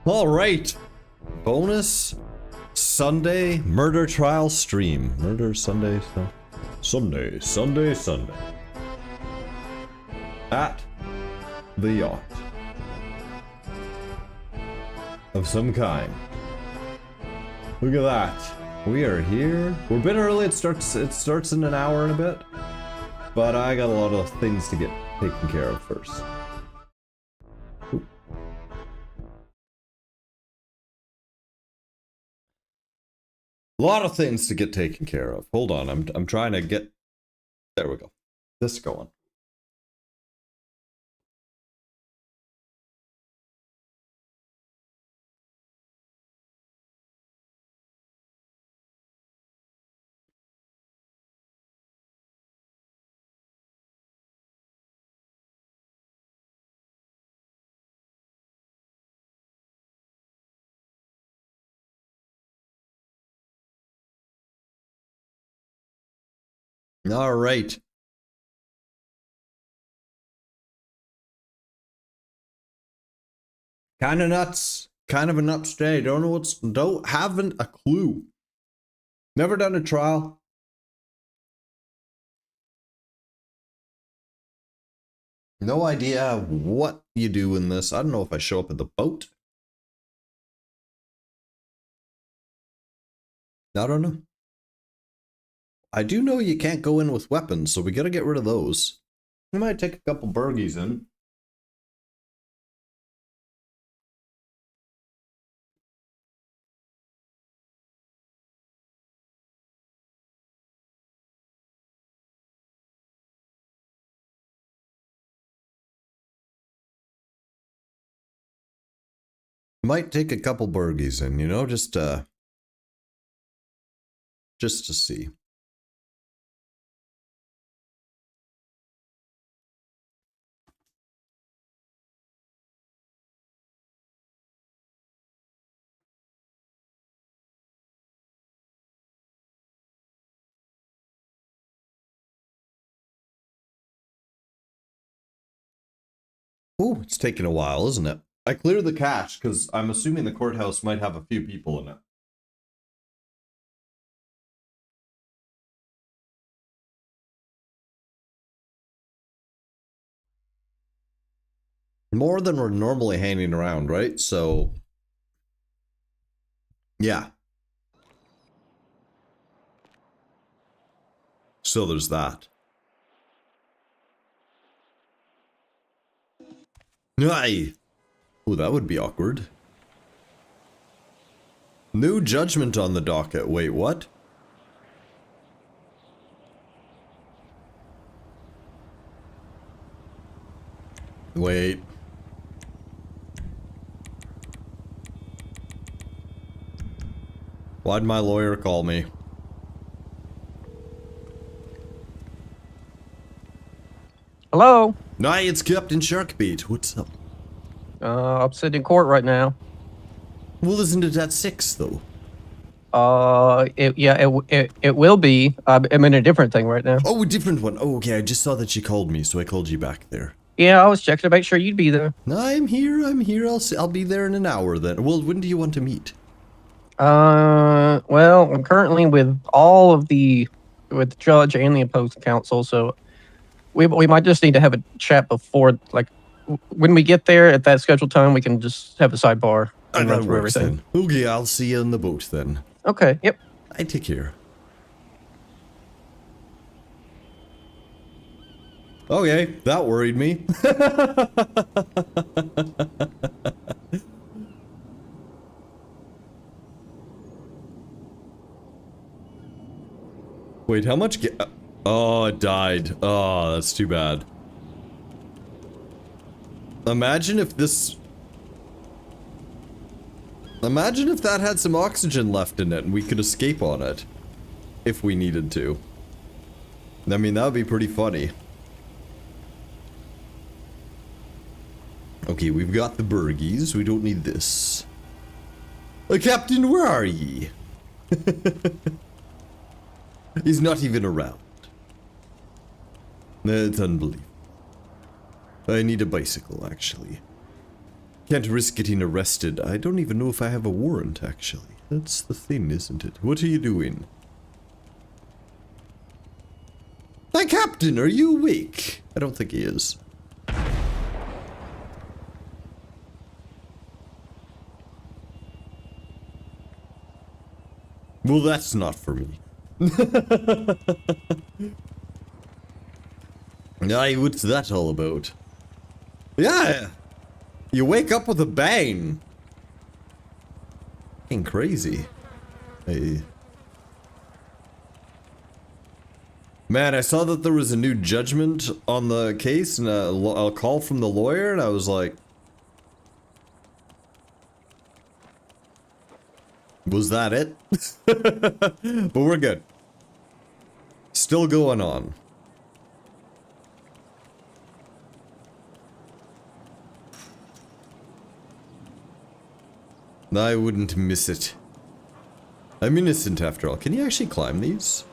All right. Bonus Sunday murder trial stream. Murder Sunday. Sunday. At the yacht. Of some kind. Look at that. We are here. We're a bit early. It starts in an hour and a bit. But I got a lot of things to get taken care of first. Ooh. A lot of things to get taken care of. Hold on, I'm trying to get... There we go. This going. All right. Kind of nuts. Kind of a nuts day. Don't haven't a clue. Never done a trial. No idea what you do in this. I don't know if I show up at the boat. I don't know. I do know you can't go in with weapons, so we gotta get rid of those. We might take a couple burgies in. Might take a couple burgies in, you know, just to see. Ooh, it's taking a while, isn't it? I cleared the cache because I'm assuming the courthouse might have a few people in it. More than we're normally hanging around, right? So, yeah. So there's that. Aye. Ooh, that would be awkward. New judgment on the docket. Wait, what? Wait. Why'd my lawyer call me? Hello? Aye, it's Captain Sharkbait. What's up? I'm sitting in court right now. Well, isn't it at 6, though? It will be. I'm in a different thing right now. Oh, a different one. Oh, okay, I just saw that she called me, so I called you back there. Yeah, I was checking to make sure you'd be there. I'm here. I'll be there in an hour then. Well, when do you want to meet? Well, I'm currently with the judge and the opposing counsel, so we might just need to have a chat before, like, when we get there at that scheduled time, we can just have a sidebar and run through everything. Then. Okay, I'll see you on the boat then. Okay, yep. I take care. Okay, that worried me. Wait, how much oh, it died. Oh, that's too bad. Imagine if that had some oxygen left in it and we could escape on it. If we needed to. I mean, that would be pretty funny. Okay, we've got the burgies. We don't need this. Captain, where are ye? He's not even around. It's unbelievable. I need a bicycle, actually. Can't risk getting arrested. I don't even know if I have a warrant, actually. That's the thing, isn't it? What are you doing? My captain, are you awake? I don't think he is. Well, that's not for me. Aye, what's that all about? Yeah! You wake up with a bang! Fucking crazy. Hey. Man, I saw that there was a new judgment on the case and a call from the lawyer, and I was like... Was that it? But we're good. Still going on. I wouldn't miss it. I'm innocent after all. Can you actually climb these?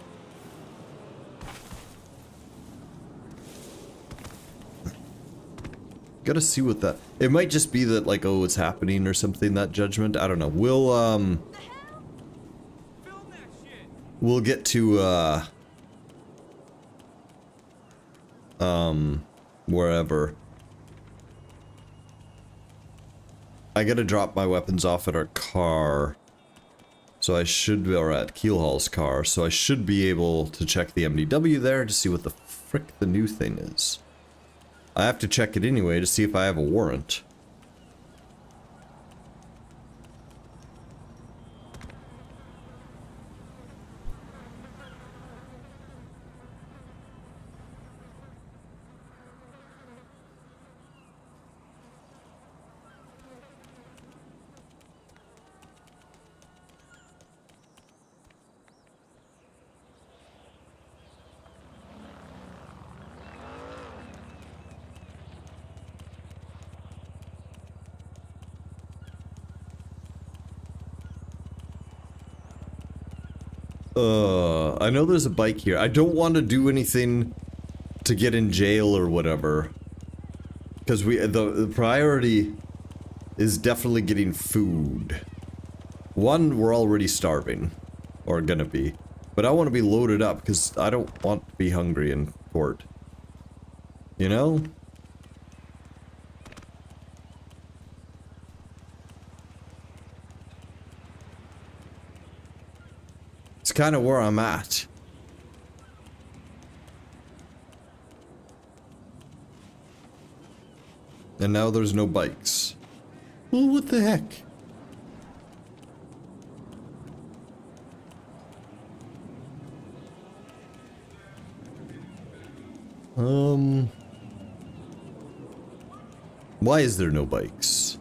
Gotta see what that... It might just be that, like, oh, it's happening or something, that judgment. I don't know. We'll get to, wherever. I gotta drop my weapons off at our car. So I should be, or at Keelhaul's car, so I should be able to check the MDW there to see what the frick the new thing is. I have to check it anyway to see if I have a warrant. I know there's a bike here. I don't want to do anything to get in jail or whatever. Because the priority is definitely getting food. One, we're already starving. Or gonna be. But I want to be loaded up because I don't want to be hungry in court. You know? It's kind of where I'm at. And now there's no bikes. Well, what the heck? Why is there no bikes?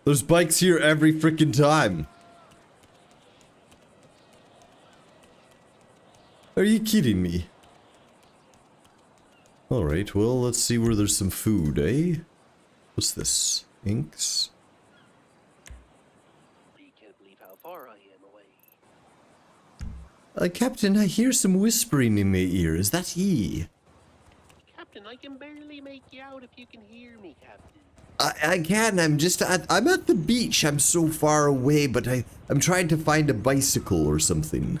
There's bikes here every freaking time. Are you kidding me? Alright, well, let's see where there's some food, eh? What's this? Inks? I can't believe how far I am away. Captain, I hear some whispering in my ear. Is that ye? Captain, I can barely make you out if you can hear me, Captain. I can, I'm at the beach. I'm so far away, but I'm trying to find a bicycle or something.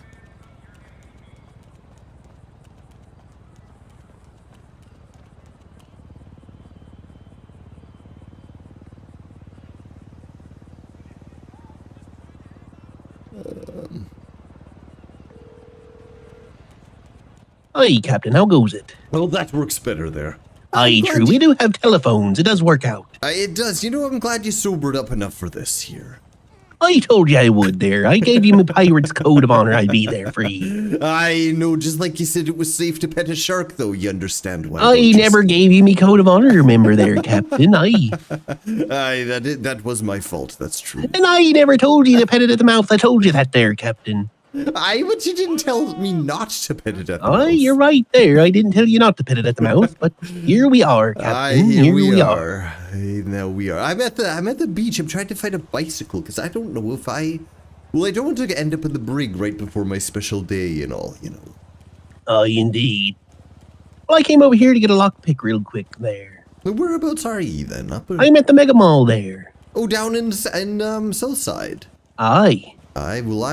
Aye, Captain, how goes it? Well, that works better there. Aye, true, we do have telephones, it does work out. It does. You know, I'm glad you sobered up enough for this here. I told you I would there. I gave you my pirate's code of honor, I'd be there for you. I know, just like you said it was safe to pet a shark, though, you understand why. I never gave you me code of honor, remember there, Captain, aye. Aye, that was my fault, that's true. And I never told you to pet it at the mouth, I told you that there, Captain. Aye, but you didn't tell me not to pet it at the mouth. Aye, you're right there. I didn't tell you not to pet it at the mouth, but here we are, Captain. Aye, here we are. Okay, now we are. I'm at the beach. I'm trying to find a bicycle because I don't know if I. Well, I don't want to end up in the brig right before my special day and all, you know. Indeed. Well, I came over here to get a lockpick real quick there. But whereabouts are ye then? Up I'm at the Mega Mall there. Oh, down in south side. Aye. Well,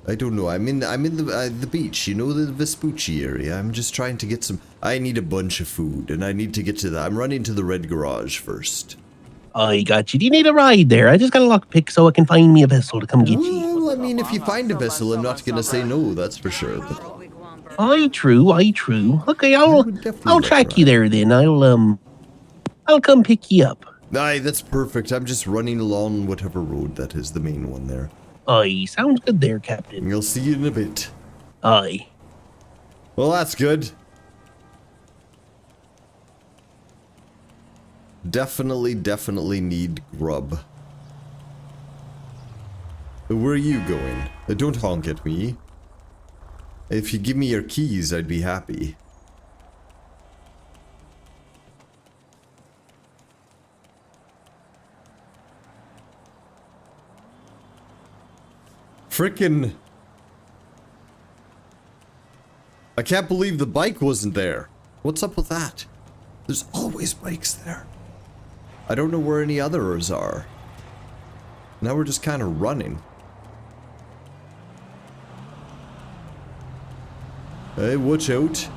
I don't know. I'm in the beach. You know, the Vespucci area. I'm just trying to get some. I need a bunch of food, and I need to get to that. I'm running to the red garage first. I got you. Do you need a ride there? I just got a lockpick so I can find me a vessel to come get you. Well, I mean, if you find a vessel, I'm not gonna say no. That's for sure. But Aye, true. Okay, I'll track you there then. I'll come pick you up. aye, that's perfect. I'm just running along whatever road that is, the main one there. Aye, sounds good there, Captain. I'll see you in a bit. Aye. Well, that's good. Definitely need grub. Where are you going? Don't honk at me. If you give me your keys, I'd be happy. Frickin'. I can't believe the bike wasn't there. What's up with that? There's always bikes there. I don't know where any others are. Now we're just kind of running. Hey, watch out.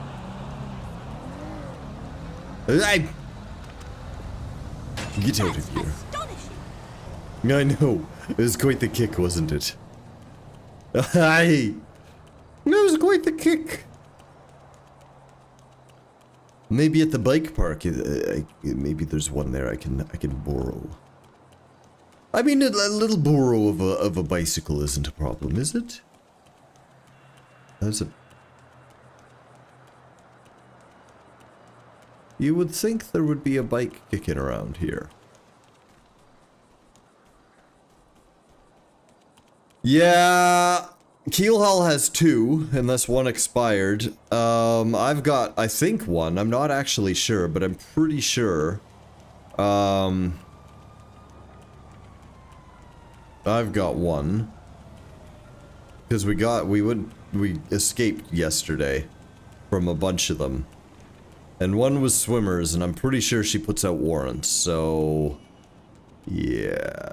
Hey! Get out of here. I know. It was quite the kick, wasn't it? Aye! It was quite the kick. Maybe at the bike park, maybe there's one there I can borrow. I mean, a little borrow of a bicycle isn't a problem, is it? That's a. You would think there would be a bike kicking around here. Yeah. Keelhaul has 2, unless one expired. I've got, I think, 1. I'm not actually sure, but I'm pretty sure. I've got 1. Because we escaped yesterday from a bunch of them. And 1 was swimmers, and I'm pretty sure she puts out warrants, so. Yeah.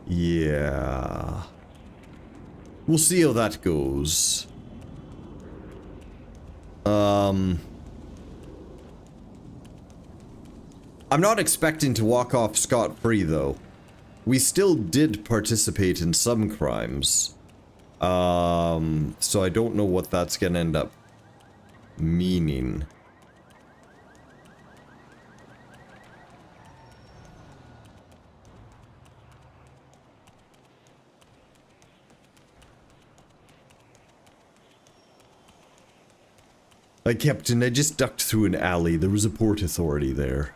Yeah. We'll see how that goes. I'm not expecting to walk off scot-free, though. We still did participate in some crimes. So I don't know what that's gonna end up meaning. Captain, I just ducked through an alley. There was a port authority there.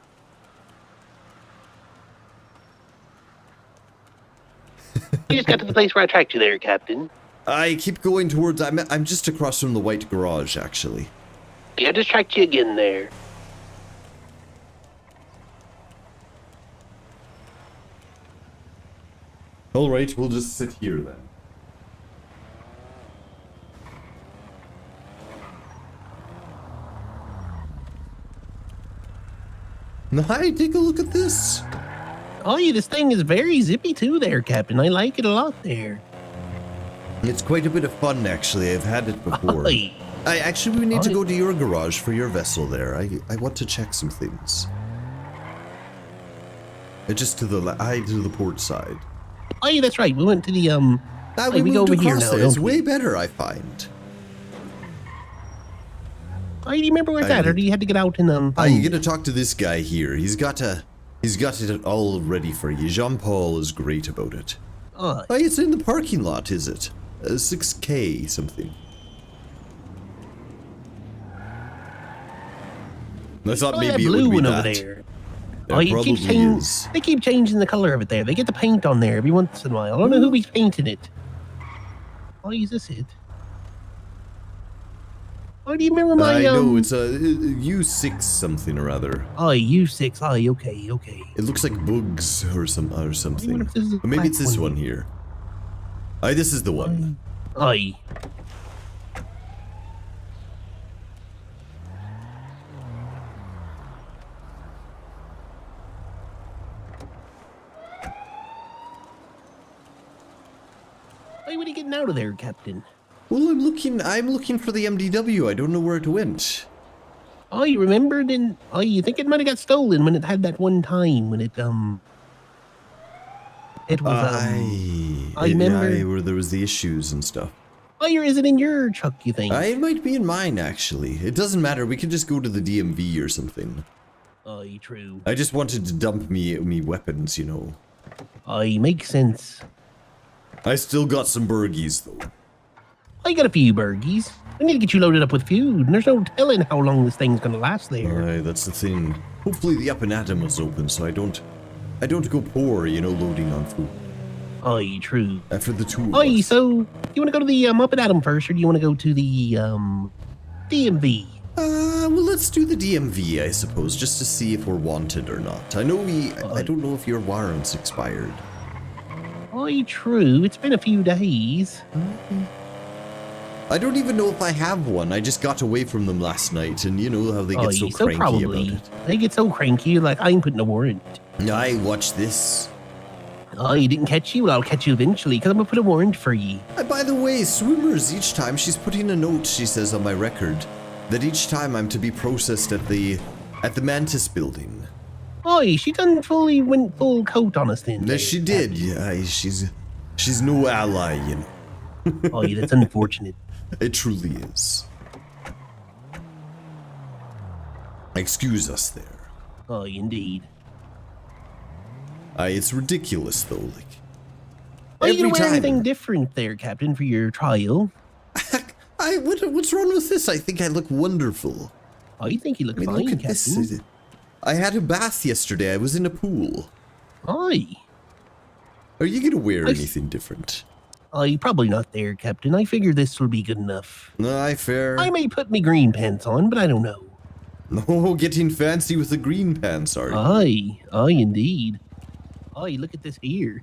You just got to the place where I tracked you there, Captain. I keep going towards. I'm just across from the white garage, actually. Yeah, I just tracked you again there. Alright, we'll just sit here then. Hi, take a look at this. Oh, yeah, this thing is very zippy too there, Captain. I like it a lot there. It's quite a bit of fun, actually. I've had it before. Aye. Actually, we need to go to your garage for your vessel there. I want to check some things. Just to the port side. Oh, yeah, that's right. We went to the, we go over here now. It's way better, I find. Oh, do you remember where it's at, or do you have to get out and, you gotta talk to this guy here. He's got it all ready for you. Jean-Paul is great about it. Oh, It's in the parking lot, is it? 6K something. I thought maybe it would be one that. over there. Oh, it keeps is. They keep changing the color of it there. They get the paint on there every once in a while. I don't know who be painting it. Oh, is this it? Oh, do you remember my, I know, it's a U6 something or other. Aye, U6, aye, okay. It looks like bugs or something. if this is a Or maybe it's black this one. one here. Aye, this is the one. Aye. Hey, what are you getting out of there, Captain? Well, I'm looking for the MDW. I don't know where it went. Oh, you remembered? And oh, you think it might have got stolen when it had that one time when it was I remember. where there was the issues and stuff. Oh, is it in your truck? You think? It might be in mine actually. It doesn't matter. We can just go to the DMV or something. Aye, true. I just wanted to dump me weapons, you know. Aye, makes sense. I still got some burgies though. I got a few burgies. I need to get you loaded up with food, and there's no telling how long this thing's gonna last there. Aye, that's the thing. Hopefully the up and atom is open so I don't go poor, you know, loading on food. Aye, true. After the two of Aye, us. so you want to go to the Up and Atom first, or do you want to go to the DMV? Well, let's do the DMV, I suppose, just to see if we're wanted or not. I don't know if your warrant's expired. Aye, true. It's been a few days. I don't even know if I have one. I just got away from them last night, and you know how they get so cranky probably. about it. They get so cranky, like, I ain't putting a warrant. Aye, watch this. I didn't catch you, well, I'll catch you eventually, because I'm gonna put a warrant for you. By the way, swimmers, each time she's putting a note, she says on my record, that each time I'm to be processed at the Mantis building. Aye, she done went full coat on us then. Yes, she did. Yeah, she's no ally, you know. Aye, that's unfortunate. It truly is. Excuse us there. Aye, indeed. Aye, it's ridiculous though, like. Are you gonna wear time. anything different there, Captain, for your trial? What's wrong with this? I think I look wonderful. I think you look fine, look at Captain. this. I had a bath yesterday. I was in a pool. Aye. Are you gonna wear anything different? Aye, probably not there, Captain. I figure this will be good enough. Aye, fair. I may put me green pants on, but I don't know. Oh, getting fancy with the green pants, are you? Aye, indeed. Aye, look at this here.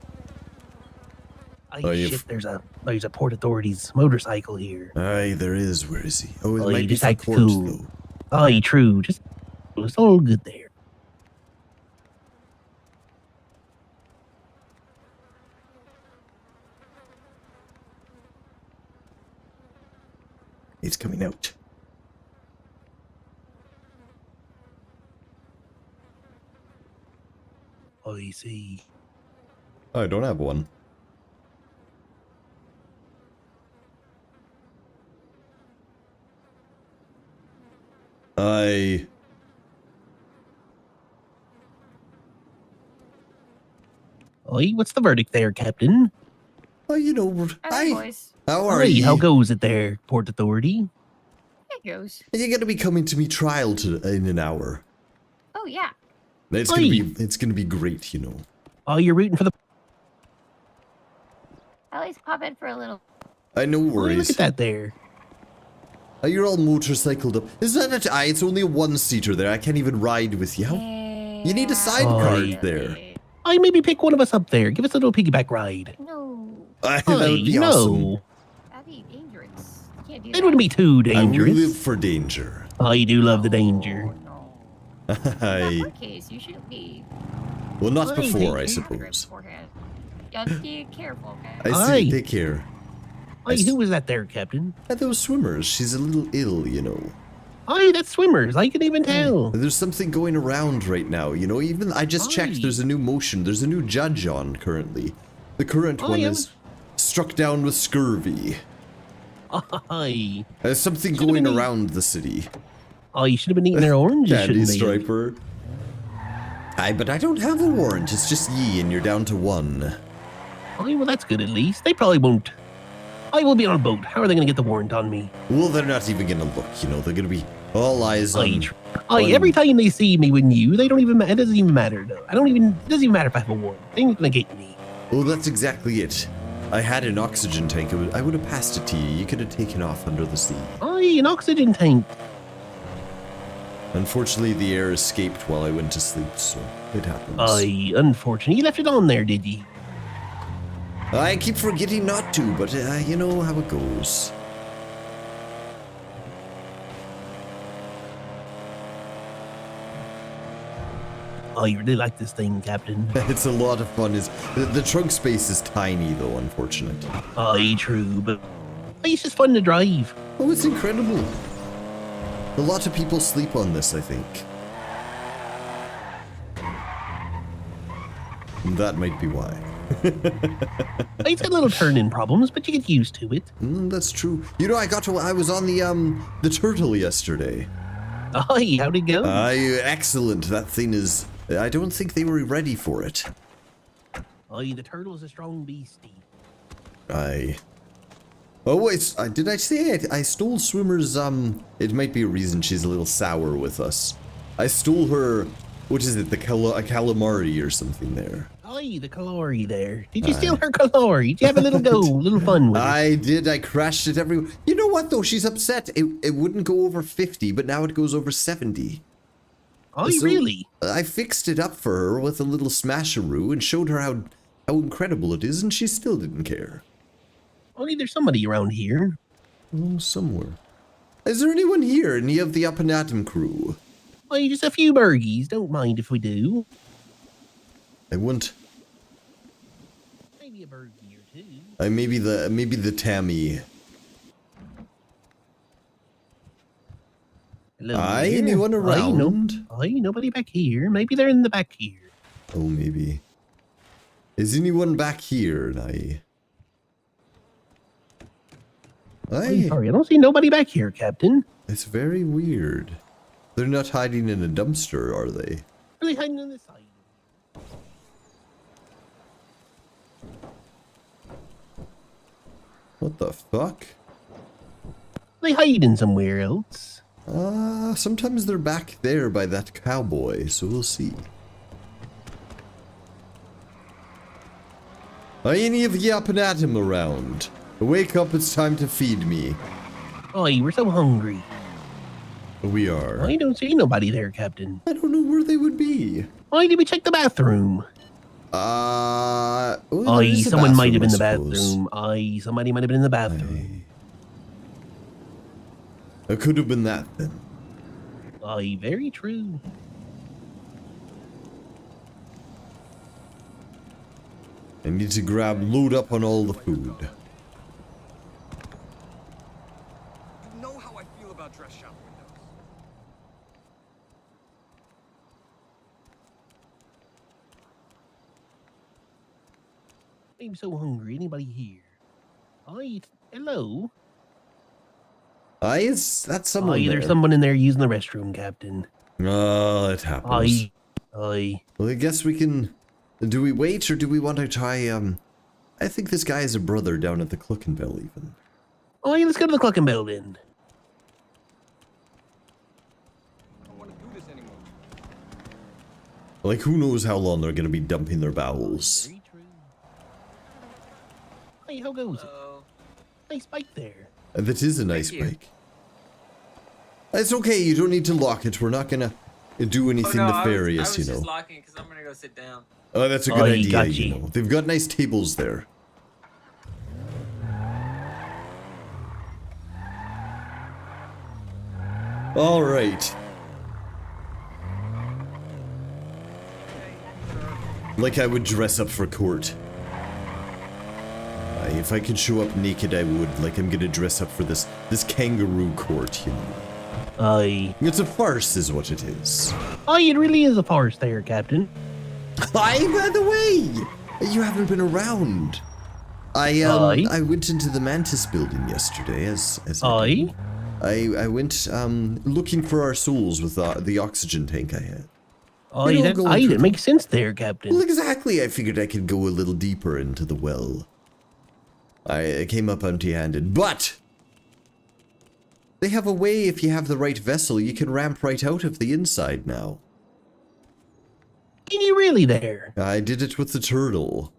Aye, shit, there's a Port Authority's motorcycle here. Aye, there is. Where is he? Oh, it Aye, might be just for act court, cool. though. Aye, true. It's all good there. It's coming out. I see. I don't have one. Aye, What's the verdict there, Captain? oh, you know, boys. how are Aye, you? how goes it there, Port Authority? It goes. You're gonna be coming to me trial in an hour. Oh yeah. It's gonna be great, you know. Oh, you're rooting for the... At least pop in for a little. No Aye, look worries. at that there. You're all motorcycled up. Is that it? Aye, it's only a one-seater there. I can't even ride with you. You need a sidecar Aye. there. Aye, maybe pick one of us up there. Give us a little piggyback ride. No. That would be awesome. That'd be dangerous. You can't do It that. wouldn't be too I dangerous. live for danger. I do love the danger. No. In Aye. that case, you shouldn't be. Well, not Aye, before, I doing it suppose. beforehand. Yeah, be careful, I okay? see. Aye. Take care. Aye, who was that there, Captain? Those swimmers. She's a little ill, you know. Aye, that's swimmers. I can even tell. There's something going around right now, you know. Even I just checked. Aye. There's a new motion. There's a new judge on currently. The current one Aye, is struck down with scurvy. Aye. There's something Should've going been around the city. Oh, you should have been eating their oranges, Candy shouldn't they? Striper. Aye, but I don't have a warrant. It's just ye, and you're down to one. Aye, well, that's good at least. They probably won't. I will be on a boat. How are they going to get the warrant on me? Well, they're not even gonna look. You know, they're gonna be all eyes Aye, on. Aye, every time they see me with you, they don't even. It doesn't even matter though. It doesn't even matter if I have a warrant. They ain't going to get me. Oh, that's exactly it. I had an oxygen tank. I would have passed it to you. You could have taken off under the sea. Aye, an oxygen tank. Unfortunately, the air escaped while I went to sleep, so it happens. Aye, unfortunately. You left it on there, did you? I keep forgetting not to, but you know how it goes. I really like this thing, Captain. It's a lot of fun. The trunk space is tiny, though, unfortunately. Aye, true, but it's just fun to drive. Oh, it's incredible. A lot of people sleep on this, I think. That might be why. It's got little turn-in problems, but you get used to it. That's true. You know, I was on the turtle yesterday. Aye, how'd it go? Excellent. That thing is... I don't think they were ready for it. Aye, the turtle's a strong beastie. Aye. Oh, wait, did I say it? I stole Swimmer's, it might be a reason she's a little sour with us. I stole her, what is it, a calamari or something there. Aye, the calori there. Did you steal her calori? Did you have a little go, a little fun with it? I did, I crashed it everywhere. You know what, though, she's upset. It wouldn't go over 50, but now it goes over 70. Aye, So, really? I fixed it up for her with a little smasheroo and showed her how incredible it is, and she still didn't care. Only there's somebody around here. Oh, somewhere. Is there anyone here? Any of the Up and Atom crew? Aye, just a few burgies. Don't mind if we do. I want... Maybe a burgie or two. maybe the Tammy. Hello Aye, there. anyone around? Aye, nobody back here. Maybe they're in the back here. Oh, maybe. Is anyone back here? Aye. Aye, sorry, I don't see nobody back here, Captain. It's very weird. They're not hiding in a dumpster, are they? Are they hiding on the side? What the fuck? Are they hiding somewhere else? Sometimes they're back there by that cowboy, so we'll see. Are any of ye up and at him around? Wake up, it's time to feed me. Aye, we're so hungry. We are. I don't see nobody there, Captain. I don't know where they would be. Why did we check the bathroom? Oh, there Aye, is a someone might have been in the bathroom, I suppose. bathroom. Aye, somebody might have been in the bathroom. It could have been that then. Aye, very true. I need to load up on all the food. You know how I feel about dress shop windows. I'm so hungry. Anybody here? Aye, hello. Aye, that's someone Aye, there. there's someone in there using the restroom, Captain. Oh, it happens. Aye, aye. Well, I guess we can... Do we wait, or do we want to try, I think this guy is a brother down at the Cluckenbell, even. Aye, let's go to the Clucking Bell then. I don't want to do this anymore. Like, who knows how long they're gonna be dumping their bowels. Very true. Aye, how goes it? Nice bike there. That is a nice you. bike. It's okay, you don't need to lock it. We're not gonna do anything nefarious, I was you know. just locking because I'm gonna go sit down. Oh, that's a good Aye, idea, got you ye. know. They've got nice tables there. All right. Like I would dress up for court. If I could show up naked, I would. Like I'm gonna dress up for this kangaroo court, you know. Aye. It's a farce, is what it is. Aye, it really is a farce there, Captain. Hi, by the way, you haven't been around. Aye. I went into the Mantis building yesterday, as Aye. I went looking for our souls with the oxygen tank I had. Aye, You know, that, going aye, to- that makes sense there, Captain. Well, exactly. I figured I could go a little deeper into the well. I came up empty-handed, but they have a way. If you have the right vessel, you can ramp right out of the inside now. Can you really there? I did it with the turtle.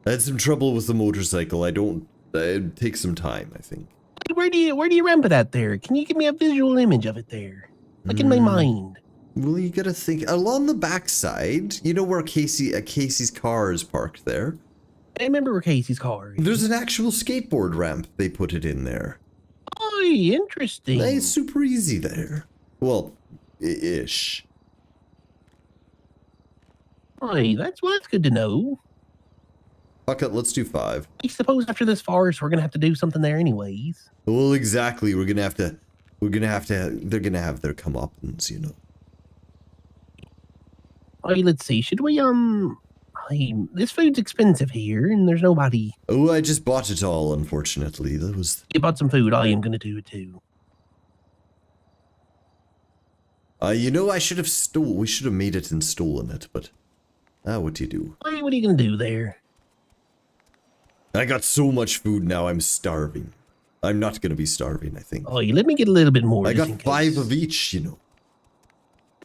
I had some trouble with the motorcycle. It'd take some time, I think. Where do you ramp it at there? Can you give me a visual image of it there? Like in my mind. Well, you gotta think along the backside. You know where Casey's car is parked there. I remember where Casey's car is. There's an actual skateboard ramp. They put it in there. Oh, interesting. It's super easy there. Well, ish. Aye, that's good to know. Fuck it, let's do 5. I suppose after this farce, we're gonna have to do something there anyways. Well, exactly. They're gonna have their comeuppance, you know. Aye, let's see. Should we, this food's expensive here, and there's nobody. Oh, I just bought it all, unfortunately. You bought some food. I am gonna do it too. You know, we should have made it and stolen it, but, what do you do? Aye, what are you gonna do there? I got so much food now, I'm starving. I'm not gonna be starving, I think. Oh, let me get a little bit more. I just got in 5 case. of each, you know.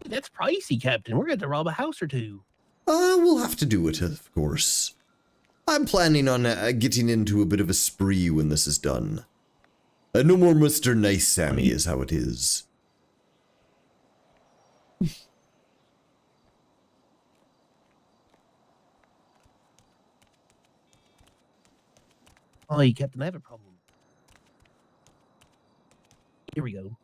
That's pricey, Captain. We're going to rob a house or two. We'll have to do it, of course. I'm planning on getting into a bit of a spree when this is done. No more Mr. Nice Sammy is how it is. Aye, Captain, I have a problem. Here we go.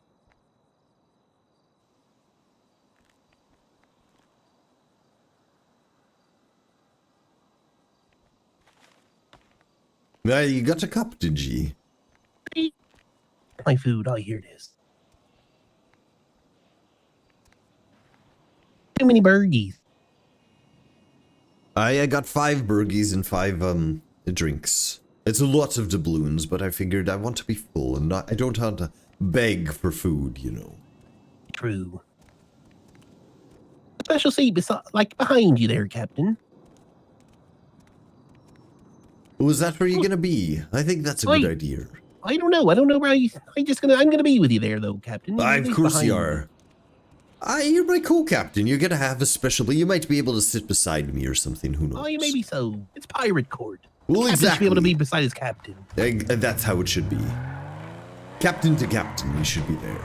You got a cup, did ye? My food. Oh, here it is. Too many burgies. I got 5 burgies and 5 drinks. It's a lot of doubloons, but I figured I want to be full and I don't want to beg for food, you know. True. Special seat like behind you there, Captain. Was that where you're gonna be? I think that's a good idea. I don't know. I don't know where I'm gonna be with you there, though, Captain. Of course you are. You're my co-captain. You're gonna have a special. You might be able to sit beside me or something. Who knows? Oh, maybe so. It's pirate court. Well, Captain exactly. should be able to be beside his captain. That's how it should be. Captain to captain, you should be there.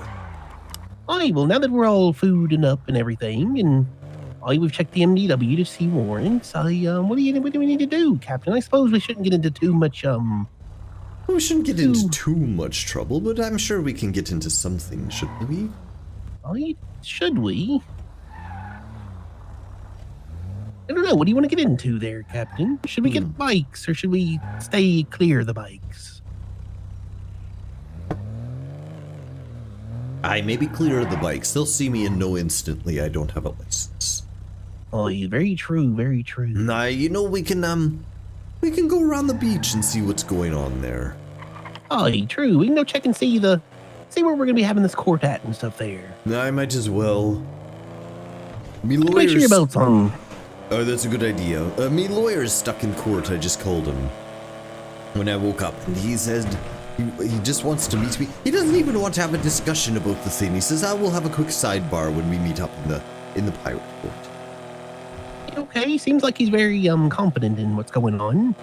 Aye, well, now that we're all fooding up and everything, and we've checked the MDW to see warrants. What do we need to do, Captain? I suppose we shouldn't get into too much. We shouldn't get into too much trouble, but I'm sure we can get into something, shouldn't we? Should we? I don't know. What do you want to get into there, Captain? Should we get bikes, or should we stay clear of the bikes? I may be clear of the bikes. They'll see me and know instantly I don't have a license. Oh, very true, very true. Nah, you know, we can go around the beach and see what's going on there. Aye, true. We can go check and see where we're gonna be having this court at and stuff there. I might as well. Me Make sure your belt's on. Oh, that's a good idea. Me lawyer's stuck in court. I just called him when I woke up, and he said he just wants to meet me. He doesn't even want to have a discussion about the thing. He says, "I will have a quick sidebar when we meet up in the pirate court." Okay, seems like he's very confident in what's going on.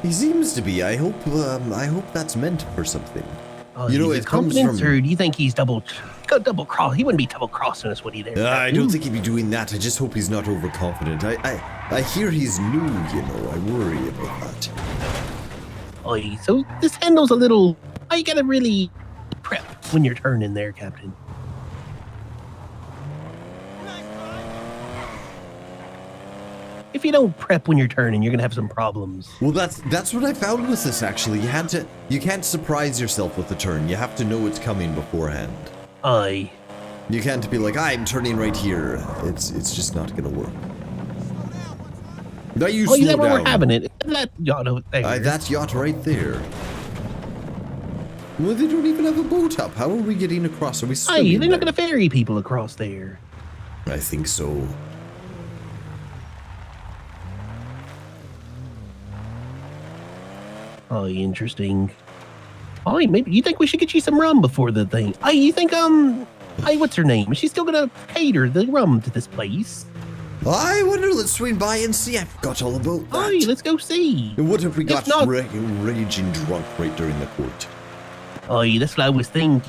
He seems to be. I hope that's meant for something. You know, it comes from. Or do you think he's double cross? He wouldn't be double crossing us, would he? There. I don't think he'd be doing that. I just hope he's not overconfident. I hear he's new. You know, I worry about that. Aye, so this handle's a little. You gotta really prep when you're turning there, Captain. If you don't prep when you're turning, you're gonna have some problems. Well, that's what I found with this. Actually, you can't surprise yourself with the turn. You have to know it's coming beforehand. Aye. You can't be like, I'm turning right here. It's just not gonna work. Now you slow is that where down. we're having it? That yacht over there. That yacht right there. Well, they don't even have a boat up. How are we getting across? Are we swimming? Aye, they're not gonna ferry people across there. I think so. Oh, interesting. Oh, maybe you think we should get you some rum before the thing? You think what's her name? Is she still gonna cater the rum to this place? I wonder, let's swing by and see. I forgot all about that. Aye, let's go see. And what if we If got not- raging drunk right during the court? Aye, that's what I was thinking.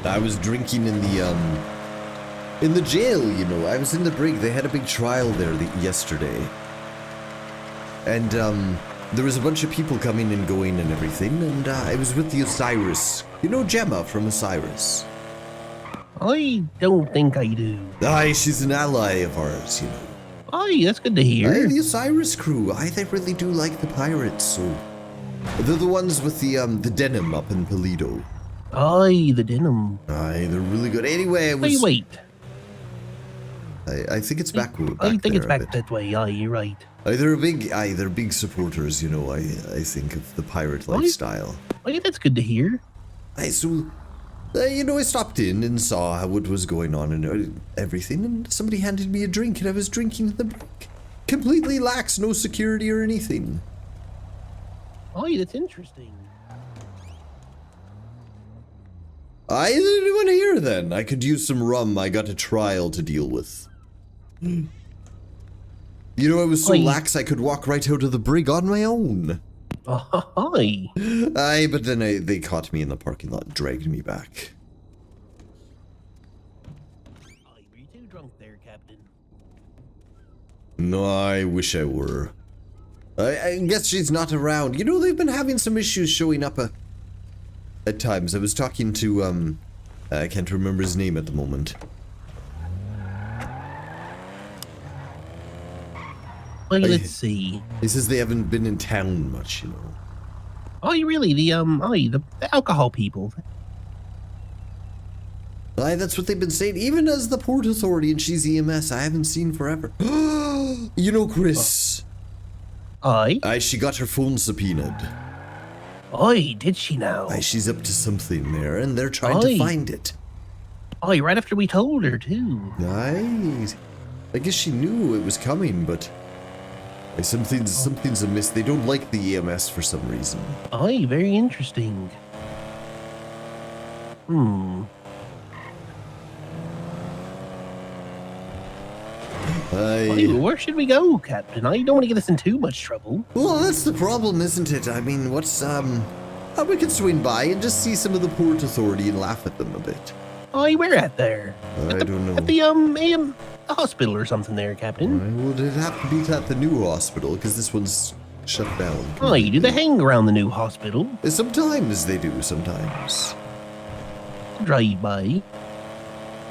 I was drinking in the jail, you know. I was in the brig. They had a big trial there yesterday. And, there was a bunch of people coming and going and everything, and, I was with the Osiris. You know Gemma from Osiris? I don't think I do. Aye, she's an ally of ours, you know. Aye, that's good to Aye, hear. the Osiris crew. Aye, they really do like the pirates, so... They're the ones with the denim up in Toledo. Aye, the denim. Aye, they're really good. Anyway, I was... Wait. I think it's back I think there it's a back bit. that way. Aye, you're right. They're big supporters, you know, I think, of the pirate Aye. lifestyle. Aye, that's good to hear. Aye, so, you know, I stopped in and saw what was going on and everything, and somebody handed me a drink, and I was drinking the brig. Completely lax, no security or anything. Aye, that's interesting. I didn't want to hear then. I could use some rum. I got a trial to deal with. You know, I was so Aye. lax I could walk right out of the brig on my own. Aye. Aye, but then they caught me in the parking lot and dragged me back. Aye, were you too drunk there, Captain? No, I wish I were. I guess she's not around. You know, they've been having some issues showing up at times. I was talking to, I can't remember his name at the moment. Well, Aye. let's see. He says they haven't been in town much, you know. Aye, really? The alcohol people. Aye, that's what they've been saying. Even as the Port Authority and she's EMS, I haven't seen forever. You know, Chris. Aye. Aye, she got her phone subpoenaed. Aye, did she now? Aye, she's up to something there, and they're trying to Aye. find it. Aye, right after we told her, too. Aye. I guess she knew it was coming, but aye, something's amiss. They don't like the EMS for some reason. Aye, very interesting. Aye, Aye. where should we go, Captain? I don't want to get us in too much trouble. Well, that's the problem, isn't it? I mean, we could swing by and just see some of the Port Authority and laugh at them a bit. Aye, where at there? I don't know. At the the hospital or something there, Captain. Aye, well, it'd have to be at the new hospital, because this one's shut down. Aye, do they hang around the new hospital? Sometimes they do, sometimes. Drive by.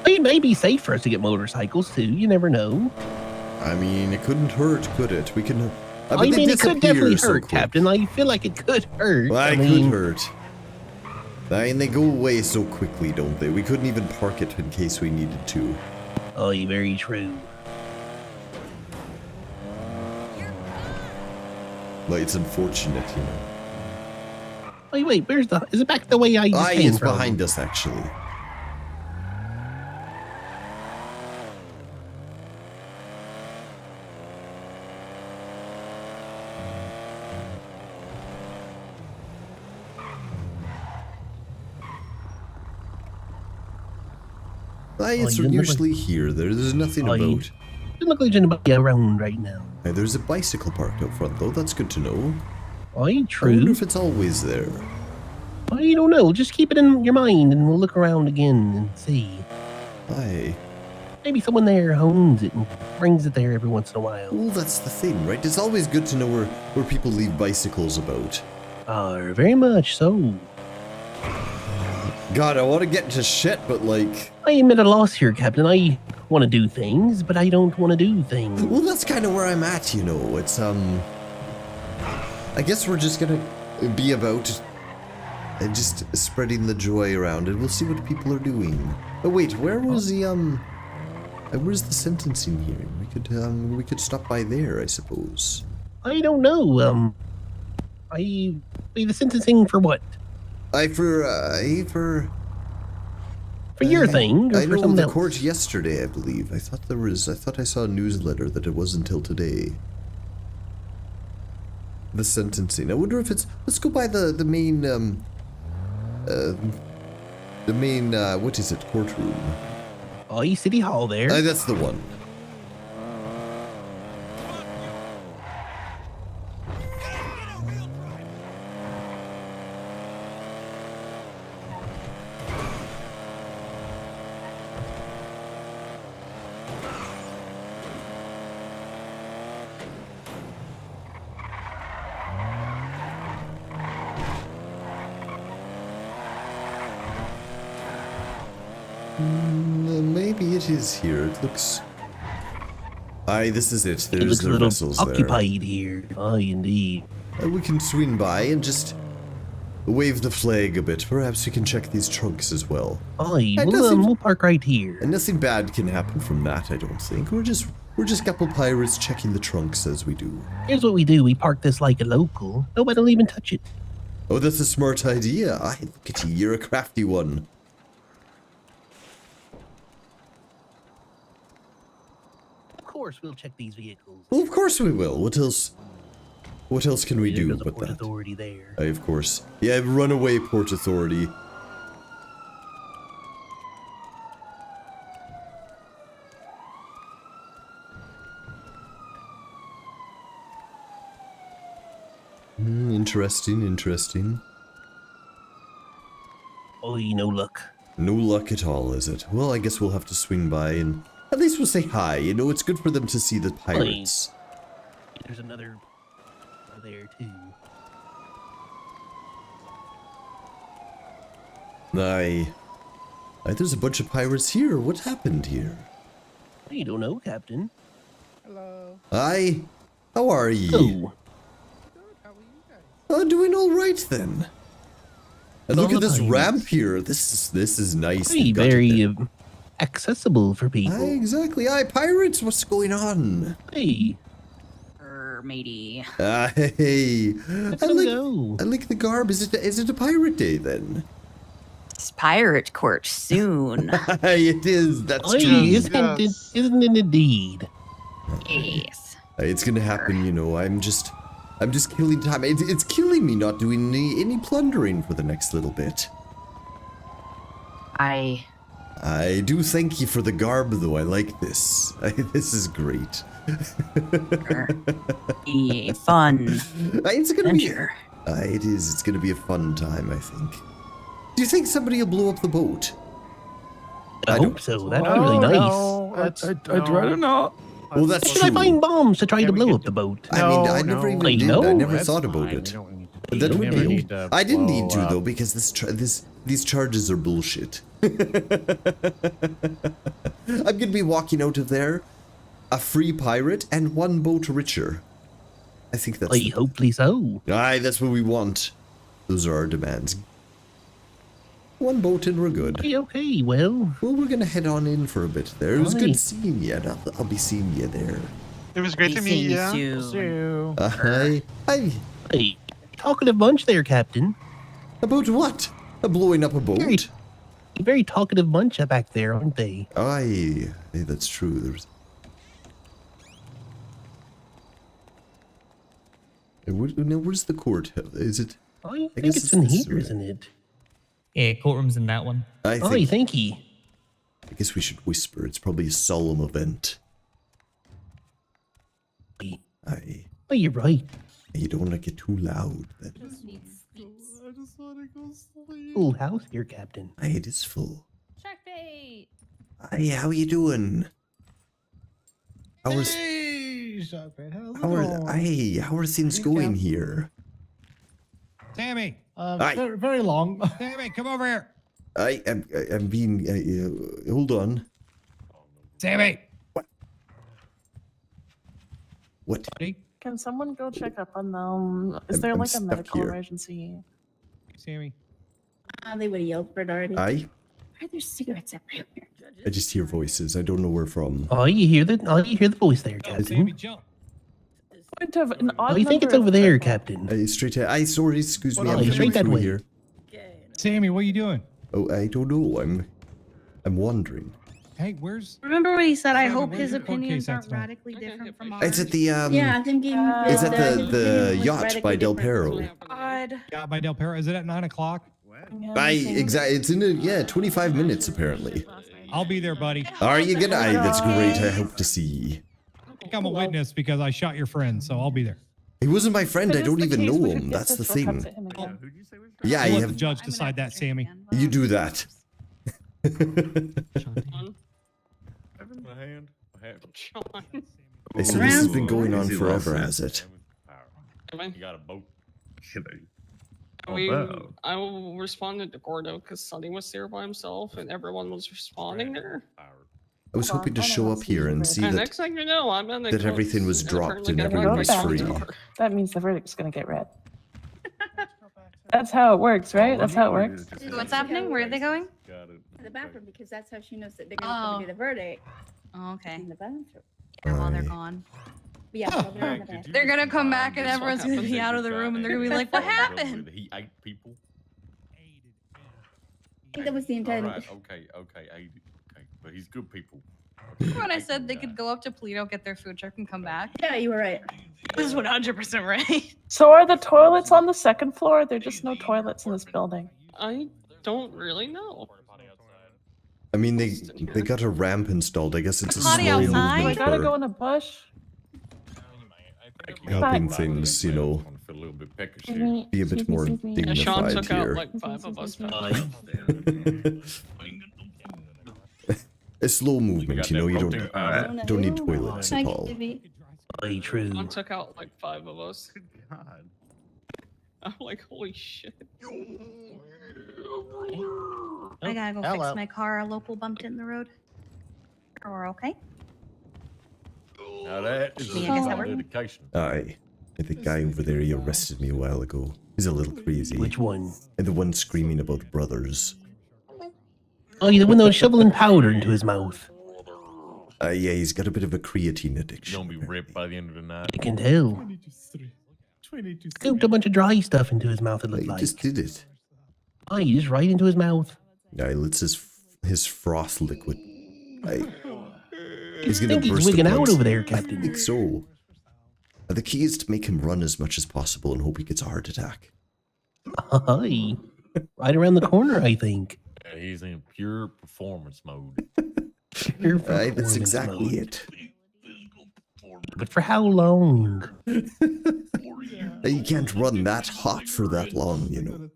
It may be safe for us to get motorcycles too. You never know. I mean, it couldn't hurt, could it? We can. I they mean, it could definitely disappear so hurt, quick. Captain. I feel like it could hurt. Well, I it mean, could hurt. I mean, they go away so quickly, don't they? We couldn't even park it in case we needed to. Aye, very true. Like, it's unfortunate, you know. Wait, where's the? Is it back the way I just Aye, came it's from? behind us, actually. Aye, it's you look like- usually here. There's nothing Aye. about. Doesn't look like there's anybody around right now. Aye, there's a bicycle parked out front, though. That's good to know. Aye, I wonder true. if it's always there. I don't know. Just keep it in your mind, and we'll look around again and see. Aye. Maybe someone there owns it and brings it there every once in a while. Well, that's the thing, right? It's always good to know where people leave bicycles about. Very much so. God, I want to get into shit, but like... I am at a loss here, Captain. I want to do things, but I don't want to do things. Well, that's kind of where I'm at, you know. It's, I guess we're just gonna be about just spreading the joy around, and we'll see what people are doing. Oh, wait, where was the, where's the sentencing hearing? We could stop by there, I suppose. I don't know. The sentencing for what? For your thing, or I for know something the else? court yesterday, I believe. I thought I saw a newsletter that it wasn't until today. The sentencing. I wonder if it's... Let's go by the main, what is it, courtroom? City Hall there. That's the one. Maybe it is here. It looks... Aye, this is it. It There's looks a the little vessels there. occupied here. Aye, indeed. We can swing by and just wave the flag a bit. Perhaps we can check these trunks as well. Aye, It doesn't- we'll park right here. And nothing bad can happen from that, I don't think. We're just a couple pirates checking the trunks as we do. Here's what we do. We park this like a local. Nobody will even touch it. Oh, that's a smart idea. Aye, look at you. You're a crafty one. Of course, we'll check these vehicles. Well, of course we will. What else? What else can we do There's a but Port that? Authority there. Aye, of course. Yeah, runaway Port Authority. Interesting, interesting. Aye, no luck. No luck at all, is it? Well, I guess we'll have to swing by and at least we'll say hi. You know, it's good for them to see the pirates. There's another there too. Aye. Aye, there's a bunch of pirates here. What happened here? I don't know, Captain. Aye. How are ye? Oh, Oh, doing all right then. And look All at this pirates. ramp here. This is nice. very, They've got it very there. accessible for people. Aye, exactly. Aye, pirates. What's going on? Hey, Matey. Hey. let's I like, go. I like the garb. Is it a pirate day then? It's pirate court soon. Aye, it is. That's Aye, true. isn't it indeed? Yes. It's gonna happen, you know. I'm just killing time. It's killing me not doing any plundering for the next little bit. I I do thank you for the garb, though. I like this. This is great. be fun It's gonna be. adventure. It is. It's gonna be a fun time, I think. Do you think somebody will blow up the boat? I hope so. That'd be really nice. I'd rather not. Well, that's Should I true. find bombs to try Yeah, to we blow could up the boat? I mean, I No, never no. even I did. know. I never That's thought about fine. it. We don't need But that we would never be. need to I didn't need blow to though up. because these charges are bullshit. I'm gonna be walking out of there, a free pirate and one boat richer. I think that's. I hopefully so. Aye, that's what we want. Those are our demands. One boat and we're good. Okay, well, Well, we're gonna head on in for a bit there. It was Aye. good seeing you. And I'll be seeing you there. It was great Be to meet seeing you. soon. Aye. Aye. hey, talkative bunch there, Captain. About what? Blowing up a boat? Very- A very talkative bunch back there, aren't they? Aye. Hey, that's true. There's. Now, where's the court? Is it? I think guess it's in this here, way. isn't it? Yeah, courtroom's in that one. I Aye, think. thank ye. I guess we should whisper. It's probably a solemn event. Aye. Aye. Oh, you're right. You don't want to get too loud. Then. Full house here, Captain. Aye, it is full. Sharkbait. Aye, how you doing? How are, Hey, Sharkbait, how's it how are, going? aye, how are things going here? Sammy, Aye. Very, very long. Sammy, come over here. I'm being, hold on. Sammy. What? Buddy. Can someone go check up on them? Is there I'm like a stuck medical here. emergency? Sammy. They would have yelled for it already. Aye, Why are there cigarettes everywhere? I just hear voices. I don't know where from. Oh, you hear the voice there, Oh, Sammy, Captain. jump. Point of an Oh, odd you think number it's over of there, people. Captain? Straight ahead. Aye, sorry, excuse me. Well, I'm no, coming straight that through way. here. Sammy, what are you doing? Oh, I don't know. I'm wandering. Hey, where's... Remember what he said? I Sammy, hope where's his your court opinions case aren't accident? radically different from ours. It's at the Yeah, I'm thinking. It's at his the opinion was yacht by radically Del different from Perro. ours. Yeah, by Del Perro. Is it at 9 o'clock? Yeah, Aye, Sammy. exactly. It's in 25 minutes apparently. I'll be there, buddy. Are you gonna? Aye, that's great. I hope to see. I think I'm a witness because I shot your friend, so I'll be there. He wasn't my friend. If I it is don't the even case, know we should him. get That's the this real cut thing. to him again. Yeah, I'll you let the have. judge decide that, Sammy. You do that. Hey, so this has been going on forever, has it? I responded to Gordo because Sonny was there by himself and everyone was responding there. I was hoping to show up here and see And that next thing you know, I'm in the that everything was and dropped apparently and get everyone my was back free. door. That means the verdict's gonna get read. That's how it works, right? That's how it works. What's happening? Where are they going? To the bathroom because that's how she knows that they're gonna come do the verdict Oh, okay. in the bathroom. Yeah, while they're Aye. gone. But yeah, while they're in the bathroom. They're gonna come back and everyone's gonna be out of the room and they're gonna be like, what happened? He ate people. I think that was the intent. Okay. But he's good people. When I said they could go up to Polito, get their food truck, and come back. Yeah, you were right. This is 100% right. So are the toilets on the second floor? There's just no toilets in this building. I don't really know. I mean, they got a ramp installed. I guess it's a Potty slow outside? Do I movement gotta go for in a bush? helping things, you know, be a bit more Yeah, Sean dignified took out here. like 5 of us. A slow movement, you know. You don't need toilets at all. True. Sean took out like 5 of us. I'm like, holy shit. I gotta go fix my car. A local bumped it in the road. We're okay. Now that is Me, I guess that worked. dedication. Aye. The guy over there, he arrested me a while ago. He's a little crazy. Which one? And the one screaming about brothers. Oh, the one that was shoveling powder into his mouth. Yeah, he's got a bit of a creatine addiction. Don't be ripped by the end of the night. I can tell. Scooped a bunch of dry stuff into his mouth, it looked He like. just did it. Oh, you just right into his mouth. Aye, it's his froth liquid. Aye. He's I gonna think he's burst wigging the out lungs. over there, I Captain. think so. The key is to make him run as much as possible and hope he gets a heart attack. Aye. Right around the corner, I think. Yeah, he's in pure performance mode. Pure Aye, that's performance exactly mode. it. But for how long? You can't run that hot for that long, you know.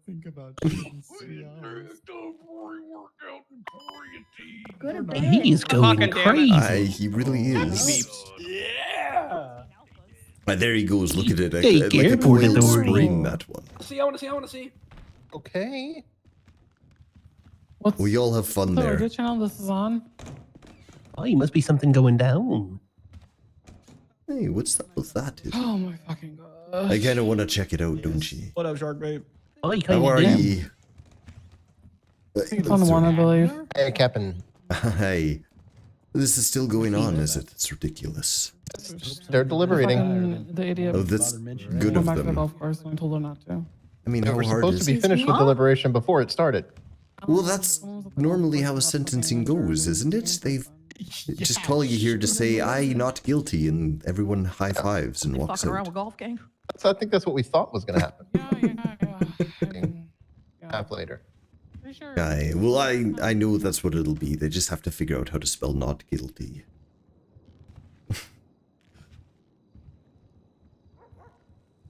Go to bed. He is going Fucking damn it. crazy. Aye, he really is. There he goes. Look at it. Take Like a airport coiled authority. spring, that one. I want to see. Okay. We all have fun there. channel this is on? Oh, must be something going down. Hey, what's that? Oh my fucking god. I kind of want to check it out, don't you? What up, Sharkbait? Oh, you How kind are of did. ye? It's on one, I believe. Hey, Captain. Hey, this is still going on, is it? It's ridiculous. They're deliberating. The idiot Oh, that's good went of back to the them. golf course and I told her not to. I mean, how hard is it? finished with deliberation before it started. Well, that's normally how a sentencing goes, isn't it? They've just call you here to say, "I not guilty," and everyone high fives and walks Fucking around out. with golf gang. So I think that's what we thought was going to happen. Yeah. Half later. Pretty sure. Aye, well, I know that's what it'll be. They just have to figure out how to spell not guilty.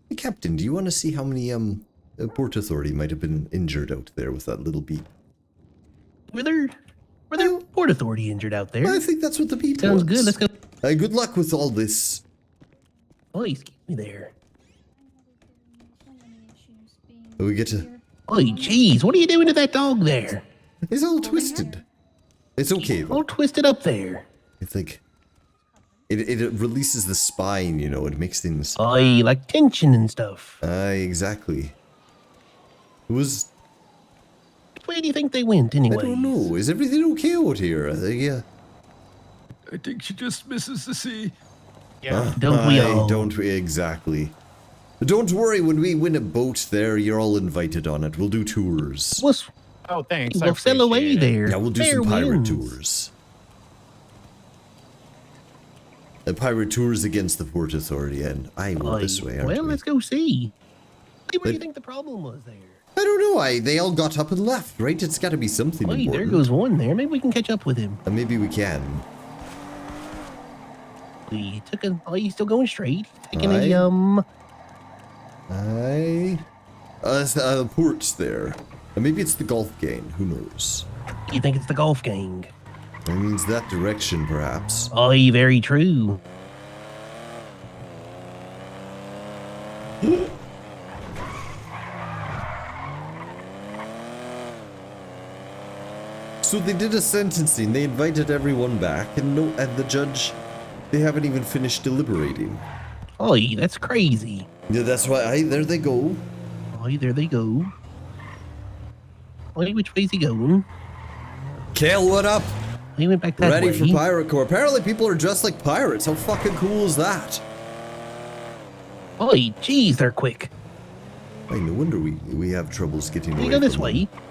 Hey, Captain, do you want to see how many Port Authority might have been injured out there with that little beep? Were there Port Authority injured out there? I think that's what the beep Sounds was. good. Let's go. Good luck with all this. Oh, excuse me there. We get to. Oh, jeez. What are you doing to that dog there? It's all twisted. It's okay though. All twisted up there. It's like it releases the spine, you know. It makes things. Oh, like tension and stuff. Aye, exactly. It was. Where do you think they went anyway? I don't know. Is everything okay out here? I think she just misses the sea. Don't we all? Don't we? Exactly. Don't worry, when we win a boat there, you're all invited on it. We'll do tours. Oh, thanks. We'll sail away there. Yeah, we'll do Fair some pirate winds. tours. The pirate tours against the Port Authority, and I will this way, aren't Well, we? let's go see. Hey, what do you But- think the problem was there? I don't know. They all got up and left, right? It's got to be something Hey, important. there goes one there. Maybe we can catch up with him. Maybe we can. We took a. Oh, he's still going straight. Taking Aye. a It's the ports there. Maybe it's the golf gang. Who knows? You think it's the golf gang? That means that direction, perhaps. Aye, very true. So they did a sentencing. They invited everyone back, and the judge, they haven't even finished deliberating. Oi, that's crazy. Yeah, that's why. There they go. Oi, there they go. Oi, which way's he going? Kale, what up? He went back that Ready way. for Pirate Corps. Apparently people are dressed like pirates. How fucking cool is that? Oi, jeez, they're quick. Hey, no wonder we have troubles getting away. You go this from way. them.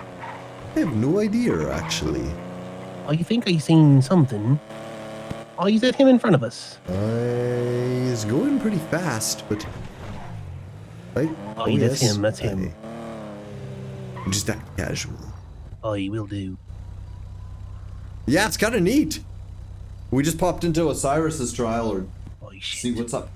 I have no idea, actually. I think I seen something. Oh, is that him in front of us? He's going pretty fast, but... Right? Oh, that's him, that's him. Just act casual. Oh, he will do. Yeah, it's kind of neat. We just popped into Osiris's trial, or oh, see what's up.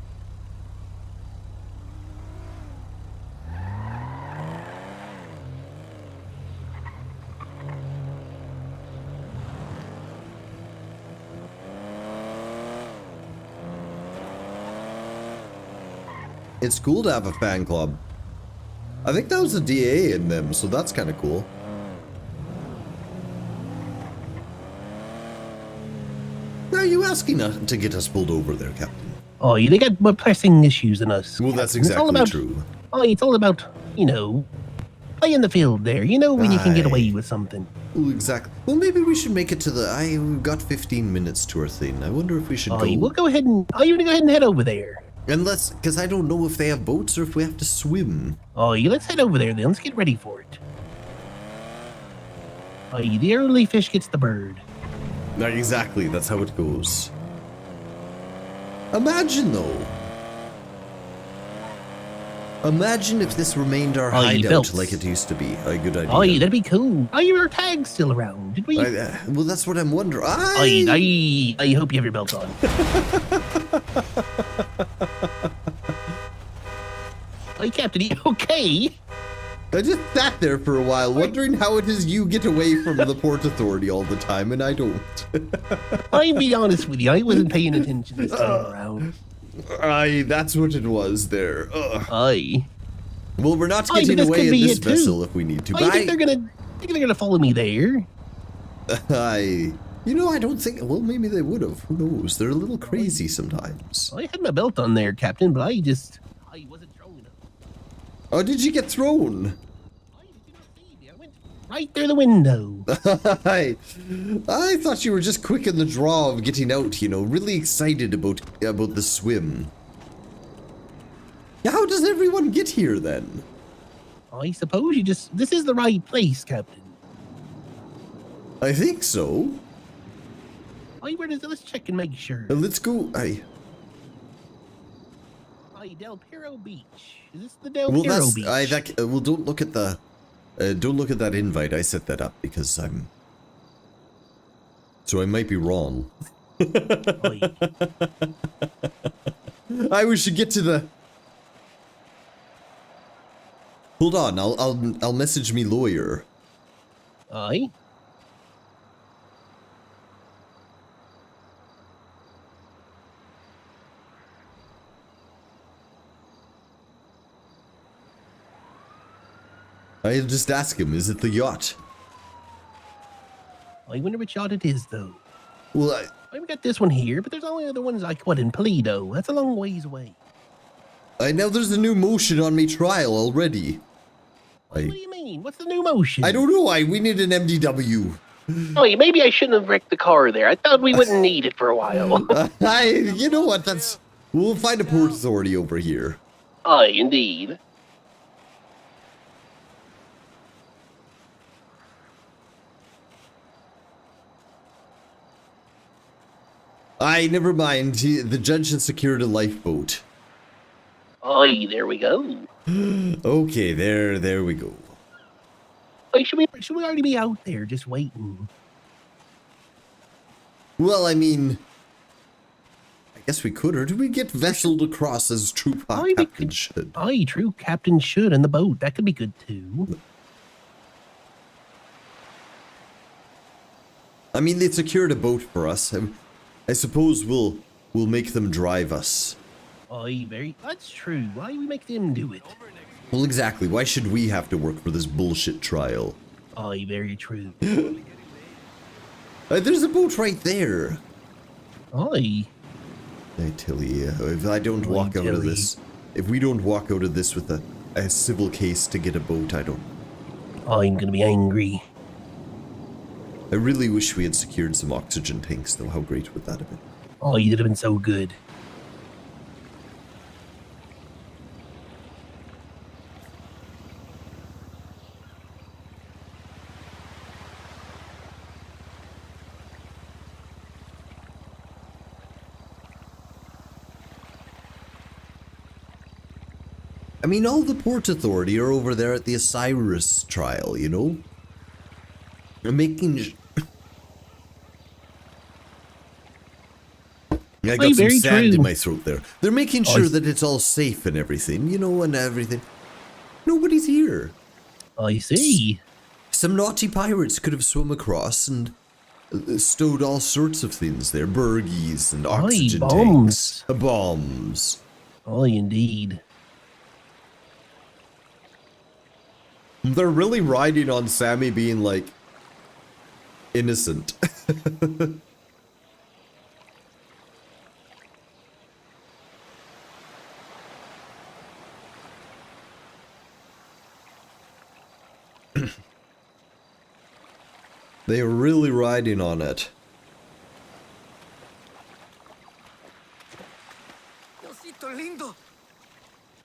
It's cool to have a fan club. I think that was a DA in them, so that's kind of cool. Why are you asking to get us pulled over there, Captain? Oh, they got more pressing issues than us. Well, that's Captain. It's all exactly about, true. Oh, it's all about, you know, playing the field there. You know when you can get away with something. Well, exactly. Well, maybe we should make it to the... we've got 15 minutes to our thing. I wonder if we should go... We'll go ahead and... you're gonna go ahead and head over there. Unless... Because I don't know if they have boats or if we have to swim. Oh, let's head over there then. Let's get ready for it. Oh, the early fish gets the bird. No, exactly. That's how it goes. Imagine, though. Imagine if this remained our hideout like it used to be. A good idea. Oh, that'd be cool. Oh, your tag's still around, did we? Well, that's what I'm wondering. I hope you have your belt on. Hey, Captain, you okay? I just sat there for a while, wondering how it is you get away from the Port Authority all the time, and I don't. I'll be honest with you, I wasn't paying attention this time around. That's what it was there. Aye. Well, we're not getting away in this vessel if we need to. I think they're gonna follow me there. You know, I don't think. Well, maybe they would have. Who knows? They're a little crazy sometimes. I had my belt on there, Captain, but I wasn't thrown enough. Oh, did you get thrown? Right through the window. I thought you were just quick in the draw of getting out, you know, really excited about the swim. How does everyone get here then? I suppose this is the right place, Captain. I think so. Let's check and make sure. Let's go. Del Perro Beach. Is this the Del Perro Beach? Well, don't look at the... don't look at that invite. I set that up because so I might be wrong. We should get to the... Hold on, I'll message me lawyer. Aye. I'll just ask him, is it the yacht? I wonder which yacht it is, though. Well, I've got this one here, but there's only other ones like, in Toledo? That's a long ways away. I know there's a new motion on me trial already. What do you mean? What's the new motion? I don't know. We need an MDW. Oh, maybe I shouldn't have wrecked the car there. I thought we wouldn't need it for a while. You know what? We'll find a port authority over here. Aye, indeed. Never mind. The judge has secured a lifeboat. Aye, there we go. Okay, there we go. Aye, should we already be out there just waiting? Well, I mean, I guess we could, or do we get vesseled across as true captain should? Aye, true captain should, and the boat. That could be good too. I mean, they secured a boat for us. I suppose we'll make them drive us. Aye, that's true. Why we make them do it? Well, exactly. Why should we have to work for this bullshit trial? Aye, very true. There's a boat right there. Aye. I tell you, if I don't walk out of this, if we don't walk out of this with a civil case to get a boat, I'm gonna be angry. I really wish we had secured some oxygen tanks, though. How great would that have been? Oh, you'd have been so good. I mean, all the Port Authority are over there at the Osiris trial, you know? They're making... I got some sand in my throat there. They're making sure that it's all safe and everything, you know, and everything. Nobody's here. I see. Some naughty pirates could have swum across and stowed all sorts of things there. Burgies and oxygen tanks. Bombs. Oh, indeed. They're really riding on Sammy being, like, innocent. They're really riding on it.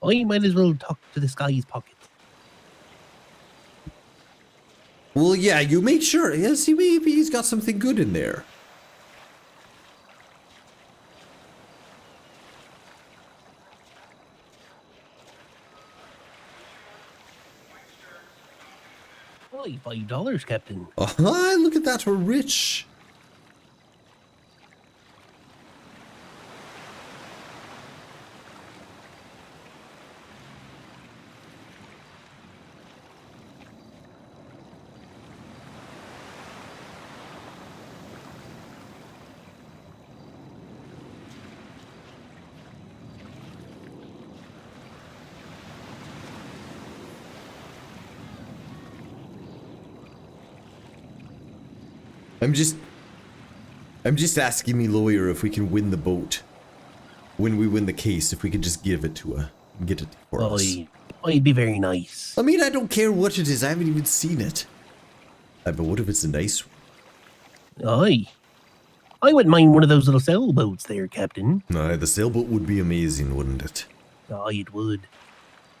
I might as well talk to this guy's pocket. Well, yeah, you make sure. Yeah, see, maybe he's got something good in there. Oh, $5, Captain. Oh, look at that, we're rich. I'm just asking me lawyer if we can win the boat. When we win the case, if we can just give it to her. Get it for us. It'd be very nice. I mean, I don't care what it is. I haven't even seen it. But what if it's a nice one? Aye. I wouldn't mind one of those little sailboats there, Captain. Aye, the sailboat would be amazing, wouldn't it? Aye, it would.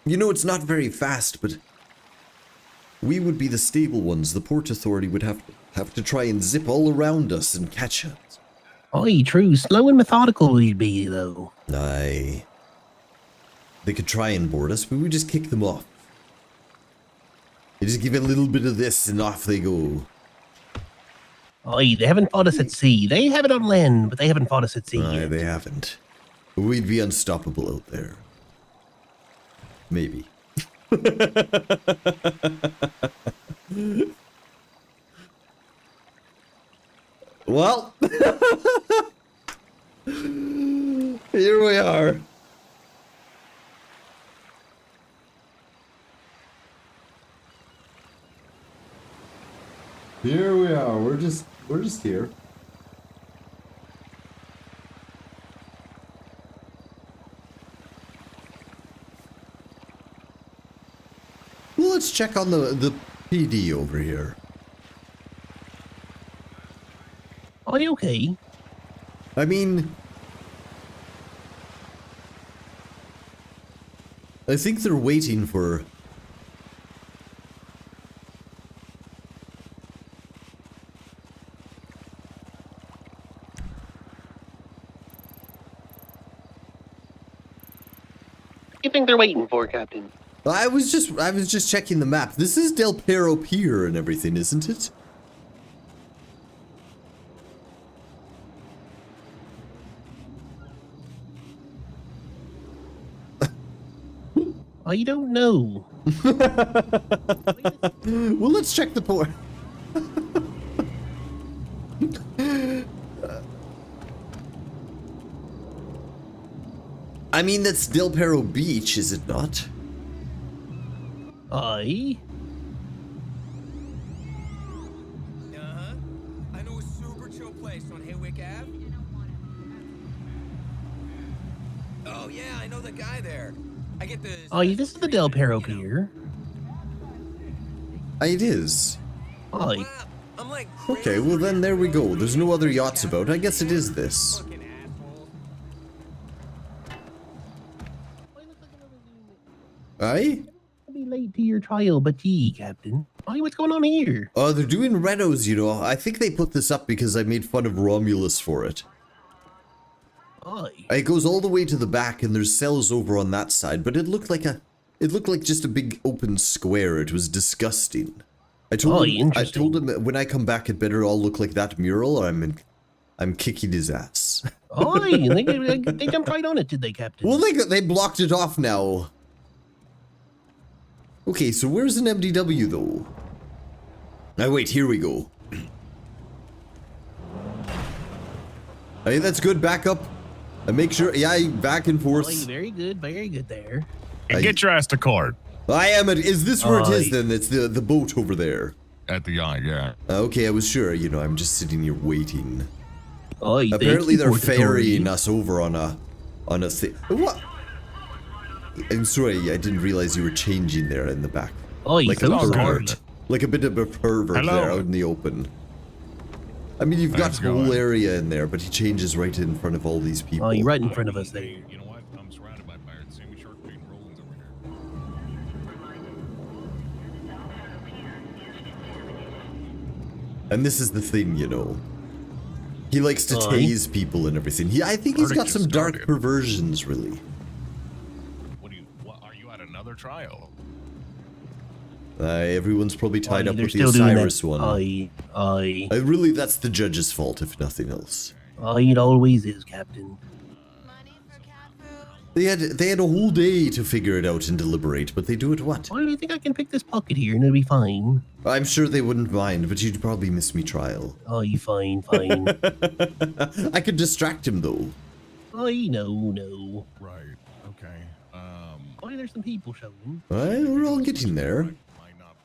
You know, it's not very fast, but we would be the stable ones. The Port Authority would have to try and zip all around us and catch us. Aye, true. Slow and methodical we'd be, though. Aye. They could try and board us, but we just kick them off. They just give it a little bit of this and off they go. Aye, they haven't fought us at sea. They have it on land, but they haven't fought us at sea Aye, yet. they haven't. We'd be unstoppable out there. Maybe. Well, here we are. Here we are. We're just here. Well, let's check on the PD over here. Are you okay? I mean, I think they're waiting for... What do you think they're waiting for, Captain? I was just checking the map. This is Del Perro Pier and everything, isn't it? I don't know. Well, let's check the port. I mean, that's Del Perro Beach, is it not? Aye. I know a Taco place on Haywick Ave? Oh yeah, I know the guy there. I get the. Oh, this is the Del Perro Pier. It is. Aye. I'm like. Okay, well then there we go. There's no other yachts about. I guess it is this. Aye? I'll be late to your trial, but gee, Captain. Aye, what's going on here? Oh, they're doing renos, you know. I think they put this up because I made fun of Romulus for it. Aye. It goes all the way to the back and there's cells over on that side, but it looked like just a big open square. It was disgusting. I told him when I come back it better all look like that mural or I'm kicking his ass. Aye, they jumped right on it, did they, Captain? Well, they blocked it off now. Okay, so where's an MDW though? Now wait, here we go. Hey, that's good. Back up. And make sure, yeah, back and forth. Aye, very good there. And get your ass to court. I am at, is this where it is then? It's the boat over there. At the eye, yeah. Okay, I was sure, you know, I'm just sitting here waiting. Aye, apparently they're ferrying us over on a thing. What? I'm sorry, I didn't realize you were changing there in the back. Oh, like so a sorry. pervert. Like a bit of a pervert there out in the open. I mean, you've got the whole area in there, but he changes right in front of all these people. Oh, you're right in front of us there. You know what? I'm surrounded by pirates. Sammy Sharkbait and Roland's over here. And this is the thing, you know. He likes to tase people and everything. I think he's got some dark perversions, really. What are you at another trial? Everyone's probably tied up with the still doing Osiris that. one. Aye. Really, that's the judge's fault, if nothing else. It always is, Captain. They had a whole day to figure it out and deliberate, but they do it what? Why do you think I can pick this pocket here and it'll be fine? I'm sure they wouldn't mind, but you'd probably miss me trial. Oh, you fine. I could distract him though. No. Right. Okay. There's some people showing. We're all getting there. Might not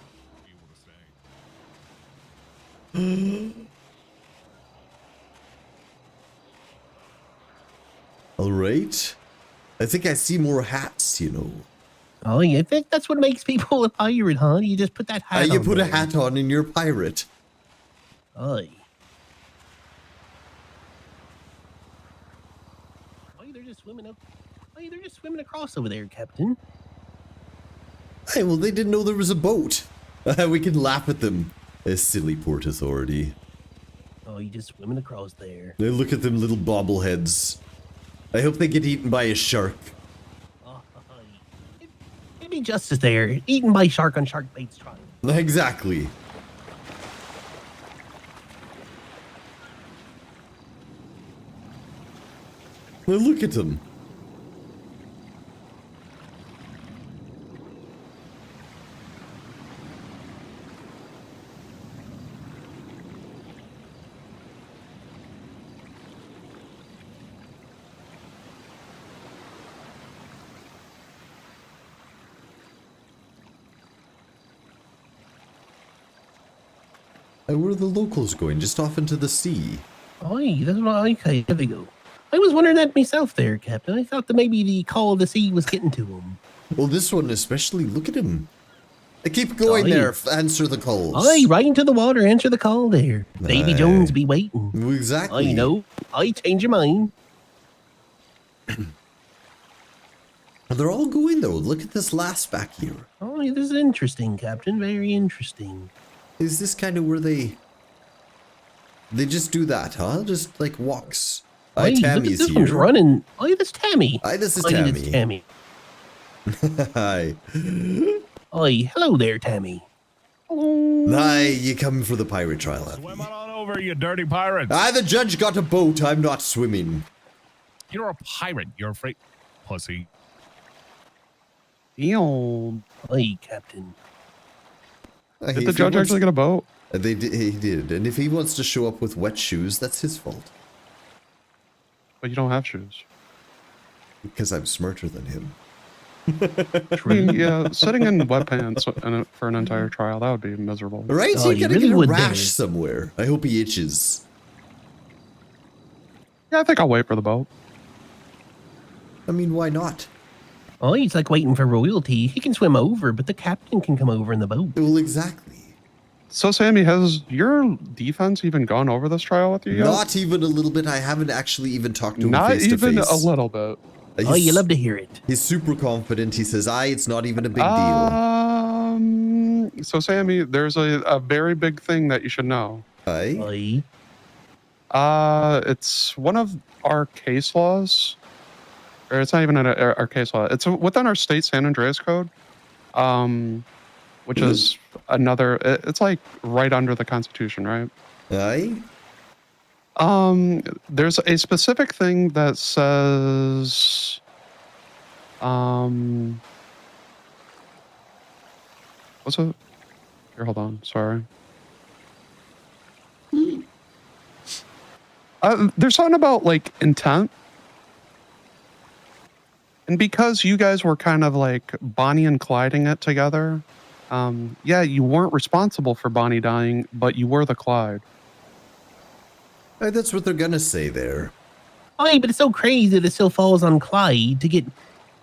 be able to say. All right. I think I see more hats, you know. Oh, I think that's what makes people a pirate, huh? You just put that hat on. You put a hat on and you're a pirate. Aye. They're just swimming up. They're just swimming across over there, Captain. Hey, well, they didn't know there was a boat. We can laugh at them. A silly Port Authority. Oh, you just swimming across there. They look at them little bobbleheads. I hope they get eaten by a shark. It'd be justice there. Eaten by shark on Sharkbait's trial. Exactly. Well, look at them. And where are the locals going? Just off into the sea. Aye, that's what okay, there we go. I was wondering that myself there, Captain. I thought that maybe the call of the sea was getting to him. Well, this one especially, look at him. Keep going there, answer the calls. Aye, right into the water, answer the call there. Davy Jones be waiting. Exactly. I know. I change your mind. They're all going though. Look at this last back here. Oh, this is interesting, Captain. Very interesting. Is this kind of where they just do that, huh? Just like walks. Aye, Tammy's this here. One's running. Aye, that's Tammy. Aye, this is Aye, Tammy. that's Tammy. Hi. Aye, hello there, Tammy. Aye, you come for the pirate trial, have Swim on over, you dirty pirates. Aye, the judge got a boat. I'm not swimming. You're a pirate. You're afraid, pussy. Ew. Aye, Captain. Did the judge actually get a boat? He did. And if he wants to show up with wet shoes, that's his fault. But you don't have shoes. Because I'm smarter than him. I mean, yeah, sitting in wet pants for an entire trial, that would be miserable. Right? Oh, you gotta really get a would rash there. somewhere. I hope he itches. Yeah, I think I'll wait for the boat. I mean, why not? Oh, he's like waiting for royalty. He can swim over, but the captain can come over in the boat. Well, exactly. So, Sammy, has your defense even gone over this trial with you yet? Not even a little bit. I haven't actually even talked to him Not face to even face. a little bit. Oh, you love to hear it. He's super confident. He says, it's not even a big deal. So, Sammy, there's a very big thing that you should know. Aye. It's one of our case laws. Or it's not even our case law. It's within our state San Andreas code, which is another. It's like right under the Constitution, right? Aye. There's a specific thing that says, what's it? Here, hold on. Sorry. There's something about like intent. And because you guys were kind of like Bonnie and Clyding it together, yeah, you weren't responsible for Bonnie dying, but you were the Clyde. That's what they're gonna say there. Aye, but it's so crazy that it still falls on Clyde to get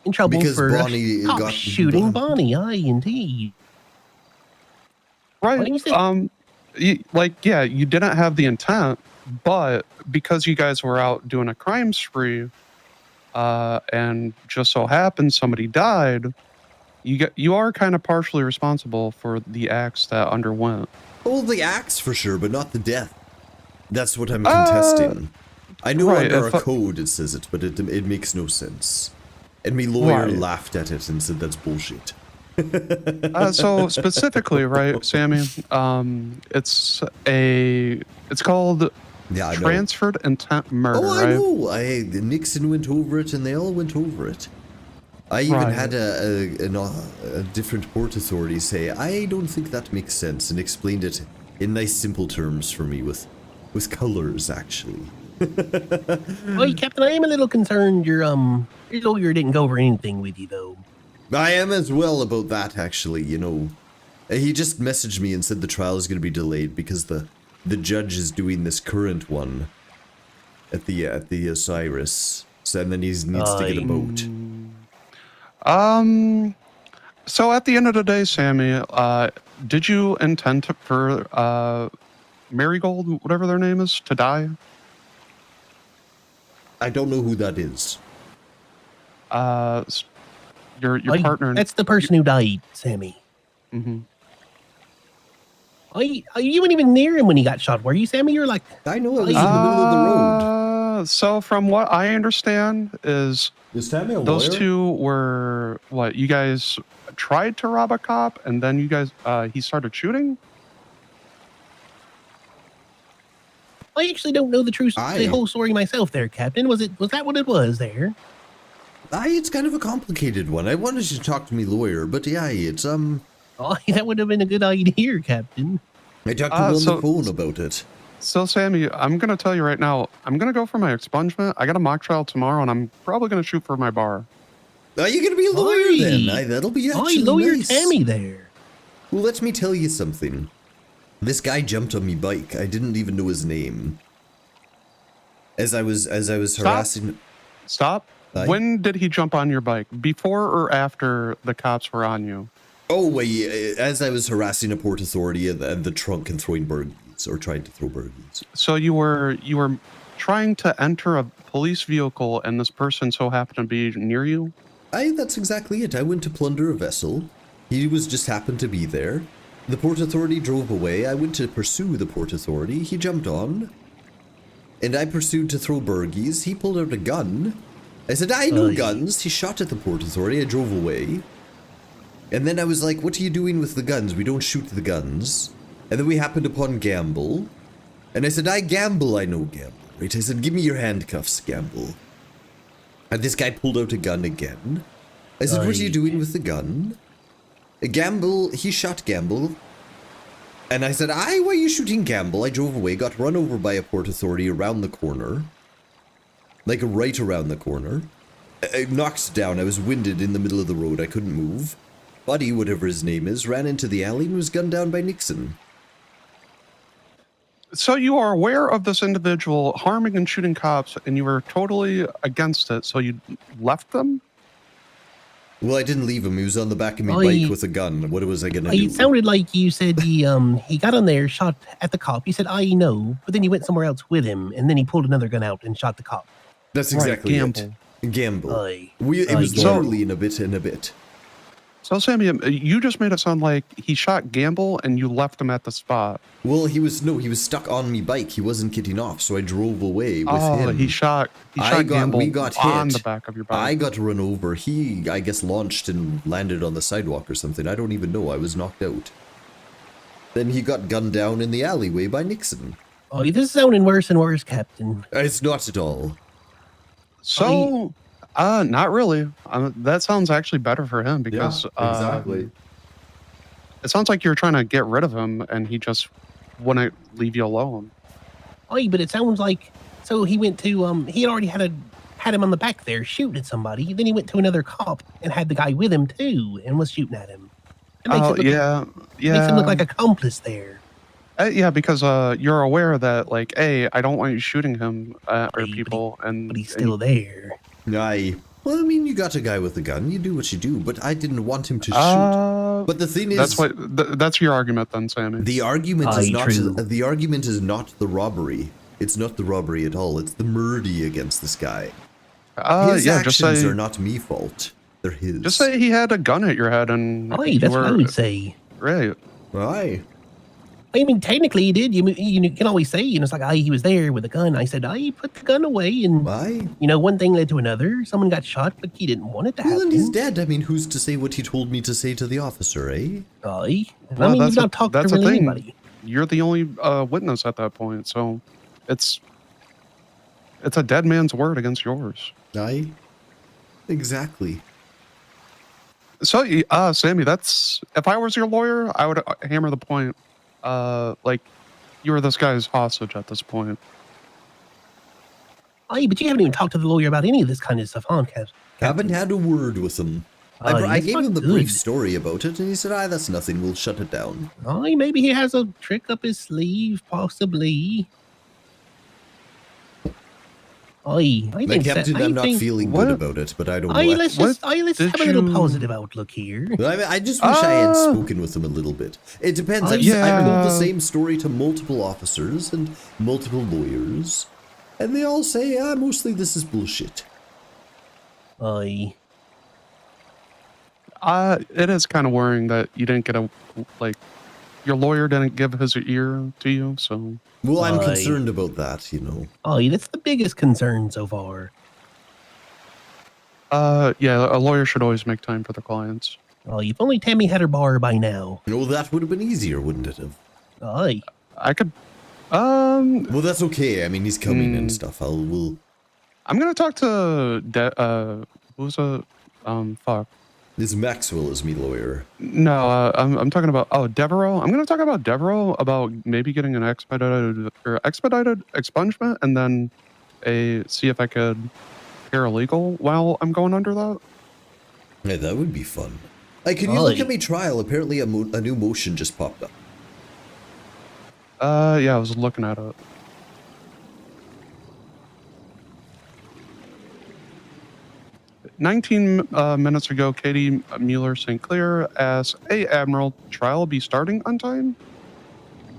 in trouble Because for Bonnie got shooting Bonnie. Aye, indeed. Right. Yeah, you didn't have the intent, but because you guys were out doing a crime spree, and just so happened somebody died, you are kind of partially responsible for the acts that underwent. Well, the acts for sure, but not the death. That's what I'm contesting. I know right, under our code it says it, but it makes no sense. And my lawyer laughed at it and said that's bullshit. So specifically, right, Sammy, it's called transferred intent murder. Oh, I right? know. Nixon went over it, and they all went over it. I even had a different port authority say, I don't think that makes sense, and explained it in nice, simple terms for me with colors, actually. Well, Captain, I am a little concerned your lawyer didn't go over anything with you, though. I am as well about that, actually, you know. He just messaged me and said the trial is going to be delayed because the judge is doing this current one at the Osiris. So, and then he needs to get a boat. So at the end of the day, Sammy, did you intend for Marigold, whatever their name is, to die? I don't know who that is. Your partner. That's the person who died, Sammy. Mm-hmm. You weren't even near him when he got shot, were you, Sammy? You're like, I know, it was in the middle of the road. So from what I understand is Sammy a those lawyer? two were what you guys tried to rob a cop, and then you guys he started shooting. I actually don't know the whole story myself there, Captain. Was that what it was there? It's kind of a complicated one. I wanted you to talk to me lawyer, but yeah, it's Oh, that would have been a good idea, Captain. I talked to him on the phone about it. So, Sammy, I'm going to tell you right now, I'm going to go for my expungement. I got a mock trial tomorrow, and I'm probably going to shoot for my bar. Are you going to be a lawyer then? That'll be actually lawyer nice. Sammy there. Well, let me tell you something. This guy jumped on me bike. I didn't even know his name. As I was harassing... Stop. When did he jump on your bike? Before or after the cops were on you? Oh, wait, as I was harassing a port authority and the trunk and throwing burgies, or trying to throw burgies. So you were trying to enter a police vehicle, and this person so happened to be near you? That's exactly it. I went to plunder a vessel. He just happened to be there. The port authority drove away. I went to pursue the port authority. He jumped on. And I pursued to throw burgies. He pulled out a gun. I said, I know guns. He shot at the port authority. I drove away. And then I was like, what are you doing with the guns? We don't shoot the guns. And then we happened upon Gamble. And I said, I gamble, I know Gamble. Right? I said, give me your handcuffs, Gamble. And this guy pulled out a gun again. I said, what are you doing with the gun? Gamble, he shot Gamble. And I said, why are you shooting Gamble? I drove away, got run over by a port authority around the corner. Like right around the corner. I knocked down, I was winded in the middle of the road, I couldn't move. Buddy, whatever his name is, ran into the alley and was gunned down by Nixon. So you are aware of this individual harming and shooting cops, and you were totally against it, so you left them? Well, I didn't leave him. He was on the back of my I- bike with a gun. What was I gonna do? It sounded like you said he got on there, shot at the cop. You said, I know, but then he went somewhere else with him, and then he pulled another gun out and shot the cop. That's Right, exactly gamble. it. Gamble. Aye. It was gamble. literally in a bit. So, Sammy, you just made it sound like he shot Gamble and you left him at the spot. Well, he was stuck on me bike. He wasn't getting off, so I drove away with him. He shot Gamble we got on hit. the back of your bike. I got run over. He, I guess, launched and landed on the sidewalk or something. I don't even know. I was knocked out. Then he got gunned down in the alleyway by Nixon. Oh, this is sounding worse and worse, Captain. It's not at all. So, not really. That sounds actually better for him because exactly. It sounds like you're trying to get rid of him and he just wouldn't leave you alone. Oh, but it sounds like so he went to he had already had him on the back there shooting at somebody. Then he went to another cop and had the guy with him too and was shooting at him. It makes it look, makes him look like accomplice there. Yeah, because you're aware that like, hey, I don't want you shooting him or people, but he's still there. Aye. Well, I mean, you got a guy with a gun. You do what you do, but I didn't want him to shoot. But the thing is, that's your argument then, Sammy. The argument is not. The argument is not the robbery. It's not the robbery at all. It's the murder against this guy. His actions are not me fault. They're his. Just say he had a gun at your head and. Aye, that's what I would say. Right. Aye. I mean, technically he did. You can always say, it's like, he was there with a gun. I said, put the gun away. And, one thing led to another. Someone got shot, but he didn't want it to happen. Well, and he's dead. I mean, who's to say what he told me to say to the officer, eh? Aye. Well, I mean, you've not talked to really anybody. You're the only witness at that point, so it's a dead man's word against yours. Aye. Exactly. So, Sammy, if I was your lawyer, I would hammer the point. Like, you were this guy's hostage at this point. Aye, but you haven't even talked to the lawyer about any of this kind of stuff, huh, Captain? Haven't had a word with him. I gave him the brief story about it, and he said, that's nothing, we'll shut it down. Aye, maybe he has a trick up his sleeve, possibly. Aye, Captain, I'm not feeling good about it, but I don't know. Let's have a little positive outlook here. I just wish I had spoken with him a little bit. It depends. I've told the same story to multiple officers and multiple lawyers, and they all say, mostly this is bullshit. Aye. It is kind of worrying that you didn't get your lawyer didn't give his ear to you, so. Well, I'm concerned about that, Aye, that's the biggest concern so far. Yeah, a lawyer should always make time for their clients. Oh, if only Tammy had her bar by now. No, that would have been easier, wouldn't it have? Aye. I could, Well, that's okay. I mean, he's coming and stuff. I'm gonna talk to, who's fuck. This Maxwell is me lawyer. No, I'm talking about, Devereaux. I'm gonna talk about Devereaux about maybe getting an expedited expungement and then see if I could paralegal while I'm going under that. Yeah, that would be fun. Hey, can you look at my trial? Apparently a new motion just popped up. Yeah, I was looking at it. "19 minutes ago, Katie Mueller St. Clair asks, hey, Admiral, trial be starting on time?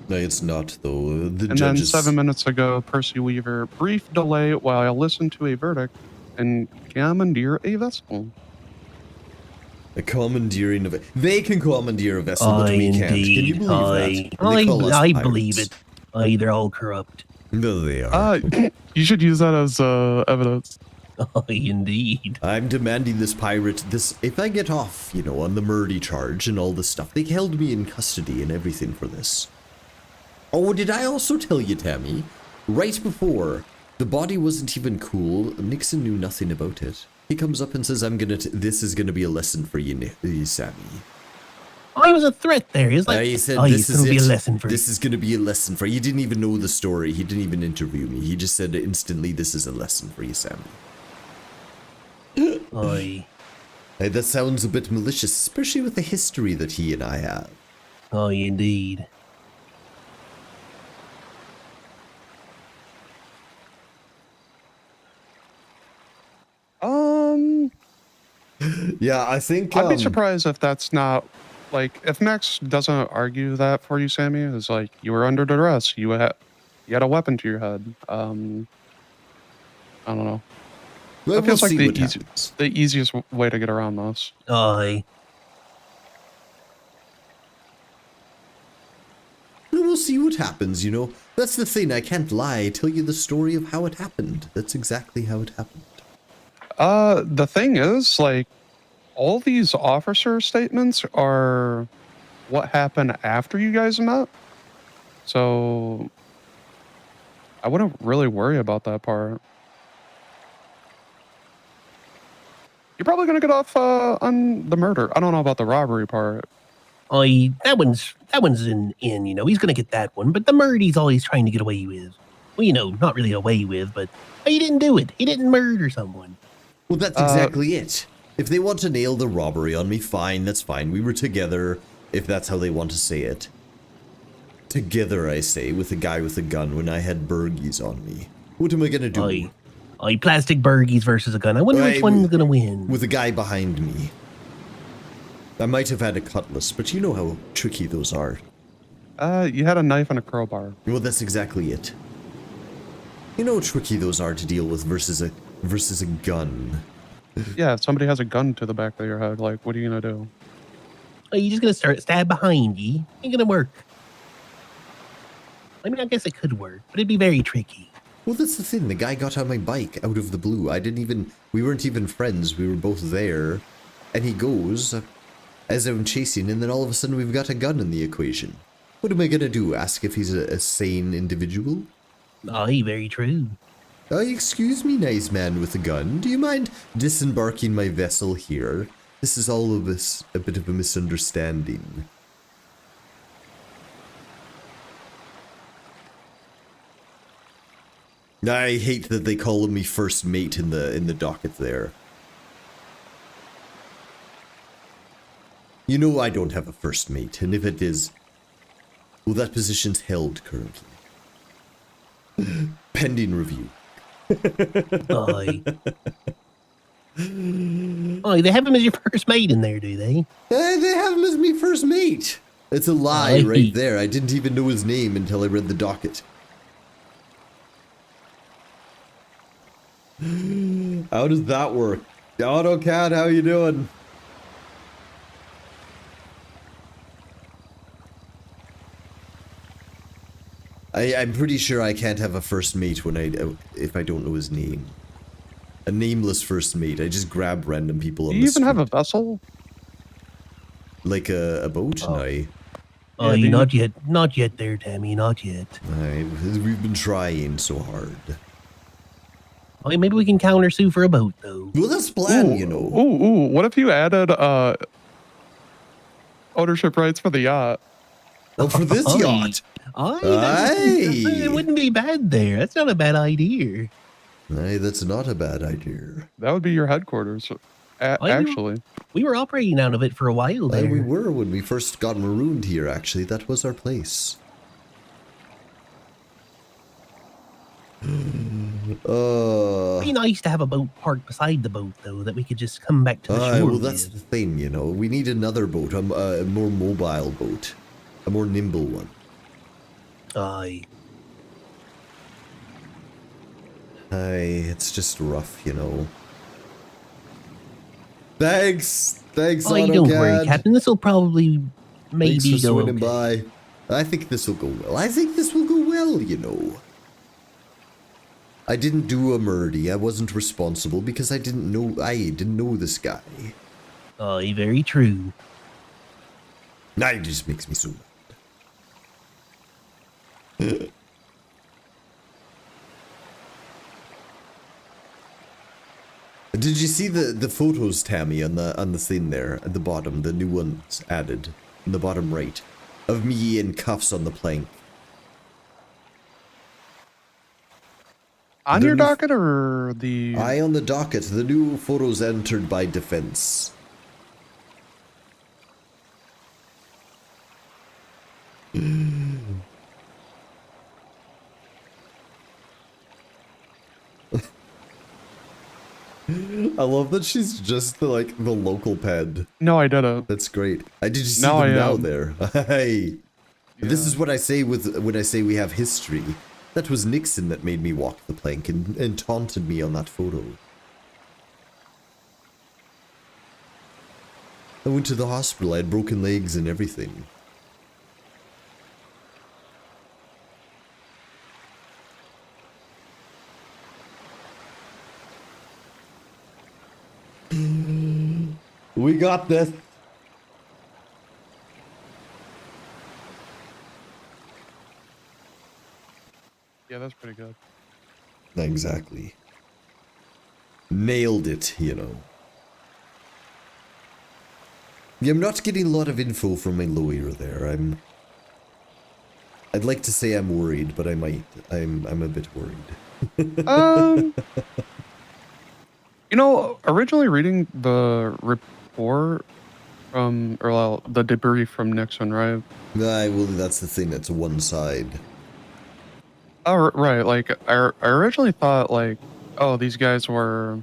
No, it's not, though. Then 7 minutes ago, Percy Weaver, brief delay while I listen to a verdict and commandeer a vessel. A commandeering of they can commandeer a vessel, but we can't. Can you believe that? I believe it. Aye, they're all corrupt. No, they are. You should use that as evidence. Oh, indeed. I'm demanding this pirate, if I get off, on the murder charge and all this stuff, they held me in custody and everything for this. Oh, did I also tell you, Tammy? Right before, the body wasn't even cool, Nixon knew nothing about it. He comes up and says, this is gonna be a lesson for you, Sammy. I was a threat there. He's like, he said, this is be a lesson for you. This is gonna be a lesson for you. He didn't even know the story. He didn't even interview me. He just said instantly, this is a lesson for you, Sammy. Aye. Hey, that sounds a bit malicious, especially with the history that he and I have. Aye, indeed. Yeah, I think I'd be surprised if that's not like if Max doesn't argue that for you, Sammy. Is like you were under duress. You had a weapon to your head. I don't know. Well, That feels we'll like see what happens. the easiest way to get around this. Aye. We'll see what happens, you know. That's the thing, I can't lie. I tell you the story of how it happened. That's exactly how it happened. The thing is, like, all these officer statements are what happened after you guys met. So I wouldn't really worry about that part. You're probably gonna get off on the murder. I don't know about the robbery part. That one's in, you know, he's gonna get that one, but the murder he's always trying to get away with. Well, you know, not really away with, but he didn't do it. He didn't murder someone. Well, that's exactly it. If they want to nail the robbery on me, fine, that's fine. We were together, if that's how they want to say it. Together, I say, with a guy with a gun when I had burgies on me. What am I gonna do? Plastic burgies versus a gun. I wonder which one's gonna win. With a guy behind me. I might have had a cutlass, but you know how tricky those are. You had a knife and a crowbar. Well, that's exactly it. You know how tricky those are to deal with versus a gun. Yeah, if somebody has a gun to the back of your head, like, what are you gonna do? Are you just gonna start stab behind you? Ain't gonna work. I mean, I guess it could work, but it'd be very tricky. Well, that's the thing. The guy got on my bike out of the blue. We weren't even friends. We were both there. And he goes, as I'm chasing, and then all of a sudden we've got a gun in the equation. What am I gonna do? Ask if he's a sane individual? Aye, very true. Excuse me, nice man with a gun. Do you mind disembarking my vessel here? This is all of us a bit of a misunderstanding. I hate that they call me first mate in the docket there. You know I don't have a first mate, and if it is, well, that position's held currently. Pending review. Aye. Aye, they have him as your first mate in there, do they? They have him as me first mate. It's a lie Aye. right there. I didn't even know his name until I read the docket. How does that work? AutoCAD, how you doing? I'm pretty sure I can't have a first mate if I don't know his name. A nameless first mate. I just grab random people on the street. Do you even have a vessel? Like a boat? No. Oh, not yet. Not yet there, Tammy. Not yet. We've been trying so hard. Okay, maybe we can counter sue for a boat, though. Well, that's the plan, you know. Ooh, what if you added ownership rights for the yacht? Oh, for this yacht? It wouldn't be bad there. That's not a bad idea. Aye, that's not a bad idea. That would be your headquarters, actually. We were operating out of it for a while there. We were when we first got marooned here, actually. That was our place. It'd be nice to have a boat parked beside the boat, though, that we could just come back to the shore well, that's the thing, you know. We need another boat, a more mobile boat. A more nimble one. Aye. It's just rough, you know. Thanks, Oh, don't worry, Captain. This will probably maybe Thanks for go swinging okay. by. I think this will go well. You know. I didn't do a murder. I wasn't responsible because I didn't know this guy. Aye, very true. It just makes me so mad. Did you see the photos, Tammy, on the thing there at the bottom, the new ones added in the bottom right, of me in cuffs on the plank? On your docket or the... On the docket. The new photos entered by defense. I love that she's just the local ped. No, I didn't. That's great. Did you see Now them I now am. there? Hey. This is what I say when I say we have history. That was Nixon that made me walk the plank and taunted me on that photo. I went to the hospital. I had broken legs and everything. We got this. Yeah, that's pretty good. Exactly. Nailed it, you know. Yeah, I'm not getting a lot of info from my lawyer there. I'd like to say I'm worried, but I might. I'm a bit worried. You know, originally reading the report from, or well, the debris from Nixon, right? Well, that's the thing. That's one side. Oh, right. Like, I originally thought, like, oh, these guys were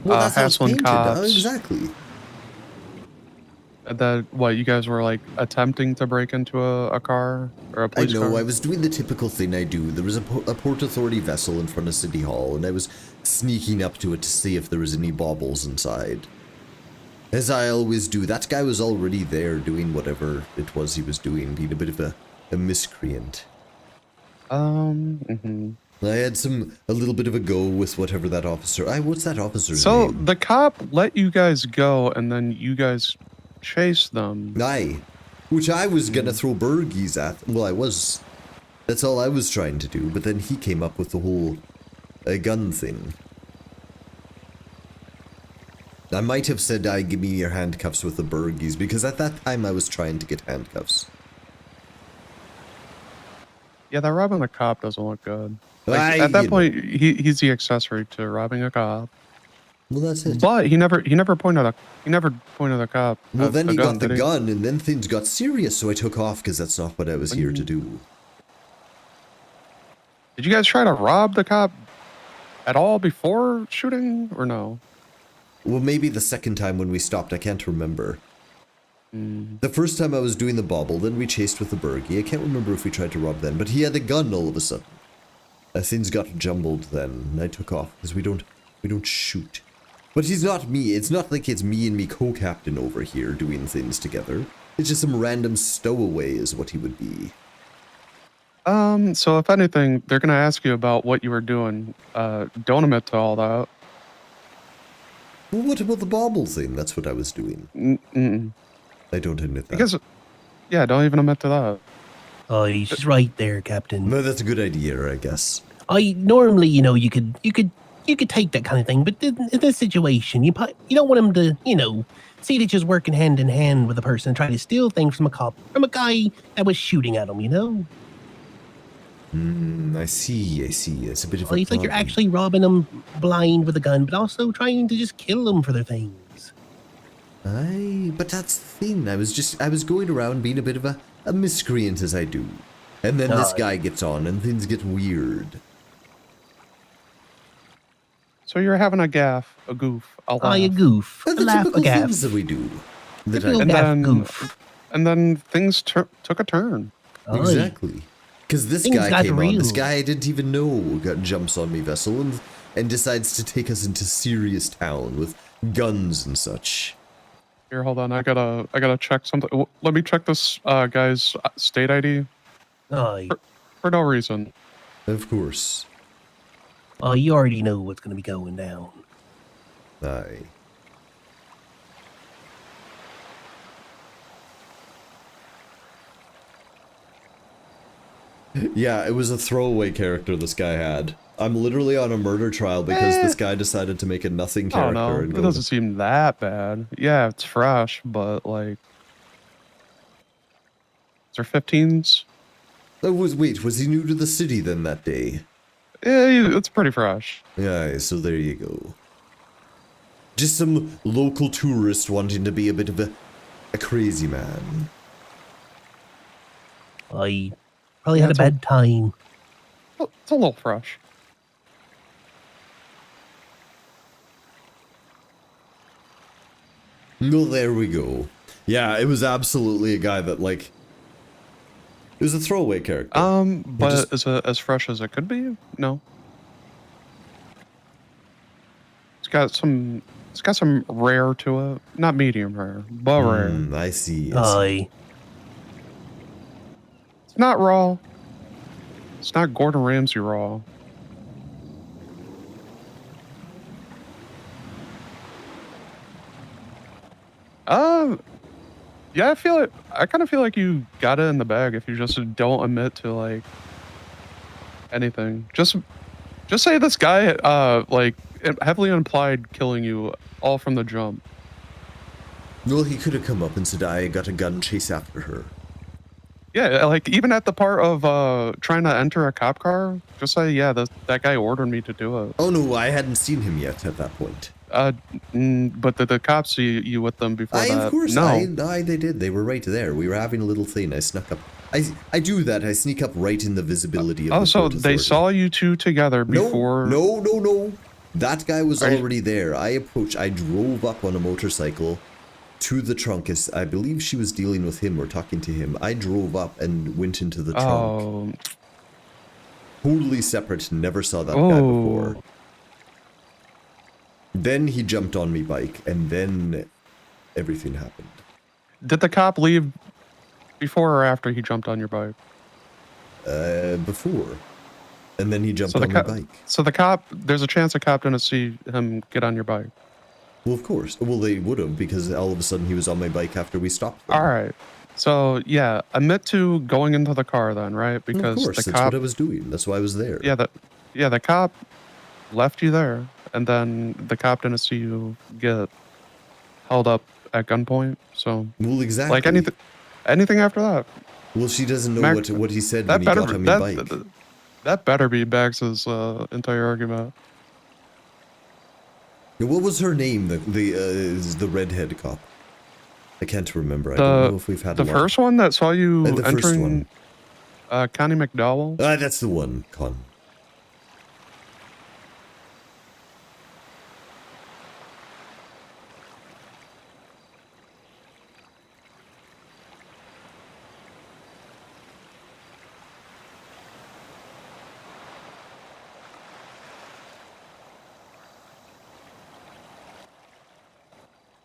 Well, that's how it's hassling painted. cops. Exactly. That, what, you guys were, like, attempting to break into a car? Or a police car? I was doing the typical thing I do. There was a Port Authority vessel in front of City Hall, and I was sneaking up to it to see if there was any baubles inside. As I always do. That guy was already there doing whatever it was he was doing, being a bit of a miscreant. I had a little bit of a go with whatever that officer. What's that officer's name? So the cop let you guys go, and then you guys chased them. Aye. Which I was gonna throw burgies at. Well, I was. That's all I was trying to do, but then he came up with the whole gun thing. I might have said, give me your handcuffs with the burgies, because at that time I was trying to get handcuffs. Yeah, that robbing a cop doesn't look good. Like, at that point, he's the accessory to robbing a cop. Well, that's it. But he never pointed a cop. Well, then he got the gun, and then things got serious, so I took off because that's not what I was here to do. Did you guys try to rob the cop at all before shooting, or no? Well, maybe the second time when we stopped, I can't remember. The first time I was doing the bobble, then we chased with the burgie. I can't remember if we tried to rob then, but he had a gun all of a sudden. Things got jumbled then, and I took off because we don't shoot. But he's not me. It's not like it's me and me co-captain over here doing things together. It's just some random stowaway is what he would be. So if anything, they're gonna ask you about what you were doing. Don't admit to all that. Well, what about the bobble thing? That's what I was doing. I don't admit that. Because, yeah, don't even admit to that. Oh, he's right there, Captain. No, that's a good idea, I guess. Normally, you could take that kind of thing, but in this situation, you don't want him to, see that you're working hand in hand with a person and try to steal things from a guy that was shooting at him, I see. It's a bit of a it's like you're actually robbing them blind with a gun, but also trying to just kill them for their things. Aye, but that's the thing. I was going around being a bit of a miscreant as I do. And then this guy gets on and things get weird. So you're having a goof, a laugh. A goof. The typical things that we do. And then things took a turn. Exactly. Because this guy came on. This guy I didn't even know jumps on me vessel and decides to take us into serious town with guns and such. Here, hold on. I gotta check something. Let me check this guy's state ID. For no reason. Of course. Oh, you already know what's gonna be going down. Aye. Yeah, it was a throwaway character this guy had. I'm literally on a murder trial because this guy decided to make a nothing character. Oh, no, it doesn't seem that bad. Yeah, it's fresh, but like... Is there 15s? Wait, was he new to the city then that day? Yeah, it's pretty fresh. Yeah, so there you go. Just some local tourist wanting to be a bit of a crazy man. I probably had a bad time. It's a little fresh. Well, there we go. Yeah, it was absolutely a guy that, like... It was a throwaway character. But is it as fresh as it could be? No. It's got some rare to it. Not medium rare, but rare. I see. Aye. It's not raw. It's not Gordon Ramsay raw. Yeah, I kind of feel like you got it in the bag if you just don't admit to like anything. Just say this guy like heavily implied killing you all from the jump. Well, he could have come up and said, I got a gun, chase after her. Yeah, like even at the part of trying to enter a cop car, just say, yeah, that guy ordered me to do it. Oh no, I hadn't seen him yet at that point. But the cops see you with them before that. Of course, no. they did. They were right there. We were having a little thing. I snuck up. I do that. I sneak up right in the visibility of the so Port they Authority. saw you two together before. No. That guy was already there. I drove up on a motorcycle to the trunk. As I believe she was dealing with him or talking to him. I drove up and went into the trunk. Totally separate. Never saw that guy before. Then he jumped on me bike, and then everything happened. Did the cop leave before or after he jumped on your bike? Before. And then he jumped on my bike. So the cop, there's a chance the cop didn't see him get on your bike. Well, of course. Well, they would have, because all of a sudden he was on my bike after we stopped them. All right. So, yeah, admit to going into the car then, right? Because of course, that's what I was doing. That's why I was there. Yeah, the cop left you there, and then the cop didn't see you get held up at gunpoint. So, well, exactly. Like anything after that. Well, she doesn't know what he said when he got on my bike. That better be Bax's entire argument. What was her name? The redhead cop. I can't remember. I don't know if we've had the first one that saw you entering. Connie McDowell. That's the one, Con.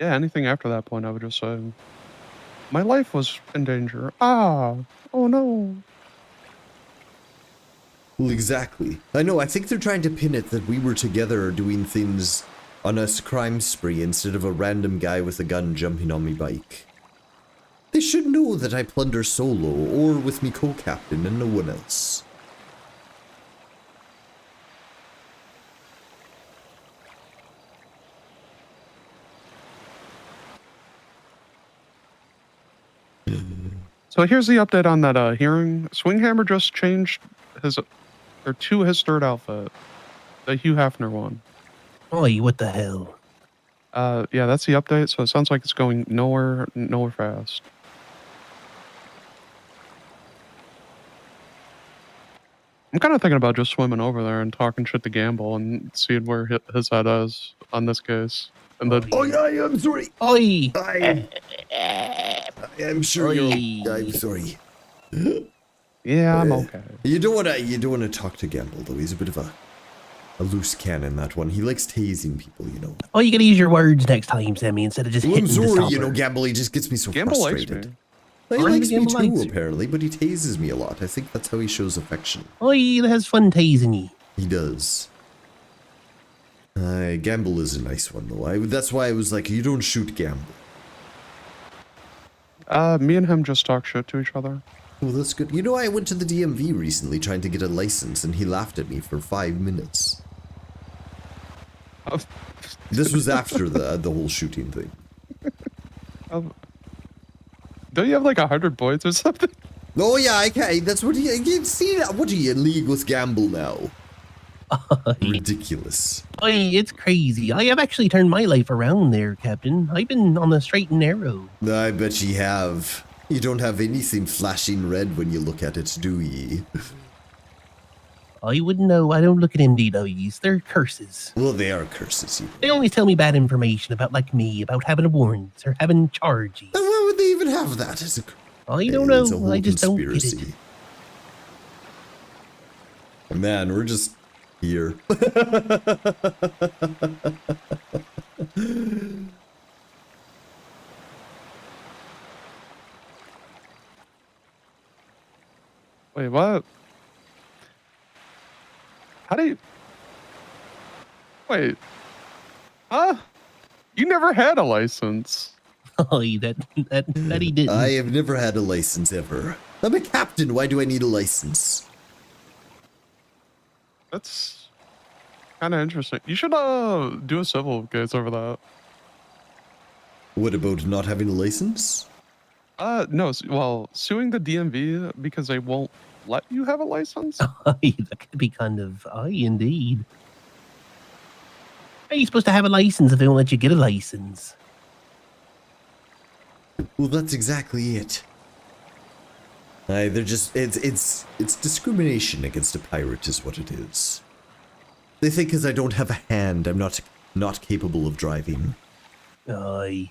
Yeah, anything after that point, I would just say, my life was in danger. Oh no. Well, exactly. I know, I think they're trying to pin it that we were together doing things on a crime spree instead of a random guy with a gun jumping on me bike. They should know that I plunder solo or with me co-captain and no one else. So here's the update on that hearing. Swinghammer just changed to his third outfit, the Hugh Hefner one. Oi, what the hell? Yeah, that's the update. So it sounds like it's going nowhere fast. I'm kind of thinking about just swimming over there and talking shit to Gamble and seeing where his head is on this case. And then, oh yeah, I'm sorry. Oi! I'm sure I'm sorry. Yeah, I'm okay. You don't wanna talk to Gamble though. He's a bit of a loose cannon, that one. He likes tasing people, you know. Oh, you gotta use your words next time, Sammy, instead of just hitting I'm sorry, the stopper. you know, Gamble, he just gets me so Gamble frustrated. likes me. He likes me Gamble too, likes you. apparently, but he tases me a lot. I think that's how he shows affection. Oh, he has fun tasing you. He does. Gamble is a nice one, though. That's why I was like, you don't shoot Gamble. Me and him just talk shit to each other. Well, that's good. You know, I went to the DMV recently trying to get a license, and he laughed at me for 5 minutes. This was after the whole shooting thing. Don't you have like 100 points or something? Oh yeah, I can. That's what you see. What are you in league with Gamble now? Ridiculous. It's crazy. I have actually turned my life around there, Captain. I've been on the straight and narrow. I bet ye have. You don't have anything flashing red when you look at it, do ye? I wouldn't know. I don't look at MDWs. They're curses. Well, they are curses. They always tell me bad information about, like me, about having warrants or having charges. And why would they even have that? I don't know. It's a whole I just conspiracy. don't get it. Man, we're just here. Wait, what? How do you... Wait. Huh? You never had a license. Oh, that he didn't. I have never had a license ever. I'm a captain. Why do I need a license? That's kind of interesting. You should do a civil case over that. What about not having a license? No. Well, suing the DMV because they won't let you have a license. That could be kind of indeed. How are you supposed to have a license if they won't let you get a license? Well, that's exactly it. They're just it's discrimination against a pirate is what it is. They think because I don't have a hand, I'm not capable of driving. Aye.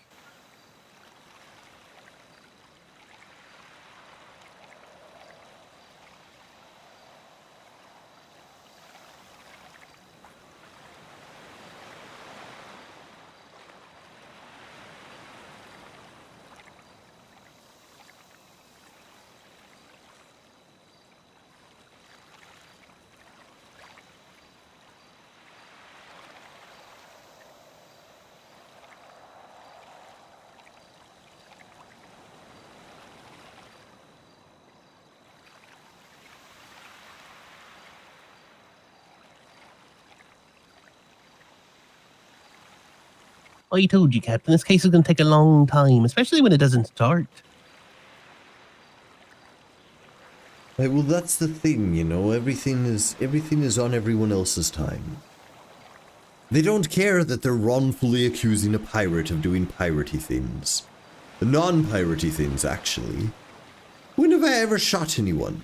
I told you, Captain, this case is going to take a long time, especially when it doesn't start. Right, well, that's the thing, you know. Everything is on everyone else's time. They don't care that they're wrongfully accusing a pirate of doing piratey things. Non-piratey things, actually. When have I ever shot anyone?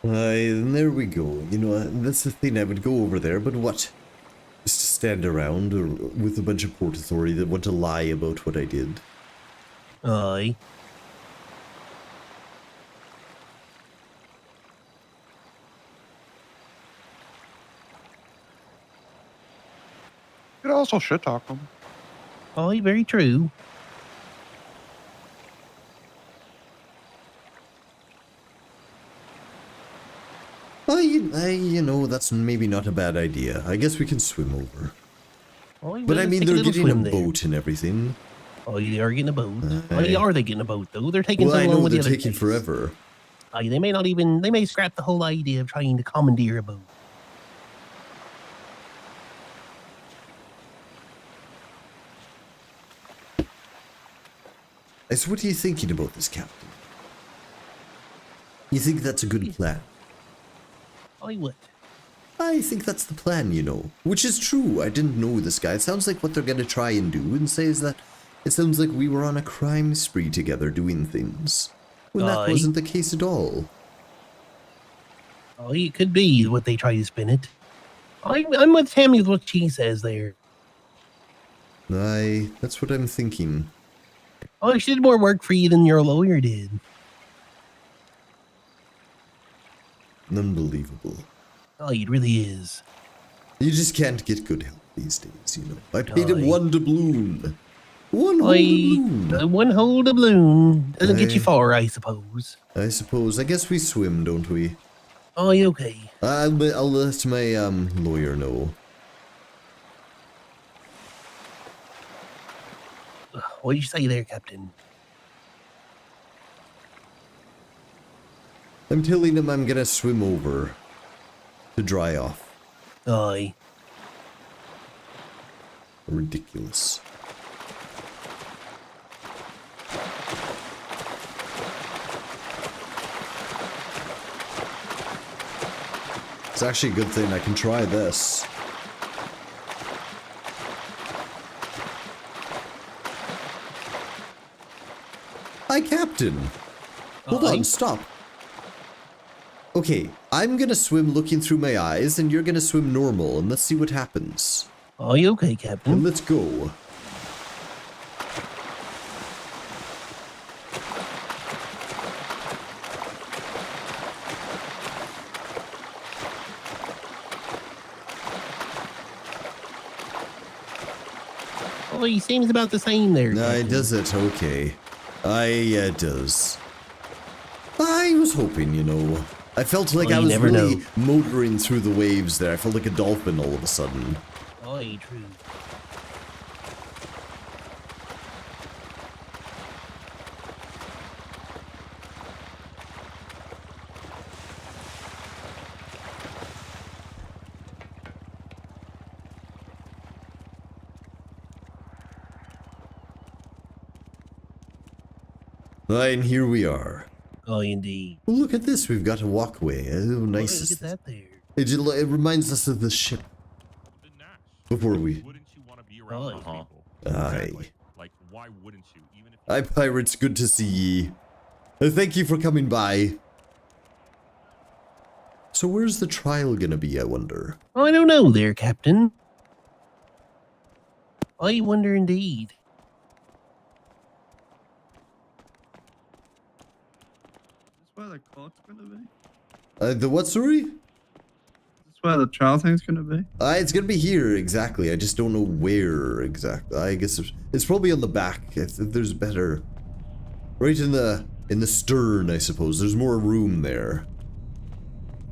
And there we go. You know, that's the thing. I would go over there, but what? Just to stand around or with a bunch of Port Authority that want to lie about what I did. Aye. You could also shit talk them. Aye, very true. You know, that's maybe not a bad idea. I guess we can swim over. Aye, But I let's mean, take they're little getting a swim there. boat and everything. Oh, they are getting a boat. Aye. Are they getting a boat, though? They're taking Well, so I long know with they're the other taking case. forever. Aye, they may scrap the whole idea of trying to commandeer a boat. So what are you thinking about this, Captain? You think that's a good plan? I would. I think that's the plan, you know. Which is true. I didn't know this guy. It sounds like what they're gonna try and do and say is that it sounds like we were on a crime spree together doing things. When that wasn't the case at all. Oh, it could be what they try to spin it. I'm with Sammy with what she says there. Aye, that's what I'm thinking. Oh, she did more work for you than your lawyer did. Unbelievable. Oh, it really is. You just can't get good help these days, you know. I paid him one doubloon. One whole doubloon. One whole doubloon. Doesn't get you far, I suppose. I suppose. I guess we swim, don't we? Oh, you okay? I'll let my lawyer know. What did you say there, Captain? I'm telling him I'm gonna swim over to dry off. Aye. Ridiculous. It's actually a good thing I can try this. Hi, Captain. Hold on, stop. Okay, I'm gonna swim looking through my eyes, and you're gonna swim normal, and let's see what happens. Are you okay, Captain? And let's go. Oh, he seems about the same there. Does it? Okay. Yeah, it does. I was hoping, you know. I felt like I was really motoring through the waves there. I felt like a dolphin all of a sudden. Oh, true. And here we are. Oh, indeed. Well, look at this. We've got a walkway. Oh, nice. Look at that there. It reminds us of the ship. Before we... Aye. Like, why wouldn't you? Even if Hi, pirates. Good to see ye. Thank you for coming by. So where's the trial gonna be, I wonder? I don't know there, Captain. I wonder indeed. Where the court's gonna be? The what, sorry? Is this where the trial thing's gonna be? It's gonna be here, exactly. I just don't know where exactly. I guess it's probably on the back. If there's better... Right in the stern, I suppose. There's more room there.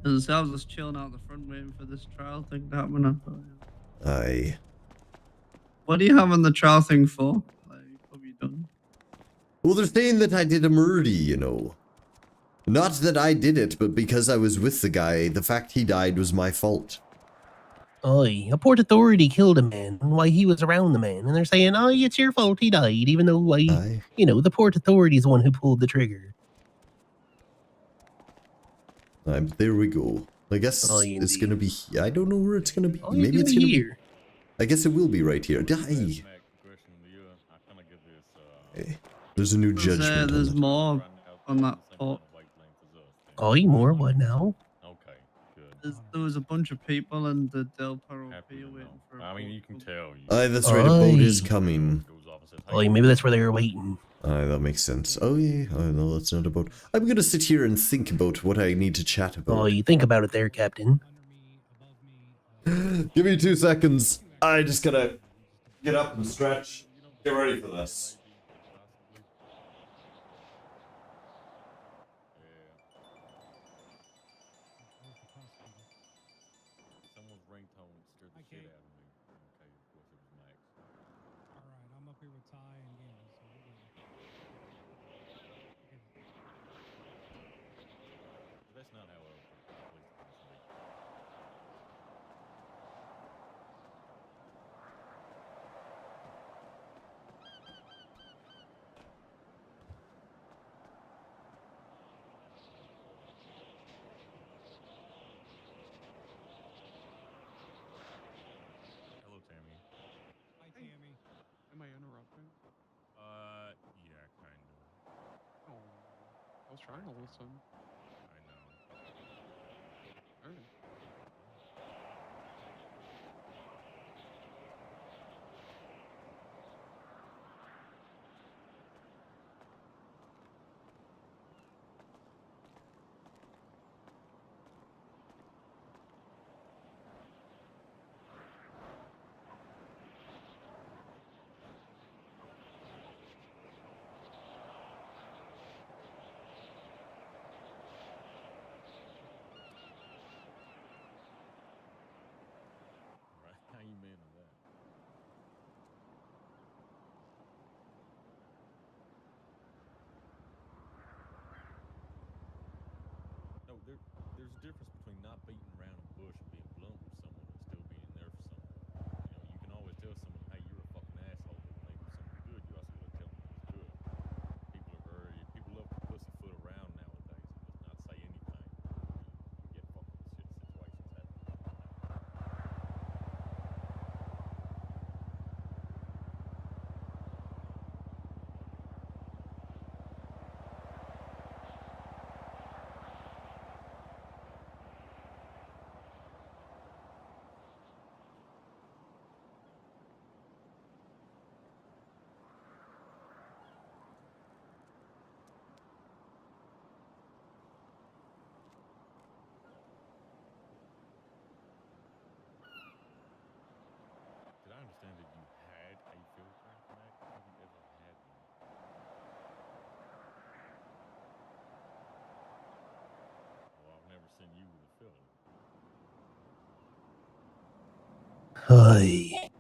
As I was just chilling out the front waiting for this trial thing to happen. Aye. What are you having the trial thing for? Like, what have you done? Well, they're saying that I did a murder, you know. Not that I did it, but because I was with the guy, the fact he died was my fault. Aye, a port authority killed a man while he was around the man, and they're saying, "Aye, it's your fault he died," even though you know, the port authority is the one who pulled the trigger. There we go. I guess it's gonna be. I don't know where it's gonna be. Maybe it's gonna be here. I guess it will be right here. Die. Hey, there's a new judgment. There's more on that port. Aye, more what now? There was a bunch of people in the Del Perro Pier waiting for. I mean, you can tell. Aye, that's right. A boat is coming. Aye, maybe that's where they were waiting. Aye, that makes sense. Oh yeah. Oh no, that's not a boat. I'm gonna sit here and think about what I need to chat about. Oh, you think about it there, Captain. Give me 2 seconds. I just gotta get up and stretch. Get ready for this. Someone's ringtone scared the shit out of me. Okay, of course it was Max. Alright, I'm up here with Ty and Gamble, so we're good. But that's not how I police the person. was trying to listen. I know. Alright. Right? How you mean on that? No, there's a difference between not beating around the bush and being blunt with someone and still being there for someone. You know, you can always tell someone, hey, you're a fucking asshole, but when they do something good, you also gotta tell them it was good. People love to pussyfoot around nowadays and just not say anything. You get fucking shit situations happen. Did I understand that you had a filter, Mac? Have you ever had one? Well, I've never seen you with a filter. Hey.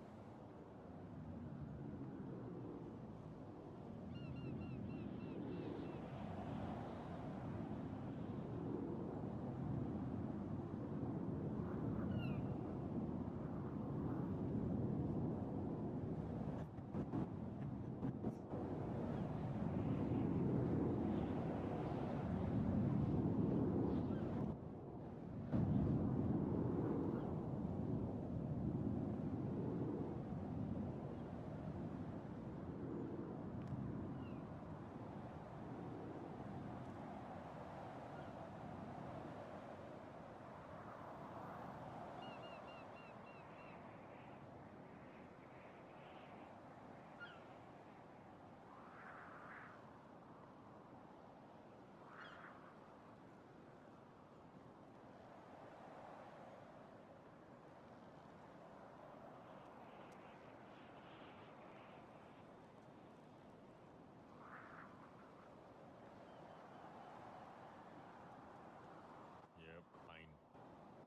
Yep, pain.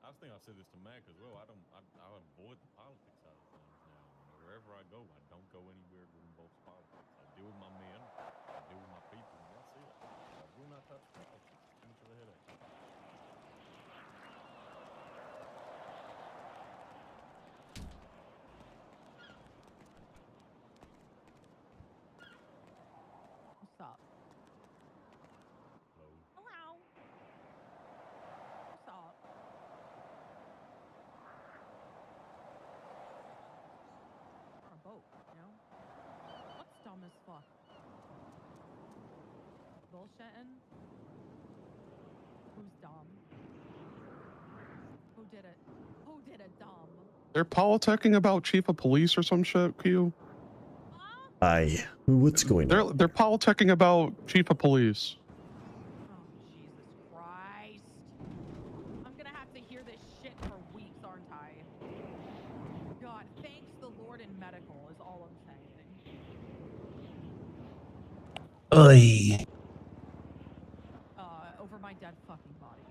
I think I've said this to Mac as well. I avoid the politics side of things now. Wherever I go, I don't go anywhere that involves politics. I deal with my men, I deal with my people, and that's it. I will not touch politics. It's too much of a headache. What's up? Hello. Hello. What's up? On a boat, you know? What's dumb as fuck? Bullshitting? Who's dumb? Who did it? Who did it dumb? They're politicking about chief of police or some shit, Q. Hi. What's going on? They're politicking about chief of police. Oh, Jesus Christ. I'm gonna have to hear this shit for weeks, aren't I? God, thanks the Lord in medical is all I'm saying. Oy. Over my dead fucking body.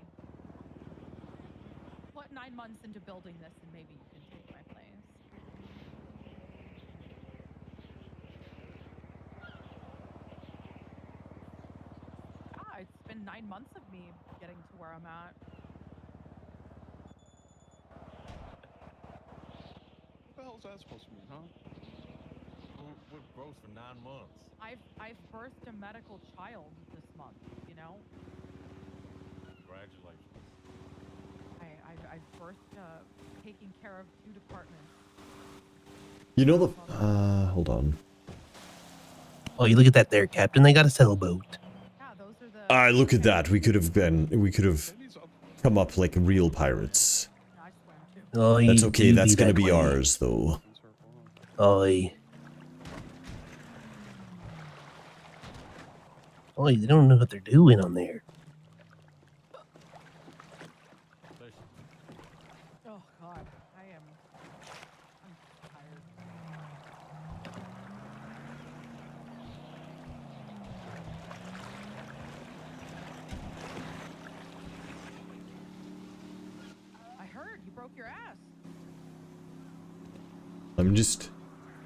Put 9 months into building this and maybe you can take my place. It's been 9 months of me getting to where I'm at. What the hell is that supposed to mean, huh? What grows for 9 months? I've birthed a medical child this month, you know? Congratulations. I've birthed taking care of 2 departments. You know the... hold on. Oh, you look at that there, Captain. They got a sailboat. Yeah, those are the Look at that. We could have come up like real pirates. That's okay. That's gonna be ours, though. Oi, they don't know what they're doing on there. Oh God, I'm tired. I heard you broke your ass. I'm just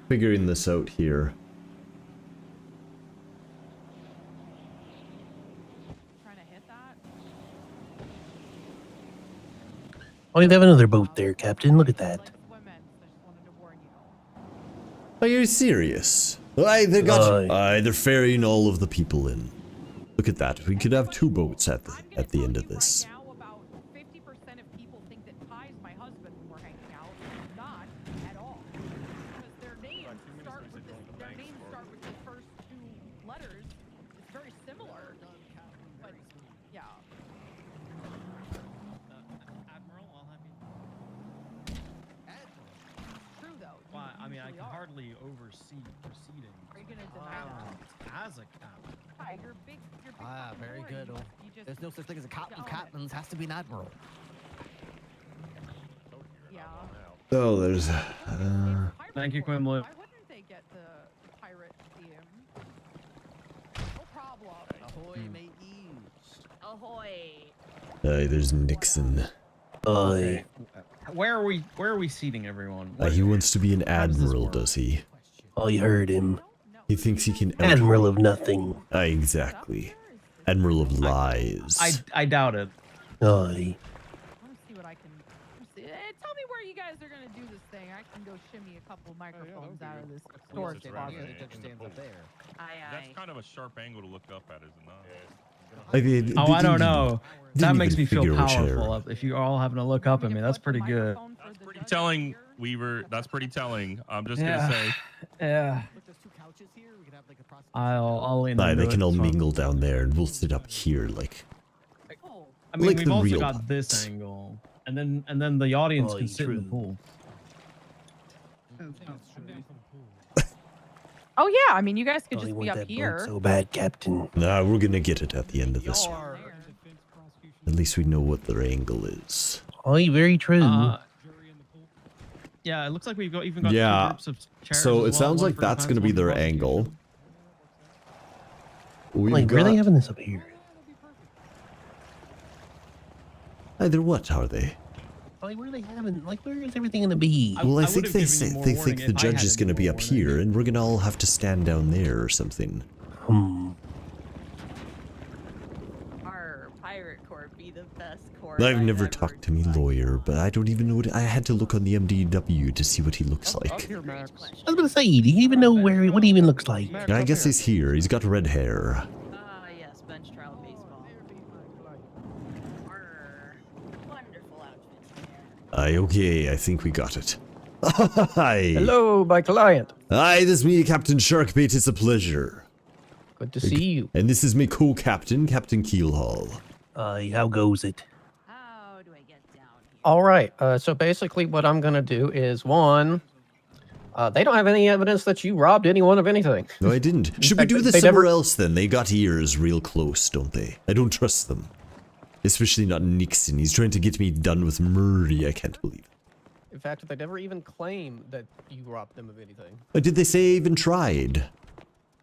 figuring this out here. Trying to hit that? Oh, you have another boat there, Captain. Look at that. Are you serious? They're ferrying all of the people in. Look at that. We could have 2 boats at the end of this. Now about 50% of people think that Ty's my husband when we're hanging out. Not at all. Because their names start with the first 2 letters. It's very similar. But yeah. Admiral, I'll have you. It's true though. Well, I mean, I can hardly oversee proceedings. Are you gonna deny that? As a captain. Ty, you're big. Very good. You just, There's no such thing as a captain. own it. Captains has to be an admiral. Yeah. Oh, there's. Thank you, Quimley. Why wouldn't they get the pirate theme? No problem. Ahoy, mateys. Ahoy. There's Nixon. Oi. Where are we seating everyone? He wants to be an admiral, does he? Oh, you heard him. He thinks he can. Admiral of nothing. Exactly. Admiral of lies. I doubt it. Oi. Let me see what I can. Tell me where you guys are gonna do this thing. I can go shimmy a couple microphones out of this storage closet. That's kind of a sharp angle to look up at, is it not? I don't know. That didn't makes even me feel figure which hair. powerful. If you all having to look up at me, that's pretty good. That's pretty telling, Weaver. That's pretty telling. I'm just gonna say. Yeah. I'll lean They into can it, all it's fine. mingle down there, and we'll sit up here like. I mean, like we've the also real got this angle, and then the audience can sit in the pool. Oh yeah, I mean you guys could Oh, you just be want up that boat here. so bad, Captain. Nah, we're gonna get it at the end of this. You're- At least we know what their angle is. Oh, very true. Yeah, it looks like we've even got Yeah. 2 groups of chairs So as it well, sounds one like for that's defense, gonna be one for their prosecution. angle. We've Wait, where are they got. having this up here? Either what are they? Like, where are they having? Like, where is everything gonna be? Well, I I think would've they given say you more they warning think the if I judge had is gonna more be up warning. here, and we're gonna all have to stand down there or something. Our pirate court be the best court. I've never talked to me lawyer, but I don't even know what I had to look on the MDW to see what he looks like. I was gonna say, do you even know what he even looks like? I guess he's here. He's got red hair. Yes, bench trial baseball. Arr, wonderful outfit. Okay, I think we got it. Hi. Hello, my client. Hi, this is me, Captain Sharkbait. It's a pleasure. Good to see you. And this is my co-captain, Captain Keelhaul. How goes it? All right. So basically, what I'm gonna do is they don't have any evidence that you robbed anyone of anything. No, I didn't. Should we fact, do this they somewhere never- else then? They got ears real close, don't they? I don't trust them. Especially not Nixon. He's trying to get me done with Murray. I can't believe it. In fact, they never even claim that you robbed them of anything. Did they say I even tried?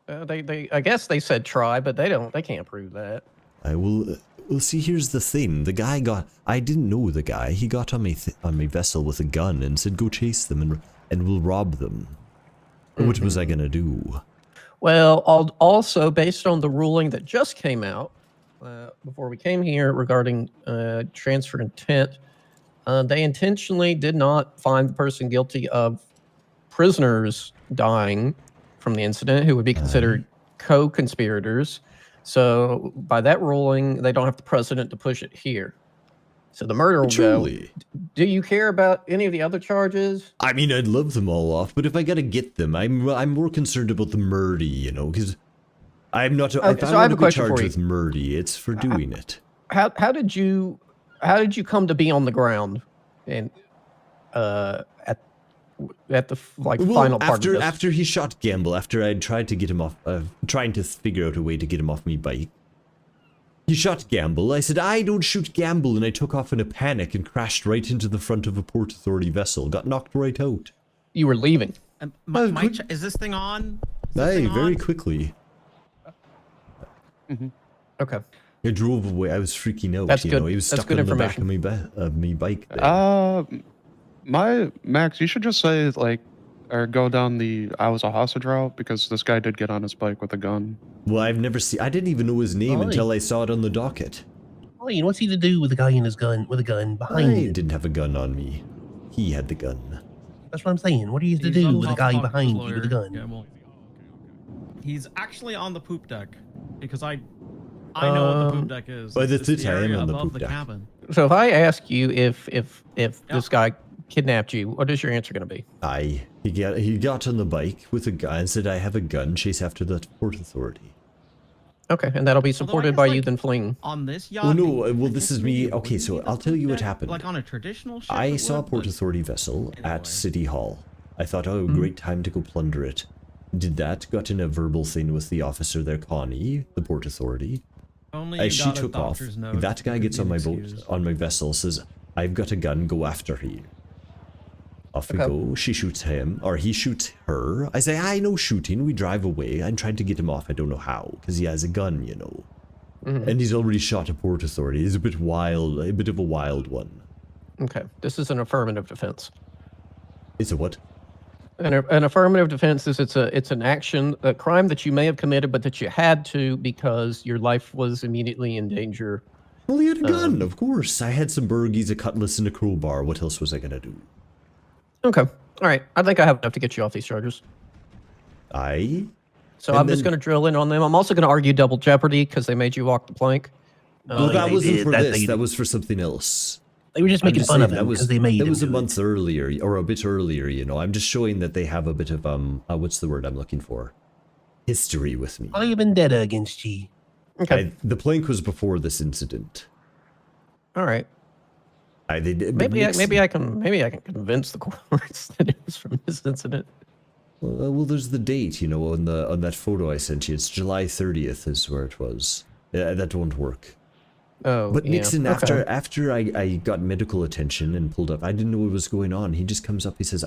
I guess they said try, but they can't prove that. I will. Well, see, here's the thing. The guy I didn't know the guy. He got on my vessel with a gun and said, "Go chase them and we'll rob them." What was I gonna do? Well, also based on the ruling that just came out before we came here regarding transfer intent, they intentionally did not find the person guilty of prisoners dying from the incident who would be considered co-conspirators. So by that ruling, they don't have the precedent to push it here. So the murder will Truly. go. Do you care about any of the other charges? I mean, I'd love them all off, but if I gotta get them, I'm more concerned about the Murdy, you know, because I'm not. Okay, if so I'm I have going a to be question charged for you. with murder, it's for doing it. How did you come to be on the ground and at the final part of this? After he shot Gamble, after I'd tried to get him off, trying to figure out a way to get him off me bike. He shot Gamble. I said, I don't shoot Gamble, and I took off in a panic and crashed right into the front of a Port Authority vessel. Got knocked right out. You were leaving. Is this thing on? Aye, very quickly. Okay. I drove away. I was freaking out. That's you good. know, he was That's stuck good on the back of me bike. There. Max, you should just say like, or go down the I was a hostage route because this guy did get on his bike with a gun. Well, I've never seen. I didn't even know his name until I saw it on the docket. Wait, what's he to do with the guy in his gun with a gun behind I him? didn't have a gun on me. He had the gun. That's what I'm saying. What are you to do with a guy behind you with a gun? He's actually on the poop deck because I know what the poop deck is. By the It's the time area on the above poop deck. cabin. So if I ask you if this guy kidnapped you, what is your answer going to be? He got on the bike with a gun and said, I have a gun, chase after the Port Authority. Okay, and that'll be supported by you then fleeing. On this yacht. Oh no, well this is me. Okay, so I'll tell you what happened. Like on a traditional ship. I saw a Port Authority vessel at City Hall. I thought, oh, great time to go plunder it. Did that, got in a verbal thing with the officer there, Connie, the Port Authority. Only She took off. That guy gets on my boat, on my vessel, says, I've got a gun, go after her. Off we go. She shoots him, or he shoots her. I say, I know shooting. We drive away. I'm trying to get him off. I don't know how, because he has a gun, you know. And he's already shot a Port Authority. He's a bit wild, a bit of a wild one. Okay, this is an affirmative defense. It's a what? An affirmative defense is it's an action, a crime that you may have committed, but that you had to because your life was immediately in danger. Well, he had a gun, of course. I had some burgies, a cutlass, and a crowbar. What else was I gonna do? Okay, all right. I think I have enough to get you off these charges. Aye. So I'm just going to drill in on them. I'm also going to argue double jeopardy because they made you walk the plank. Well, that wasn't for this. That was for something else. They were just making fun of him because they made him. That was a month earlier, or a bit earlier, you know. I'm just showing that they have a bit of, what's the word I'm looking for? History with me. I have vendetta against you. Okay. The plank was before this incident. All right. Maybe I can convince the courts that it was from this incident. Well, there's the date, you know, on that photo I sent you. It's July 30th is where it was. Yeah, that won't work. Oh, but Nixon, okay. after I got medical attention and pulled up, I didn't know what was going on. He just comes up, he says,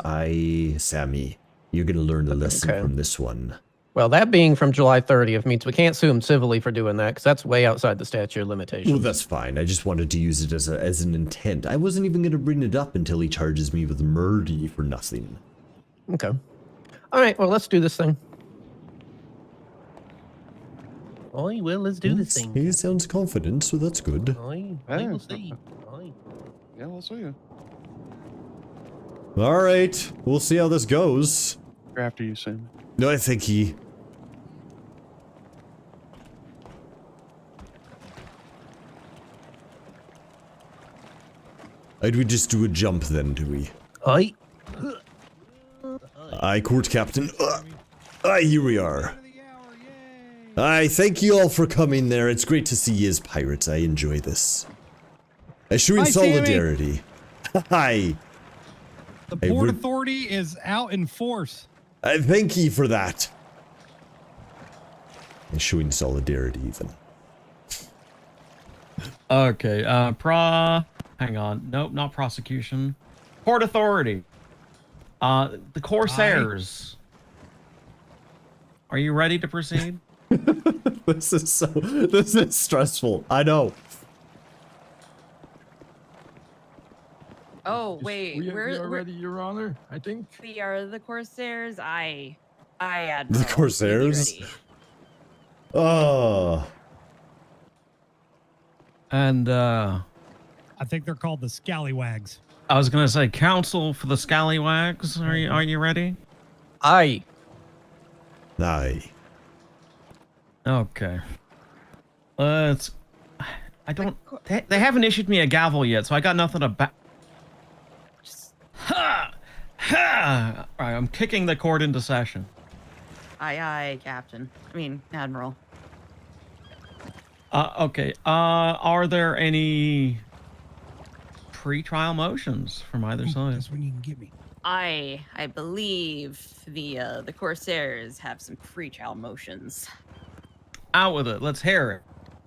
Sammy, you're going to learn a lesson from this one. Well, that being from July 30th means we can't sue him civilly for doing that because that's way outside the statute of limitations. Well, that's fine. I just wanted to use it as an intent. I wasn't even going to bring it up until he charges me with murder for nothing. Okay. All right, well, let's do this thing. Aye, well, let's do this thing. He sounds confident, so that's good. Aye, we'll see. Aye. Yeah, we'll see you. All right, we'll see how this goes. After you, Sam. No, I think he... We just do a jump then, do we? Aye. Aye, court captain. Aye, here we are. Aye, thank you all for coming there. It's great to see you as pirates. I enjoy this. I show in solidarity. Hi. The Port Authority is out in force. Thank you for that. I'm showing solidarity even. Okay, hang on. Nope, not prosecution. Port Authority. The Corsairs. Are you ready to proceed? This is stressful. I know. Oh wait, we are ready, Your Honor. I think we are the Corsairs. I had The Corsairs. Oh. And I think they're called the Scallywags. I was gonna say, counsel for the Scallywags. Are you ready? Aye. Aye. Okay. I don't. They haven't issued me a gavel yet, so I got nothing to back. Ha! Ha! All right, I'm kicking the court into session. Aye, Captain. I mean, Admiral. Okay. Are there any pre-trial motions from either side? That's when you can get me. I believe the Corsairs have some pre-trial motions. Out with it. Let's hear it.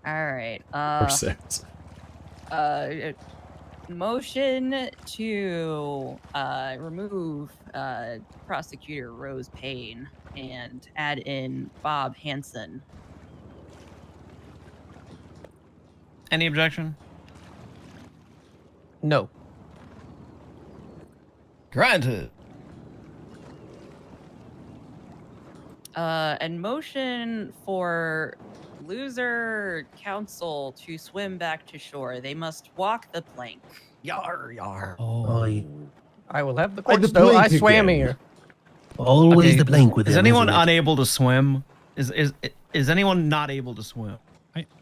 All right. Corsairs. Motion to remove Prosecutor Rose Payne and add in Bob Hansen. Any objection? No. Granted. And motion for loser council to swim back to shore. They must walk the plank. Yar, yar. Oh. I will have the And the courts know I plank swam again. here. Always Okay, the blank with Is him, anyone isn't it? unable to swim? Is anyone not able to swim?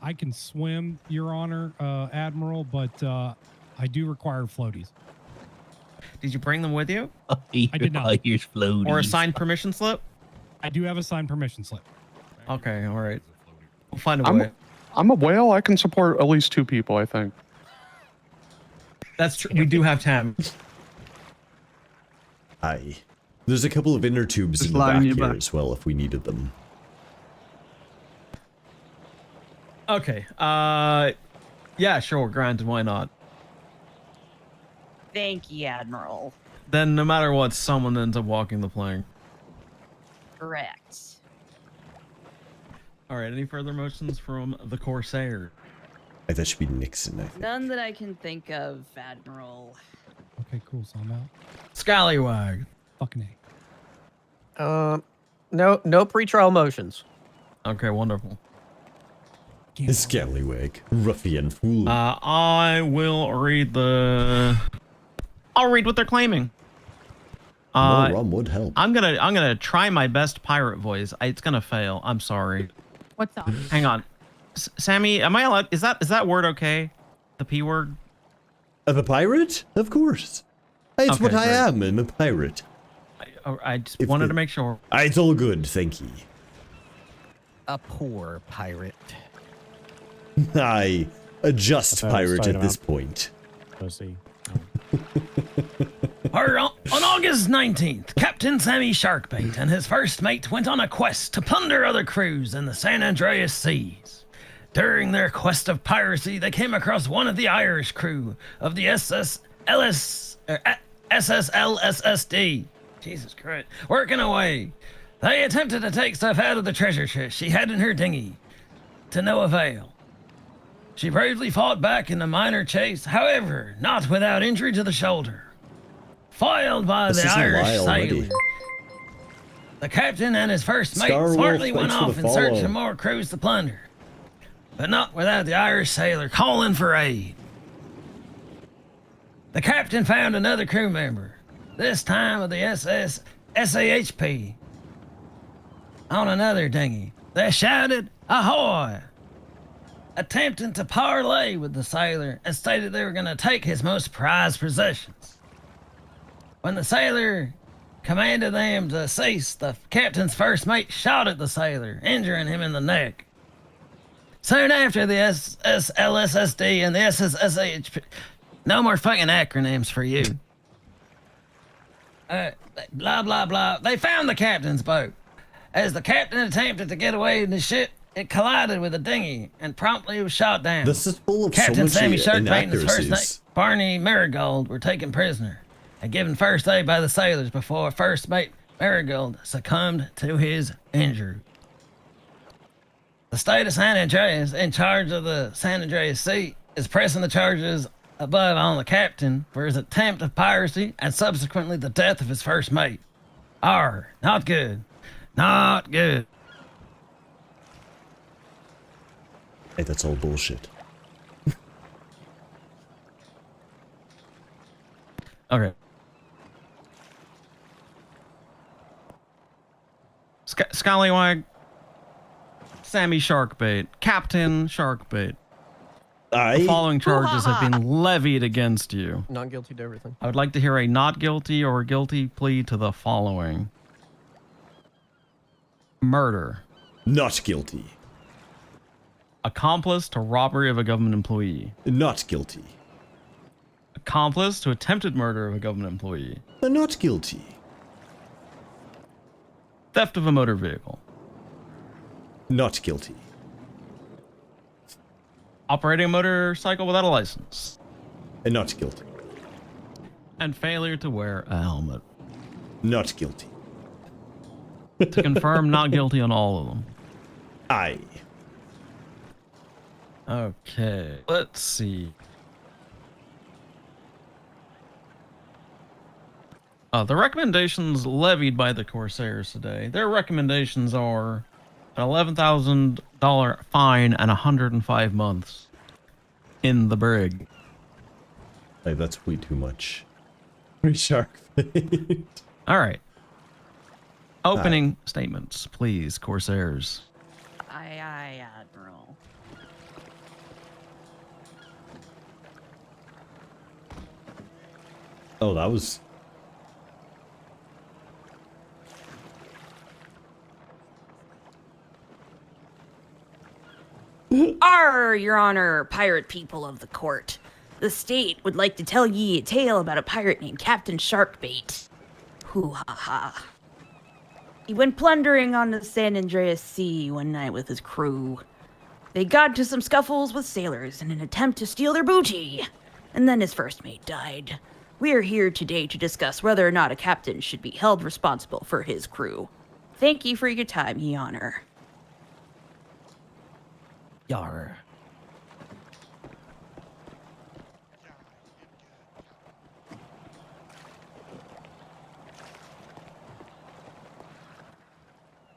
I can swim, Your Honor, Admiral, but I do require floaties. Did you bring them with you? I did not. Here's floaties. Or a signed permission slip? I do have a signed permission slip. Okay, all right. We'll find a way. I'm a whale. I can support at least 2 people, I think. That's true. We do have time. Aye. There's a couple of inner tubes Just in the back lying you here back. as well if we needed them. Okay. Yeah, sure. Granted, why not? Thank you, Admiral. Then no matter what, someone ends up walking the plank. Correct. All right. Any further motions from the Corsair? That should be Nixon, I think. None that I can think of, Admiral. Okay, cool. So I'm out. Scallywag. Fucking A. No pre-trial motions. Okay, wonderful. Scallywag. Ruffian fool. I will read the. I'll read what they're claiming. More rum would help. I'm gonna try my best pirate voice. It's gonna fail. I'm sorry. What's up? Hang on, Sammy. Am I allowed? Is that word okay? The P word. The pirate? Of course. It's Okay, what I great. am. I'm a pirate. I just wanted to make sure. It's all good, thank ye. A poor pirate. I a just pirate at this point. Pussy. On August 19th, Captain Sammy Sharkbait and his first mate went on a quest to plunder other crews in the San Andreas Seas. During their quest of piracy, they came across one of the Irish crew of the SSLSSD. Jesus Christ. Working away. They attempted to take stuff out of the treasure chest she had in her dinghy. To no avail. She bravely fought back in a minor chase, however, not without injury to the shoulder. Foiled by This the isn't a Irish lie already. sailor. The captain and his first mate Scarwolf, smartly went thanks for off the in search follow. of more crews to plunder. But not without the Irish sailor calling for aid. The captain found another crew member, this time of the SAHP, on another dinghy. They shouted, "Ahoy!" attempting to parley with the sailor and stated they were going to take his most prized possessions. When the sailor commanded them to cease, the captain's first mate shot at the sailor, injuring him in the neck. Soon after, the SSLSSD and the SSSHP... No more fucking acronyms for you. Blah, blah, blah. They found the captain's boat. As the captain attempted to get away in the ship, it collided with a dinghy and promptly was shot down. This is full of Captain so Sammy much Sharkbait and his first mate, inaccuracies. Barney Marigold, were taken prisoner and given first aid by the sailors before first mate Marigold succumbed to his injury. The state of San Andreas, in charge of the San Andreas Sea, is pressing the charges above on the captain for his attempt of piracy and subsequently the death of his first mate. Not good. Not good. Hey, that's all bullshit. Okay. Scallywag, Sammy Sharkbait, Captain Sharkbait. The following charges have been levied against you. Not guilty to everything. I would like to hear a not guilty or guilty plea to the following. Murder. Not guilty. Accomplice to robbery of a government employee. Not guilty. Accomplice to attempted murder of a government employee. Not guilty. Theft of a motor vehicle. Not guilty. Operating a motorcycle without a license. Not guilty. And failure to wear a helmet. Not guilty. To confirm, not guilty on all of them. Aye. Okay, let's see. The recommendations levied by the Corsairs today. Their recommendations are an $11,000 fine and 105 months in the brig. Hey, that's way too much. Sharkbait. All right. Opening statements, please, Corsairs. Aye, Admiral. Oh, that was... Arr, Your Honor, pirate people of the court. The state would like to tell ye a tale about a pirate named Captain Sharkbait. Hoo-ha-ha. He went plundering on the San Andreas Sea one night with his crew. They got into some scuffles with sailors in an attempt to steal their booty, and then his first mate died. We are here today to discuss whether or not a captain should be held responsible for his crew. Thank you for your time, Ye Honor. Yar.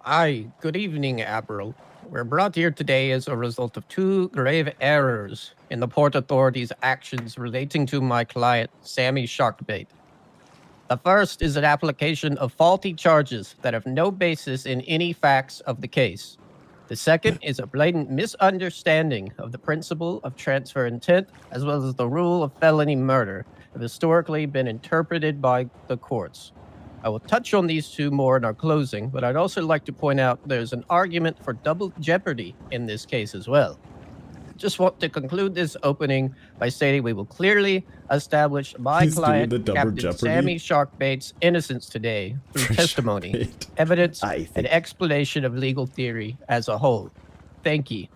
Aye, good evening, Admiral. We're brought here today as a result of two grave errors in the Port Authority's actions relating to my client, Sammy Sharkbait. The first is an application of faulty charges that have no basis in any facts of the case. The second is a blatant misunderstanding of the principle of transfer intent, as well as the rule of felony murder, have historically been interpreted by the courts. I will touch on these two more in our closing, but I'd also like to point out there's an argument for double jeopardy in this case as well. Just want to conclude this opening by stating we will clearly establish my client, Captain Sammy Sharkbait's innocence today through testimony, evidence, and explanation of legal theory as a whole. Thank you.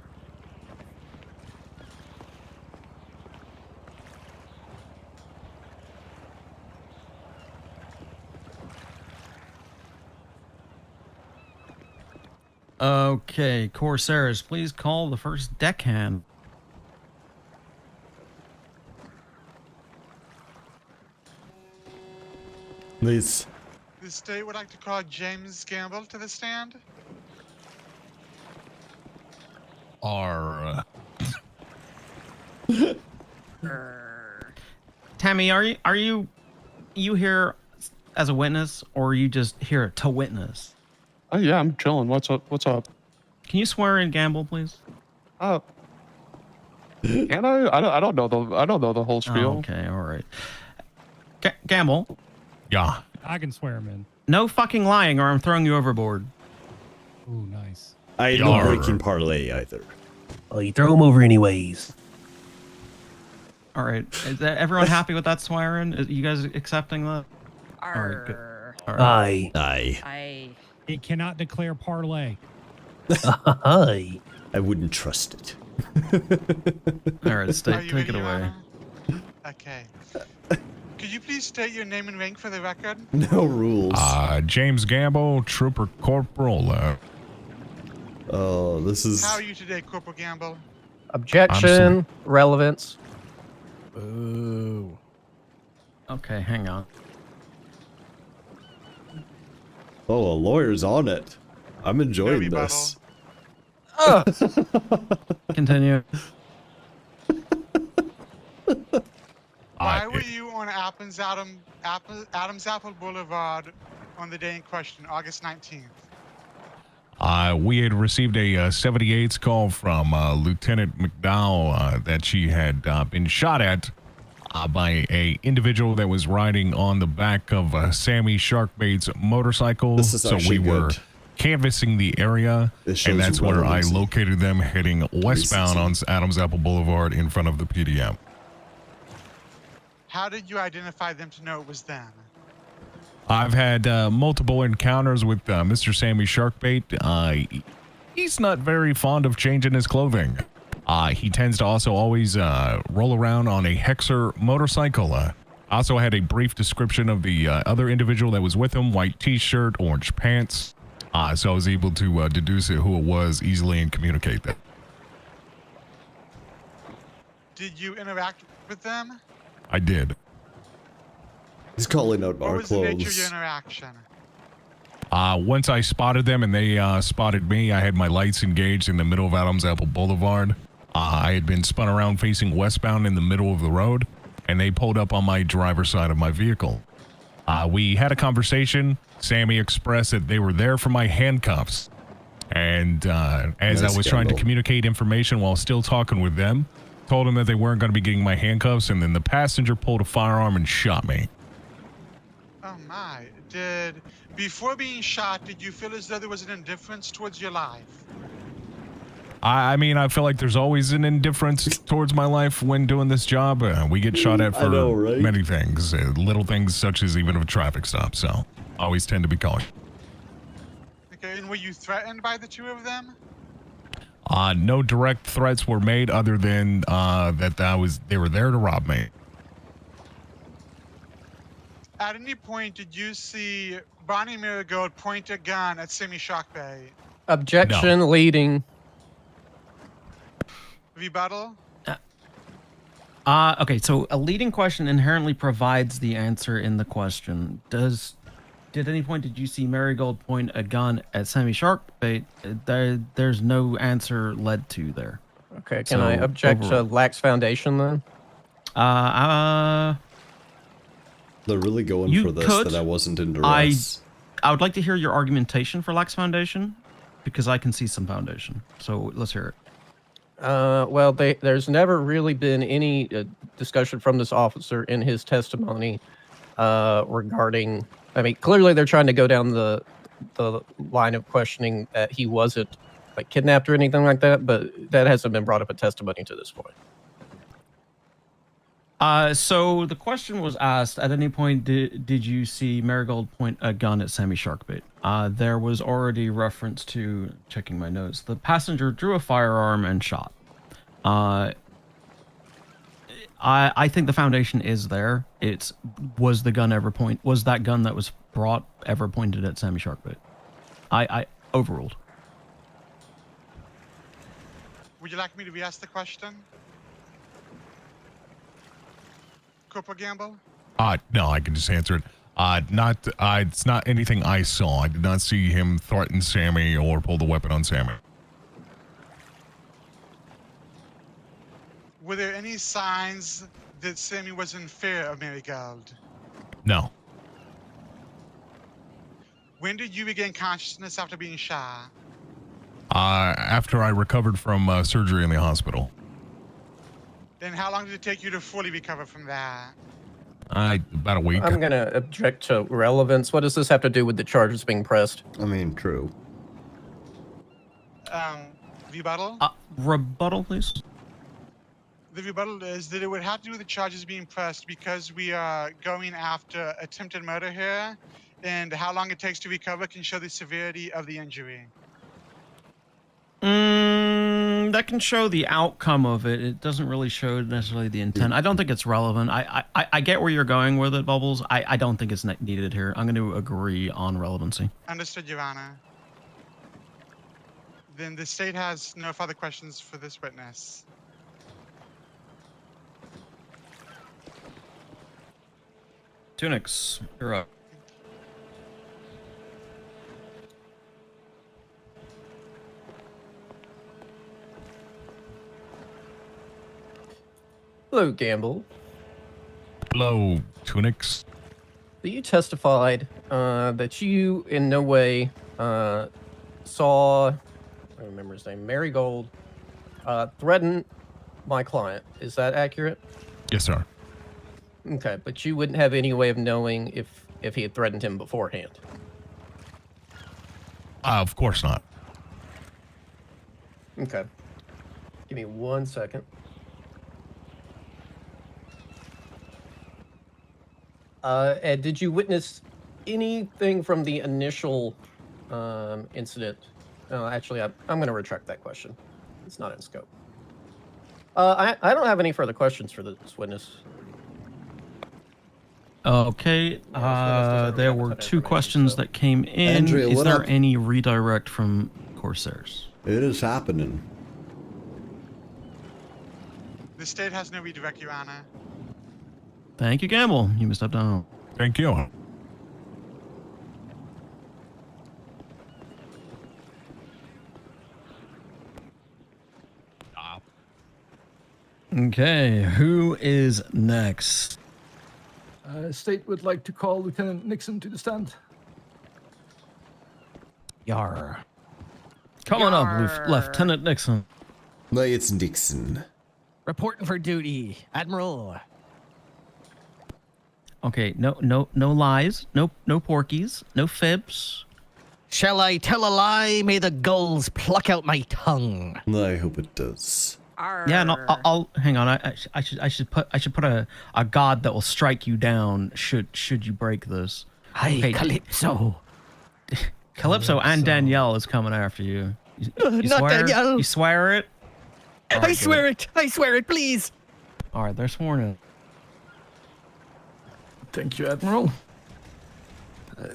Okay, Corsairs, please call the first deckhand. Please. The state would like to call James Gamble to the stand. Tammy, are you here as a witness, or are you just here to witness? Oh yeah, I'm chilling. What's up? What's up? Can you swear in Gamble, please? Can I? I don't know the whole spiel. Oh, okay, all right. Gamble. Yeah. I can swear him in. No fucking lying, or I'm throwing you overboard. Ooh, nice. I ain't no breaking parlay either. Well, you throw him over anyways. All right. Is everyone happy with that swearing? You guys accepting that? All right, good. All right. Aye. He cannot declare parlay. Aye. I wouldn't trust it. All right, take it ready, Your away. Honor? Okay. Could you please state your name and rank for the record? No rules. James Gamble, Trooper Corporal. Oh, this is... How are you today, Corporal Gamble? Objection, relevance. Ooh. Okay, hang on. Oh, a lawyer's on it. I'm enjoying this. Continue. Why were you on Adams Apple Boulevard on the day in question, August 19th? We had received a 78's call from Lieutenant McDowell that she had been shot at by a individual that was riding on the back of Sammy Sharkbait's motorcycle. This is so we were good. canvassing the area, and that's where I located them heading westbound on Adams Apple Boulevard in front of the PDM. How did you identify them to know it was them? I've had multiple encounters with Mr. Sammy Sharkbait. He's not very fond of changing his clothing. He tends to also always roll around on a Hexer motorcycle. I also had a brief description of the other individual that was with him, white t-shirt, orange pants. So I was able to deduce who it was easily and communicate that. Did you interact with them? I did. He's calling out What our was the nature of clothes. your interaction? Once I spotted them and they spotted me, I had my lights engaged in the middle of Adams Apple Boulevard. I had been spun around facing westbound in the middle of the road, and they pulled up on my driver's side of my vehicle. We had a conversation. Sammy expressed that they were there for my handcuffs. And as I was trying to communicate information while still talking with them, told them that they weren't going to be getting my handcuffs, and then the passenger pulled a firearm and shot me. Oh my. Before being shot, did you feel as though there was an indifference towards your life? I mean, I feel like there's always an indifference towards my life when doing this job. We get shot at for many things, little things such as even a traffic stop, so I always tend to be calling. Okay, and were you threatened by the two of them? No direct threats were made other than they were there to rob me. At any point, did you see Bonnie Marigold point a gun at Sammy Sharkbait? Objection leading. Rebuttal? Okay, so a leading question inherently provides the answer in the question. At any point did you see Marigold point a gun at Sammy Sharkbait? There's no answer led to there. Okay, can I object to lax foundation then? They're really going for this, that I wasn't in duress. I would like to hear your argumentation for lax foundation, because I can see some foundation. So let's hear it. Well, there's never really been any discussion from this officer in his testimony regarding. I mean, clearly they're trying to go down the line of questioning that he wasn't like kidnapped or anything like that, but that hasn't been brought up in testimony to this point. So the question was asked, at any point did you see Marigold point a gun at Sammy Sharkbait? There was already reference to, checking my notes, the passenger drew a firearm and shot. I think the foundation is there. Was that gun that was brought ever pointed at Sammy Sharkbait? I overruled. Would you like me to re-ask the question? Corporal Gamble? No, I can just answer it. It's not anything I saw. I did not see him threaten Sammy or pull the weapon on Sammy. Were there any signs that Sammy was in fear of Marigold? No. When did you regain consciousness after being shot? After I recovered from surgery in the hospital. Then how long did it take you to fully recover from that? About a week. I'm going to object to relevance. What does this have to do with the charges being pressed? I mean, true. Rebuttal? Rebuttal, please. The rebuttal is that it would have to do with the charges being pressed because we are going after attempted murder here, and how long it takes to recover can show the severity of the injury. That can show the outcome of it. It doesn't really show necessarily the intent. I don't think it's relevant. I get where you're going with it, Bubbles. I don't think it's needed here. I'm going to agree on relevancy. Understood, Your Honor. Then the state has no further questions for this witness. Tunix, you're up. Hello, Gamble. Hello, Tunix. You testified that you in no way saw, I don't remember his name, Marigold, threaten my client. Is that accurate? Yes, sir. Okay, but you wouldn't have any way of knowing if he had threatened him beforehand. Of course not. Okay. Give me 1 second. Ed, did you witness anything from the initial incident? Oh, actually, I'm going to retract that question. It's not in scope. I don't have any further questions for this witness. Okay, there were 2 questions that came in. Andrea, is what there up? any redirect from Corsairs? It is happening. The state has no redirect, Your Honor. Thank you, Gamble. You may step down. Thank you. Okay, who is next? State would like to call Lieutenant Nixon to the stand. Yar. Come on up, Lieutenant Nixon. No, it's Nixon. Reporting for duty, Admiral. Okay, no lies, no porkies, no fibs. Shall I tell a lie? May the gulls pluck out my tongue. I hope it does. Yeah, no, I'll hang on. I should put a god that will strike you down should you break this. Hey, Calypso. Calypso and Danielle is coming after you. You Not swear? Danielle. You swear it? All I right, swear good. it. I swear it, please. All right, they're sworn in. Thank you, Admiral.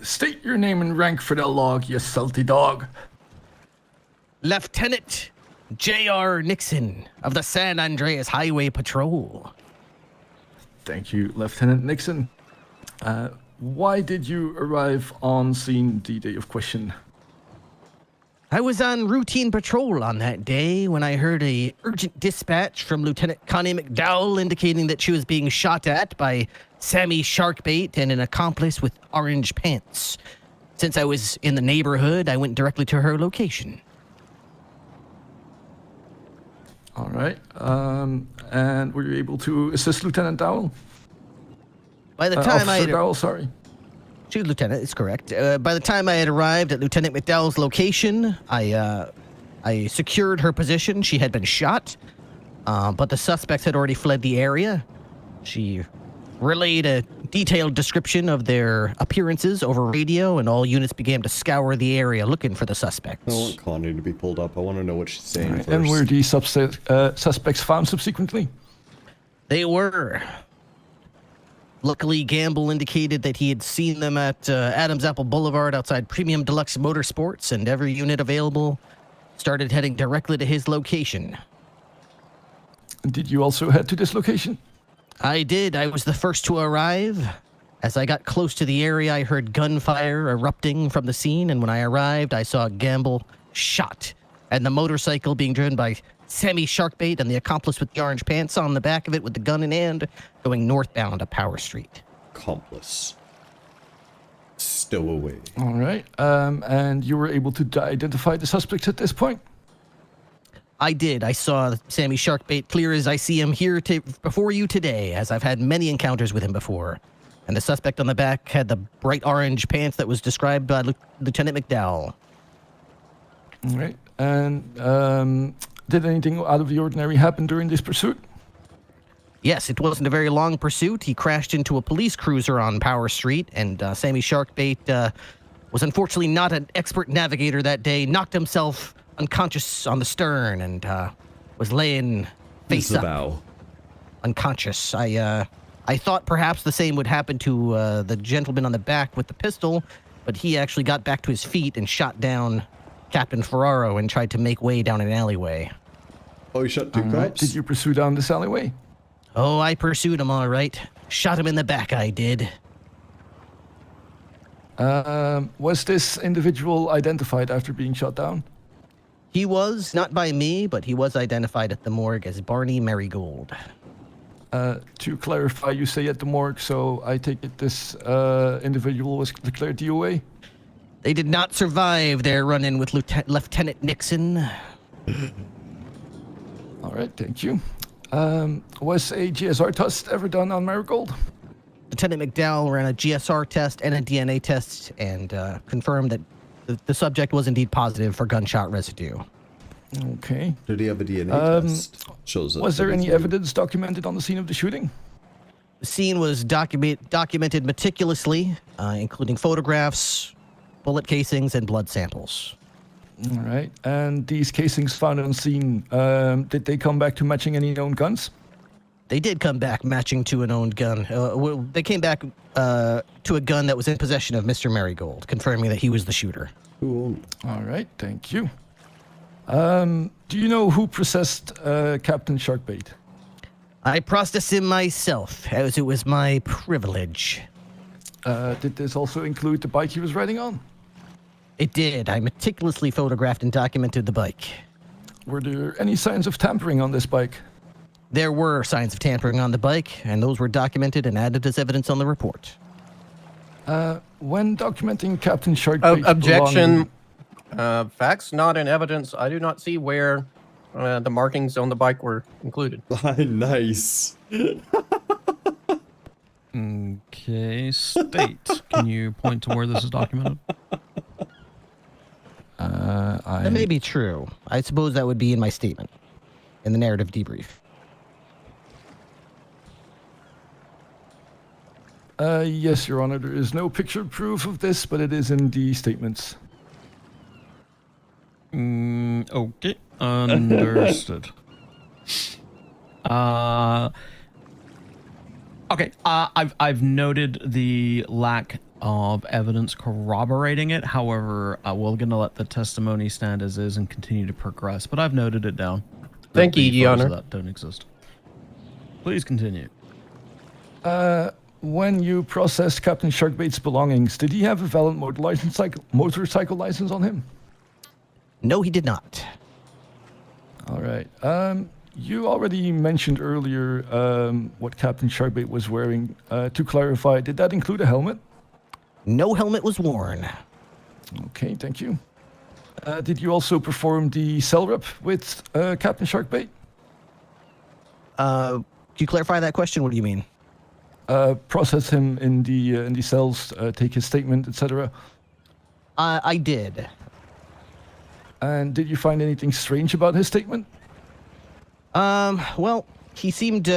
State your name and rank for the log, you salty dog. Lieutenant J.R. Nixon of the San Andreas Highway Patrol. Thank you, Lieutenant Nixon. Why did you arrive on scene the day of question? I was on routine patrol on that day when I heard a urgent dispatch from Lieutenant Connie McDowell indicating that she was being shot at by Sammy Sharkbait and an accomplice with orange pants. Since I was in the neighborhood, I went directly to her location. All right. And were you able to assist Lieutenant Dowell? By the time Officer Dowell, sorry. She was lieutenant, it's correct. By the time I had arrived at Lieutenant McDowell's location, I secured her position. She had been shot, but the suspects had already fled the area. She relayed a detailed description of their appearances over radio, and all units began to scour the area looking for the suspects. I want Connie to be pulled up. I want to know what she's saying Right. first. And were the suspects found subsequently? They were. Luckily, Gamble indicated that he had seen them at Adams Apple Boulevard outside Premium Deluxe Motorsports, and every unit available started heading directly to his location. Did you also head to this location? I did. I was the first to arrive. As I got close to the area, I heard gunfire erupting from the scene, and when I arrived, I saw Gamble shot, and the motorcycle being driven by Sammy Sharkbait and the accomplice with the orange pants on the back of it with the gun in hand, going northbound up Power Street. Accomplice. Stowaway. All right. And you were able to identify the suspects at this point? I did. I saw Sammy Sharkbait clear as I see him here before you today, as I've had many encounters with him before. And the suspect on the back had the bright orange pants that was described by Lieutenant McDowell. All right. And did anything out of the ordinary happen during this pursuit? Yes, it wasn't a very long pursuit. He crashed into a police cruiser on Power Street, and Sammy Sharkbait was unfortunately not an expert navigator that day, knocked himself unconscious on the stern, and was laying face up, unconscious. I thought perhaps the same would happen to the gentleman on the back with the pistol, but he actually got back to his feet and shot down Captain Ferraro and tried to make way down an alleyway. Oh, you shot two cops? Right. Did you pursue down this alleyway? Oh, I pursued him all right. Shot him in the back, I did. Was this individual identified after being shot down? He was, not by me, but he was identified at the morgue as Barney Marigold. To clarify, you say at the morgue, so I take it this individual was declared DOA? They did not survive their run-in with Lieutenant Nixon. All right, thank you. Was a GSR test ever done on Marigold? Lieutenant McDowell ran a GSR test and a DNA test and confirmed that The subject was indeed positive for gunshot residue. Okay. Did he have a DNA test? Shows up. Was there that any he's- evidence documented on the scene of the shooting? The scene was documented meticulously, including photographs, bullet casings, and blood samples. All right. And these casings found on scene, did they come back to matching any known guns? They did come back matching to an owned gun. They came back to a gun that was in possession of Mr. Marigold, confirming that he was the shooter. Cool. All right. Thank you. Do you know who processed Captain Sharkbait? I processed him myself, as it was my privilege. Did this also include the bike he was riding on? It did. I meticulously photographed and documented the bike. Were there any signs of tampering on this bike? There were signs of tampering on the bike, and those were documented and added as evidence on the report. When documenting Captain Sharkbait's Objection. Facts not in evidence. I do not see where the markings on the bike were included. Nice. Okay, state. Can you point to where this is documented? That may be true. I suppose that would be in my statement, in the narrative debrief. Yes, Your Honor. There is no picture proof of this, but it is in the statements. Okay, understood. Okay, I've noted the lack of evidence corroborating it. However, we're going to let the testimony stand as is and continue to progress. But I've noted it down. Thank you, Your Honor. That don't exist. Please continue. When you processed Captain Sharkbait's belongings, did he have a valid motorcycle license on him? No, he did not. All right. You already mentioned earlier what Captain Sharkbait was wearing. To clarify, did that include a helmet? No helmet was worn. Okay, thank you. Did you also perform the cell rep with Captain Sharkbait? Can you clarify that question? What do you mean? Process him in the cells, take his statement, etc. I did. And did you find anything strange about his statement? Well, he seemed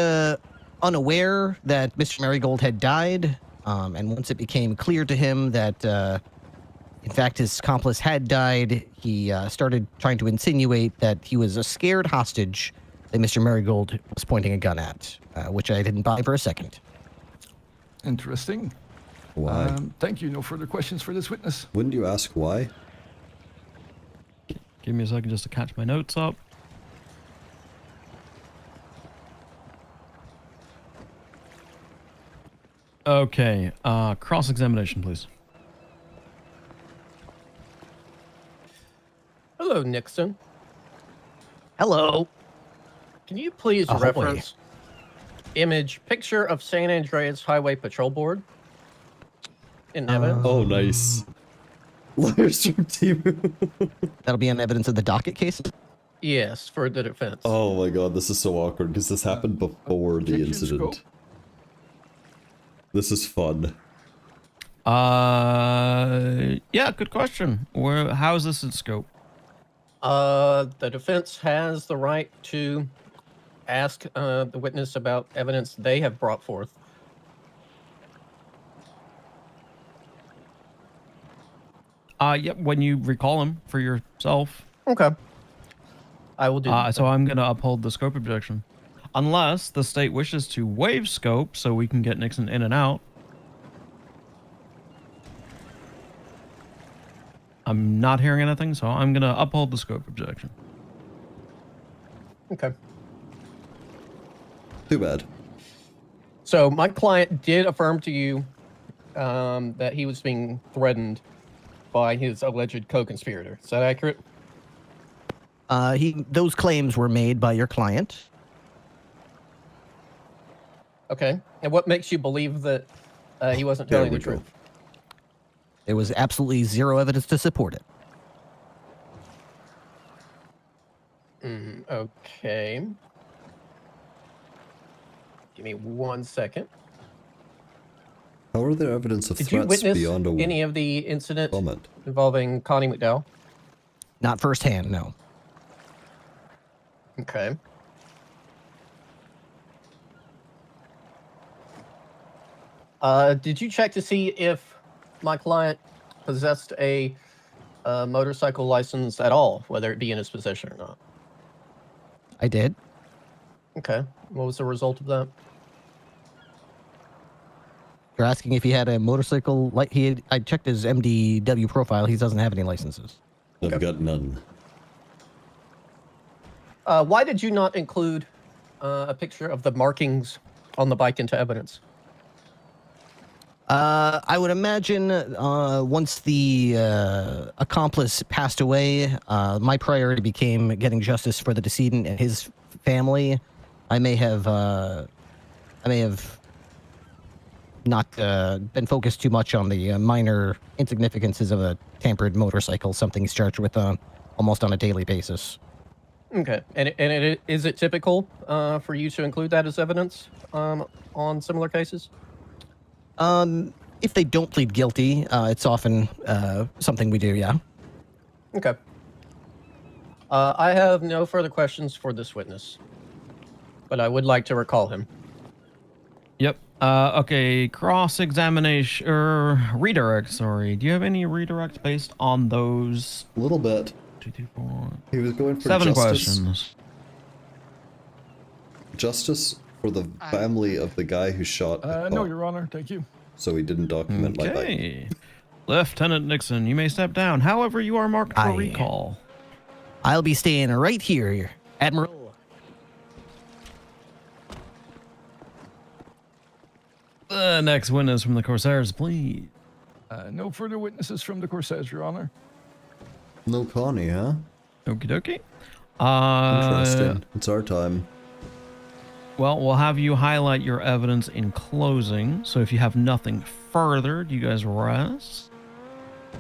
unaware that Mr. Marigold had died, and once it became clear to him that, in fact, his accomplice had died, he started trying to insinuate that he was a scared hostage that Mr. Marigold was pointing a gun at, which I didn't buy for a second. Interesting. Why? Thank you. No further questions for this witness. Wouldn't you ask why? Give me a second just to catch my notes up. Okay, cross-examination, please. Hello, Nixon. Hello. Can you please Ahoy. reference image picture of San Andreas Highway Patrol Board in evidence? Oh, nice. Lawyers from team. That'll be on evidence of the docket case? Yes, for the defense. Oh my god, this is so awkward because this happened before the incident. This is fun. Yeah, good question. How is this in scope? The defense has the right to ask the witness about evidence they have brought forth. Yeah, when you recall him for yourself. Okay. I will do that. So I'm going to uphold the scope objection. Unless the state wishes to waive scope so we can get Nixon in and out. I'm not hearing anything, so I'm going to uphold the scope objection. Okay. Too bad. So my client did affirm to you that he was being threatened by his alleged co-conspirator. Is that accurate? Those claims were made by your client. Okay. And what makes you believe that he wasn't telling the truth? There was absolutely zero evidence to support it. Okay. Give me 1 second. How are there evidence of Did you threats witness beyond a any of the incident comment? involving Connie McDowell? Not firsthand, no. Okay. Did you check to see if my client possessed a motorcycle license at all, whether it be in his possession or not? I did. Okay. What was the result of that? You're asking if he had a motorcycle. I checked his MDW profile. He doesn't have any licenses. I've got none. Why did you not include a picture of the markings on the bike into evidence? I would imagine once the accomplice passed away, my priority became getting justice for the decedent and his family. I may have not been focused too much on the minor insignificances of a tampered motorcycle, something he's charged with almost on a daily basis. Okay. And is it typical for you to include that as evidence on similar cases? If they don't plead guilty, it's often something we do, yeah. Okay. I have no further questions for this witness, but I would like to recall him. Yep. Okay, cross-examination, redirect, sorry. Do you have any redirects based on those? A little bit. 2, 2, 4. He was going for 7 justice. questions. Justice for the family of the guy who shot. No, Your Honor. Thank you. So he didn't document my bike. Okay. Lieutenant Nixon, you may step down. However, you are marked for recall. I'll be staying right here, Admiral. The next witness from the Corsairs, please. No further witnesses from the Corsairs, Your Honor. No Connie, huh? Okie dokie. Interesting. It's our time. Well, we'll have you highlight your evidence in closing. So if you have nothing further, do you guys rest?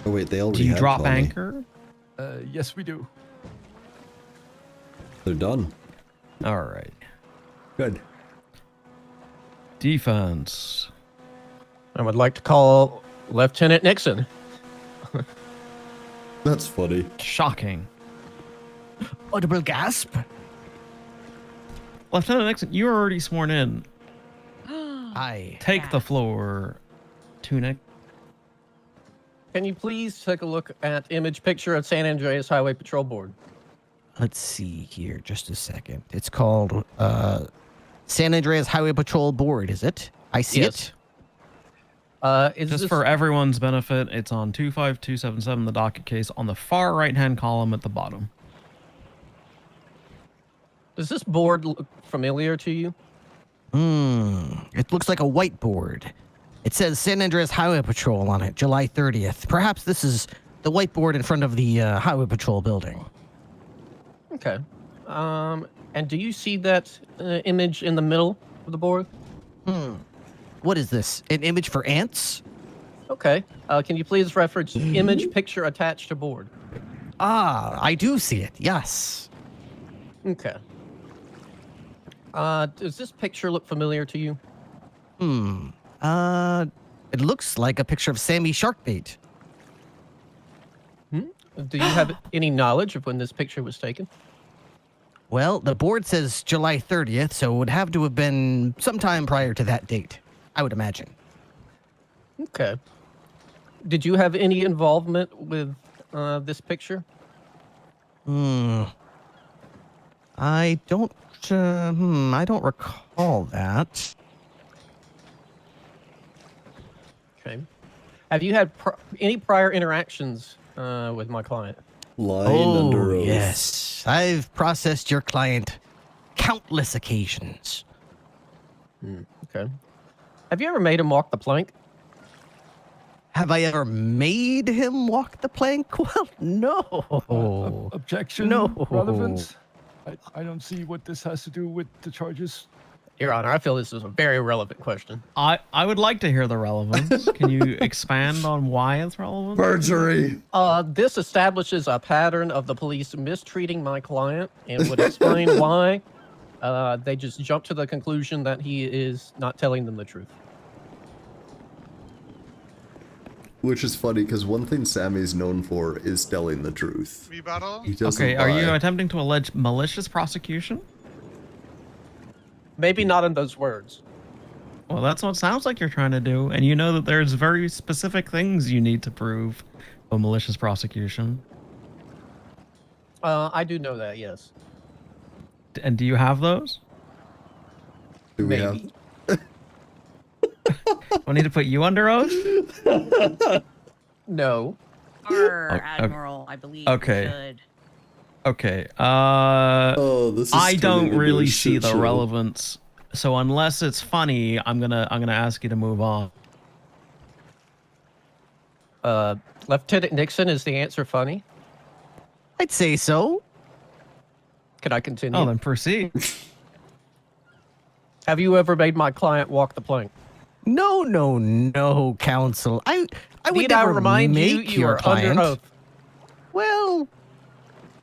Oh wait, they already Do you had drop Connie. anchor? Yes, we do. They're done. All right. Good. Defense. I would like to call Lieutenant Nixon. That's funny. Shocking. Audible gasp. Lieutenant Nixon, you're already sworn in. Aye. Take the floor, Tunic. Can you please take a look at image picture of San Andreas Highway Patrol Board? Let's see here, just a second. It's called San Andreas Highway Patrol Board, is it? I see it. Just for everyone's benefit, it's on 25277, the docket case, on the far right-hand column at the bottom. Does this board look familiar to you? It looks like a whiteboard. It says San Andreas Highway Patrol on it, July 30th. Perhaps this is the whiteboard in front of the Highway Patrol building. Okay. And do you see that image in the middle of the board? What is this? An image for ants? Okay. Can you please reference image picture attached to board? Ah, I do see it. Yes. Okay. Does this picture look familiar to you? It looks like a picture of Sammy Sharkbait. Do you have any knowledge of when this picture was taken? Well, the board says July 30th, so it would have to have been sometime prior to that date, I would imagine. Okay. Did you have any involvement with this picture? I don't recall that. Okay. Have you had any prior interactions with my client? Lying under oath. Yes. I've processed your client countless occasions. Okay. Have you ever made him walk the plank? Have I ever made him walk the plank? Well, no. Objection. No. Relevance. I don't see what this has to do with the charges. Your Honor, I feel this is a very relevant question. I would like to hear the relevance. Can you expand on why it's relevant? Perjury. This establishes a pattern of the police mistreating my client and would explain why they just jumped to the conclusion that he is not telling them the truth. Which is funny because one thing Sammy's known for is telling the truth. Rebuttal? He doesn't Okay, are you lie. attempting to allege malicious prosecution? Maybe not in those words. Well, that's what it sounds like you're trying to do, and you know that there's very specific things you need to prove for malicious prosecution. I do know that, yes. And do you have those? Do we Maybe. I need to put you under oath? No. Or okay. Admiral, I believe. Okay. You should. Okay. This is I turning don't into a really see shit the show. relevance. So unless it's funny, I'm gonna ask you to move on. Lieutenant Nixon, is the answer funny? I'd say so. Could I continue? Oh, then proceed. Have you ever made my client walk the plank? No, counsel. I would Need I never remind you, make you your are client. under oath. Well,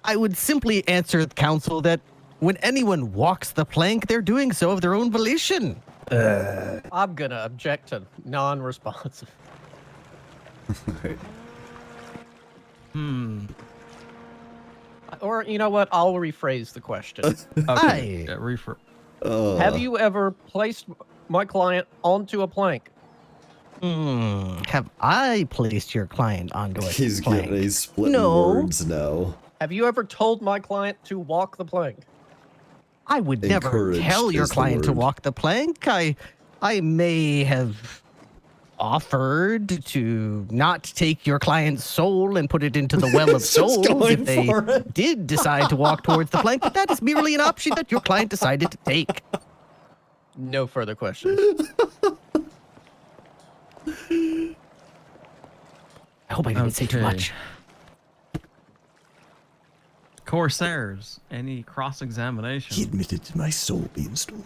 I would simply answer counsel that when anyone walks the plank, they're doing so of their own volition. I'm gonna object to non-responsive. Or, you know what? I'll rephrase the question. Okay. Have you ever placed my client onto a plank? Have I placed your client onto a He's plank? he's splitting No. words now. Have you ever told my client to walk the plank? I would never Encouraged tell your is the client to word. walk the plank. I may have offered to not take your client's soul and put it into the well of It's just souls going if they for it. did decide to walk towards the plank, but that is merely an option that your client decided to take. No further questions. I hope I didn't say too Okay. much. Corsairs, any cross-examination? He admitted to my soul being stolen.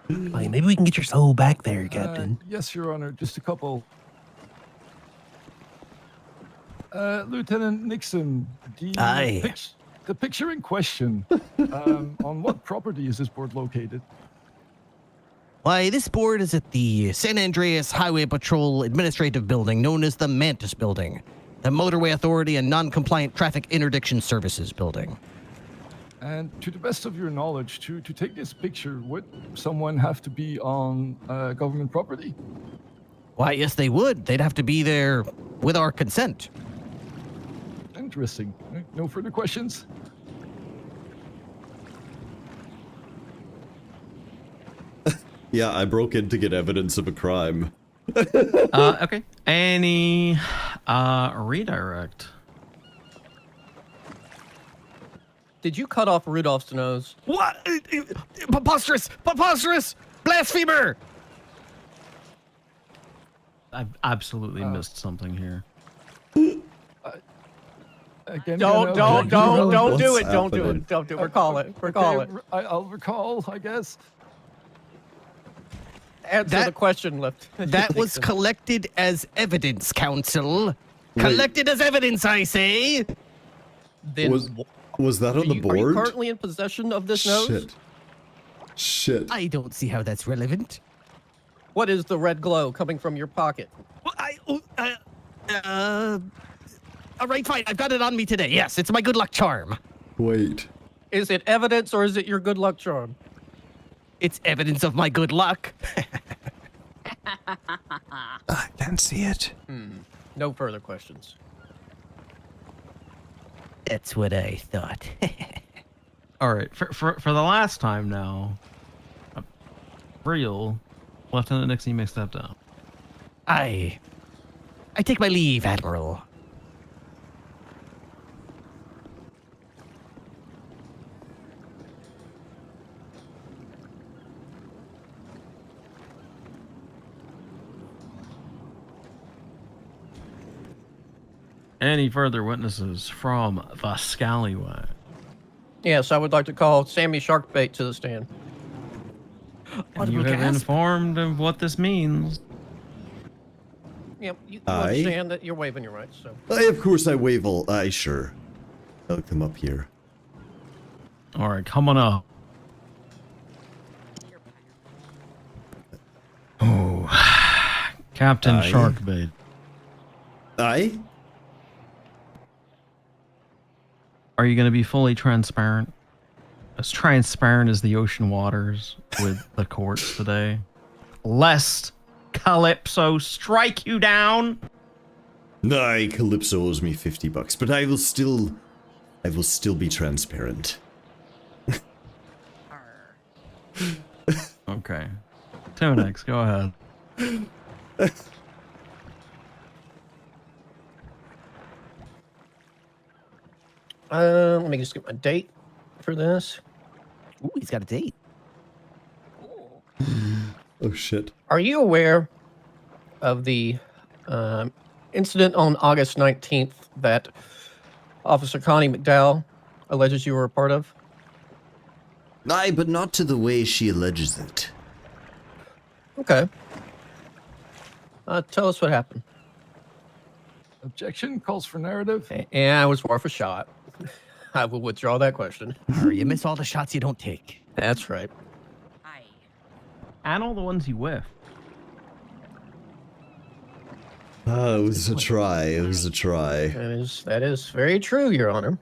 Hey, maybe we can get your soul back there, Captain. Yes, Your Honor. Just a couple. Lieutenant Nixon, Aye. the picture in question, on what property is this board located? Why, this board is at the San Andreas Highway Patrol Administrative Building, known as the Mantis Building, the Motorway Authority and Non-Compliant Traffic Interdiction Services Building. And to the best of your knowledge, to take this picture, would someone have to be on government property? Why, yes, they would. They'd have to be there with our consent. Interesting. No further questions? Yeah, I broke in to get evidence of a crime. Okay. Any redirect? Did you cut off Rudolph's nose? What? Preposterous! Preposterous! Blasphemer! I've absolutely missed something here. Again, Don't do it. Don't do it. happening? Don't do it. Recall it. Recall it. I'll recall, I guess. Answer the question, Lift. That was collected as evidence, counsel. Collected as evidence, I say. Then Was that on the Are you board? currently in possession of this nose? Shit. I don't see how that's relevant. What is the red glow coming from your pocket? All right, fine. I've got it on me today. Yes, it's my good luck charm. Wait. Is it evidence or is it your good luck charm? It's evidence of my good luck. I can't see it. No further questions. That's what I thought. All right, for the last time now, real Lieutenant Nixon, you may step down. I take my leave, Admiral. Any further witnesses from the Scallywag? Yes, I would like to call Sammy Sharkbait to the stand. And you have informed of what this means. Yep, you Aye. understand that you're waiving your rights, so. Of course I wave all. Aye, sure. I'll come up here. All right, come on up. Oh, Captain Aye. Sharkbait. Aye? Are you going to be fully transparent? As transparent as the ocean waters with the courts today? Lest Calypso strike you down? Aye, Calypso owes me $50, but I will still be transparent. Okay. Tunex, go ahead. Let me just get my date for this. Ooh, he's got a date. Oh shit. Are you aware of the incident on August 19th that Officer Connie McDowell alleges you were a part of? Aye, but not to the way she alleges it. Okay. Tell us what happened. Objection calls for narrative. And I was worth a shot. I will withdraw that question. You miss all the shots you don't take. That's right. And all the ones you whiff. It was a try. It was a try. That is very true, Your Honor.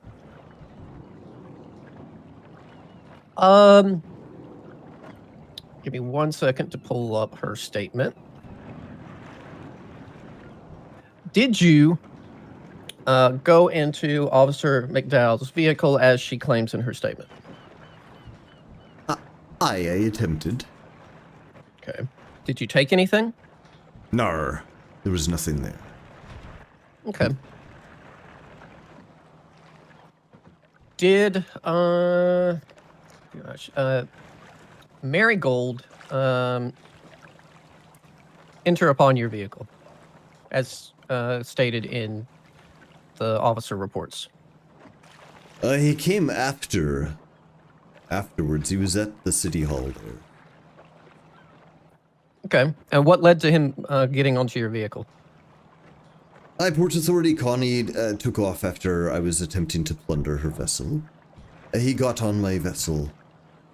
Give me 1 second to pull up her statement. Did you go into Officer McDowell's vehicle as she claims in her statement? I attempted. Okay. Did you take anything? Nar, there was nothing there. Okay. Did Marigold enter upon your vehicle as stated in the officer reports? He came afterwards. He was at the city hall there. Okay. And what led to him getting onto your vehicle? Port Authority Connie took off after I was attempting to plunder her vessel. He got on my vessel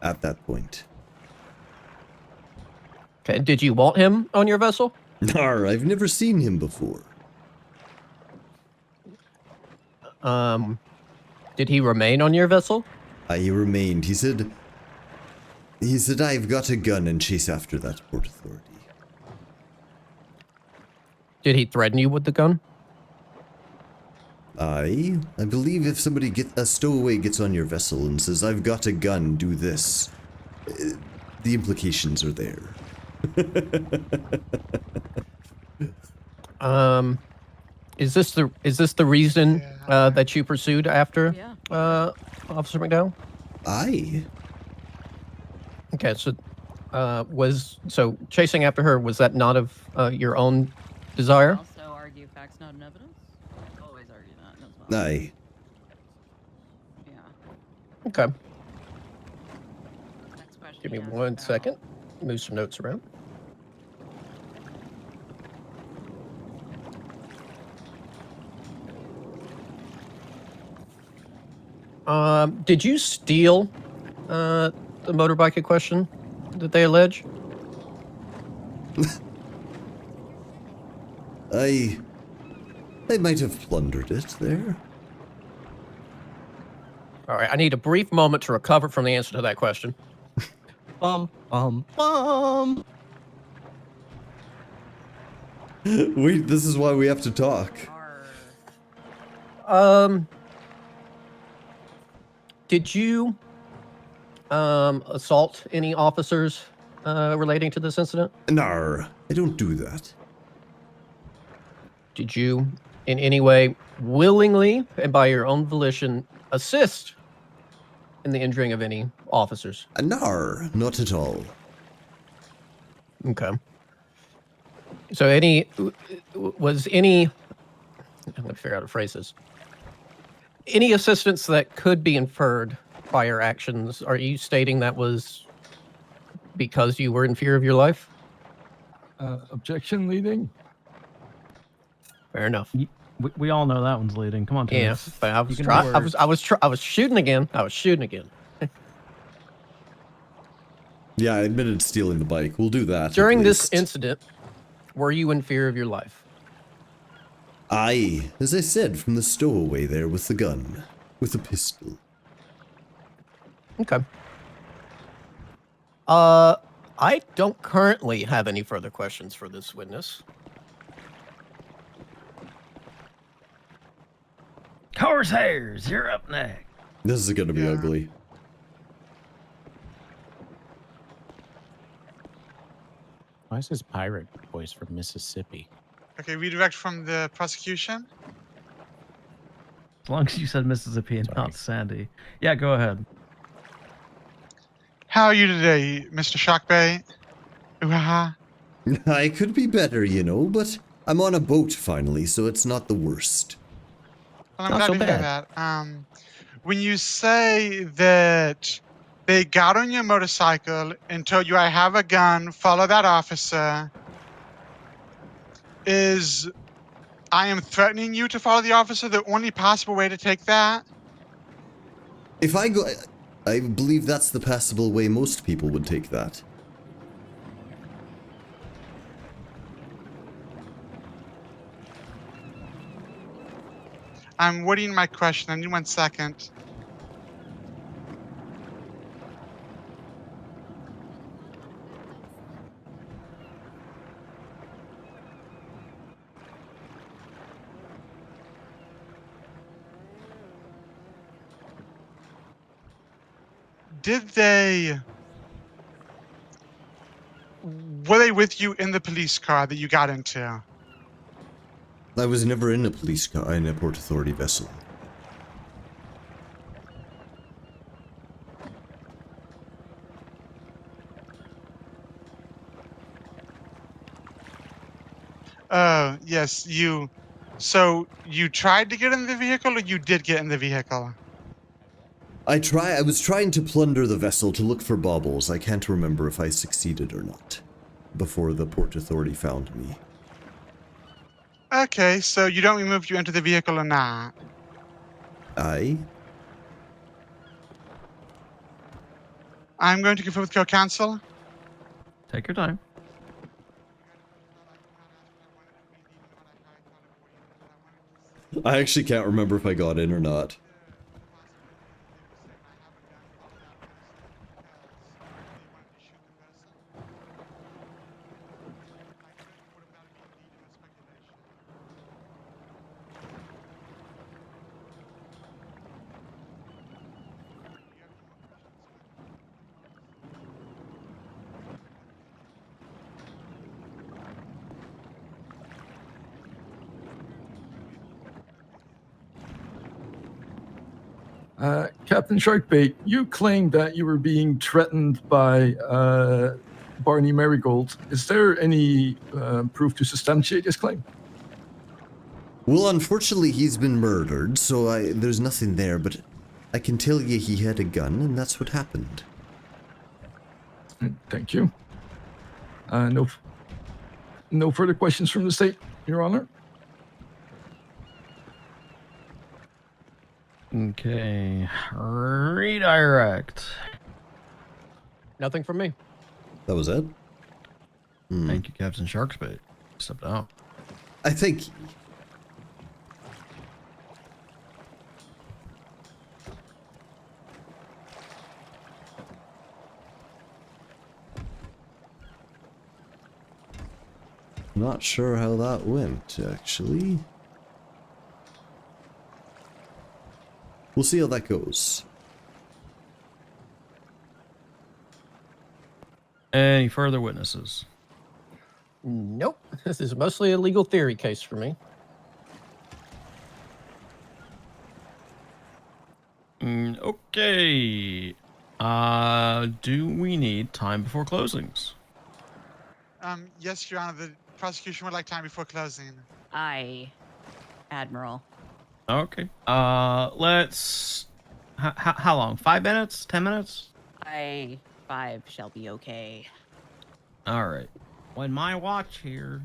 at that point. Okay. Did you want him on your vessel? Nar, I've never seen him before. Did he remain on your vessel? He remained. He said, I've got a gun and chase after that Port Authority. Did he threaten you with the gun? I believe if somebody a stowaway gets on your vessel and says, I've got a gun, do this, the implications are there. Is this the reason that you pursued after Officer McDowell? Aye. Okay, so chasing after her, was that not of your own desire? Also argue facts, not in evidence. Always argue that as well. Aye. Yeah. Okay. Next question. Give me 1 second. Move some notes around. Did you steal the motorbike in question that they allege? I might have plundered it there. All right, I need a brief moment to recover from the answer to that question. Bum. This is why we have to talk. Did you assault any officers relating to this incident? Nar, I don't do that. Did you, in any way, willingly and by your own volition, assist in the injuring of any officers? Nar, not at all. Okay. So let me figure out how to phrase this. Any assistance that could be inferred by your actions, are you stating that was because you were in fear of your life? Objection leading. Fair enough. We all know that one's leading. Come on, Tim. Yeah, but I was shooting again. I was shooting again. Yeah, I admitted stealing the bike. We'll do that. During this incident, were you in fear of your life? Aye, as I said, from the stowaway there with the gun. With a pistol. Okay. I don't currently have any further questions for this witness. Corsairs, you're up next. This is gonna be ugly. Why is this pirate voice from Mississippi? Okay, redirect from the prosecution. As long as you said Mississippi and not Sandy. Yeah, go ahead. How are you today, Mr. Sharkbait? Ooh-ha-ha. I could be better, you know, but I'm on a boat finally, so it's not the worst. Well, I'm glad to hear that. When you say that they got on your motorcycle and told you I have a gun, follow that officer, is I am threatening you to follow the officer the only possible way to take that? If I go... I believe that's the passable way most people would take that. I'm wording my question. I need 1 second. Were they with you in the police car that you got into? I was never in a police car, in a Port Authority vessel. Yes, you... So, you tried to get in the vehicle, or you did get in the vehicle? I was trying to plunder the vessel to look for baubles. I can't remember if I succeeded or not. Before the Port Authority found me. Okay, so you don't remove you into the vehicle or not? Aye. I'm going to confer with co-counsel. Take your time. I actually can't remember if I got in or not. Captain Sharkbait, you claimed that you were being threatened by Barney Marigold. Is there any proof to substantiate this claim? Well, unfortunately, he's been murdered, so there's nothing there, but I can tell you he had a gun, and that's what happened. Thank you. No further questions from the state, Your Honor. Okay. Redirect. Nothing from me. That was it? Thank you, Captain Sharkbait. Step down. I think... Not sure how that went, actually. We'll see how that goes. Any further witnesses? Nope. This is mostly a legal theory case for me. Okay. Do we need time before closings? Yes, Your Honor, the prosecution would like time before closing. Aye, Admiral. Okay. Let's... How long? 5 minutes? 10 minutes? 5 shall be okay. All right. When my watch here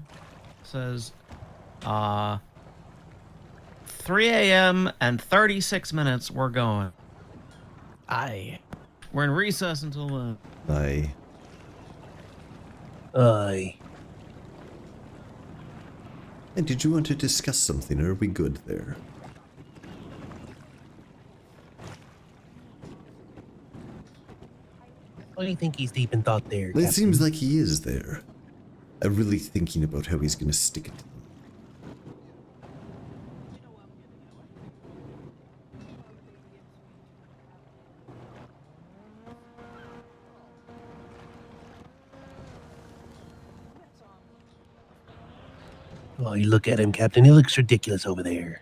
says 3 a.m. and 36 minutes, we're going. Aye. We're in recess until Aye. Aye. And did you want to discuss something, or are we good there? Why do you think he's deep in thought there, It Captain? seems like he is there. I'm really thinking about how he's gonna stick it to them. Oh, you look at him, Captain. He looks ridiculous over there.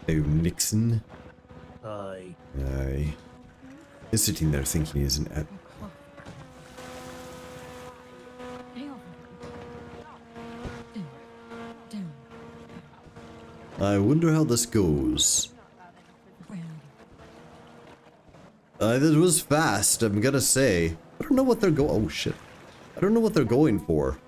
Oh, Nixon? Aye. Aye. He's sitting there thinking he's an... I wonder how this goes. This was fast, I'm gonna say. I don't know what they're going... Oh, shit. I don't know what they're going for.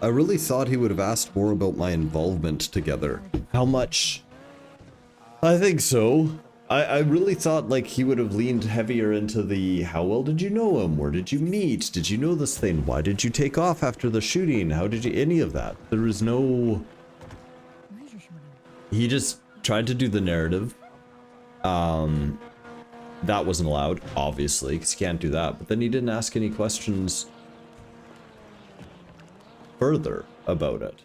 I really thought he would have asked more about my involvement together. How much? I think so. I really thought like he would have leaned heavier into the how well did you know him? Where did you meet? Did you know this thing? Why did you take off after the shooting? How did you... Any of that. There was no... He just tried to do the narrative. That wasn't allowed, obviously, because you can't do that. But then he didn't ask any questions further about it.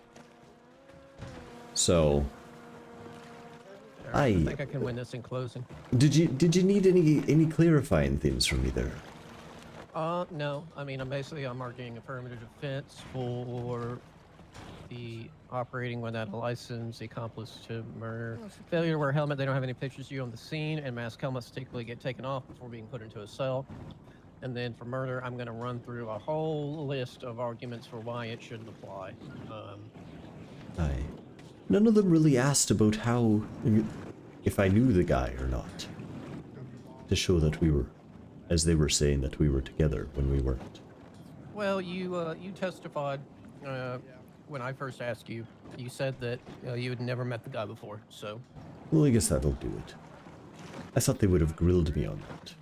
So... I think I can win this in closing. Did you need any clarifying things from me there? No. I mean, I'm arguing affirmative defense for the operating without a license, the accomplice to murder, failure to wear a helmet. They don't have any pictures of you on the scene, and mask helmets typically get taken off before being put into a cell. And then for murder, I'm going to run through a whole list of arguments for why it shouldn't apply. Aye. None of them really asked about how, if I knew the guy or not. To show that we were, as they were saying, that we were together when we weren't. Well, you testified when I first asked you. You said that you had never met the guy before, so... Well, I guess that'll do it. I thought they would have grilled me on that.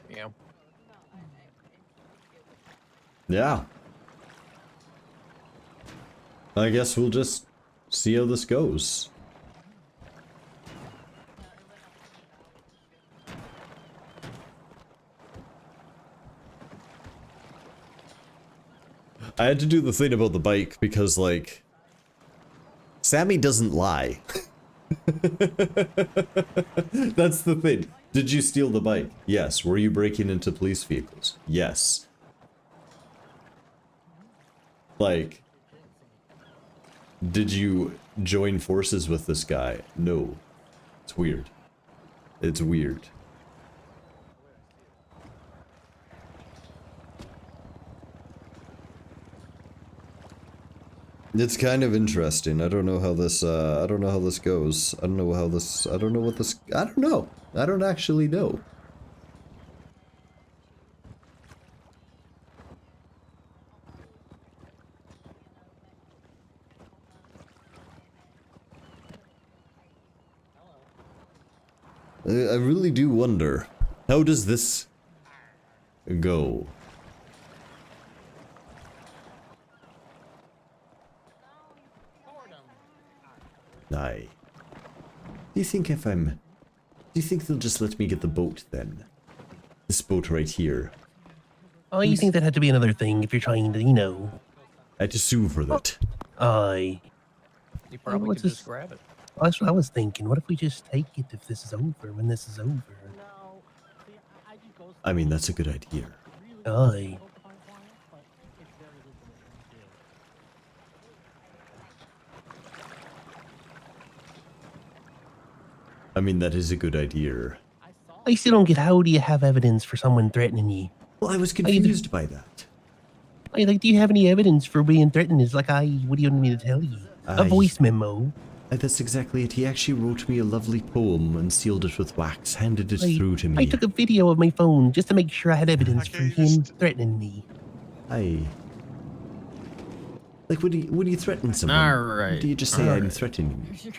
Yeah. Yeah. I guess we'll just see how this goes. I had to do the thing about the bike because, like, Sammy doesn't lie. That's the thing. Did you steal the bike? Yes. Were you breaking into police vehicles? Yes. Like... Did you join forces with this guy? No. It's weird. It's weird. It's kind of interesting. I don't know how this goes. I don't know how this, I don't know what this, I don't know. I don't actually know. I really do wonder, how does this go? Aye. Do you think they'll just let me get the boat then? This boat right here. Oh, you think that had to be another thing if you're trying to, you know... I had to sue for that. Aye. You probably what's could this- just grab it. That's what I was thinking. What if we just take it if this is over, when this is over? I mean, that's a good idea. Aye. I mean, that is a good idea. I still don't get how do you have evidence for someone threatening you? Well, I was confused by that. Like, do you have any evidence for being threatened? It's like, what do you want me to tell you? A voice memo. That's exactly it. He actually wrote me a lovely poem and sealed it with wax, handed it through to me. I took a video of my phone just to make sure I had evidence for him threatening me. Like, when you threaten someone, Alright. do you just say, I'm threatening you?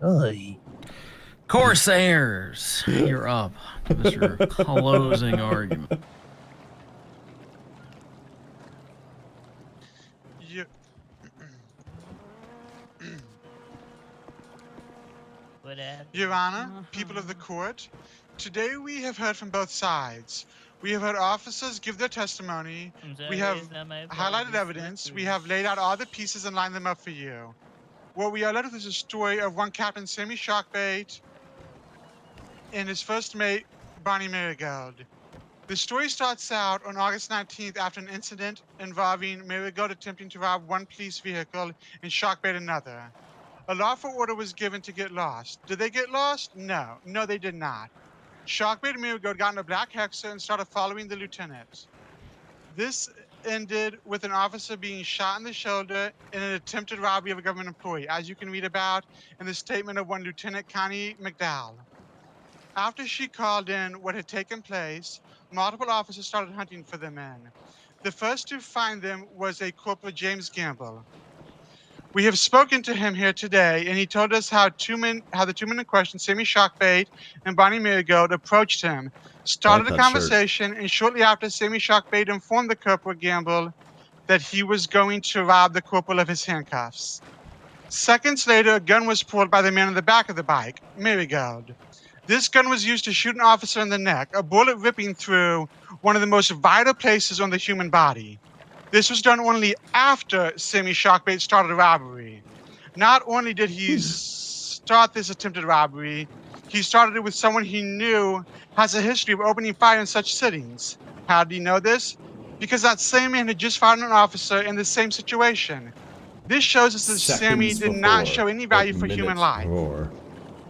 Aye. Corsairs, you're up. Give us your closing argument. Your Honor, people of the court, today we have heard from both sides. We have heard officers give their testimony. We have highlighted evidence. We have laid out all the pieces and lined them up for you. What we are left with is a story of one Captain Sammy Sharkbait and his first mate, Bonnie Marigold. The story starts out on August 19th after an incident involving Marigold attempting to rob one police vehicle and Sharkbait another. A lawful order was given to get lost. Did they get lost? No. No, they did not. Sharkbait and Marigold got in a black Hexer and started following the lieutenant. This ended with an officer being shot in the shoulder in an attempted robbery of a government employee, as you can read about in the statement of one Lieutenant Connie McDowell. After she called in what had taken place, multiple officers started hunting for the men. The first to find them was a Corporal James Gamble. We have spoken to him here today, and he told us how the two men in question, Sammy Sharkbait and Bonnie Marigold, approached him, started a conversation, and shortly after, Sammy Sharkbait informed the Corporal Gamble that he was going to rob the corporal of his handcuffs. Seconds later, a gun was pulled by the man in the back of the bike, Marigold. This gun was used to shoot an officer in the neck, a bullet ripping through one of the most vital places on the human body. This was done only after Sammy Sharkbait started a robbery. Not only did he start this attempted robbery, he started it with someone he knew has a history of opening fire in such sittings. How did he know this? Because that same man had just fired an officer in the same situation. This shows us that Sammy did not show any value for human life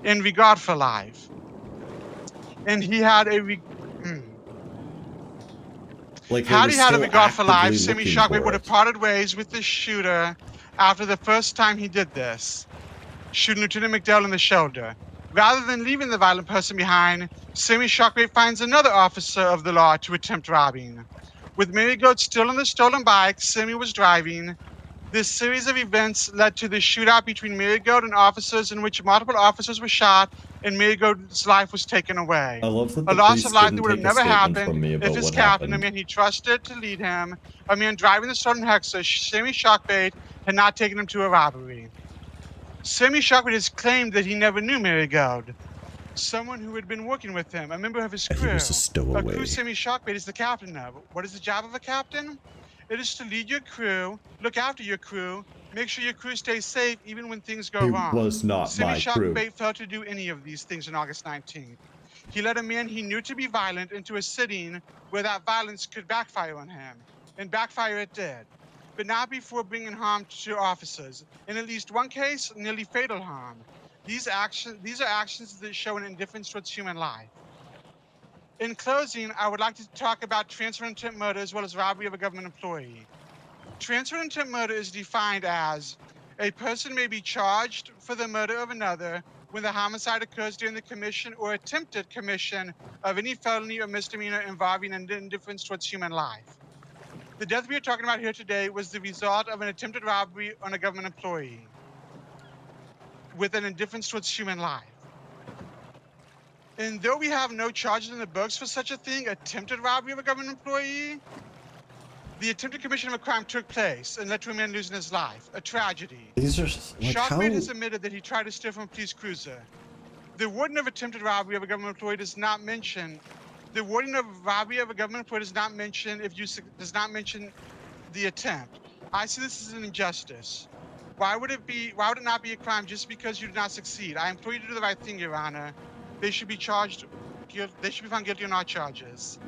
in regard for life. And he had a had he had a regard for life, Sammy Sharkbait would have parted ways with the shooter after the first time he did this, shooting Lieutenant McDowell in the shoulder. Rather than leaving the violent person behind, Sammy Sharkbait finds another officer of the law to attempt robbing. With Marigold still on the stolen bike Sammy was driving, this series of events led to the shootout between Marigold and officers in which multiple officers were shot and Marigold's life was taken away. I love that a the loss police of life didn't that would have take a never statement happened from me about if his what captain, a happened. man he trusted to lead him, a man driving the stolen Hexer, Sammy Sharkbait, had not taken him to a robbery. Sammy Sharkbait has claimed that he never knew Marigold. Someone who had been working with him, a member of his crew. He was a stowaway. A crew Sammy Sharkbait is the captain of. What is the job of a captain? It is to lead your crew, look after your crew, make sure your crew stays safe even when things go wrong. It was not Sammy my crew. Sharkbait failed to do any of these things on August 19th. He led a man he knew to be violent into a sitting where that violence could backfire on him. And backfire it did. But not before bringing harm to officers. In at least one case, nearly fatal harm. These are actions that show an indifference towards human life. In closing, I would like to talk about transfer intent murder as well as robbery of a government employee. Transfer intent murder is defined as a person may be charged for the murder of another when the homicide occurs during the commission or attempted commission of any felony or misdemeanor involving an indifference towards human life. The death we are talking about here today was the result of an attempted robbery on a government employee with an indifference towards human life. And though we have no charges in the books for such a thing, attempted robbery of a government employee, the attempted commission of a crime took place and led to a man losing his life. A tragedy. These are like Sharkbait has admitted that he tried to steal from a police cruiser. The warden of attempted robbery of a government employee does not mention. The warden of robbery of a government employee does not mention the attempt. I see this as an injustice. Why would it not be a crime just because you did not succeed? I implore you to do the right thing, Your Honor. They should be charged. They should be found guilty on all charges.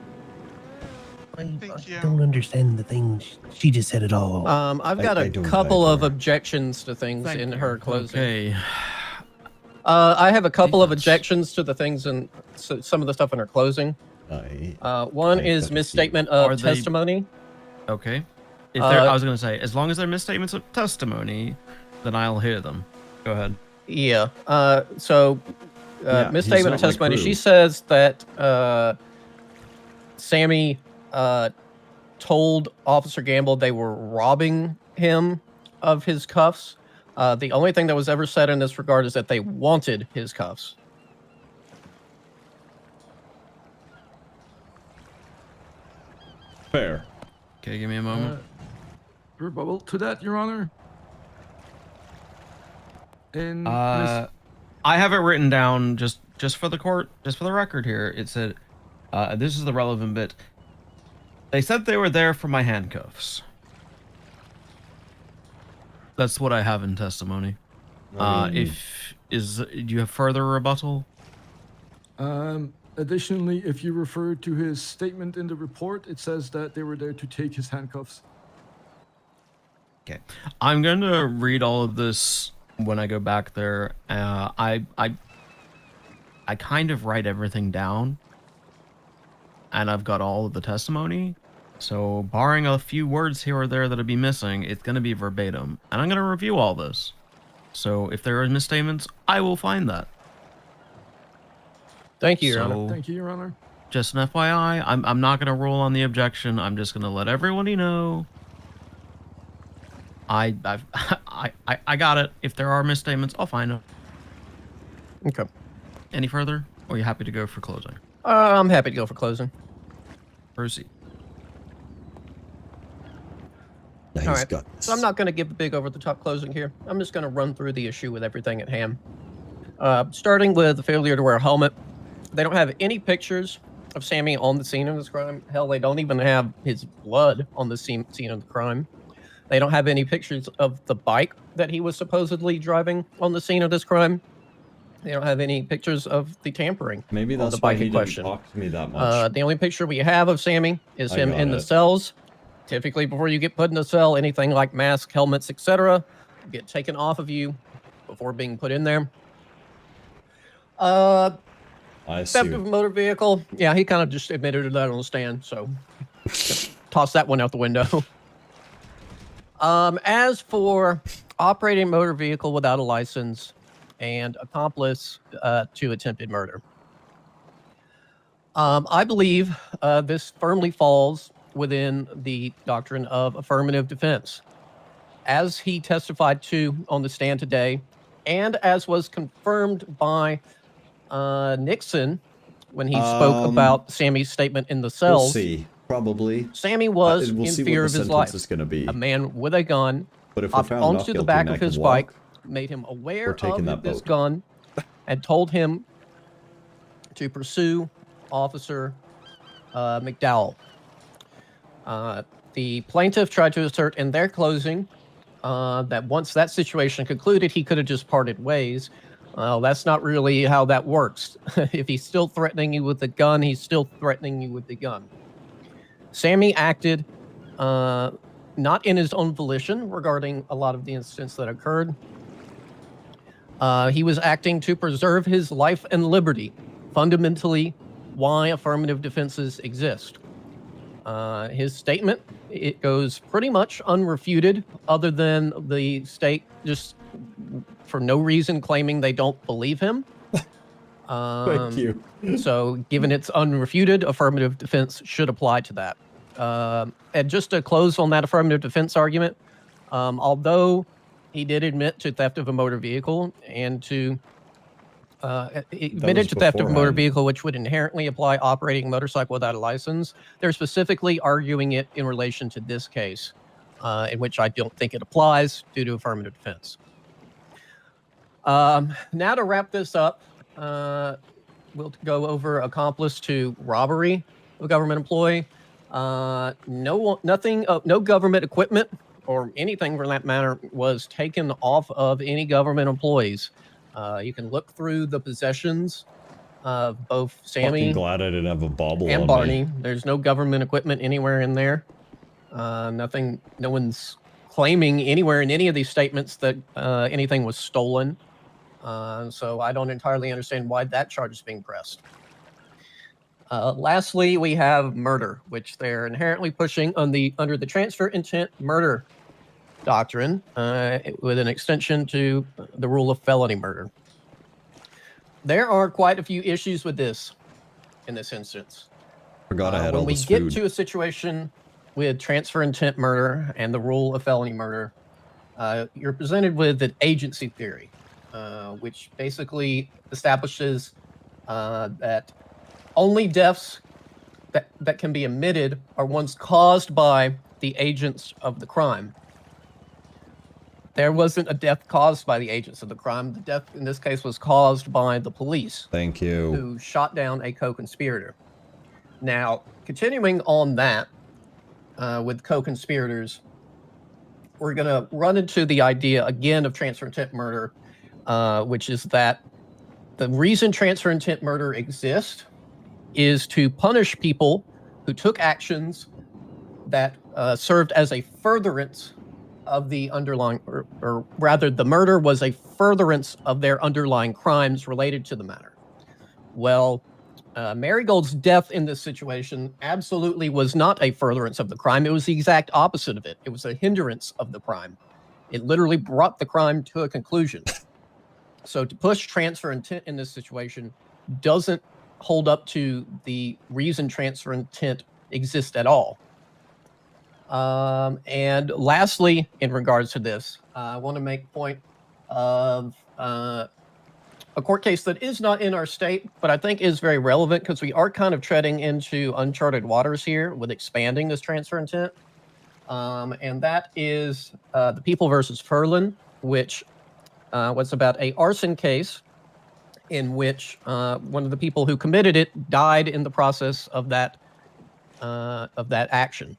Thank you. I don't understand the things she just said at all. I've got a couple of objections to things in her closing. Okay. I have a couple of objections to the things and some of the stuff in our closing. One is misstatement of testimony. Okay. If they're, I was going to say, as long as they're misstatements of testimony, then I'll hear them. Go ahead. Yeah. Misstatement of testimony. She says that Sammy told Officer Gamble they were robbing him of his cuffs. The only thing that was ever said in this regard is that they wanted his cuffs. Fair. Okay, give me a moment. Rebuttal to that, Your Honor. And I have it written down just for the court, just for the record here. It said, this is the relevant bit. They said they were there for my handcuffs. That's what I have in testimony. Do you have further rebuttal? Additionally, if you refer to his statement in the report, it says that they were there to take his handcuffs. Okay, I'm going to read all of this when I go back there. I kind of write everything down, and I've got all of the testimony. So, barring a few words here or there that'll be missing, it's going to be verbatim, and I'm going to review all this. So, if there are misstatements, I will find that. Thank you, Your Honor. Thank you, Your Honor. Just an FYI, I'm not going to rule on the objection. I'm just going to let everybody know. I got it. If there are misstatements, I'll find them. Okay. Any further? Or are you happy to go for closing? I'm happy to go for closing. Proceed. Nice. All right. So I'm not going to give a big over-the-top closing here. I'm just going to run through the issue with everything at hand. Starting with the failure to wear a helmet. They don't have any pictures of Sammy on the scene of this crime. Hell, they don't even have his blood on the scene of the crime. They don't have any pictures of the bike that he was supposedly driving on the scene of this crime. They don't have any pictures of the tampering. Maybe on that's the why bike he in didn't question. talk to me that much. The only picture we have of Sammy is him in the it. cells. Typically, before you get put in a cell, anything like masks, helmets, etc., get taken off of you before being put in there. Theft of a motor vehicle. Yeah, he kind of just admitted to that on the stand, so toss that one out the window. As for operating a motor vehicle without a license and accomplice to attempted murder, I believe this firmly falls within the doctrine of affirmative defense. As he testified to on the stand today, and as was confirmed by Nixon when he spoke about Sammy's statement in the cells. We'll see. Probably. Sammy was we'll in see fear what of the his sentence life. is gonna be. A man with a gun But if we're hopped found not onto the guilty back and I of can his walk, bike, made him aware we're taking that of this boat. gun, and told him to pursue Officer McDowell. The plaintiff tried to assert in their closing that once that situation concluded, he could have just parted ways. Well, that's not really how that works. If he's still threatening you with the gun, he's still threatening you with the gun. Sammy acted not in his own volition regarding a lot of the incidents that occurred. He was acting to preserve his life and liberty, fundamentally why affirmative defenses exist. His statement, it goes pretty much unrefuted, other than the state just for no reason claiming they don't believe him. Thank you. So given it's unrefuted, affirmative defense should apply to that. And just to close on that affirmative defense argument, although he did admit to theft of a motor vehicle and to admitted to theft of a motor vehicle, which would inherently apply operating a motorcycle without a license, they're specifically arguing it in relation to this case, in which I don't think it applies due to affirmative defense. Now to wrap this up, we'll go over accomplice to robbery of a government employee. No government equipment or anything for that matter was taken off of any government employees. You can look through the possessions of both Sammy Fucking glad I didn't have a bauble and on Barney. me. There's no government equipment anywhere in there. Nothing. No one's claiming anywhere in any of these statements that anything was stolen. So I don't entirely understand why that charge is being pressed. Lastly, we have murder, which they're inherently pushing under the transfer intent murder doctrine, with an extension to the rule of felony murder. There are quite a few issues with this in this instance. Forgot I had all when we this get food. to a situation with transfer intent murder and the rule of felony murder, you're presented with an agency theory, which basically establishes that only deaths that can be omitted are ones caused by the agents of the crime. There wasn't a death caused by the agents of the crime. The death in this case was caused by the police. Thank you. Who shot down a co-conspirator. Now, continuing on that, with co-conspirators, we're going to run into the idea again of transfer intent murder, which is that the reason transfer intent murder exists is to punish people who took actions that served as a furtherance of the underlying, or rather the murder was a furtherance of their underlying crimes related to the matter. Well, Marigold's death in this situation absolutely was not a furtherance of the crime. It was the exact opposite of it. It was a hindrance of the crime. It literally brought the crime to a conclusion. So to push transfer intent in this situation doesn't hold up to the reason transfer intent exists at all. And lastly, in regards to this, I want to make point of a court case that is not in our state, but I think is very relevant because we are kind of treading into uncharted waters here with expanding this transfer intent. And that is the People versus Furlan, which was about a arson case in which one of the people who committed it died in the process of that action.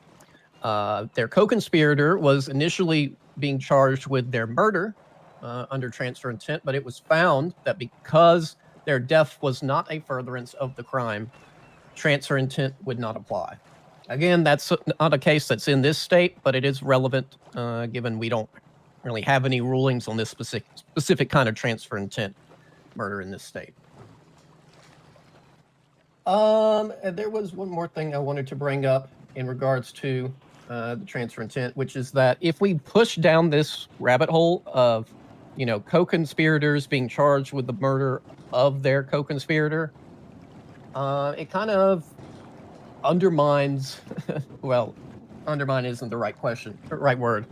Their co-conspirator was initially being charged with their murder under transfer intent, but it was found that because their death was not a furtherance of the crime, transfer intent would not apply. Again, that's not a case that's in this state, but it is relevant given we don't really have any rulings on this specific kind of transfer intent murder in this state. And there was one more thing I wanted to bring up in regards to the transfer intent, which is that if we push down this rabbit hole of, co-conspirators being charged with the murder of their co-conspirator, it kind of undermines, well, undermine isn't the right word.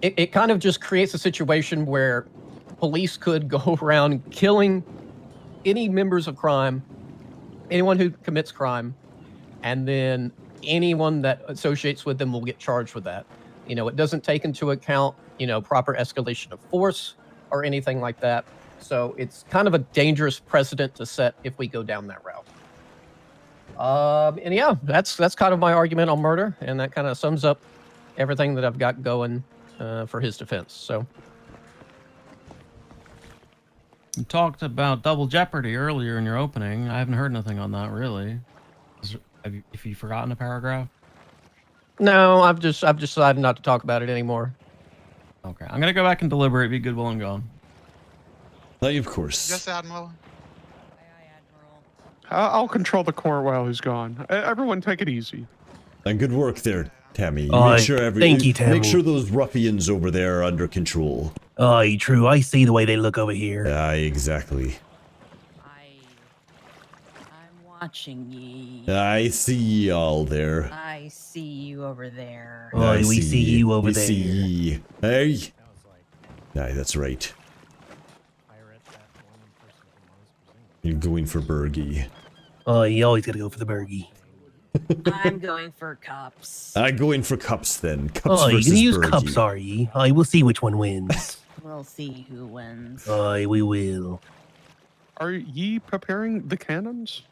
It kind of just creates a situation where police could go around killing any members of crime, anyone who commits crime, and then anyone that associates with them will get charged with that. It doesn't take into account, proper escalation of force or anything like that. So it's kind of a dangerous precedent to set if we go down that route. And yeah, that's kind of my argument on murder, and that kind of sums up everything that I've got going for his defense. So you talked about double jeopardy earlier in your opening. I haven't heard nothing on that really. Have you forgotten a paragraph? No, I've decided not to talk about it anymore. Okay, I'm gonna go back and deliberate. Be good, will, and gone. Of course. Yes, Admiral. I'll control the court while he's gone. Everyone, take it easy. And good work there, Tammy. Thank you, Tammy. Make sure those ruffians over there are under control. Aye, true. I see the way they look over here. Aye, exactly. Watching ye. I see y'all there. I see you over there. Oh, we see you over there. We see ye. Hey. Aye, that's right. You're going for Bergie. Oh, you always gotta go for the Bergie. I'm going for cups. I'm going for cups then. Cups oh, you're versus gonna use Bergie. cups, are ye? Aye, we'll see which one wins. We'll see who wins. Aye, we will. Are ye preparing the cannons?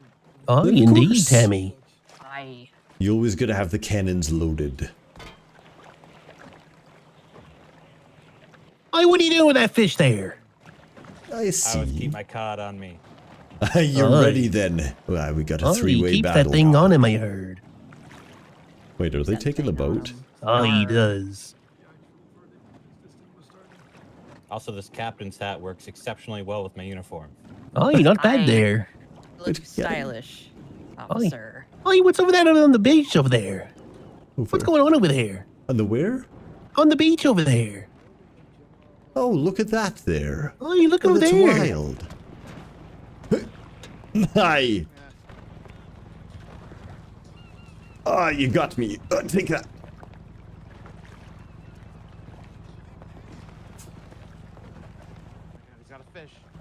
Oh, indeed, Tammy. You always gotta have the cannons loaded. Aye, what are you doing with that fish there? I see. I would keep my card on me. You're Aye. ready then. Well, we got a He three-way keeps battle. that thing on him, I heard. Wait, are they taking the boat? Oh, he does. Also, this captain's hat works exceptionally well with my uniform. Oh, you're not bad there. Look stylish, Oi. officer. Oh, what's over there on the beach over there? What's going on over there? On the where? On the beach over there. Oh, look at that there. Oh, you look Oh, over that's there. wild. Hi. Ah, you got me. Take that.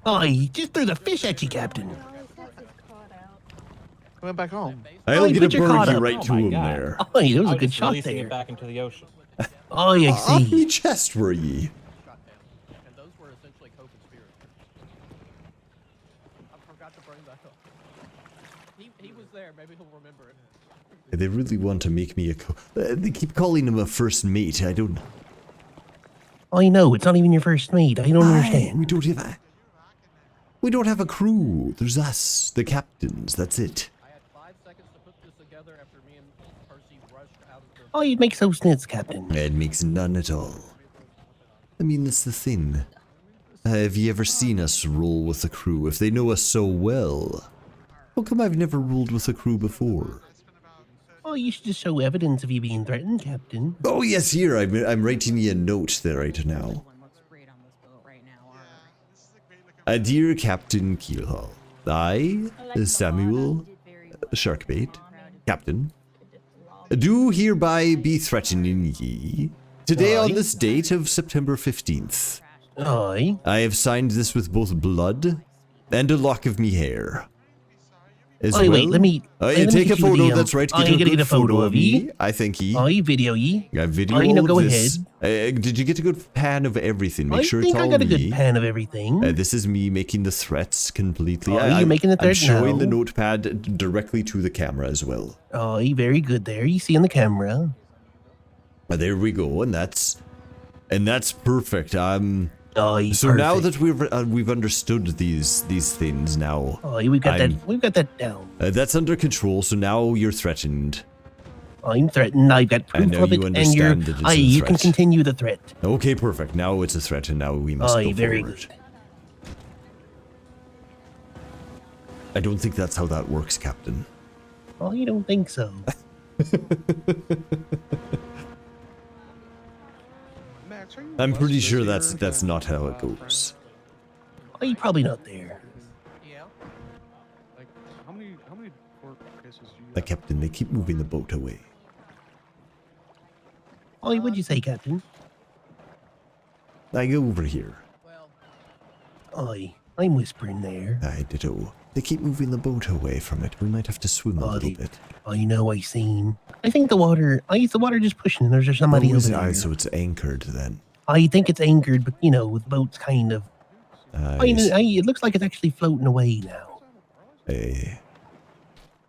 Oh, he just threw the fish at you, Captain. Went back home. I'll you get a put your card burger up. right to him there. Oh, there was I a was good just shot releasing there. it back into the ocean. Oh, I On see. me chest were ye? He was there. Maybe he'll remember it. They really want to make me a they keep calling him a first mate. I don't... I know, it's not even your first meet. I don't understand. We don't have a crew. There's us, the captains. That's it. Oh, you'd make so sense, Captain. It makes none at all. I mean, that's the thing. Have you ever seen us roll with a crew? If they know us so well, how come I've never rolled with a crew before? Oh, you should just show evidence of you being threatened, Captain. Oh yes, here I'm writing you a note there right now. Dear Captain Keelhaul, I, Samuel Sharkbait, Captain, do hereby be threatening ye. Today on this date of September 15th, I have signed this with both blood and a lock of me hair. As well. Wait, let me take a get you photo, the, that's right, you get a photo of ye. I think ye. I video ye. I video no, go this. ahead. Did you get a good pan of everything? Make I sure think it's all I got a me. good pan of everything. This is me making the threats completely. Oh, you're making the threat I'm showing now. the notepad directly to the camera as well. Oh, very good there. You see on the camera. There we go, and that's perfect. Oh, so now that we've understood these things now. Oh, we've got that down. That's under control. So now you're threatened. I'm threatened. I've got proof know of it, you and understand that it's a you can threat. continue the threat. Okay, perfect. Now it's a threat, and now we must go very forward. good. I don't think that's how that works, Captain. Oh, you don't think so? I'm pretty sure that's not how it goes. Oh, you're probably not there. How many court cases do you The captain, they keep moving the boat away. Oh, what'd you say, Captain? I go over here. I'm whispering there. I ditto. They keep moving the boat away from it. We might have to swim a little bit. I know, I seen. I think the water just pushing. There's just somebody over there. So it's anchored then. I think it's anchored, but the boat's kind of. It looks like it's actually floating away now.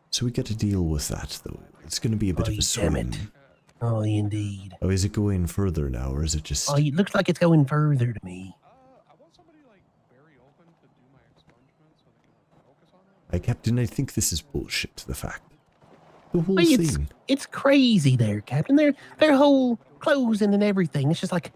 So we got to deal with that, though. It's going to be a bit of a swim. Damn it. Oh, indeed. Oh, is it going further now, or is it just... Oh, it looks like it's going further to me. Captain, I think this is bullshit, the fact. The whole It's thing. it's crazy there, Captain. Their whole closing and everything. It's just like,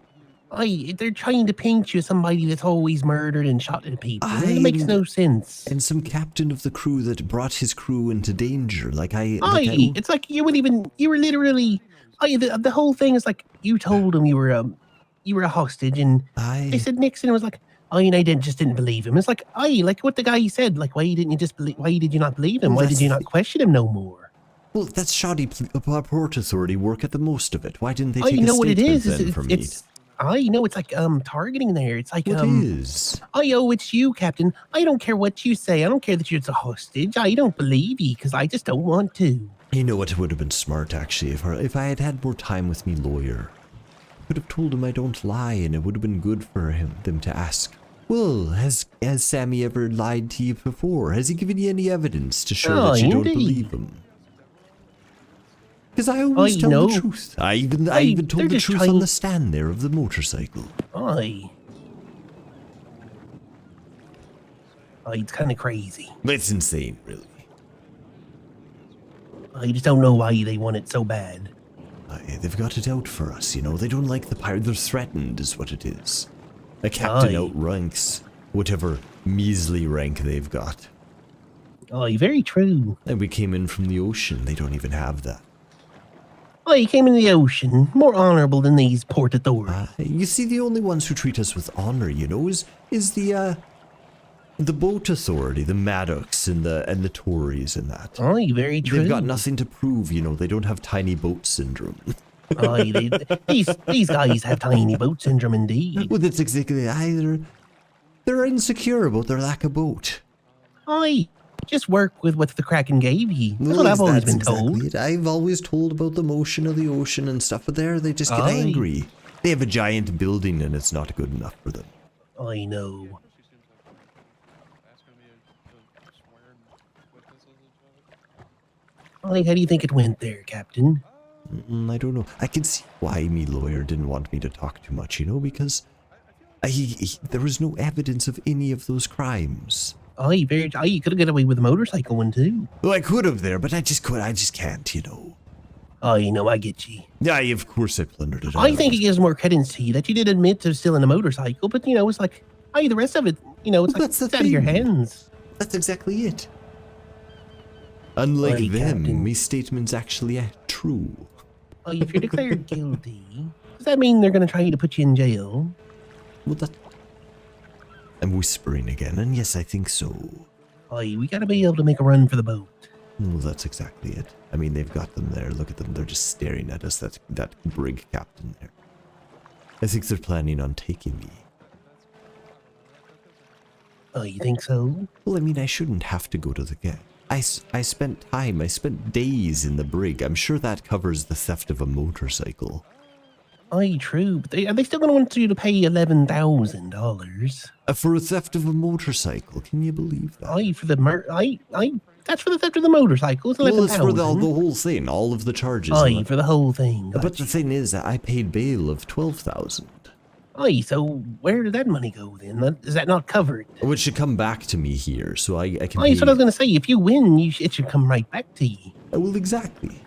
they're trying to paint you as somebody that's always murdered and shot at people. It makes no sense. And some captain of the crew that brought his crew into danger, It's like you were literally, the whole thing is like, you told him you were a hostage, and they said Nixon was like, and I just didn't believe him. It's like, like what the guy said, like, why did you not believe him? Why did you not question him no more? Well, that's shoddy Port Authority work at the most of it. Why didn't they take you know a what it statement is? then from me? I know it's like targeting there. It's like What is? It's you, Captain. I don't care what you say. I don't care that you're a hostage. I don't believe you because I just don't want to. You know what? It would have been smart actually if I had had more time with me lawyer. I could have told him I don't lie, and it would have been good for them to ask. Well, has Sammy ever lied to you before? Has he given you any evidence to show that you don't believe him? Because I always tell the truth. I even told the truth on the stand there of the motorcycle. It's kind of crazy. It's insane, really. I just don't know why they want it so bad. They've got it out for us, They don't like the pirate. They're threatened, is what it is. A captain outranks whatever measly rank they've got. Aye, very true. And we came in from the ocean. They don't even have that. Oh, you came in the ocean, more honorable than these port authorities. You see, the only ones who treat us with honor, you know, is the boat authority, the Maddocks and the Tories and that. Aye, very true. They've got nothing to prove, you know. They don't have tiny boat syndrome. Aye, these guys have tiny boat syndrome indeed. Well, that's exactly they're insecure about their lack of boat. Aye, just work with what the Kraken gave you. That's what I've always been told. It. I've always told about the motion of the ocean and stuff, but there they just get angry. They have a giant building and it's not good enough for them. I know. Aye, how do you think it went there, Captain? I don't know. I can see why me lawyer didn't want me to talk too much, you know, because there was no evidence of any of those crimes. Aye, you could have got away with a motorcycle one too. Well, I could have there, but I just can't, you know. Oh, you know, I get you. Yeah, of course I plundered it. I think it gives more credence to you that you did admit to stealing a motorcycle, but you know, it's like, aye, the rest of it, you know, it's like it's out of your hands. That's exactly it. Unlike them, me statement's actually true. Oh, if you're declared guilty, does that mean they're going to try to put you in jail? Well, I'm whispering again, and yes, I think so. Aye, we got to be able to make a run for the boat. Well, that's exactly it. I mean, they've got them there. Look at them. They're just staring at us. That brig captain there. I think they're planning on taking me. Oh, you think so? Well, I mean, I shouldn't have to go to the gate. I spent days in the brig. I'm sure that covers the theft of a motorcycle. Aye, true. But are they still going to want you to pay $11,000? For a theft of a motorcycle? Can you believe that? Aye, for the that's for the theft of the motorcycle. It's $11,000. Well, it's for the whole thing, all of the charges. Aye, for the whole thing. Gotcha. But the thing is, I paid bail of $12,000. Aye, so where did that money go then? Is that not covered? Oh, it should come back to me here, so I can. Aye, that's what I was going to say. If you win, it should come right back to you. Well, exactly.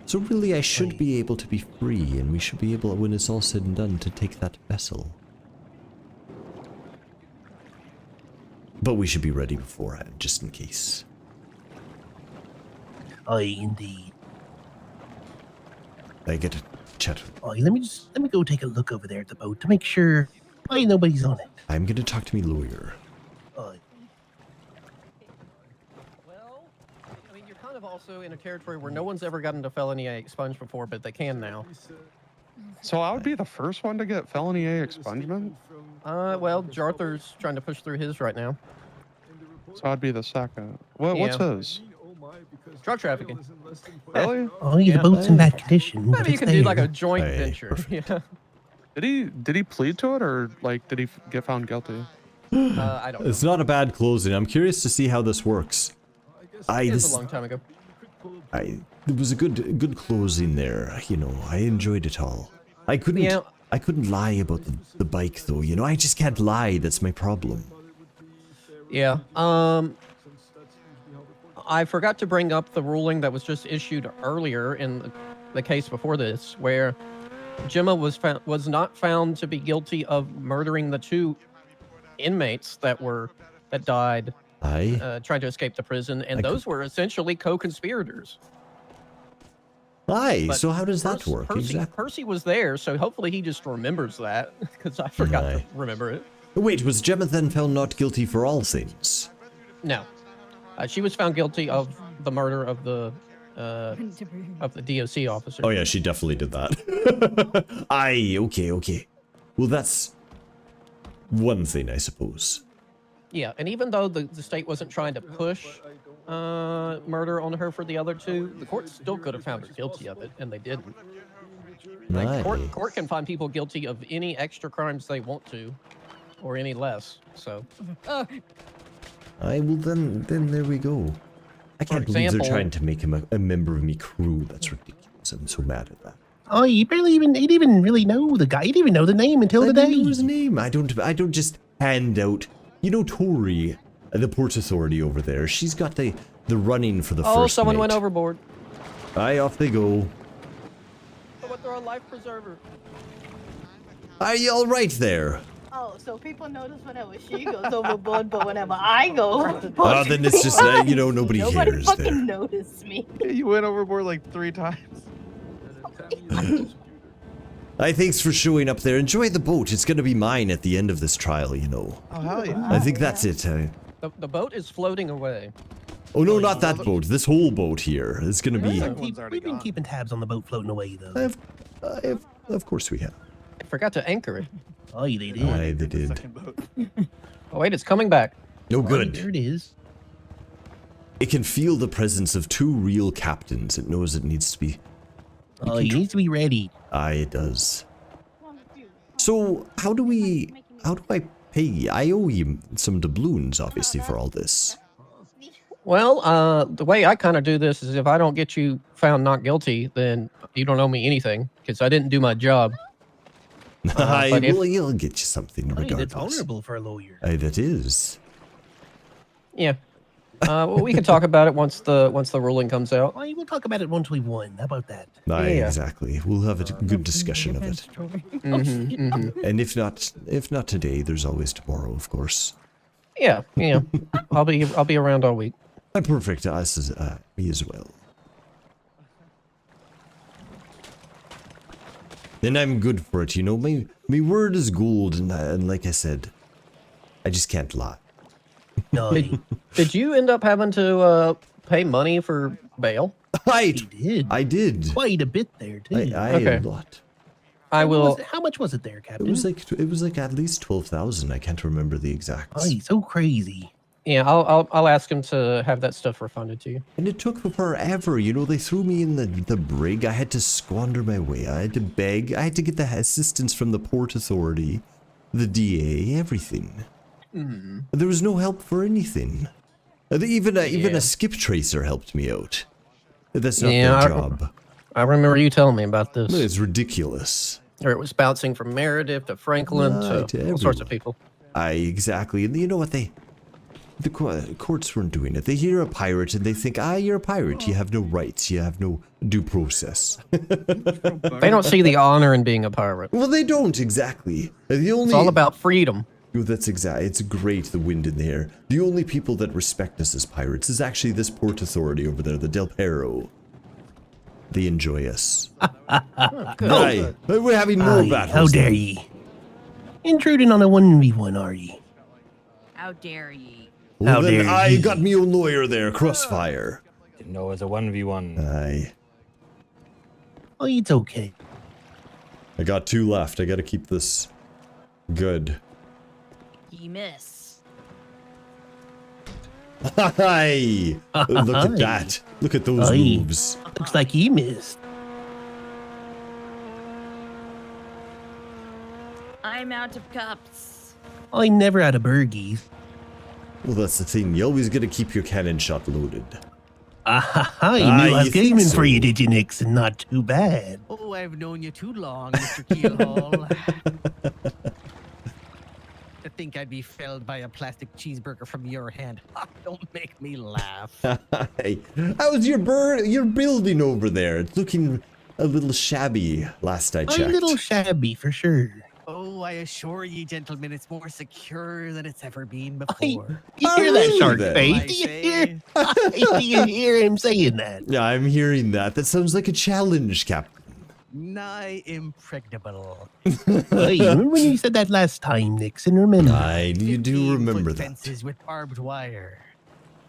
So really, I should be able to be free, and we should be able, when it's all said and done, to take that vessel. But we should be ready beforehand, just in case. Aye, indeed. I get to chat. Aye, let me go take a look over there at the boat to make sure nobody's on it. I'm going to talk to me lawyer. Aye. Well, I mean, you're kind of also in a territory where no one's ever gotten to felony A expunged before, but they can now. So I would be the first one to get felony A expungement? Well, Jarther's trying to push through his right now. So I'd be the second. What's his? Drug trafficking. Really? Oh, yeah, the boat's in bad condition. Maybe you can do like a joint venture. Yeah. Did he plead to it, or like did he get found guilty? I don't know. It's not a bad closing. I'm curious to see how this works. It was a long time ago. It was a good closing there. You know, I enjoyed it all. I couldn't lie about the bike though. You know, I just can't lie. That's my problem. Yeah. I forgot to bring up the ruling that was just issued earlier in the case before this, where Gemma was not found to be guilty of murdering the two inmates that died trying to escape the prison, and those were essentially co-conspirators. Aye, so how does that work? Percy was there, so hopefully he just remembers that, because I forgot to remember it. Wait, was Gemma then found not guilty for all things? No. She was found guilty of the murder of the DOC officer. Oh yeah, she definitely did that. Aye, okay. Well, that's one thing, I suppose. Yeah, and even though the state wasn't trying to push murder on her for the other two, the court still could have found her guilty of it, and they didn't. Like, court can find people guilty of any extra crimes they want to, or any less. So. Well then there we go. I can't believe they're trying to make him a member of me crew. That's ridiculous. I'm so mad at that. Oh, he didn't even really know the guy. He didn't even know the name until today. I didn't know his name. I don't just hand out. You know, Tori, the port authority over there. She's got the running for the first. Oh, someone mate. went overboard. Aye, off they go. But they're a life preserver. Are you all right there? Oh, so people notice whenever she goes overboard, but whenever I go overboard, Oh, then it's just, nobody nobody cares fucking there. noticed me. You went overboard like 3 times. Hi, thanks for showing up there. Enjoy the boat. It's gonna be mine at the end of this trial, you know. Oh, hell yeah. I think that's it. The boat is floating away. Oh, no, not that boat. This whole boat here is gonna be... We've been keeping tabs on the boat floating away, though. Of course we have. I forgot to anchor it. Oh, they did. Aye, they did. Oh, wait, it's coming back. No good. There it is. It can feel the presence of 2 real captains. It knows it needs to be... Oh, it needs to be ready. Aye, it does. So, how do I pay you? I owe you some doubloons, obviously, for all this. Well, the way I kind of do this is if I don't get you found not guilty, then you don't owe me anything because I didn't do my job. You'll get you something That's regardless. honorable for a lawyer. Aye, that is. Yeah. Well, we can talk about it once the ruling comes out. Well, we'll talk about it once we've won. How about that? Aye, Yeah. exactly. We'll have a good discussion of it. And if not today, there's always tomorrow, of course. Yeah. I'll be around all week. Perfect. Us as me as well. Then I'm good for it, you know. My word is gold, and like I said, I just can't lie. No. Did you end up having to pay money for bail? I did. Quite a bit there too. A lot. I will. How much was it there, Captain? It was like at least 12,000. I can't remember the exact. Oh, so crazy. Yeah, I'll ask him to have that stuff refunded to you. And it took forever, you know. They threw me in the brig. I had to squander my way. I had to beg. I had to get the assistance from the Port Authority, the DA, everything. There was no help for anything. Even a skip tracer helped me out. That's not their job. I remember you telling me about this. It's ridiculous. Or it was bouncing from Meredith to Franklin to all sorts of people. Aye, exactly. And you know what? The courts weren't doing it. They hear a pirate and they think, you're a pirate. You have no rights. You have no due process. They don't see the honor in being a pirate. Well, they don't, exactly. It's all about freedom. Oh, that's exact. It's great, the wind in the air. The only people that respect us as pirates is actually this Port Authority over there, the Del Perro. They enjoy us. Aye, we're having more battles. How dare ye? Intruding on a 1v1, are ye? How dare ye? Well, then I got me own lawyer there, Crossfire. Didn't know it was a 1v1. Aye. Oh, it's okay. I got 2 left. I gotta keep this good. Ye miss. Hi! Look at that. Look at those moves. Looks like he missed. I'm out of cups. I'm never out of burgies. Well, that's the thing. You always gotta keep your cannon shot loaded. I knew I was gaming for you, did you, Nixon? Not too bad. Oh, I've known you too long, Mr. Keelhaul. To think I'd be felled by a plastic cheeseburger from your hand. Don't make me laugh. Hey, how's your building over there? It's looking a little shabby last I checked. A little shabby, for sure. Oh, I assure ye, gentlemen, it's more secure than it's ever been before. You hear that, Sharkbait? Do you hear him saying that? Yeah, I'm hearing that. That sounds like a challenge, Captain. Nigh impregnable. Hey, remember when you said that last time, Nixon? Remember? You do remember that. Fences with barbed wire.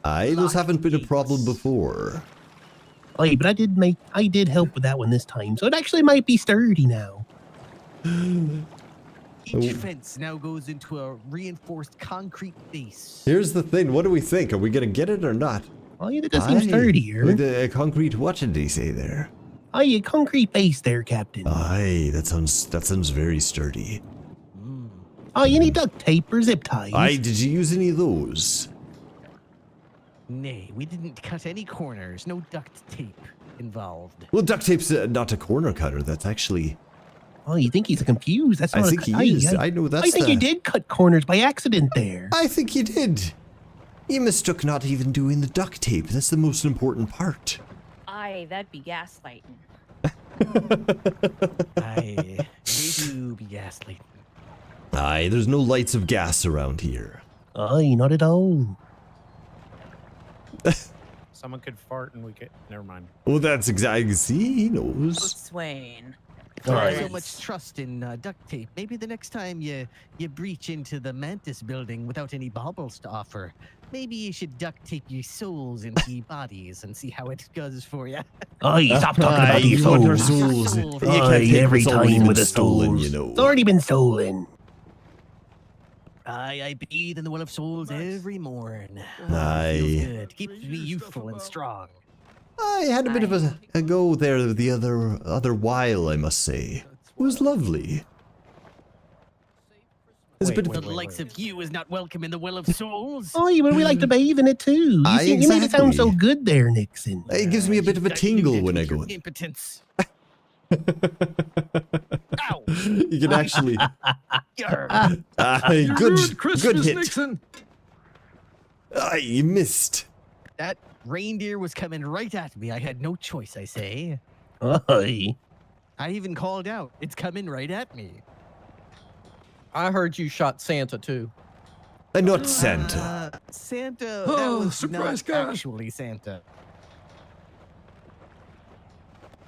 Those haven't been a problem before. Hey, but I did help with that one this time, so it actually might be sturdy now. Each fence now goes into a reinforced concrete base. Here's the thing. What do we think? Are we gonna get it or not? Oh, yeah, that does seem sturdier. With the concrete, what did they say there? Oh, yeah, concrete base there, Captain. Aye, that sounds very sturdy. Oh, you need duct tape or zip ties? Aye, did you use any of those? Nay, we didn't cut any corners. No duct tape involved. Well, duct tape's not a corner cutter. That's actually... Oh, you think he's confused? That's not I think he is. I know that's I think you did cut corners by accident there. I think you did. You mistook not even doing the duct tape. That's the most important part. Aye, that'd be gaslighting. Aye, they do be gaslighting. Aye, there's no lights of gas around here. Aye, not at all. Someone could fart and we could. Never mind. Well, that's exactly. See, he knows. Swain. If you have so much trust in duct tape, maybe the next time you breach into the Mantis building without any baubles to offer, maybe you should duct tape your souls into your bodies and see how it goes for you. Aye, stop talking about your souls. Aye, every time with a stolen, you know. It's already been stolen. I bathe in the well of souls every morn. Aye. Feels good. Keeps me youthful and strong. I had a bit of a go there the other while, I must say. It was lovely. It's a bit of the likes of you is not welcome in the well of souls. Aye, but we like to bathe in it too. You made it sound so exactly. good there, Nixon. It gives me a bit of a tingle when I go in. Impotence. You can actually. You Good ruined Christmas, hit. Nixon. You missed. That reindeer was coming right at me. I had no choice, I say. Aye. I even called out. It's coming right at me. I heard you shot Santa too. Not Santa. Santa. That Oh, was surprise, not guys. actually Santa.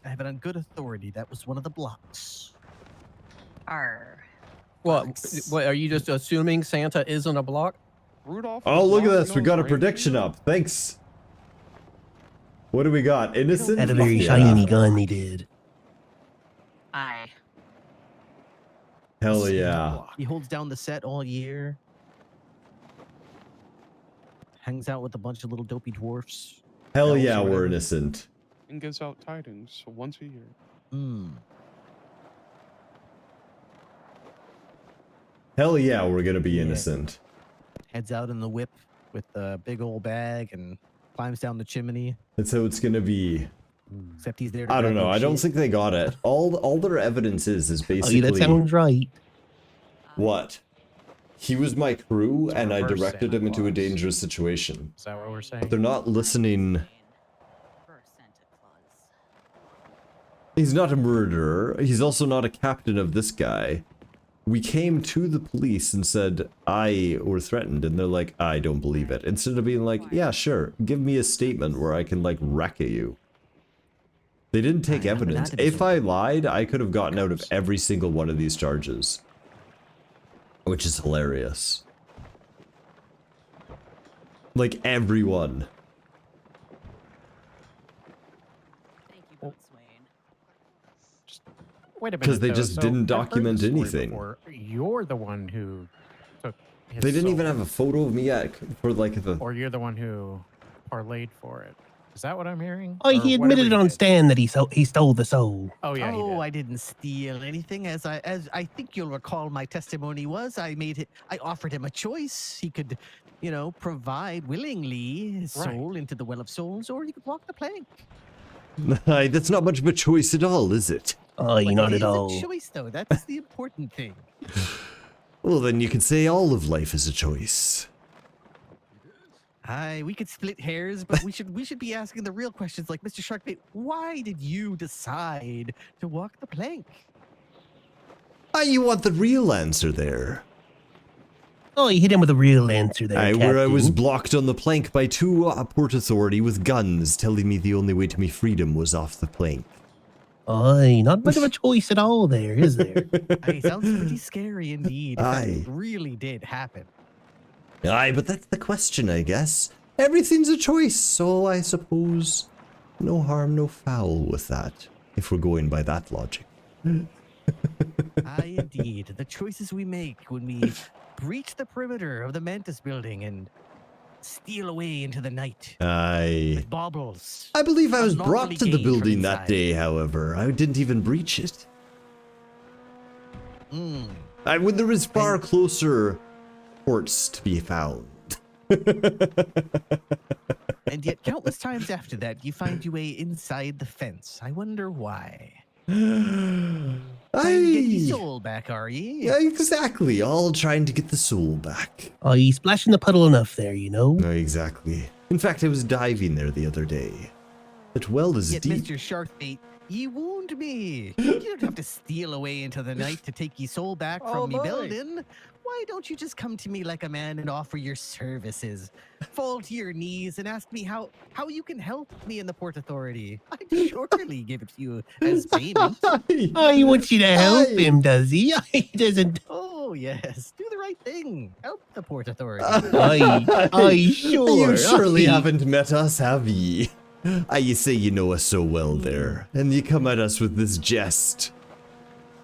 I have it on good authority. That was one of the blocks. Arr. What are you just assuming Santa isn't a block? Rudolph. Oh, look at this. We got a prediction up. Thanks. What do we got? Innocent? Had a very shiny gun, he did. Aye. Hell yeah. He holds down the set all year. Hangs out with a bunch of little dopey dwarfs. Hell Elves yeah, or we're whatever. innocent. And gives out tidings once a year. Hell yeah, we're gonna be innocent. Heads out in the whip with a big old bag and climbs down the chimney. That's how it's gonna be. Except he's there to I don't grab know. your I don't shit. think they got it. All their evidence is basically. Aye, that sounds right. What? He was my crew, and I reverse directed Santa him into a Claus. dangerous situation. Is that what we're saying? But they're not listening. He's not a murderer. He's also not a captain of this guy. We came to the police and said, I were threatened, and they're like, I don't believe it. Instead of being like, yeah, sure, give me a statement where I can, like, wreck at you. They didn't take evidence. If I lied, I could have gotten out of every single one of these charges. Which is hilarious. Like, everyone. Wait a minute. Because they though. just So, didn't I've heard document this story anything. before. You're the one who took his They didn't even soul. have a photo of me yet for, like, the... Or you're the one who parlayed for it. Is that what I'm hearing? Oh, he Or admitted whatever it you on did? stand that he stole the soul. Oh yeah, he did. I didn't steal anything. As I think you'll recall, my testimony was I offered him a choice. He could, provide willingly his Right. soul into the well of souls, or he could walk the plank. That's not much of a choice at all, is it? Aye, But not it at is all. a choice, though. That's the important thing. Well, then you could say all of life is a choice. Aye, we could split hairs, but we should be asking the real questions, like Mr. Sharkbait. Why did you decide to walk the plank? You want the real answer there. Oh, you hit him with a real answer there, Where I was Captain. blocked on the plank by two Port Authority with guns telling me the only way to me freedom was off the plank. Aye, not much of a choice at all there, is there? Aye, sounds pretty scary indeed. If Aye. that really did happen. Aye, but that's the question, I guess. Everything's a choice, so I suppose no harm, no foul with that, if we're going by that logic. Aye, indeed. The choices we make when we breach the perimeter of the Mantis building and steal away into the night. Aye. With baubles. I believe I was Unlawfully brought to the gained from building that inside. day, however. I didn't even breach it. When there is far closer ports to be found. And yet countless times after that, you find your way inside the fence. I wonder why. Trying to get your soul back, are ye? Yeah, exactly. All trying to get the soul back. Oh, you splashing the puddle enough there, Exactly. In fact, I was diving there the other day. That well is Yet, deep. Mr. Sharkbait, ye wound me. You don't have to steal away into the night to take ye soul back from me building. Why don't you just come to me like a man and offer your services? Fall to your knees and ask me how you can help me in the Port Authority. I'd surely give it to you as payment. Oh, he wants you to help him, does he? He doesn't. Oh, yes. Do the right thing. Help the Port Authority. You surely haven't met us, have ye? You say you know us so well there, and you come at us with this jest.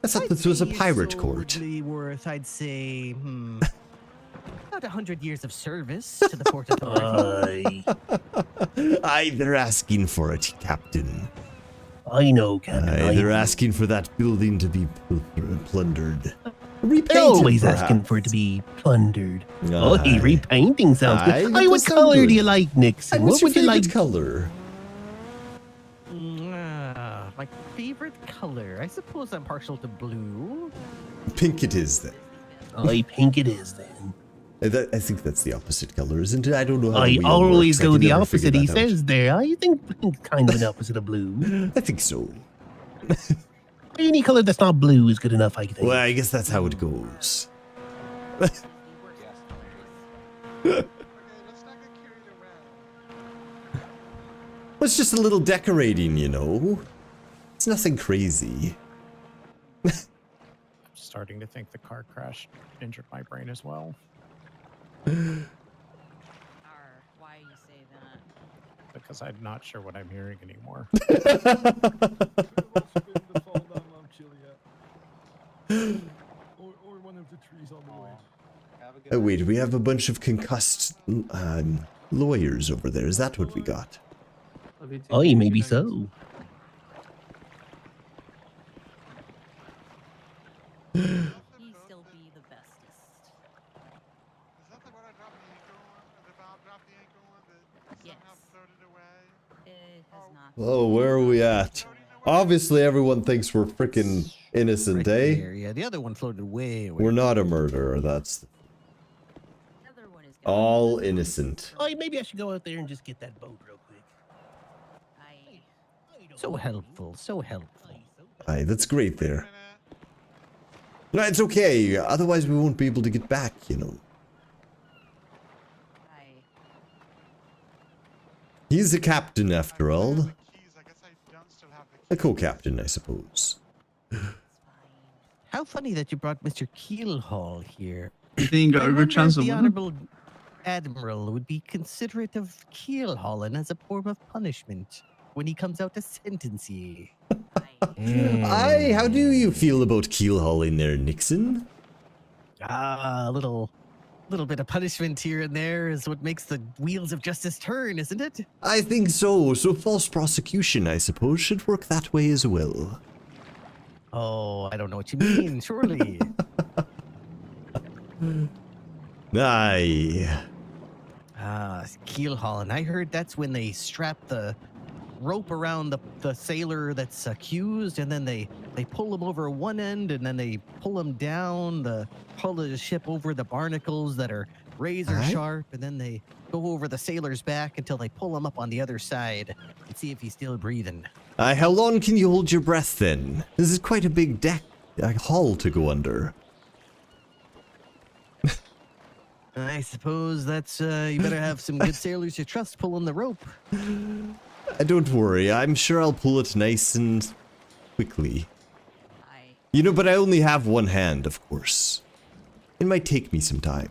I thought this was a pirate court. Probably worth, I'd say, about 100 years of service to the Port Authority. Aye, they're asking for it, Captain. I know, Captain. Aye, they're asking for that building to be plundered. Repainted, They're always perhaps. asking for it to be plundered. Aye. Repainting sounds Aye, good. that What does sound color good. do you like, Nixon? What's What would your you favorite like? color? My favorite color. I suppose I'm partial to blue. Pink it is then. Aye, pink it is then. I think that's the opposite color, isn't it? I don't know how I the wheel always works. I go can the never figure opposite. He that out. says there. I think pink's kind of an opposite of blue. I think so. Any color that's not blue is good enough, I think. Well, I guess that's how it goes. Well, it's just a little decorating, you know. It's nothing crazy. I'm starting to think the car crash injured my brain as well. Why you say that? Because I'm not sure what I'm hearing anymore. Or one of the trees on the way. Oh, wait, we have a bunch of concussed lawyers over there. Is that what we got? Aye, maybe so. He still be the bestest. Yes. It has not. Oh, where are we at? Obviously, everyone thinks we're freaking innocent, eh? Yeah, the other one floated way away. We're not a murderer, that's... All innocent. Aye, maybe I should go out there and just get that boat real quick. So helpful, so helpful. Aye, that's great there. No, it's okay, otherwise we won't be able to get back, you know. He's the captain, after all. A co-captain, I suppose. How funny that you brought Mr. Keelhaul here. You think you got a good chance of the winning? Honorable Admiral would be considerate of keelhauling as a form of punishment when he comes out to sentence ye. Aye, how do you feel about keel hauling there, Nixon? A little bit of punishment here and there is what makes the wheels of justice turn, isn't it? I think so. So false prosecution, I suppose, should work that way as well. Oh, I don't know what you mean, surely. Aye. Keel hauling. I heard that's when they strap the rope around the sailor that's accused, and then they pull him over one end, and then they pull him down the hull of the ship over the barnacles that are razor sharp, and then they go over the sailor's back until they pull him up on the other side and see if he's still breathing. How long can you hold your breath then? This is quite a big hull to go under. I suppose that's, you better have some good sailors you trust pulling the rope. Don't worry, I'm sure I'll pull it nice and quickly. You know, but I only have one hand, of course. It might take me some time.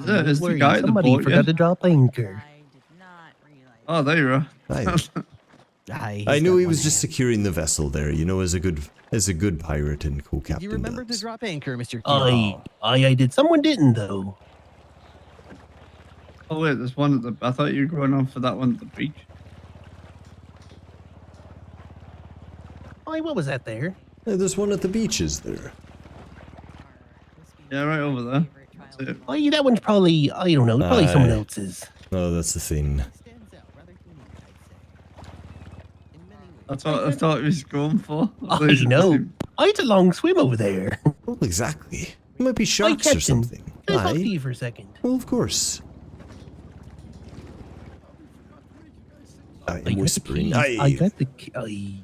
Is the guy at the Somebody boat forgot yet? to drop anchor. Oh, there you are. I knew he was just securing the vessel there, you know, as a good pirate and co-captain. You remember to drop anchor, Mr. Aye, I did. Someone didn't, though. Oh wait, there's one at the. I thought you were going on for that one at the beach. Aye, what was that there? There's one at the beach, is there? Yeah, right over there. That's it. Aye, that one's probably, I don't know, probably someone Aye. else's. No, that's the thing. That's what I thought he was going for. I know. Aye, it's a long swim over there. Well, exactly. It might be sharks or Captain, something. Can I talk to Aye. you for a second? Well, of course. I am whispering. I got the key.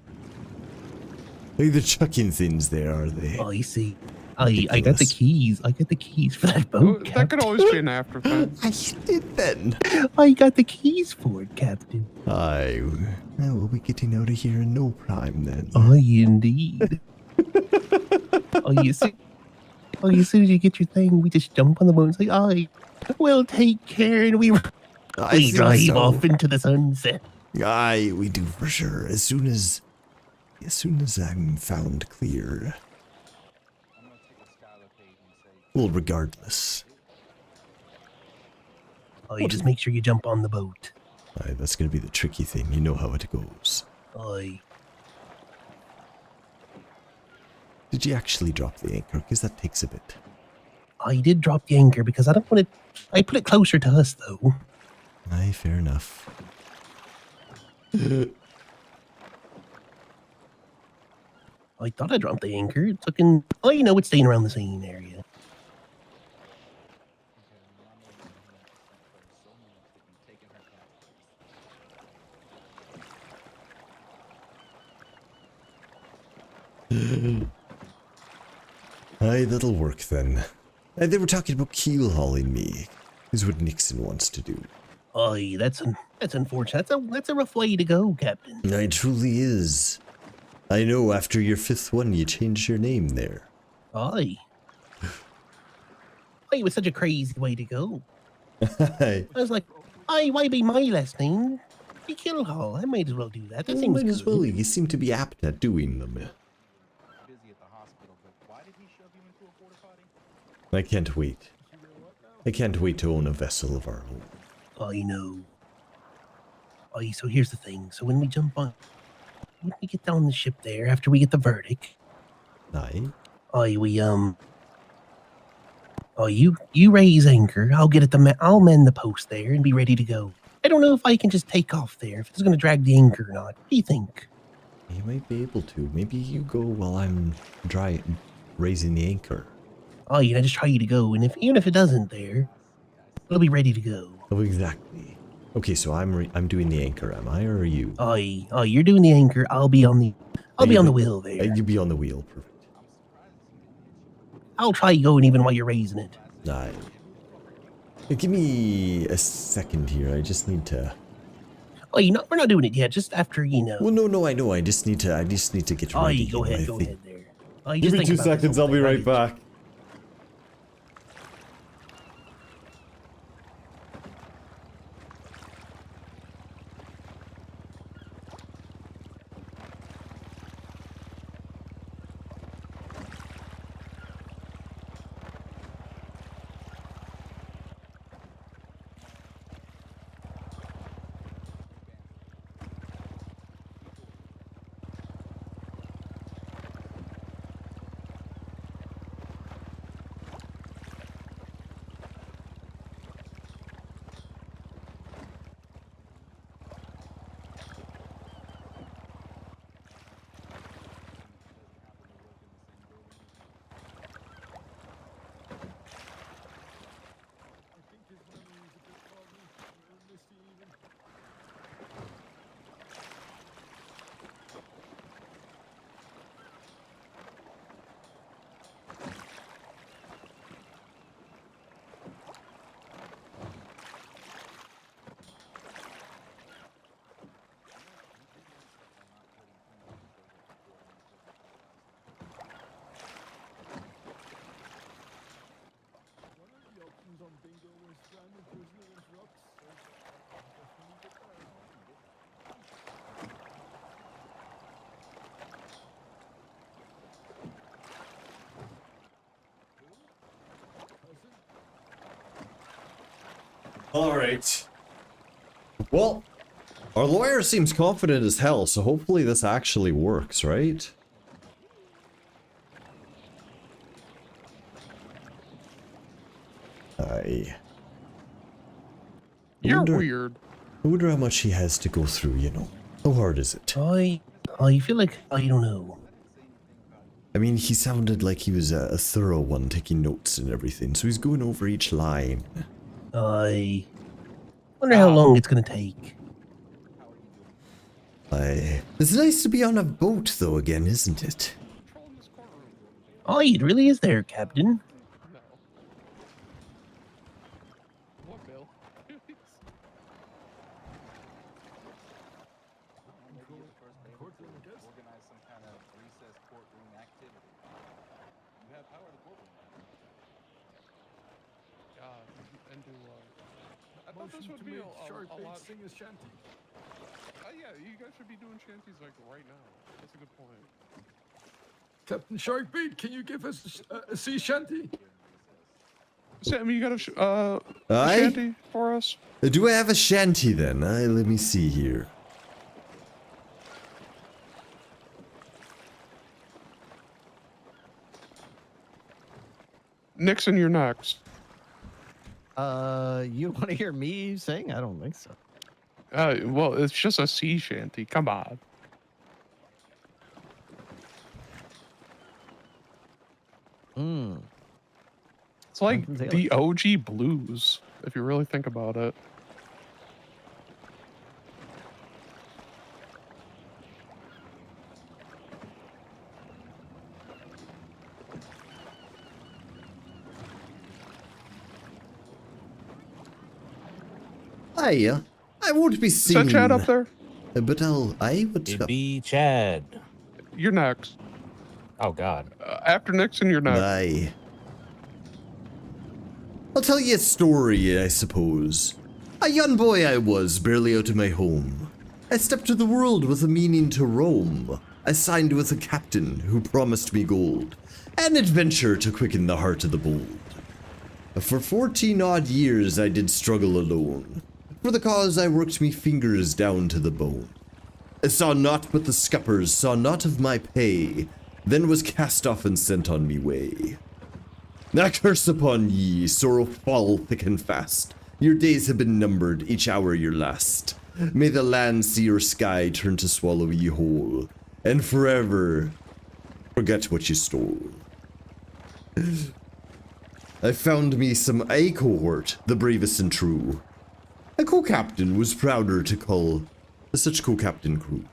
Hey, they're chucking things there, are they? I see. I got the keys. I got the keys for that boat, Captain. That could always be an afterthought. I did then. I got the keys for it, Captain. Aye. Well, we'll be getting out of here in no time then. Aye, indeed. You see? As soon as you get your thing, we just jump on the boat and say, aye, we'll take care, and we drive off into the sunset. Aye, we do for sure. As soon as I'm found clear. Well, regardless. You just make sure you jump on the boat. Aye, that's gonna be the tricky thing. You know how it goes. Aye. Did you actually drop the anchor? Because that takes a bit. I did drop the anchor because I don't want it. I put it closer to us, though. Aye, fair enough. I thought I dropped the anchor. It's looking. Oh, you know, it's staying around the same area. Aye, that'll work then. Aye, they were talking about keel hauling me. Is what Nixon wants to do. Aye, that's unfortunate. That's a rough way to go, Captain. It truly is. I know after your 5th one you changed your name there. Aye. It was such a crazy way to go. Aye. I was like, aye, why be my last name? Be Kill Hall. I might as well do that. That Well, seems might as good. well. You seem to be apt at doing them. I can't wait. I can't wait to own a vessel of our own. I know. Aye, so here's the thing. So when we jump on, when we get down the ship there, after we get the verdict, Aye. you raise anchor. I'll get at I'll mend the post there and be ready to go. I don't know if I can just take off there, if it's going to drag the anchor or not. What do you think? You might be able to. Maybe you go while I'm raising the anchor. I just try you to go, and even if it doesn't there, it'll be ready to go. Oh, exactly. Okay, so I'm doing the anchor, am I, or are you? Aye, you're doing the anchor. I'll be on the wheel there. You be on the wheel, perfect. I'll try going even while you're raising it. Aye. Give me a second here. I just need to. Oh, we're not doing it yet. Just after Well, no, I know. I just need to get ready. Go ahead there. Give me 2 seconds. I'll be right back. All right. Well, our lawyer seems confident as hell, so hopefully this actually works, right? You're weird. I wonder how much he has to go through, you know. How hard is it? I feel like I don't know. I mean, he sounded like he was a thorough one, taking notes and everything, so he's going over each line. I wonder how long it's gonna take. It's nice to be on a boat, though, again, isn't it? Oh, it really is there, Captain. What, Bill? Organize some kind of recess courtroom activity. You have power to courtroom. And do I thought this would be a lot. Sing a shanty. Yeah, you guys should be doing shanties like right now. That's a good point. Captain Sharkbait, can you give us a sea shanty? Sammy, you got a Aye? shanty for us? Do I have a shanty then? Let me see here. Nixon, you're next. You want to hear me sing? I don't think so. Well, it's just a sea shanty. Come on. It's like the OG blues, if you really think about it. I won't be singing. Is that Chad up there? But what's It'd up? be Chad. You're next. Oh, God. After Nixon, you're next. Aye. I'll tell you a story, I suppose. A young boy I was, barely out of my home. I stepped to the world with a meaning to roam. I signed with a captain who promised me gold, an adventure to quicken the heart of the bold. For 14 odd years I did struggle alone. For the cause I worked me fingers down to the bone. I saw naught but the scuppers, saw naught of my pay, then was cast off and sent on me way. A curse upon ye, sorrow fall thick and fast. Your days have been numbered, each hour your last. May the land, sea, or sky turn to swallow ye whole, and forever forget what you stole. I found me a cohort, the bravest and true. A co-captain was prouder to call such co-captain crew.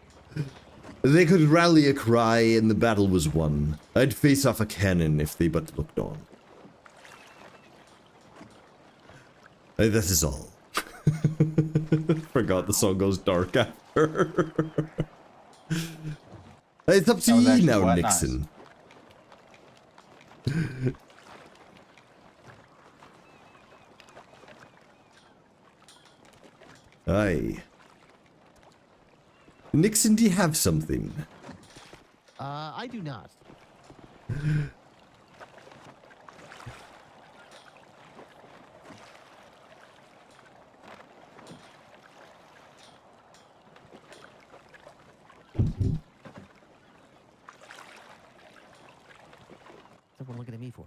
They could rally a cry and the battle was won. I'd face off a cannon if they but looked on. That is all. Forgot the song goes dark after. It's up to ye now, Nixon. Aye. Nixon, do you have something? I do not. What's everyone looking at me for?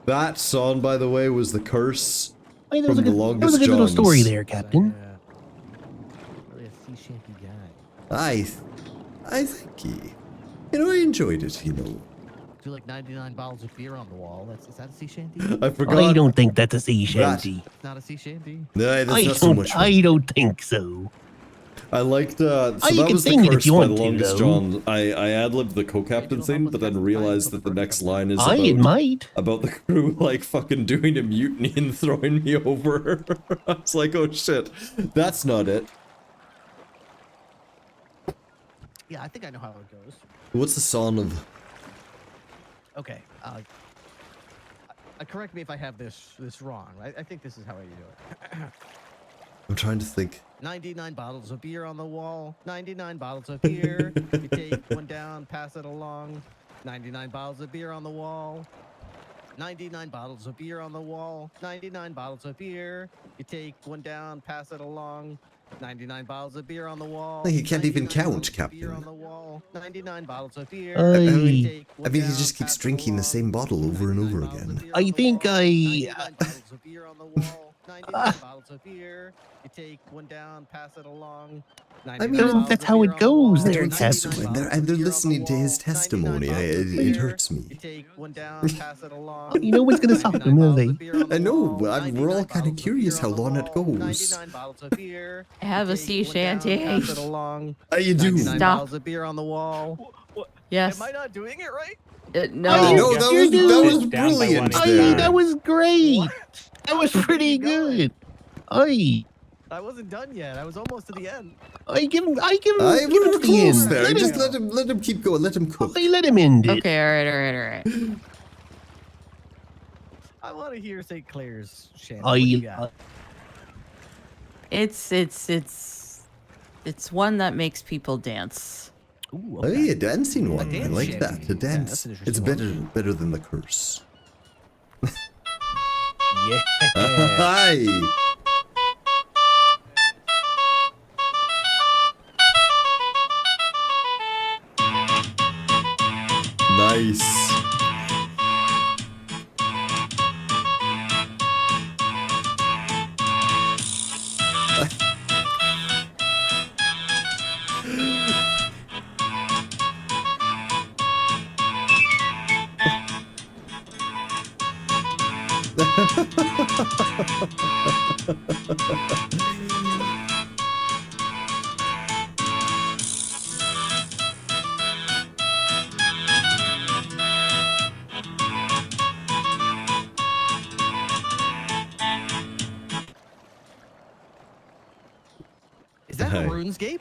That song, by the way, was the curse Hey, from the longest That was a good little Johns. story there, Captain. Really a sea shanty guy. I thank ye. You know, I enjoyed it, you know. Do like 99 bottles of beer on the wall. Is that a sea shanty? I forgot. I don't think that's a sea shanty. It's not a sea shanty. No, that's not so much fun. I don't think so. I liked, so you that can was the sing it if curse you by want the to, longest though. John. I ad-libbed the co-captain thing, but then realized that the next line is It might. about the crew, like, fucking doing a mutiny and throwing me over. I was like, oh shit, that's not it. Yeah, I think I know how it goes. What's the song of... Okay. Correct me if I have this wrong. I think this is how you do it. I'm trying to think. 99 bottles of beer on the wall. 99 bottles of beer. You take one down, pass it along. 99 bottles of beer on the wall. 99 bottles of beer on the wall. 99 bottles of beer. You take one down, pass it along. 99 bottles of beer on the wall. Like, you can't even 99 bottles count, of Captain. beer on the wall. 99 bottles of beer. I You mean, take one he down, just keeps pass it drinking the along. same bottle over and over again. I think 99 bottles of beer on the wall. 99 bottles of beer. You take one down, pass it along. I mean, that's how it goes I there, don't think so. Captain. And they're listening to his testimony. It hurts me. You take one down, pass it along. You know what's gonna stop him, are they? I know. We're all kind of curious how long it goes. 99 bottles of beer. Have a sea shanty. Pass it along. How you do? 99 Stop. bottles of beer on the wall. Yes. Am I not doing it right? No. No, that was brilliant there. That was great. That was pretty good. Aye. I wasn't done yet. I was almost to the end. I give him. We give were him to the close end. there. Just let him keep going. Let him cook. Let him end it. Okay, all right. I want to hear St. Clair's shanty. Oh, What do you got? It's one that makes people dance. Ooh, Hey, a dancing one. I dance like shanty. that. A dance. that's an It's interesting better than the curse. Yeah. Hi. Nice. Is that Hey. a RuneScape?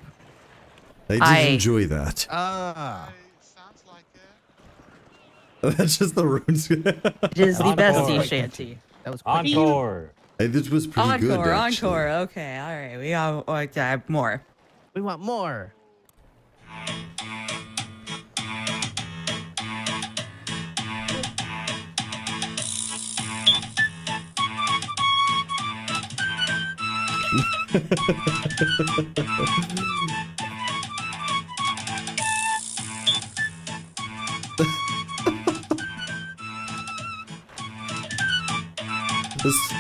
I did enjoy that. Ah. Sounds like it. That's just the runes. It is the best sea Encore. shanty. That was Encore. Hey, this was pretty good. Encore, actually. encore. Okay, all right. We got more. We want more. This.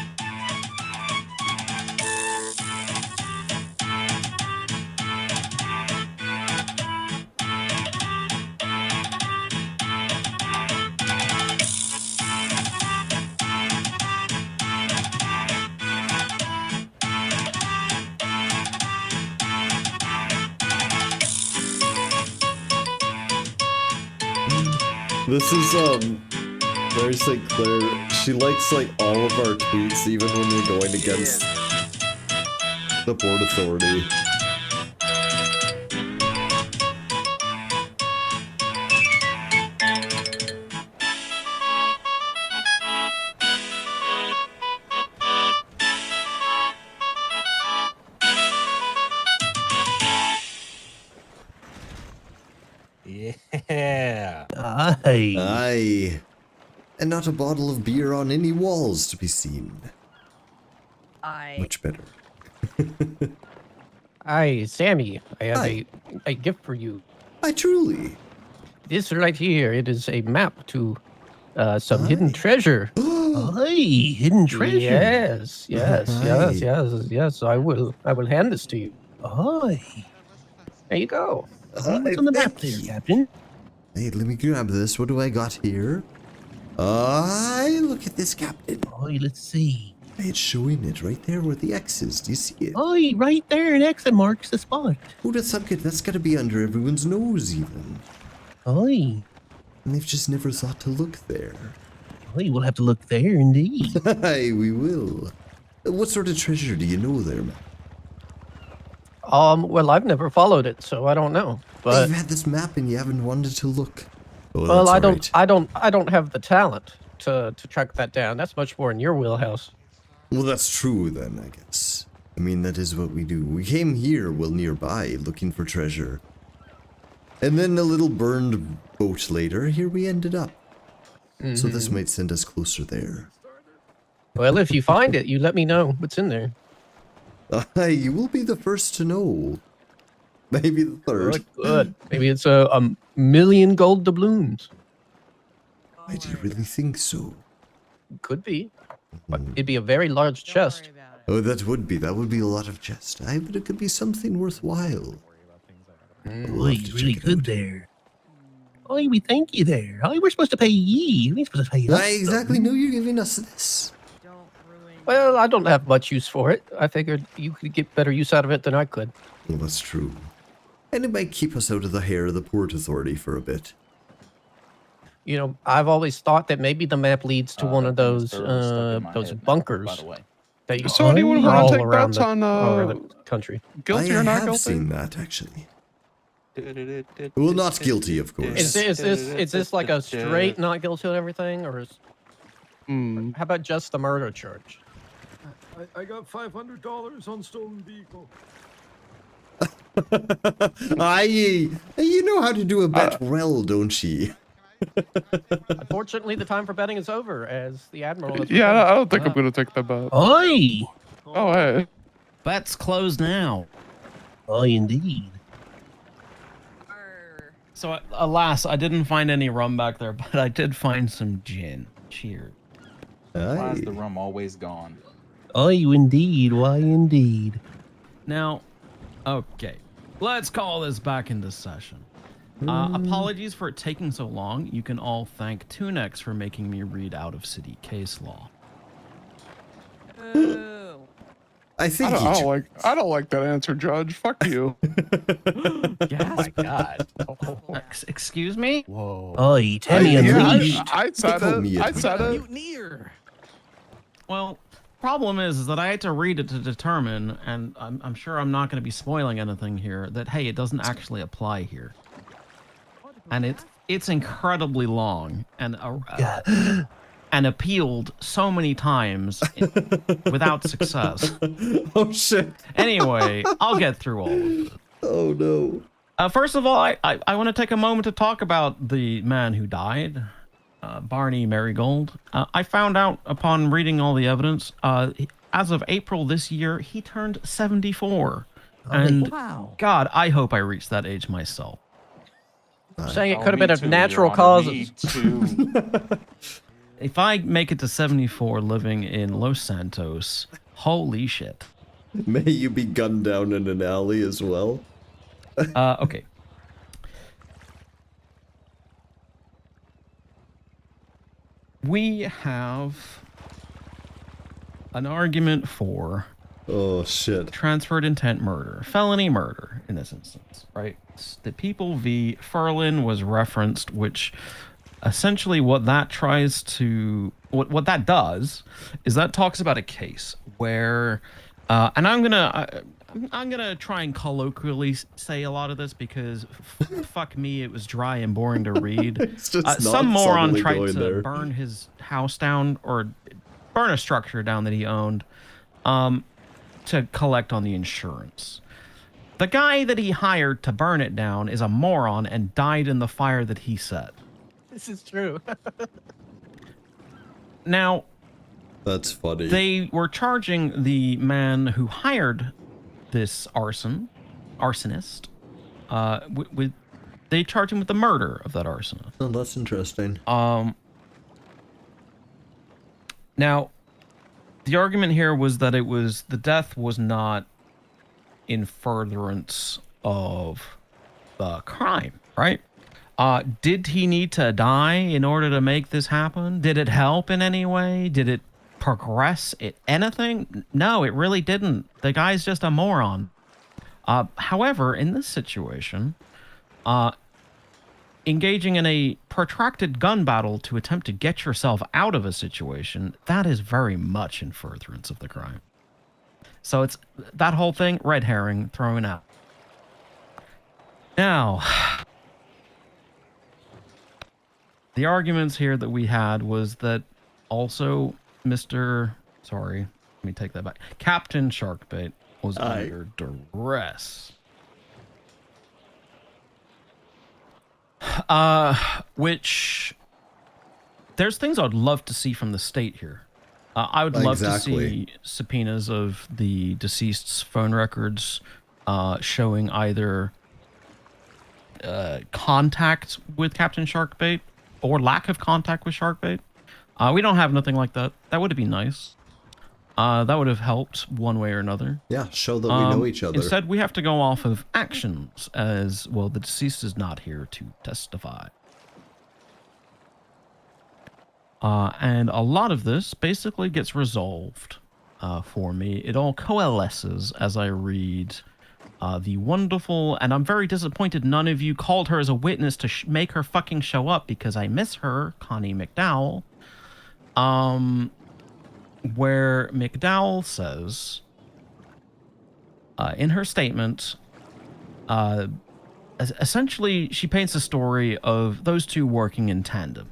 This is Mary St. Clair. She likes like all of our tweets, even when we're going against the board authority. Yeah. Aye. Aye. And not a bottle of beer on any walls to be seen. Much better. Hi, Sammy. I have Hi. a gift for you. I truly. This right here, it is a map to some hidden treasure. Aye, hidden treasure. Yes. I will hand this to you. Aye. There you go. What's on the map there, Captain? Hey, let me grab this. What do I got here? Aye, look at this, Captain. Aye, let's see. It's showing it right there where the X is. Do you see it? Aye, right there, an X that marks the spot. Who'd have thunk it? That's gotta be under everyone's nose, even. Aye. And they've just never thought to look there. Aye, we'll have to look there, indeed. Aye, we will. What sort of treasure do you know there, man? Well, I've never followed it, so I don't know. But You've had this map and you haven't wanted to look. Oh, well, that's I all right. don't have the talent to track that down. That's much more in your wheelhouse. Well, that's true then, I guess. I mean, that is what we do. We came here, well, nearby, looking for treasure. And then a little burned boat later, here we ended up. So this might send us closer there. Well, if you find it, you let me know what's in there. You will be the first to know. Maybe the third. Good. Maybe it's a million gold doubloons. Do you really think so? Could be. But it'd be a very large chest. Oh, that would be a lot of chest. But it could be something worthwhile. Boy, you really good there. Oh, we thank you there. Oh, we're supposed to pay ye. We ain't supposed to pay you. I exactly know you're giving us this. Well, I don't have much use for it. I figured you could get better use out of it than I could. Well, that's true. And it might keep us out of the hair of the Port Authority for a bit. You know, I've always thought that maybe the map leads to one of those bunkers that you So anyone are want all to take around bets the, on all over the country. guilty or not I have guilty? seen that, actually. Well, not guilty, of course. Is this like a straight not guilty on everything, or is how about just the murder charge? I got $500 on stolen vehicle. You know how to do a bet well, don't ye? Unfortunately, the time for betting is over, as the admiral. Has Yeah, I don't think I'm gonna take the bet. Oi! Oh, hey. Bet's closed now. Oi, indeed. So, alas, I didn't find any rum back there, but I did find some gin. Cheers. Why is the rum always gone? Oi, indeed. Why, indeed. Now, okay, let's call this back into session. Apologies for it taking so long. You can all thank Tunex for making me read out of city case law. I think I don't like that answer, Judge. Fuck you. Oh my God. Excuse me? Whoa. Oi, Tammy unleashed. I said it. I said it. Well, problem is that I had to read it to determine, and I'm sure I'm not going to be spoiling anything here, that, hey, it doesn't actually apply here. And it's incredibly long and and appealed so many times without success. Oh shit. Anyway, I'll get through all of it. Oh no. First of all, I want to take a moment to talk about the man who died, Barney Marigold. I found out upon reading all the evidence, as of April this year, he turned 74. And wow. God, I hope I reached that age myself. Saying it could have been of natural causes. If I make it to 74 living in Los Santos, holy shit. May you be gunned down in an alley as well. Okay. We have an argument for transferred intent murder, felony murder in this instance, right? The People v. Ferlin was referenced, which essentially what that tries to, what that does is that talks about a case where, and I'm gonna try and colloquially say a lot of this because fuck me, it was dry and boring to read. Some moron tried to burn his house down or burn a structure down that he owned to collect on the insurance. The guy that he hired to burn it down is a moron and died in the fire that he set. This is true. Now, that's funny. They were charging the man who hired this arsonist, they charged him with the murder of that arsonist. Oh, that's interesting. Now, the argument here was that the death was not in furtherance of the crime, right? Did he need to die in order to make this happen? Did it help in any way? Did it progress anything? No, it really didn't. The guy's just a moron. However, in this situation, engaging in a protracted gun battle to attempt to get yourself out of a situation, that is very much in furtherance of the crime. So it's that whole thing, red herring, thrown out. Now, the arguments here that we had was that also sorry, let me take that back. Captain Sharkbait was under duress. Which there's things I'd love to see from the state here. I would love Exactly. to see subpoenas of the deceased's phone records showing either contact with Captain Sharkbait or lack of contact with Sharkbait. We don't have nothing like that. That would be nice. That would have helped one way or another. Yeah, show that we know each other. Instead, we have to go off of actions, as well, the deceased is not here to testify. And a lot of this basically gets resolved for me. It all coalesces as I read the wonderful, and I'm very disappointed none of you called her as a witness to make her fucking show up because I miss her, Connie McDowell. Where McDowell says in her statement, essentially she paints a story of those two working in tandem.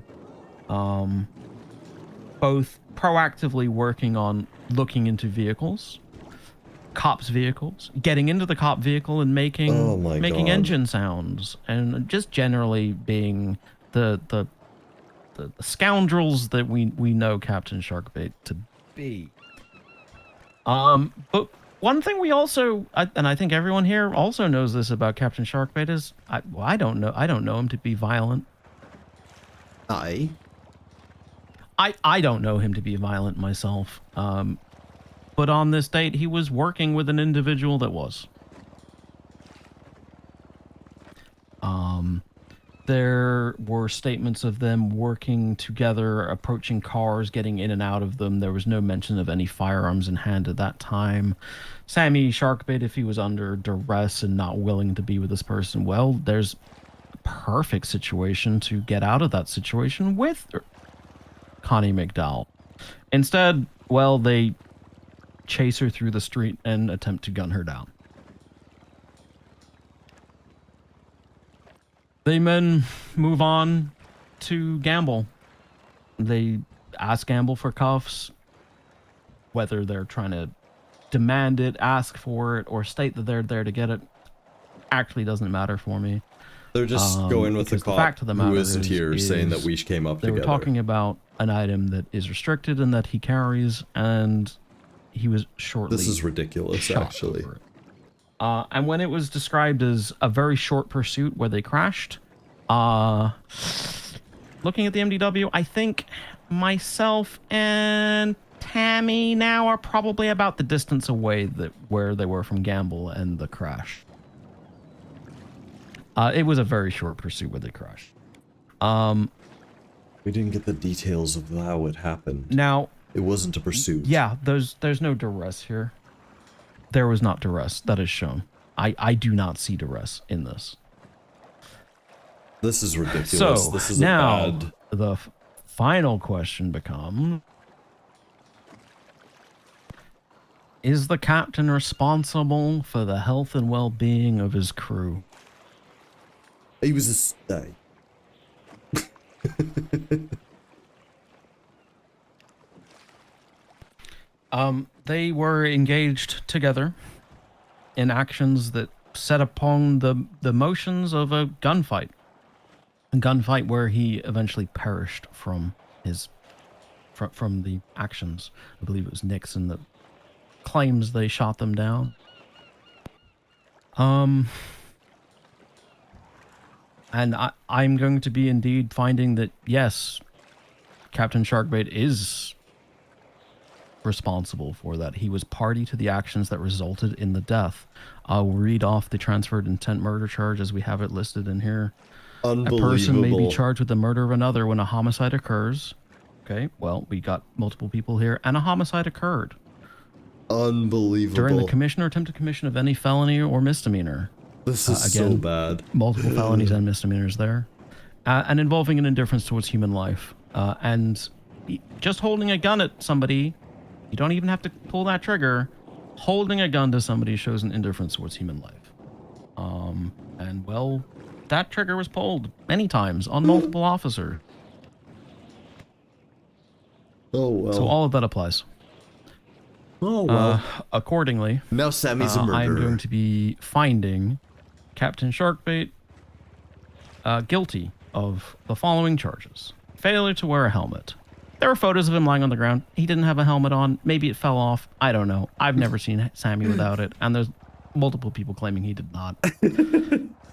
Both proactively working on looking into vehicles, cops' vehicles, getting into the cop vehicle and making engine sounds, and just generally being the scoundrels that we know Captain Sharkbait to be. But one thing we also, and I think everyone here also knows this about Captain Sharkbait, is I don't know him to be violent. I don't know him to be violent myself. But on this date, he was working with an individual that was. There were statements of them working together, approaching cars, getting in and out of them. There was no mention of any firearms in hand at that time. Sammy Sharkbait, if he was under duress and not willing to be with this person, well, there's a perfect situation to get out of that situation with Connie McDowell. Instead, well, they chase her through the street and attempt to gun her down. They then move on to Gamble. They ask Gamble for cuffs. Whether they're trying to demand it, ask for it, or state that they're there to get it actually doesn't matter for me. They're just going with the cop fact of the matter who isn't here saying that we came up they together. They were talking about an item that is restricted and that he carries, and he was shortly This is ridiculous, shot actually. over it. And when it was described as a very short pursuit where they crashed, looking at the MDW, I think myself and Tammy now are probably about the distance away where they were from Gamble and the crash. It was a very short pursuit where they crashed. We didn't get the details of how it happened. Now, it wasn't a pursuit. Yeah, there's no duress here. There was not duress. That is shown. I do not see duress in this. This is ridiculous. So this is now a bad... the final question becomes: is the captain responsible for the health and well-being of his crew? He was a stay. They were engaged together in actions that set upon the motions of a gunfight. A gunfight where he eventually perished from the actions. I believe it was Nixon that claims they shot them down. And I'm going to be indeed finding that, yes, Captain Sharkbait is responsible for that. He was party to the actions that resulted in the death. I'll read off the transferred intent murder charge as we have it listed in here. Unbelievable. A person may be charged with the murder of another when a homicide occurs. Okay, well, we got multiple people here, and a homicide occurred. Unbelievable. During the commission or attempted commission of any felony or misdemeanor. This is again, so bad. Multiple felonies and misdemeanors there. And involving an indifference towards human life. And just holding a gun at somebody, you don't even have to pull that trigger. Holding a gun to somebody shows an indifference towards human life. And well, that trigger was pulled many times on multiple officers. Oh, well. So all of that applies. Oh, well. Accordingly, now Sammy's a murderer. I'm going to be finding Captain Sharkbait guilty of the following charges. Failure to wear a helmet. There were photos of him lying on the ground. He didn't have a helmet on. Maybe it fell off. I don't know. I've never seen Sammy without it, and there's multiple people claiming he did not.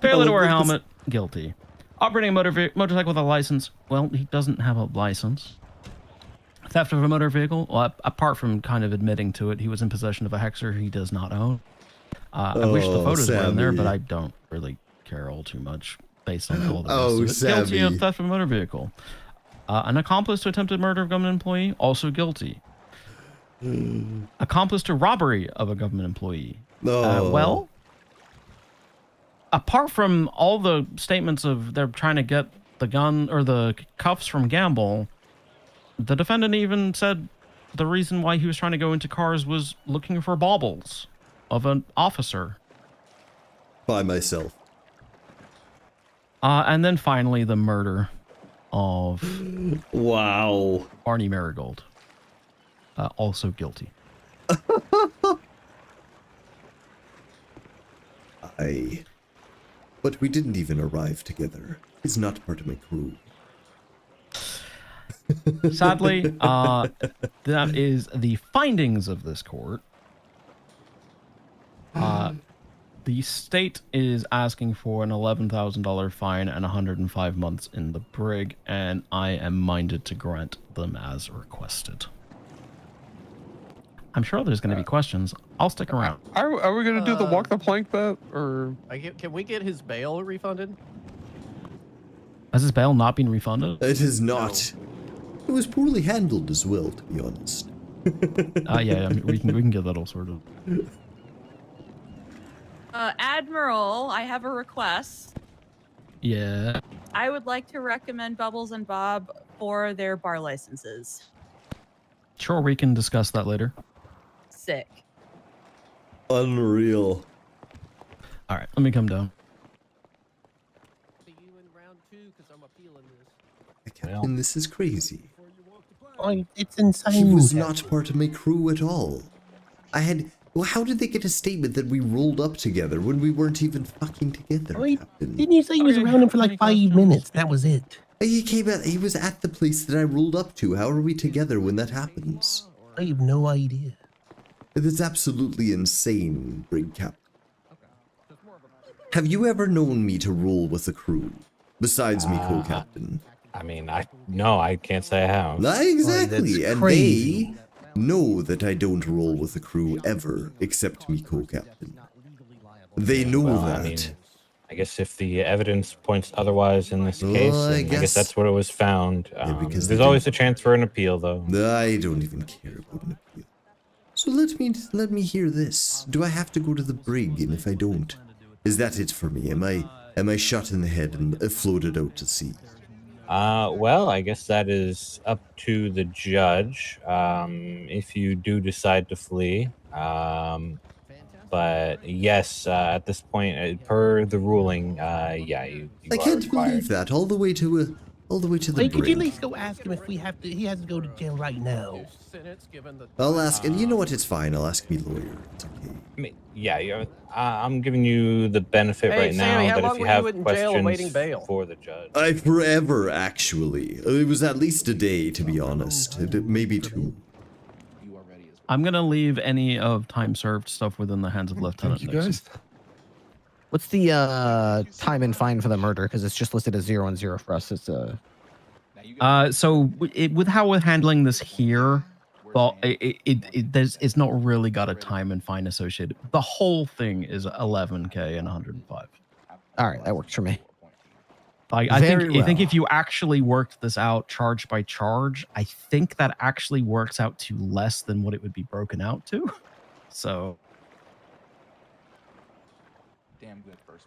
Failure to wear a helmet, guilty. Operating a motorcycle with a license. Well, he doesn't have a license. Theft of a motor vehicle. Well, apart from kind of admitting to it, he was in possession of a hexer he does not own. I wish the photos were in there, but I don't really care all too much based on all the rest of it. Guilty of theft of a motor vehicle. An accomplice to attempted murder of a government employee, also guilty. Accomplice to robbery of a government employee. Well, apart from all the statements of they're trying to get the gun or the cuffs from Gamble, the defendant even said the reason why he was trying to go into cars was looking for baubles of an officer. By myself. And then finally the murder of Barney Marigold. Also guilty. But we didn't even arrive together. He's not part of my crew. Sadly, that is the findings of this court. The state is asking for an $11,000 fine and 105 months in the brig, and I am minded to grant them as requested. I'm sure there's going to be questions. I'll stick around. Are we going to do the walk the plank bet, or? Can we get his bail refunded? Has his bail not been refunded? It is not. It was poorly handled as well, to be honest. Yeah, we can get that all sorted. Admiral, I have a request. Yeah. I would like to recommend Bubbles and Bob for their bar licenses. Sure, we can discuss that later. Sick. Unreal. All right, let me come down. See you in round 2 because I'm appealing this. Captain, this is crazy. It's insane. He was not part of my crew at all. Well, how did they get a statement that we rolled up together when we weren't even fucking together, Captain? Didn't you say you was around him for like 5 minutes? That was it. He was at the place that I rolled up to. How are we together when that happens? I have no idea. That's absolutely insane, Brig Cap. Have you ever known me to roll with the crew, besides me co-captain? I mean, no, I can't say I have. Exactly, and they know that I don't roll with the crew ever, except me co-captain. They know that. I mean, I guess if the evidence points otherwise in this case, I guess that's what it was found. Because there's always a chance for an appeal, though. I don't even care about an appeal. So let me hear this. Do I have to go to the brig? And if I don't, is that it for me? Am I shot in the head and floated out to sea? Well, I guess that is up to the judge, if you do decide to flee. But yes, at this point, per the ruling, yeah, you I can't believe that. All the way to the Wait, could you at brig. least go ask him if we have to? He has to go to jail right now. I'll ask, and you know what? It's fine. I'll ask me lawyer. It's okay. I mean, yeah, I'm giving you the benefit Hey, right Sammy, now, how but long if you were have you in jail awaiting questions bail? for the judge. Forever, actually. It was at least a day, to be honest. Maybe 2. I'm going to leave any of time served stuff within the hands of Lieutenant Nixon. What's the time and fine for the murder? Because it's just listed as 0 and 0 for us. It's So with how we're handling this here, well, it's not really got a time and fine associated. The whole thing is 11K and 105. All right, that works for me. I think if you actually worked this out charge by charge, I think that actually works out to less than what it would be broken out to. So. Damn good first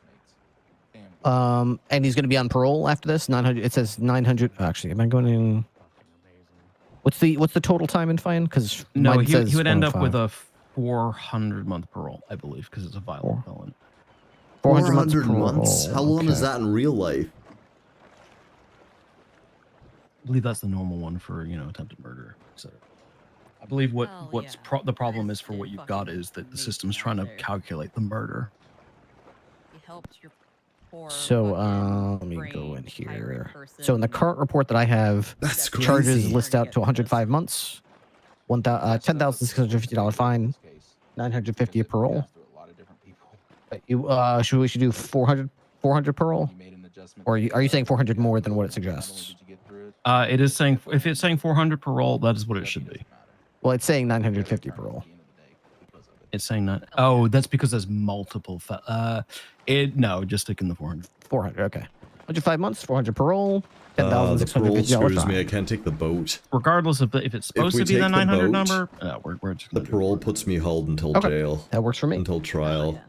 mates. And he's going to be on parole after this. 900. It says 900. Actually, am I going in? What's the total time and fine? Because no, he would end up with a 400-month parole, I believe, because it's a violent felon. 400 months? How long is that in real life? I believe that's the normal one for, attempted murder. So I believe the problem is for what you've got is that the system's trying to calculate the murder. You helped your poor So let me go in here. So in the current report that I have, That's charges crazy. list out to 105 months, $10,650 fine, 950 a parole. We should do 400 parole, or are you saying 400 more than what it suggests? It is saying if it's saying 400 parole, that is what it should be. Well, it's saying 950 parole. It's saying that. Oh, that's because there's multiple. No, just stick in the 400. 400. Okay. 105 months, 400 parole, The parole $10,650 screws me. I fine. can't take the boat. Regardless of if it's supposed we to be the take 900 boat, number, we're just the parole puts me held until Okay. jail. That works for me. Until trial.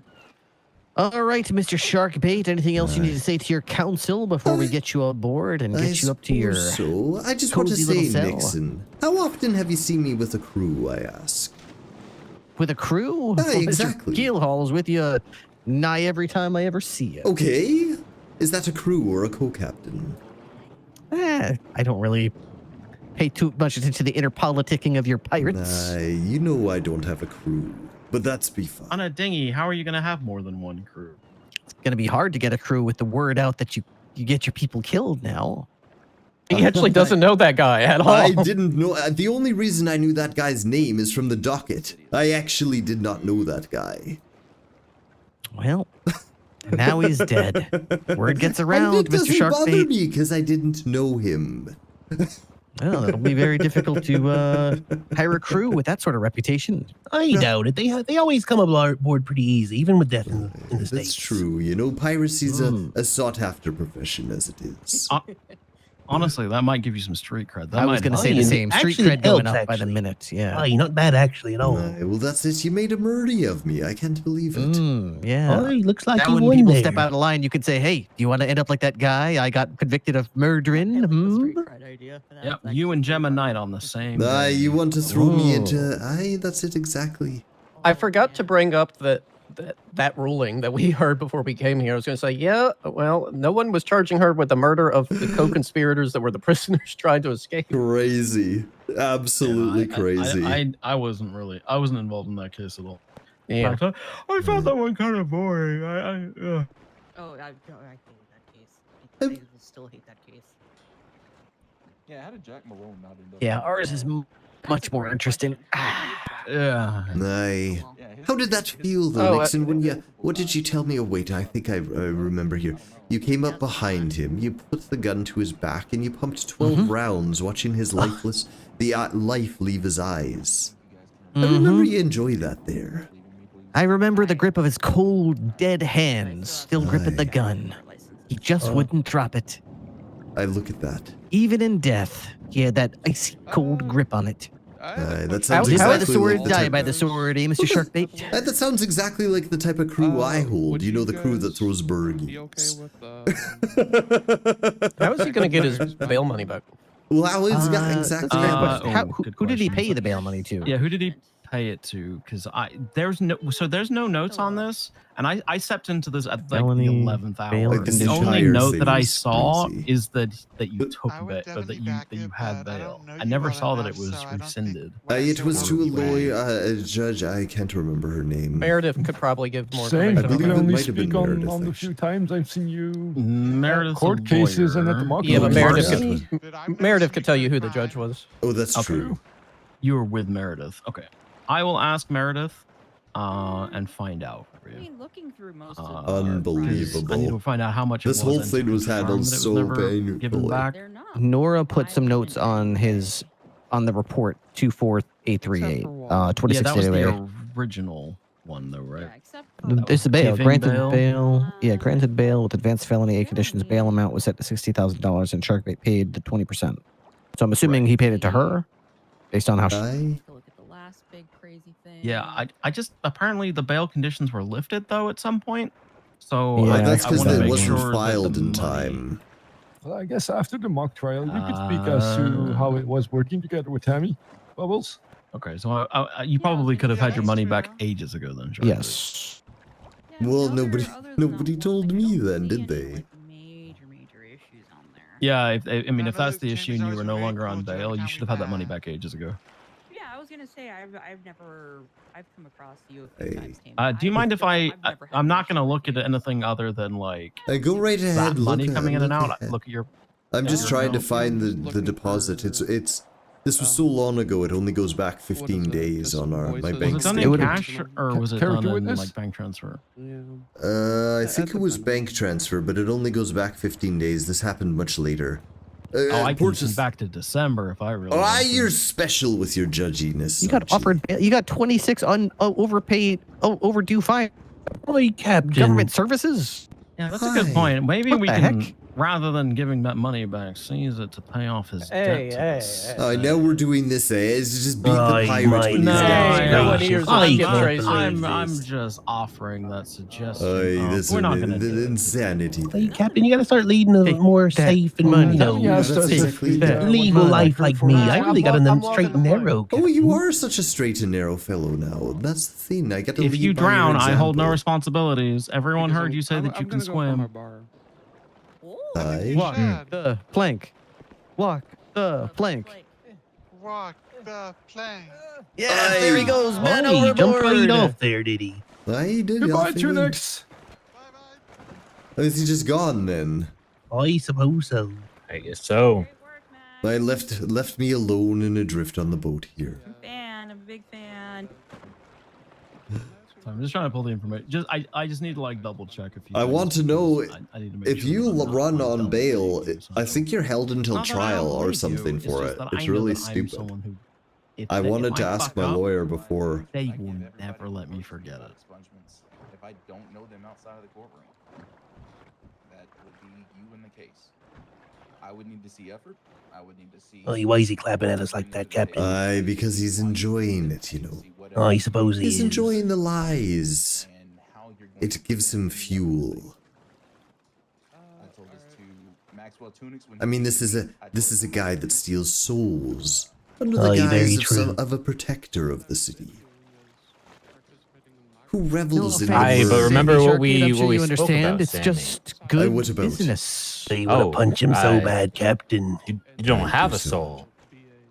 All right, Mr. Sharkbait. Anything else you need to say to your counsel before we get you on board and get you up to your So I just want to cozy say, little cell? Nixon, how often have you seen me with a crew? I ask. With a crew? Yeah, Well, exactly. Mr. Keelhaul's with you nigh every time I ever see you. Okay. Is that a crew or a co-captain? I don't really pay too much attention to the inner politicking of your pirates. You know I don't have a crew, but that's be fine. on a dinghy. How are you going to have more than one crew? It's going to be hard to get a crew with the word out that you get your people killed now. He actually doesn't know that guy at all. I didn't know. The only reason I knew that guy's name is from the docket. I actually did not know that guy. Well, now he's dead. Word gets around, and it Mr. doesn't bother Sharkbait. me because I didn't know him. Well, it'll be very difficult to hire a crew with that sort of reputation. I doubt it. They always come aboard pretty easy, even with death in the That's States. true. You know, piracy's a sought-after profession as it is. Honestly, that might give you some street cred. That I was might going to help. say the same. Street actually cred going helps, up by the minute. Yeah. Aye, not bad actually at all. Well, that's it. You made a murdy of me. I can't believe it. Yeah. Aye, looks like Now he when won people there. step out of line, you could say, "Hey, do you want to end up like that guy I got convicted of murdering?" Yep, you and Gemma Knight on the same. day. You want to throw me Ooh. into... that's it exactly. I forgot to bring up that ruling that we heard before we came here. I was going to say, yeah, well, no one was charging her with the murder of the co-conspirators that were the prisoners trying to escape. Crazy. Absolutely crazy. I wasn't involved in that case at all. Yeah. I found that one kind of boring. Oh, I hate that case. I will still hate that case. Yeah, how did Jack Malone not end up? Yeah, ours is much more interesting. Yeah. Aye. How did that feel though, Oh, Nixon? When you, what did you tell me? Oh wait, I think I remember here. You came up behind him, you put the gun to his back, and you pumped 12 rounds, watching his life leave his eyes. I remember you enjoyed that there. I remember the grip of his cold, dead hands still gripping the gun. He just wouldn't drop it. I look at that. Even in death, he had that icy cold grip on it. That sounds Live by the exactly sword, like the die type- by the sword, eh, Mr. Sharkbait? That sounds exactly like the type of crew I hold. You know, the crew that throws burgies. How is he going to get his bail money back? Well, how is exactly? Who did he pay the bail money to? Yeah, who did he pay it to? Because there's no notes on this, and I stepped into this at like Felony the 11th hour. bail And the condition. only Entire note thing that I was saw crazy. is that you took bail, or that you had bail. I never saw that it was rescinded. It was to a lawyer, a judge. I can't remember her name. Meredith could probably give more Same. I You believe can it only might have been speak on Meredith, the few times I've seen you. Meredith's Court a cases and at the lawyer. mock Yeah, but trials. Meredith could tell you who the judge was. Oh, that's Okay. true. You were with Meredith. Okay, I will ask Meredith, and find out for I you. mean, looking through most Unbelievable. I need to find out how much This it was whole and thing to was handled confirm that it so never given painfully. back. Nora put some notes on the report 24838, Yeah, that was 2688. the original one, though, right? There's the bail. Giving Granted bail? bail. Yeah, granted bail with advanced felony A conditions. Bail amount was set to $60,000, and Sharkbait paid the 20%. So I'm assuming he paid it to her, based on how. Yeah, I just apparently the bail conditions were lifted though at some point. So Yeah, That's I because wanna it make wasn't sure that filed the in money- time. Well, I guess after the mock trial, you could speak as to how it was working together with Tammy. Bubbles? Okay, so you probably could have had your money back ages ago then. Sure. Yes. Well, nobody told me then, did they? Yeah, if that's the issue and you were no longer on bail, you should have had that money back ages ago. gonna say I've come across you a few times. Do you mind if I'm not gonna look at anything other than like go right ahead. that money Look coming in and look out. ahead. Look at your. I'm just your trying to account. find the deposit. This was so long ago. It only goes back 15 days on my bank Was it done statement. in cash or was it done in like bank transfer? I think it was bank transfer, but it only goes back 15 days. This happened much later. I can send back to December if I really. Oh, want to. you're special with your judginess. You got offered. You got 26 overpaid, overdue fine. Boy, Captain. Government services. Yeah, that's a good point. Maybe What we the can, heck? rather than giving that money back, seize it to pay off his debt. to us. Now we're doing this, It's just beat the Aye, pirate my when he's I'm just offering that suggestion. This We're not gonna do it. insanity. Hey, Captain, you gotta start leading a more safe and legal life like me. I really got on them straight and narrow. Oh, you are such a straight and narrow fellow now. That's the thing. I get to If lead you by your drown, I hold no example. responsibilities. Everyone heard you say that you can swim. Aye. Walk the plank. Walk the plank. Walk the plank. Yeah, there he goes, man Oh, he jumped right overboard. off there, did he? Aye, he did. Goodbye, off he went. Tunix. Is he just gone then? I suppose so. I guess so. I left me alone and adrift on the boat here. I'm a big fan. So I'm just trying to pull the information. I just need to like double check if you. I want to know I need to make if sure you that I'm not, run like, on double bail. checking I think you're held until Not that I trial don't or believe you, something it's for just it. that I It's know really that I'm stupid. someone who- if I they- if wanted to I ask fuck my up, lawyer before. They will never let me forget it. If I don't know them outside of the courtroom, that would be you in the case. I would need to see effort. I would need to see. Oh, why is he clapping at us like that, Captain? Aye, because he's enjoying it, you know. Oh, I suppose he He's is. enjoying the lies. It gives him fuel. I mean, this is a guy that steals souls under the Aye, very guise true. of a protector of the city, who revels in Aye, the but murder. remember what we I'm sure you spoke understand. about, It's Sammy. just good what about? business. You want to punch him so I- bad, Captain. You don't I have do a so. soul.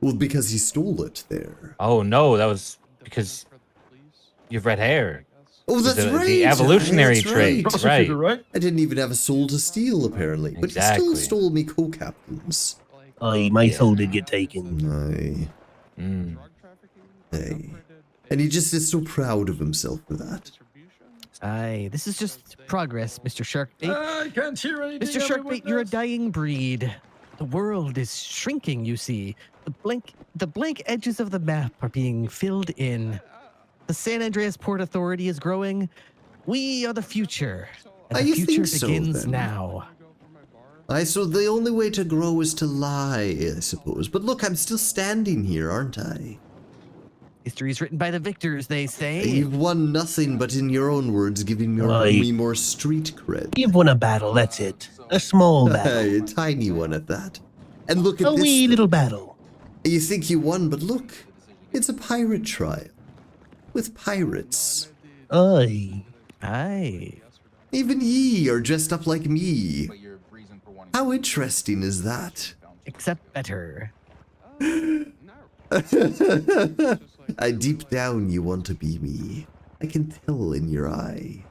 Well, because he stole it there. Oh no, that was because you have red hair. Oh, that's the, right. The evolutionary That's trait, right. right? I didn't even have a soul to steal, apparently. But he Exactly. still stole me co-captains. Aye, my soul did get taken. Aye. Aye. And he just is so proud of himself for that. Aye, this is just progress, Mr. Sharkbait. I can't hear anything. Mr. Sharkbait, you're a dying breed. The world is shrinking, you see. The blank edges of the map are being filled in. The San Andreas Port Authority is growing. We are the future. And the you future think so, begins then? now. So the only way to grow is to lie, I suppose. But look, I'm still standing here, aren't I? History is written by the victors, they say. You've won nothing but, in your own words, giving Aye. me more street cred. You've won a battle, that's it. A small battle. A tiny one at that. And look at A this. wee little battle. You think you won, but look. It's a pirate trial. With pirates. Aye. Aye. Even ye are dressed up like me. How interesting is that? Except better. Deep down you want to be me. I can tell in your eye.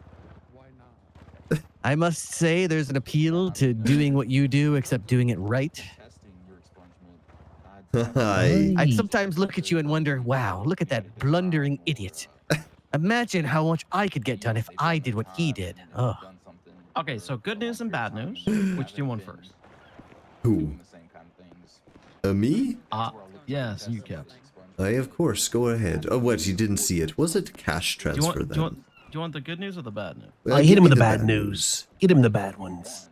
I must say there's an appeal to doing what you do, except doing it right. I sometimes look at you and wonder, wow, look at that blundering idiot. Imagine how much I could get done if I did what he did. Oh. Okay, so good news and bad news. Which do you want first? Who? Me? Yes, you, Captain. Aye, of course. Go ahead. Oh, what? You didn't see it? Was it cash Do you transfer want, then? do you want the good news or the bad news? Well, I give hit him me with the the bad bad news. Get him the bad ones.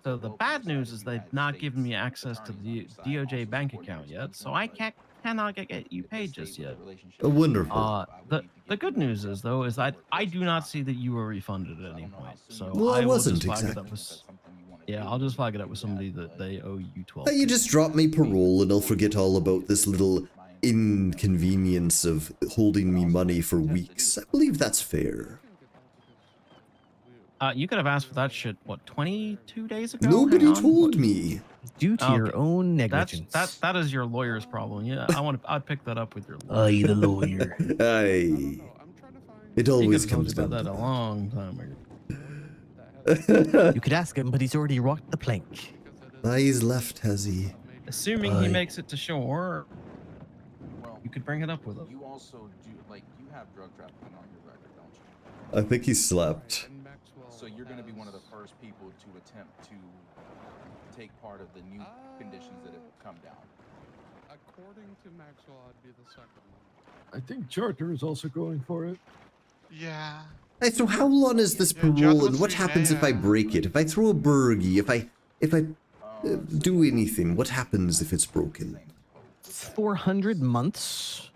So the bad news is they've not given me access to the DOJ bank account yet, so I cannot get you paid just yet. Oh, wonderful. The good news is though is that I do not see that you were refunded at any point. So Well, I will wasn't just flag it exactly. up with, yeah, I'll just flag it up with somebody that they owe you 12. You just drop me parole and I'll forget all about this little inconvenience of holding me money for weeks. I believe that's fair. You could have asked for that shit, what, 22 days ago? Nobody Hang on. told me. due to your Okay. own negligence. That is your lawyer's problem. Yeah, I'd pick that up with your lawyer. Aye, the lawyer. Aye. It He always could have told comes you about down that a to long time ago. that. You could ask him, but he's already walked the plank. He's left, has he? Assuming he makes it to shore, you could bring it up with him. You also do, like, you have drug trafficking on your record, don't you? I think he slept. So you're going to be one of the first people to attempt to take part of the new conditions that have come down. According to Maxwell, I'd be the second one. I think Charter is also going for it. Yeah. Hey, so how long is this parole, and what happens if I break it? If I throw a burgie, if I do anything, what happens if it's broken? 400 months.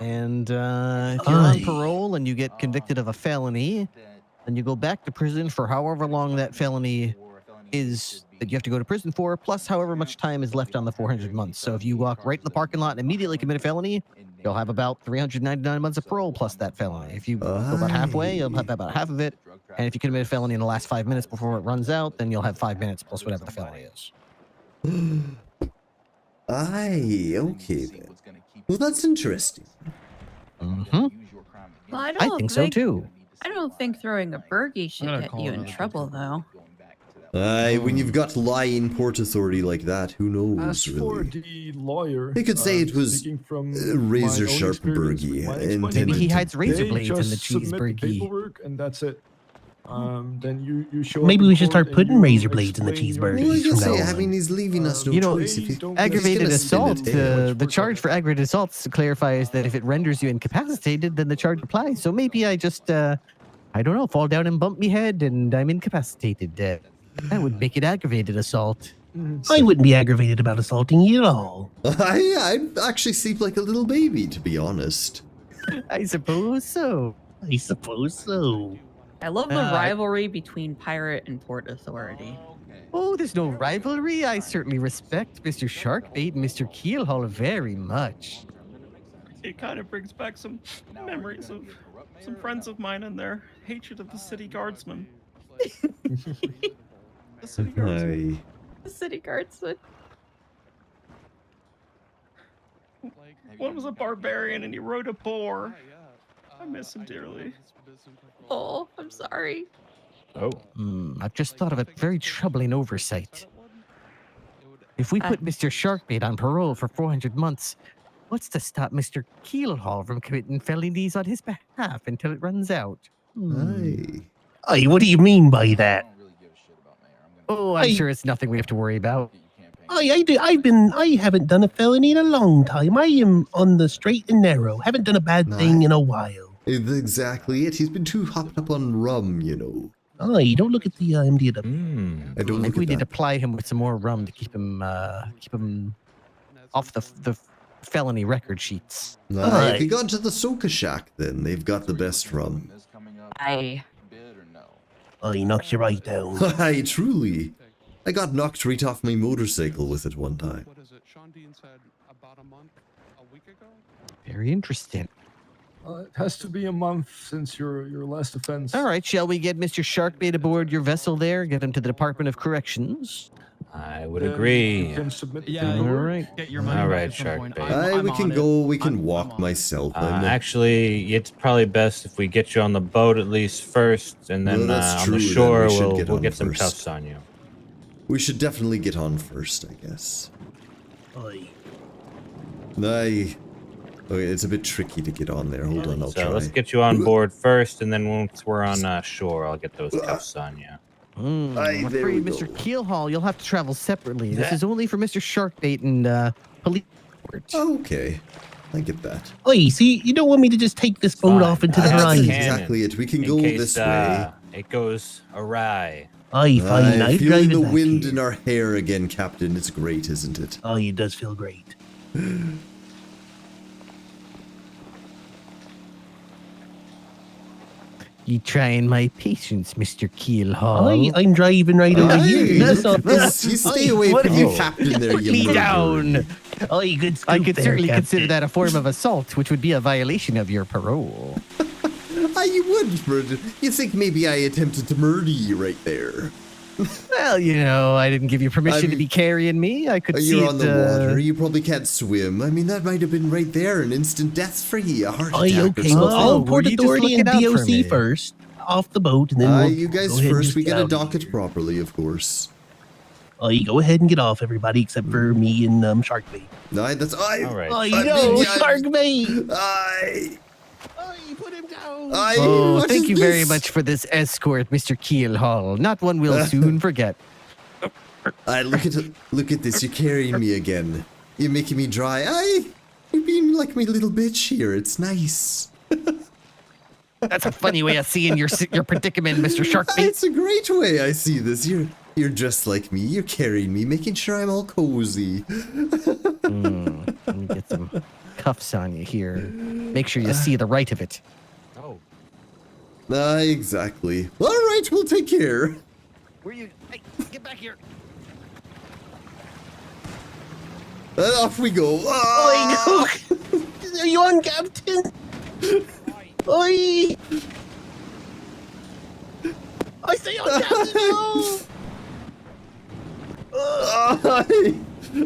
And if you're on parole and you get convicted of a felony, then you go back to prison for however long that felony is that you have to go to prison for, plus however much time is left on the 400 months. So if you walk right in the parking lot and immediately commit a felony, you'll have about 399 months of parole plus that felony. If you go about halfway, you'll have about half of it. And if you commit a felony in the last 5 minutes before it runs out, then you'll have 5 minutes plus whatever the felony is. Aye, okay then. Well, that's interesting. Mm-hmm. Well, I think so too. I don't think throwing a burgie should gonna get call you in another trouble, though. Aye, when you've got lying port authority like that, who knows, As for really? the lawyer, He could say it was speaking from razor my own sharp experience with burgie my intended ex-wife, Maybe he to- hides razor they blades in the just cheese submit the burgie. paperwork and that's it. Then you show up Maybe in we should court start and putting you razor blades in the explain your cheeseburgers Well, I from guess, now I on. mean, he's leaving us no You know, choice. If he, Aggravated he's gonna assault, spin a tail. the charge for aggravated assault clarifies that if it renders you incapacitated, then the charge applies. So maybe I just, I don't know, fall down and bump me head and I'm incapacitated. That would make it aggravated assault. I wouldn't be aggravated about assaulting you at all. I actually sleep like a little baby, to be honest. I suppose so. I suppose so. I love the rivalry between pirate and port authority. Oh, there's no rivalry. I certainly respect Mr. Sharkbait and Mr. Keelhaul very much. It kind of brings back some memories of some friends of mine and their hatred of the city guardsmen. The city guardsmen. Aye. The city guardsman. One was a barbarian and he rode a boar. I miss him dearly. Oh, I'm sorry. Oh. I've just thought of a very troubling oversight. If we put Mr. Sharkbait on parole for 400 months, what's to stop Mr. Keelhaul from committing felonies on his behalf until it runs out? Aye. Aye, what do you mean by that? Oh, I'm sure it's nothing we have to worry about. I do. I haven't done a felony in a long time. I am on the straight and narrow. Haven't done a bad thing in a while. Exactly it. He's been too hopped up on rum, you know. Aye, don't look at the MD of the. I don't Maybe look we at need to that. ply him with some more rum to keep him off the felony record sheets. Aye, if you got to the Soka Shack, then they've got the best rum. I. Aye, knocks you right down. Aye, truly. I got knocked right off my motorcycle with it one time. What is it? Sean Dean said about a week ago? Very interesting. It has to be a month since your last offense. All right, shall we get Mr. Sharkbait aboard your vessel there? Get him to the Department of Corrections? I would Then agree. you can submit the Yeah, paperwork. All right. Get your money All back right, at some point. Sharkbait. Aye, we I'm can on it. go. We can I'm walk on it. myself. I'm not- Actually, it's probably best if we get you on the boat at least first, and then Well, that's on true, the then shore we should we'll get we'll on get some first. cuffs on you. We should definitely get on first, I guess. Aye. Aye. Okay, it's a bit tricky to get on there. Hold on, I'll So try. let's get you on board first, and then once we're on shore, I'll get those cuffs on you. I'm Aye, there we afraid, Mr. go. Keelhaul, you'll have to travel separately. This is only for Mr. Sharkbait and police. Okay, I get that. Aye, see, you don't want me to just take this boat off into the That's horizon. exactly it. We can In go case, this way. It goes awry. Aye, fine. Aye, I'll feeling drive the it back wind here. in our hair again, Captain. It's great, isn't it? Aye, it does feel great. You trying my patience, Mr. Keelhaul? Aye, I'm driving right over Aye, here. That's all. you stay Aye, away what from if you, you Captain. There, Put you me murderer. down. Aye, good scoop I could there, certainly consider Captain. that a form of assault, which would be a violation of your parole. Aye, you would murder. You think maybe I attempted to murder you right there? Well, you know, I didn't give you permission to be carrying me. I could see You're it, on the water. You probably can't swim. I mean, that might have been right there, an instant death for you, a heart attack or Okay, something. well, I'll were Port you just Authority and looking out for me? DOC first, off the boat, and then we'll You guys go ahead and first. just We get gotta out dock of it here. properly, of course. You go ahead and get off, everybody, except for me and Sharkbait. No, that's All right. Sharkbait! Put him down. Oh, thank you very much for this escort, Mr. Keelhaul. Not one we'll soon forget. Look at this. You're carrying me again. You're making me dry. You're being like my little bitch here. It's nice. That's a funny way of seeing your predicament, Mr. Sharkbait. It's a great way I see this. You're just like me. You're carrying me, making sure I'm all cozy. Let me get some cuffs on you here. Make sure you see the right of it. Oh. Exactly. All right, we'll take care. Where you? Hey, get back here. And off we go. Are you on, Captain? Oi! I say on, Captain.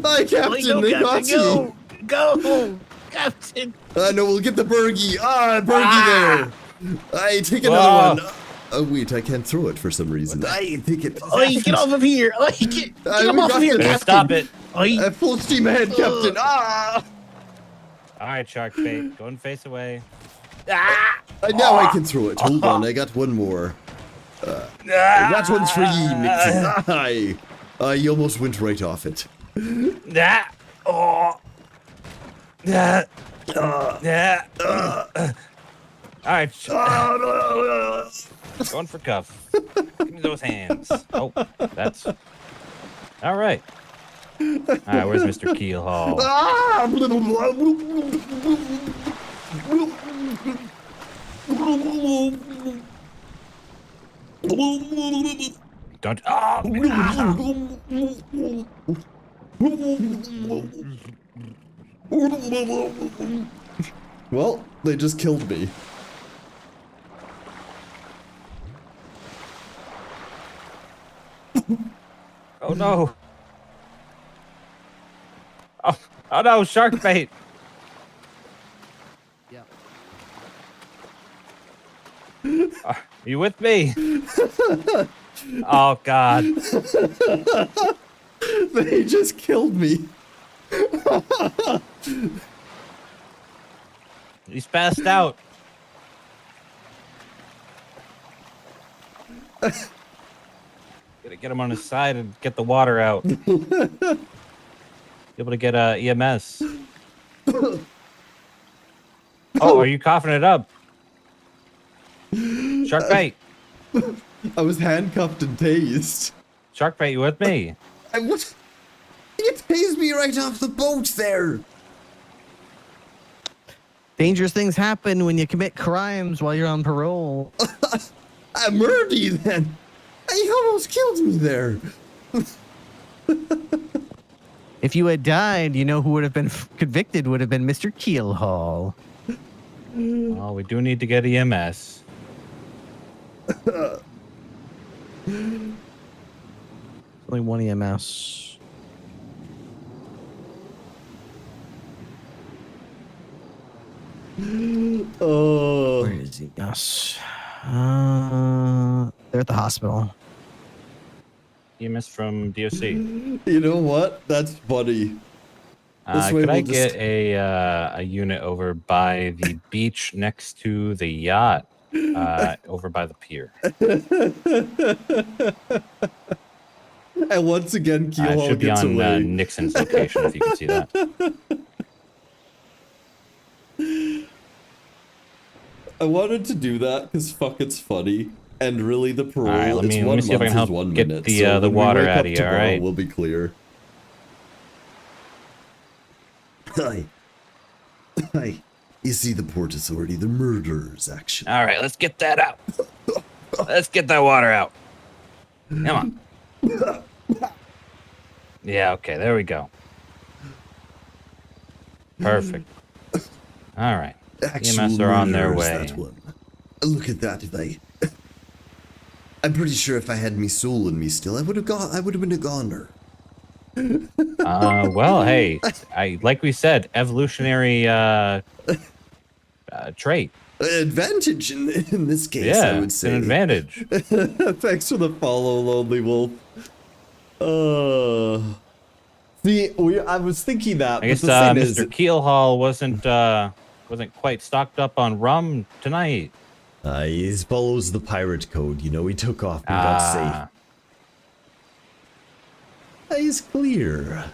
Hi, Captain. They got you. Go, Captain. No, we'll get the burgie. Burgie there. Take another one. Oh, wait, I can't throw it for some reason. I think it. Get off of here. Get him off of here, Captain. Stop it. Full steam ahead, Captain. All right, Sharkbait. Go and face away. Now I can throw it. Hold on, I got one more. That one's for you, Nixon. You almost went right off it. All right. Going for cuff. Give me those hands. Oh, that's all right. All right, where's Mr. Keelhaul? Don't. Well, they just killed me. Oh no. Oh no, Sharkbait. Yeah. Are you with me? Oh God. They just killed me. He's passed out. Gotta get him on his side and get the water out. Be able to get EMS. Oh, are you coughing it up? Sharkbait. I was handcuffed and tased. Sharkbait, you with me? What? You tased me right off the boat there. Dangerous things happen when you commit crimes while you're on parole. I murdered you then. You almost killed me there. If you had died, you know who would have been convicted would have been Mr. Keelhaul. Oh, we do need to get EMS. Only one EMS. Oh. Where is he? Yes. They're at the hospital. EMS from DOC. You know what? That's funny. This way Could I we'll get a unit over by the beach next to the yacht, over by the pier? And once again, It Keelhaul should be gets on away. Nixon's location, if you can see that. I wanted to do that because fuck, it's funny. And really, the parole, All right, let it's me 1 see if I month can help is 1 get minute. the, So the when we water wake out up of you, all tomorrow, right? we'll be clear. Hi. Hi. You see the Port Authority, the murderers, actually. All right, let's get that out. Let's get that water out. Come on. Yeah, okay, there we go. Perfect. All right. Actual EMS are on their murderers, way. that one. Look at that, I'm pretty sure if I had me soul in me still, I would have been a goner. Well, hey, like we said, evolutionary trait. Advantage in this case, Yeah, I would say. an advantage. Thanks for the follow, Lonely Wolf. See, I was thinking that, I guess but the thing Mr. is, Keelhaul wasn't quite stocked up on rum tonight. he follows the pirate code. You know, he took off and got safe. He's clear.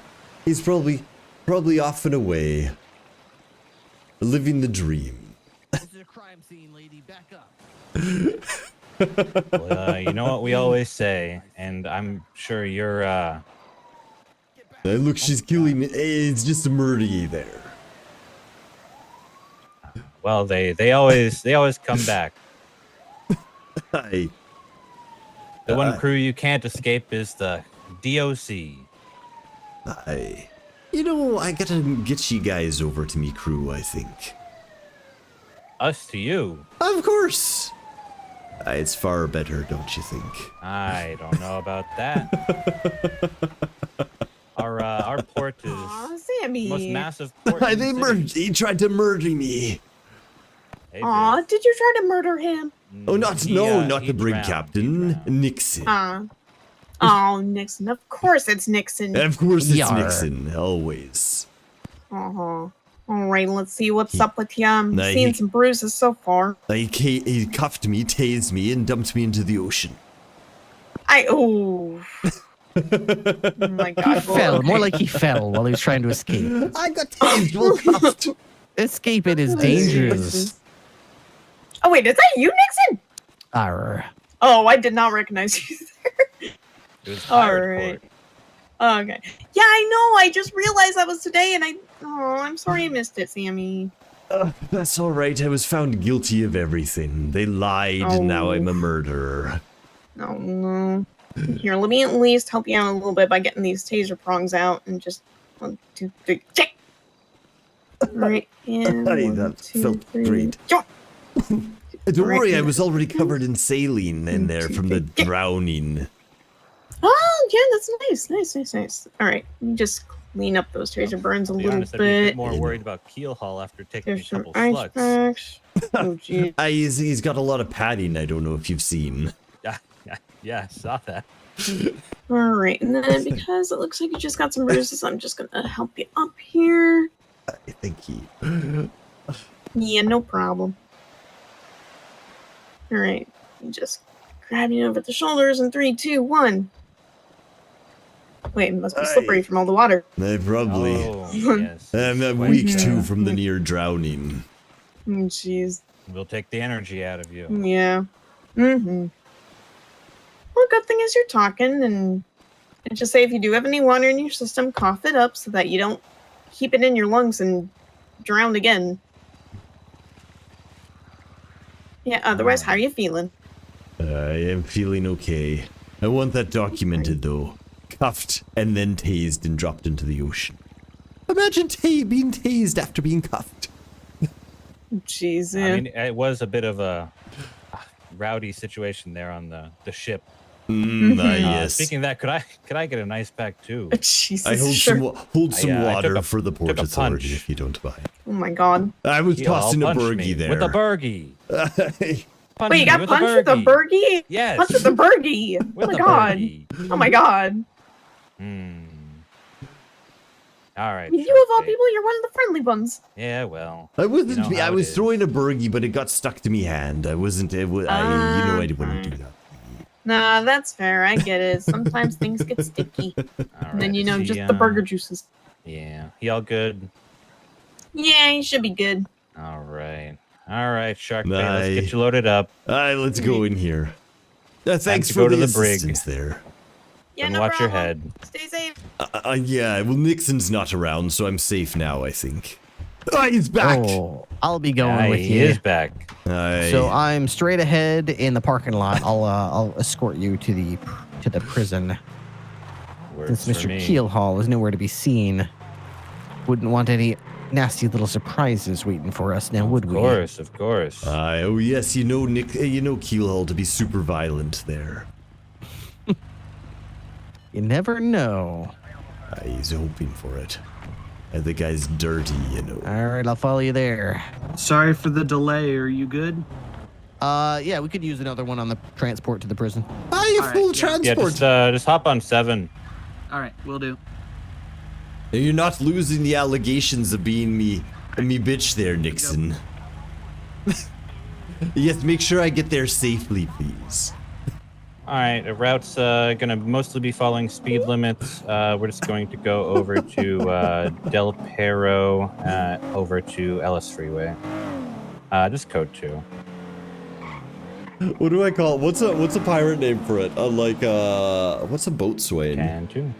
He's probably off and away, living the dream. This is a crime scene, lady. Back up. Well, you know what we always say, and I'm sure you're. Look, she's killing me. It's just a murdery there. Well, they always come back. The one crew you can't escape is the DOC. You know, I gotta get you guys over to me crew, I think. Us to you? Of course. It's far better, don't you think? I don't know about that. Our port is Sammy. most massive port. in the city. He tried to murder me. Hey, Aw, did you try to murder him? Oh, not the brig captain, Nixon. Oh, Nixon. Of course it's Nixon. Of course it's Nixon, always. Uh-huh. All right, let's see what's up with you. I'm seeing some bruises so far. He cuffed me, tased me, and dumped me into the ocean. Oh my God. He fell. More like he fell while he was trying to escape. I got tased while cuffed. Escaping is dangerous. Oh, wait, is that you, Nixon? Arr. Oh, I did not recognize you there. It was All pirate right. port. Okay. Yeah, I know. I just realized that was today, and I'm sorry I missed it, Sammy. That's all right. I was found guilty of everything. They lied, and now I'm a murderer. Oh, no. Here, let me at least help you out a little bit by getting these taser prongs out and just 1, 2, 3, check. All right, and That felt great. Don't worry, I was already covered in saline in there from the drowning. Oh, yeah, that's nice. All right, let me just clean up those taser burns a To be little honest, I'd be a bit. bit more worried about Keelhaul after taking There's a some couple ice slugs. packs. Oh, geez. He's got a lot of padding. I don't know if you've seen. Yeah, I saw that. All right, and then because it looks like you just got some bruises, I'm just gonna help you up here. Thank you. Yeah, no problem. All right, just grab you over the shoulders in 3, 2, 1. Wait, it must be slippery from all the water. Probably. Oh, yes. I'm Quite weak bad. too from the near drowning. Jeez. We'll take the energy out of you. Yeah. Mm-hmm. Well, good thing is you're talking, and just say if you do have any water in your system, cough it up so that you don't keep it in your lungs and drown again. Yeah, otherwise, how are you feeling? I am feeling okay. I want that documented though. Cuffed and then tased and dropped into the ocean. Imagine being tased after being cuffed. Jeez. I mean, it was a bit of a rowdy situation there on the ship. Yes. Speaking of that, could I get an ice pack too? Jesus, I hold some I water took a- for the Port took a Authority punch. if you don't mind. Oh my God. I was He'll tossing a punch burgie me there. with a burgie. Punch Wait, you me got with punched with a burgie? Yes. Punched with a burgie. Oh With my a God. burgie. Oh my God. All right. You of all people, you're one of the friendly ones. Yeah, well. I wasn't. you know I how it was is. throwing a burgie, but it got stuck to me hand. I wasn't. I wouldn't do that. Nah, that's fair. I get it. Sometimes things get sticky. And then, is he, just the burger juices. Yeah. He all good? Yeah, you should be good. All right. All right, Sharkbait. Let's get you loaded up. All right, let's go in here. Time Thanks to for go to the the brig. assistance there. Yeah, And no watch your problem. head. Stay safe. Yeah, well, Nixon's not around, so I'm safe now, I think. Oh, he's back. Oh, I'll be going Yeah, with he you. is back. So I'm straight ahead in the parking lot. I'll escort you to the prison. Works Since for Mr. me. Keelhaul is nowhere to be seen, wouldn't want any nasty little surprises waiting for us now, would we? Of course. Oh yes, you know Nick, you know Keelhaul to be super violent there. You never know. He's hoping for it. The guy's dirty, you know. All right, I'll follow you there. Sorry for the delay. Are you good? Yeah, we could use another one on the transport to the prison. Full transport. Yeah, just hop on 7. All right, we'll do. You're not losing the allegations of being me bitch there, Nixon. Yes, make sure I get there safely, please. All right, the route's gonna mostly be following speed limits. We're just going to go over to Del Perro, over to Ellis Freeway. Just code 2. What do I call it? What's a pirate name for it? What's a boatswain? And 2.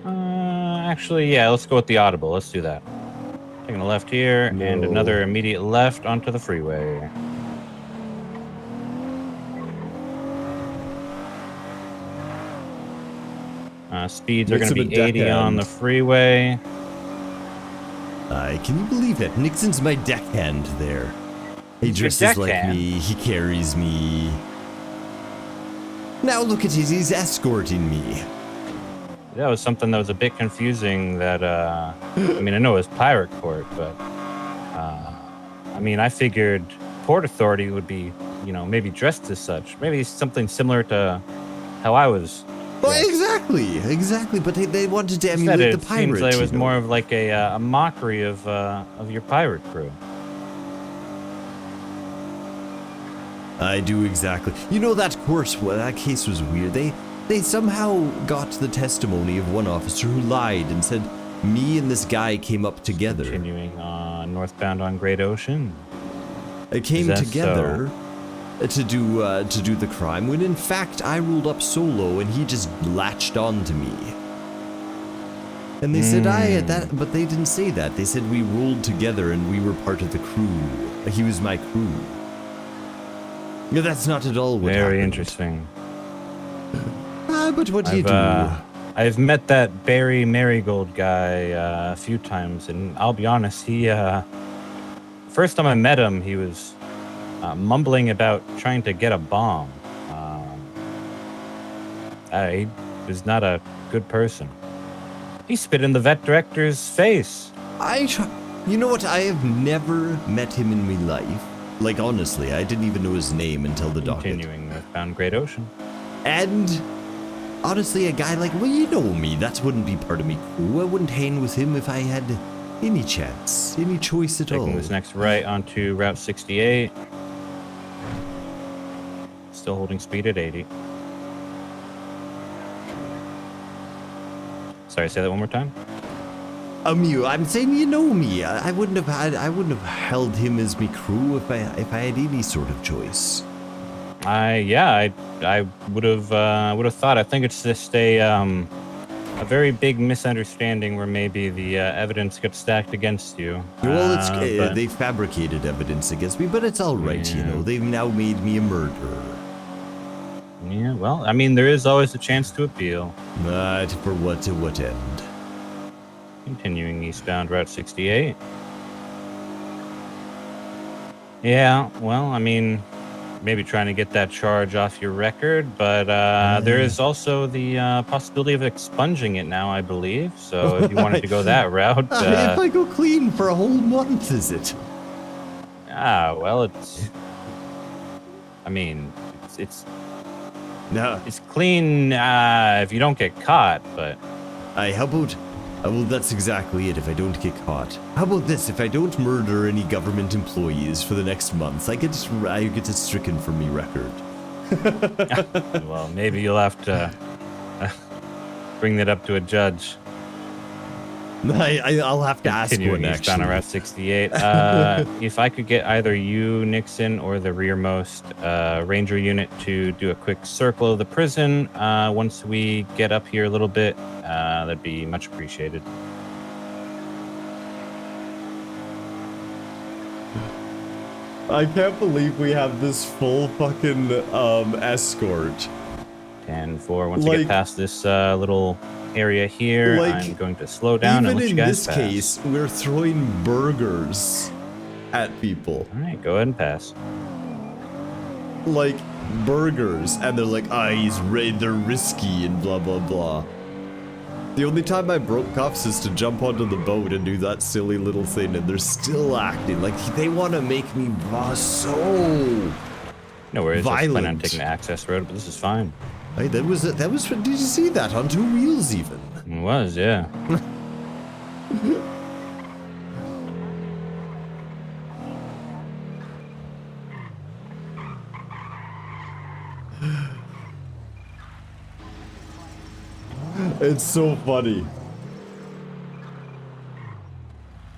Actually, yeah, let's go with the audible. Let's do that. Taking a left here, and another immediate left onto the freeway. Speeds are going to be 80 on the freeway. Can you believe it? Nixon's my deckhand there. He dresses like me, he carries me. Now look at it, he's escorting me. That was something that was a bit confusing that, I mean, I know it was Pirate Court, but, I mean, I figured Port Authority would be, you know, maybe dressed as such. Maybe something similar to how I was. Well, exactly, but they wanted to emulate the pirates. Seems like it was more of like a mockery of your pirate crew. I do exactly. You know that that case was weird. They somehow got the testimony of one officer who lied and said me and this guy came up together. Continuing on northbound on Great Ocean. It came together to do the crime when in fact I rolled up solo and he just latched on to me. And they said but they didn't say that. They said we rolled together and we were part of the crew. He was my crew. No, that's not at all what happened. Very interesting. But what do you do? I've met that Barry Marigold guy a few times, and I'll be honest, he first time I met him, he was mumbling about trying to get a bomb. He was not a good person. He spit in the vet director's face. You know what? I have never met him in my life. Like, honestly, I didn't even know his name until the docket. Continuing northbound Great Ocean. And honestly, a guy like, well, you know me, that wouldn't be part of me crew. I wouldn't hang with him if I had any chance, any choice at all. Taking this next right onto Route 68. Still holding speed at 80. Sorry, say that one more time. I'm saying you know me. I wouldn't have held him as me crew if I had any sort of choice. I would have thought. I think it's just a very big misunderstanding where maybe the evidence gets stacked against you. Well, they fabricated evidence against me, but it's all right. You know, they've now made me a murderer. Yeah, well, I mean, there is always a chance to appeal. But for what end? Continuing eastbound Route 68. Yeah, well, I mean, maybe trying to get that charge off your record, but there is also the possibility of expunging it now, I believe. So if you wanted to go that route... if I go clean for a whole month, is it? Well, it's... I mean, it's clean if you don't get caught, but... How about... well, that's exactly it if I don't get caught. How about this? If I don't murder any government employees for the next month, I get it stricken from me record. Well, maybe you'll have to bring that up to a judge. I'll have to ask one, actually. Down Route 68. If I could get either you, Nixon, or the rearmost ranger unit to do a quick circle of the prison once we get up here a little bit, that'd be much appreciated. I can't believe we have this full fucking escort. 10-4. Once I get past this little area here, I'm going to slow down and let you guys pass. Even in this case, we're throwing burgers at people. All right, go ahead and pass. Like burgers, and they're like, they're risky and blah blah blah. The only time I broke cuffs is to jump onto the boat and do that silly little thing, and they're still acting like they want to make me so no worries. I was planning on violent. taking the access road, but this is fine. Hey, that was did you see that on 2 wheels even? It was, yeah. It's so funny.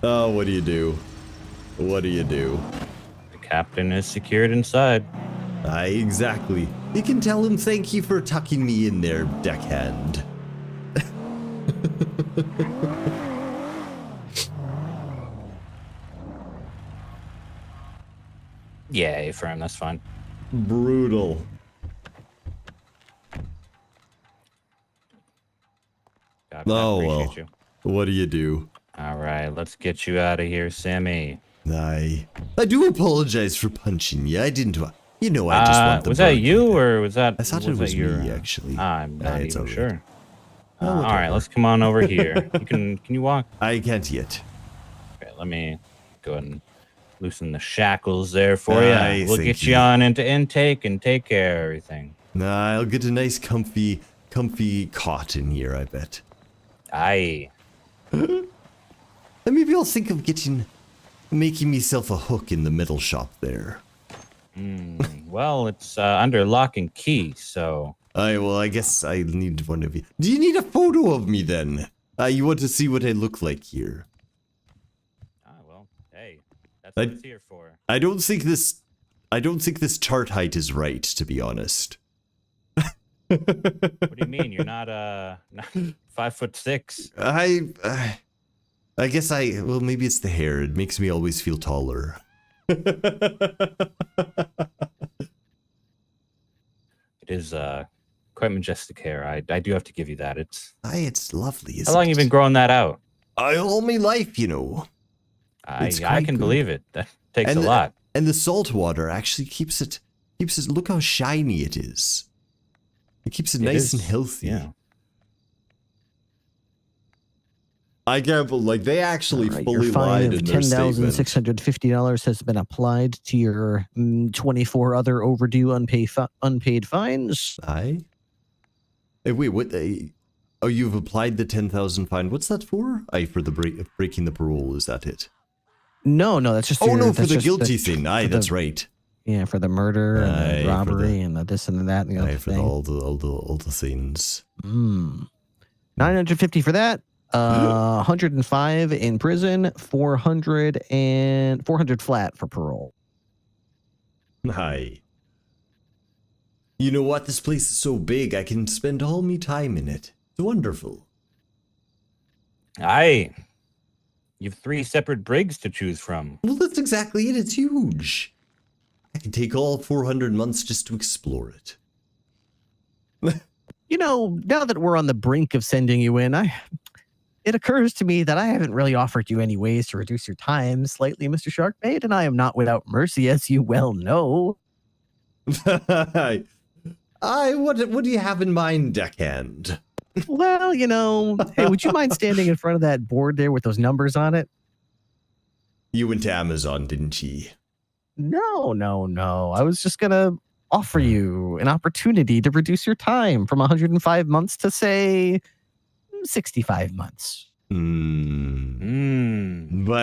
Oh, what do you do? What do you do? The captain is secured inside. Exactly. You can tell him thank you for tucking me in there, deckhand. Yeah, A-firm, that's fine. Brutal. God, Oh, I well. appreciate you. What do you do? All right, let's get you out of here, Sammy. I do apologize for punching you. I didn't. I just want the was that burger. you or was that? I thought it was your, me, actually. I'm not It's even all right. sure. Oh, all whatever. right, let's come on over here. Can you walk? I can't yet. Okay, let me go ahead and loosen the shackles there for you. We'll thank get you on into intake and take care of everything. I'll get a nice comfy cot in here, I bet. Aye. And maybe I'll think of making myself a hook in the metal shop there. Well, it's under lock and key, so. I guess I need one of you. Do you need a photo of me then? You want to see what I look like here? Well, hey, that's what it's here for. I don't think this chart height is right, to be honest. What do you mean? You're not 5'6". I guess well, maybe it's the hair. It makes me always feel taller. It is quite majestic hair. I do have to give you that. It's lovely. How long you been growing that out? All my life, you know. I can believe it. That takes a lot. And the salt water actually keeps it. Look how shiny it is. It keeps it nice and healthy. Yeah. I can't believe they actually fully your fine lied of in their statement. $10,650 has been applied to your 24 other overdue unpaid fines. Hey, wait, what? You've applied the 10,000 fine. What's that for? For the breaking the parole. Is that it? No, that's just. For the guilty thing. That's right. Yeah, for the murder and the robbery and the this and that and the other for thing. all the things. 950 for that. 105 in prison. 400 flat for parole. Hi. You know what? This place is so big, I can spend all me time in it. It's wonderful. Aye. You have 3 separate brigs to choose from. Well, that's exactly it. It's huge. I can take all 400 months just to explore it. You know, now that we're on the brink of sending you in, it occurs to me that I haven't really offered you any ways to reduce your time slightly, Mr. Sharkbait, and I am not without mercy, as you well know. What do you have in mind, deckhand? Well, you know, hey, would you mind standing in front of that board there with those numbers on it? You went to Amazon, didn't you? No. I was just gonna offer you an opportunity to reduce your time from 105 months to, say, 65 months. By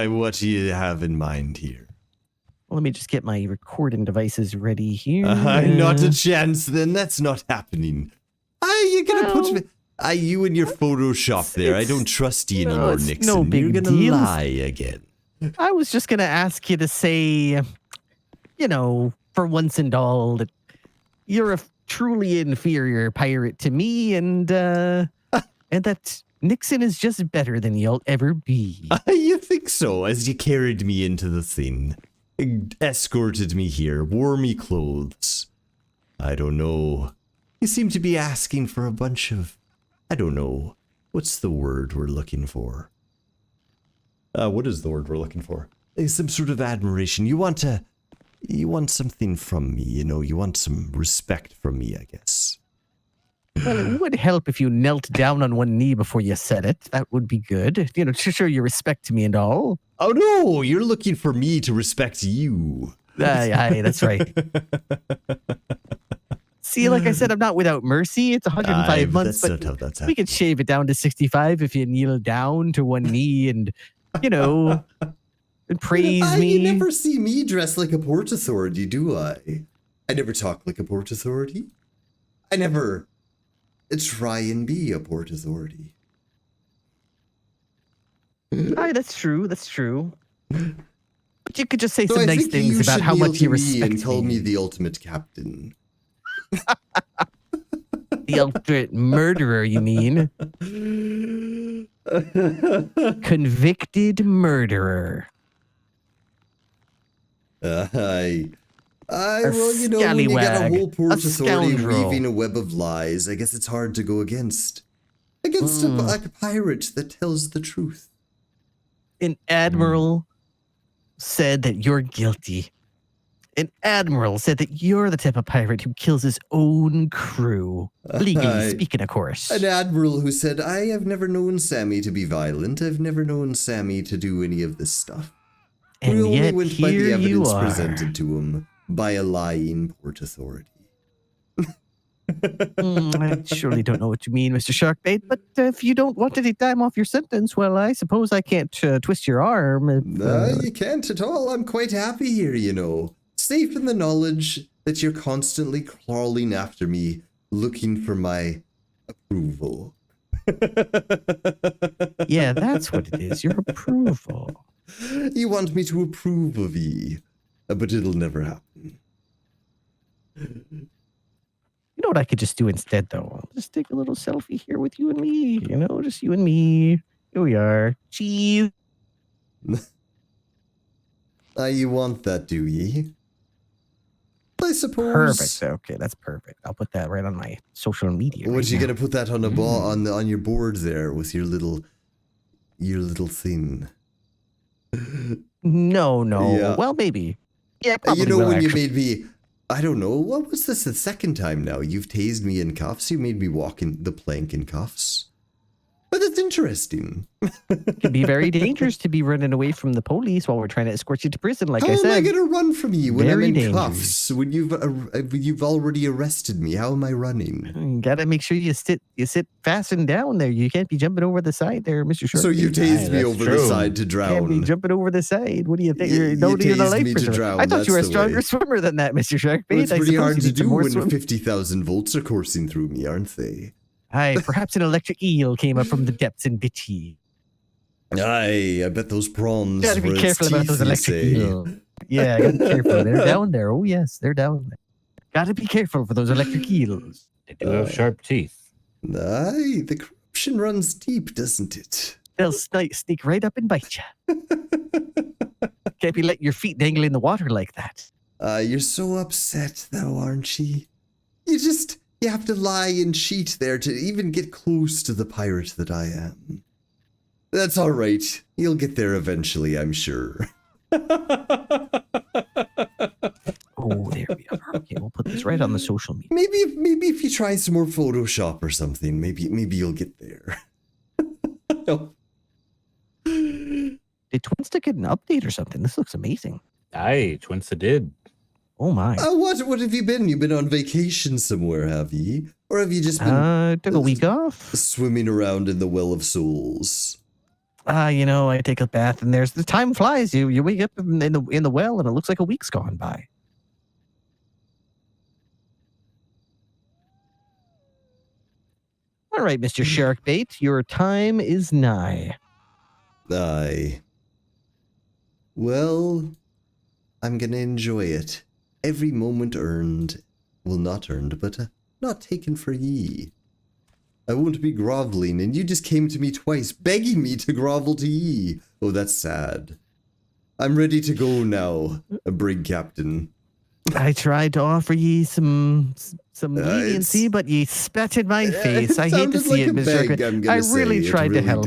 what do you have in mind here? Well, let me just get my recording devices ready here. Not a chance, then. That's not happening. You're gonna put me... you and your Photoshop there. I don't trust you anymore, Nixon. No big You're gonna deal. lie again. I was just gonna ask you to say, you know, for once and all, that you're a truly inferior pirate to me, and that Nixon is just better than you'll ever be. You think so? As you carried me into the thing, escorted me here, wore me clothes. I don't know. You seem to be asking for a bunch of, I don't know, what's the word we're looking for? What is the word we're looking for? Some sort of admiration. You want something from me, you know, you want some respect from me, I guess. Well, it would help if you knelt down on one knee before you said it. That would be good. You know, to show your respect to me and all. Oh no, you're looking for me to respect you. Aye, that's right. See, like I said, I'm not without mercy. It's 105 months, but we could shave it down to 65 if you kneel down to one knee and, you know, and praise me. You never see me dressed like a port authority, do I? I never talk like a port authority. I never try and be a port authority. Aye, that's true. That's true. But you could just say some nice things about how much you respect me. And call me the ultimate captain. The ultimate murderer, you mean? Convicted murderer. Well, you know, when you get a whole port authority weaving a web of lies, I guess it's hard to go against a pirate that tells the truth. An admiral said that you're guilty. An admiral said that you're the type of pirate who kills his own crew. Legally speaking, of course. An admiral who said, I have never known Sammy to be violent. I've never known Sammy to do any of this stuff. And we only yet went by the here you evidence are. presented to him by a lying port authority. I surely don't know what you mean, Mr. Sharkbait, but if you don't want any time off your sentence, well, I suppose I can't twist your arm. You can't at all. I'm quite happy here, you know. Safe in the knowledge that you're constantly crawling after me, looking for my approval. Yeah, that's what it is. Your approval. You want me to approve of ye, but it'll never happen. You know what I could just do instead, though? I'll just take a little selfie here with you and me. You know, just you and me. Here we are. Cheese. You want that, do ye? I suppose. Perfect. Okay, that's perfect. I'll put that right on my social media. What, you gonna put that on a on your board there with your little thing? No. Yeah. Well, maybe. Yeah, probably you know, will, when actually. you made me, I don't know, what was this the second time now? You've tased me in cuffs. You made me walk in the plank in cuffs. But that's interesting. It can be very dangerous to be running away from the police while we're trying to escort you to prison, like How I said. am I going to run from you when Very I'm in dangerous. cuffs? When you've already arrested me, how am I running? You gotta make sure you sit fastened down there. You can't be jumping over the side there, Mr. Shark. So you tased me over the side to drown. Can't be jumping over the side. What do you think? You You're no to the tased life me to preserver. drown, I thought you were a that's the stronger way. swimmer than that, Mr. Sharkbait. Well, it's I pretty suppose hard you to need some do more when swim. 50,000 volts are coursing through me, aren't they? Aye, perhaps an electric eel came up from the depths and bit you. Aye, I bet those prawns Gotta be were its careful about teeth, those you electric say. eels. Yeah, gotta be careful. They're down there. Oh yes, they're down there. Gotta be careful for those electric eels. They do have sharp teeth. Aye, the corruption runs deep, doesn't it? They'll sneak right up and bite you. Can't be letting your feet dangle in the water like that. You're so upset, though, aren't you? You have to lie and cheat there to even get close to the pirate that I am. That's all right. You'll get there eventually, I'm sure. Oh, there we are. Okay, we'll put this right on the social media. Maybe if you try some more Photoshop or something, maybe you'll get there. No. Did Twinsta get an update or something? This looks amazing. Aye, Twinsta did. Oh my. What have you been? You've been on vacation somewhere, have you? Or have you just been took a week off? Swimming around in the Well of Souls? You know, I take a bath and the time flies. You wake up in the well and it looks like a week's gone by. All right, Mr. Sharkbait, your time is nigh. Aye. Well, I'm gonna enjoy it. Every moment earned, well, not earned, but not taken for ye. I won't be groveling, and you just came to me twice, begging me to grovel to ye. Oh, that's sad. I'm ready to go now, a brig captain. I tried to offer ye some leniency, but ye spat in my face. I hate to see it, Mr. Sharkbait. I really tried to help.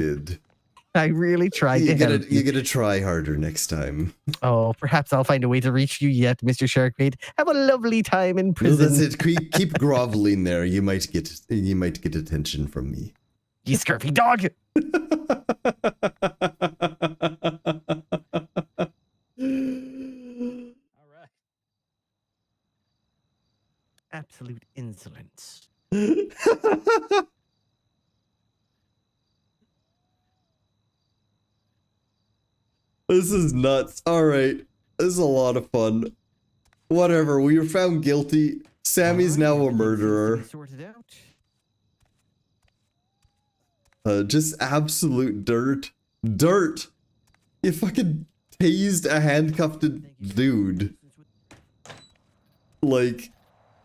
I really tried to help. You gotta try harder next time. Oh, perhaps I'll find a way to reach you yet, Mr. Sharkbait. Have a lovely time in prison. No, that's it. Keep groveling there. You might get attention from me. You scurvy dog. All right. Absolute insolence. This is nuts. All right. This is a lot of fun. Whatever. We were found guilty. Sammy's now a murderer. Just absolute dirt. Dirt. You fucking tased a handcuffed dude. Like,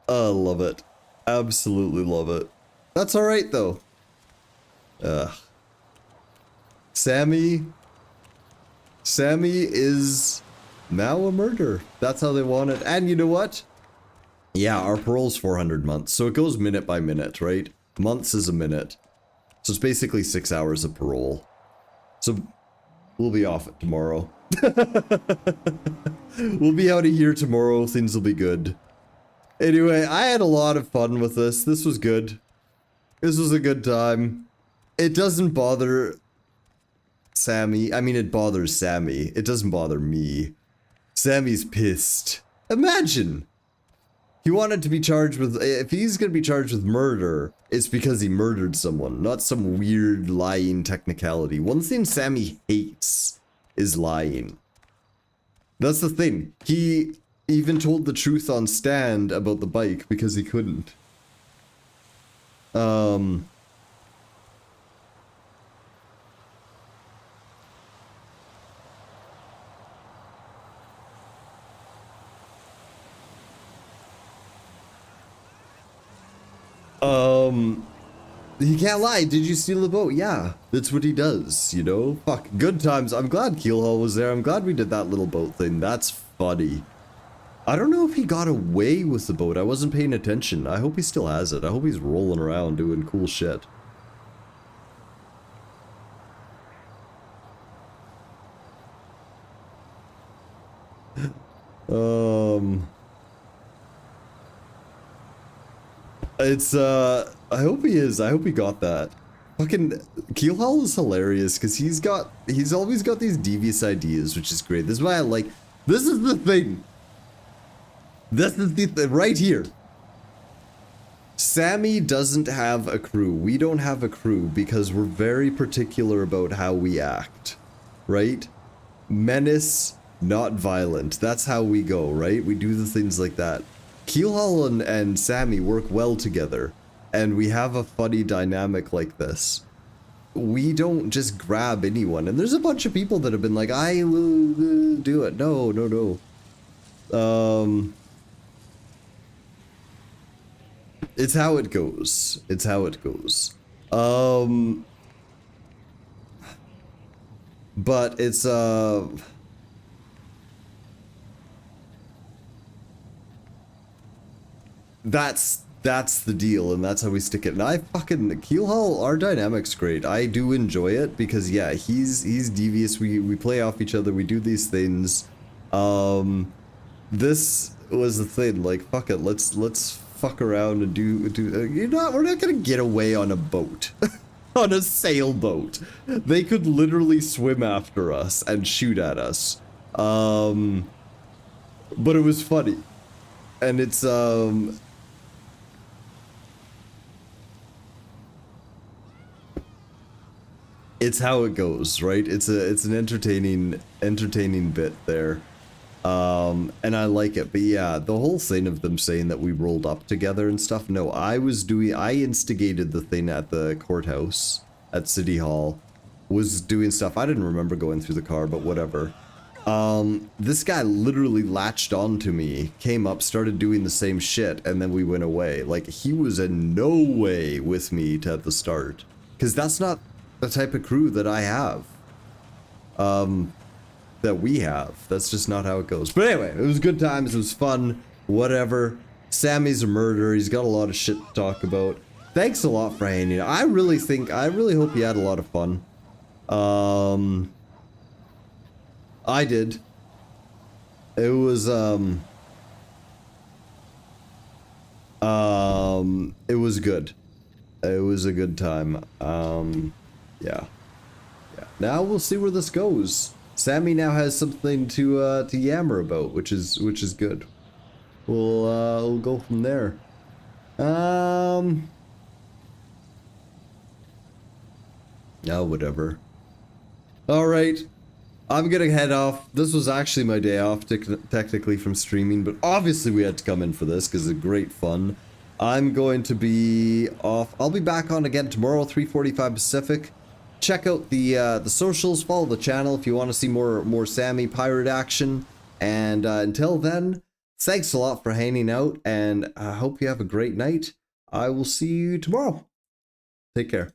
I love it. Absolutely love it. That's all right though. Sammy is now a murderer. That's how they want it. And you know what? Yeah, our parole's 400 months. So it goes minute by minute, right? Months is a minute. So it's basically 6 hours of parole. So we'll be off it tomorrow. We'll be out of here tomorrow. Things will be good. Anyway, I had a lot of fun with this. This was good. This was a good time. It doesn't bother Sammy. I mean, it bothers Sammy. It doesn't bother me. Sammy's pissed. Imagine. He wanted to be charged with... If he's going to be charged with murder, it's because he murdered someone, not some weird lying technicality. One thing Sammy hates is lying. That's the thing. He even told the truth on stand about the bike because he couldn't. He can't lie. Did you steal the boat? Yeah, that's what he does, you know? Fuck, good times. I'm glad Keelhaul was there. I'm glad we did that little boat thing. That's funny. I don't know if he got away with the boat. I wasn't paying attention. I hope he still has it. I hope he's rolling around doing cool shit. It's, I hope he is. I hope he got that. Fucking Keelhaul is hilarious because he's always got these devious ideas, which is great. This is why I like, this is the thing. This is the thing right here. Sammy doesn't have a crew. We don't have a crew because we're very particular about how we act, right? Menace, not violent. That's how we go, right? We do the things like that. Keelhaul and Sammy work well together, and we have a funny dynamic like this. We don't just grab anyone, and there's a bunch of people that have been like, I will do it. No, no, no. It's how it goes. It's how it goes. But it's, that's the deal, and that's how we stick it. And I fucking Keelhaul, our dynamic's great. I do enjoy it because yeah, he's devious. We play off each other. We do these things. This was the thing. Like fuck it, let's fuck around and do. We're not gonna get away on a boat, on a sailboat. They could literally swim after us and shoot at us. But it was funny, and it's it's how it goes, right? It's an entertaining bit there. And I like it. But yeah, the whole thing of them saying that we rolled up together and stuff, no, I instigated the thing at the courthouse at City Hall, was doing stuff. I didn't remember going through the car, but whatever. This guy literally latched onto me, came up, started doing the same shit, and then we went away. Like, he was in no way with me at the start, because that's not the type of crew that I have. That we have. That's just not how it goes. But anyway, it was good times. It was fun. whatever. Sammy's a murderer. He's got a lot of shit to talk about. Thanks a lot for hanging out. I really hope you had a lot of fun. I did. It was, it was good. It was a good time. Yeah. Now we'll see where this goes. Sammy now has something to yammer about, which is good. We'll go from there. Oh, whatever. Alright. I'm gonna head off. This was actually my day off, technically, from streaming, but obviously we had to come in for this because it's great fun. I'm going to be off. I'll be back on again tomorrow, 3:45 Pacific. Check out the socials, follow the channel if you want to see more Sammy pirate action. And until then, thanks a lot for hanging out, and I hope you have a great night. I will see you tomorrow. Take care.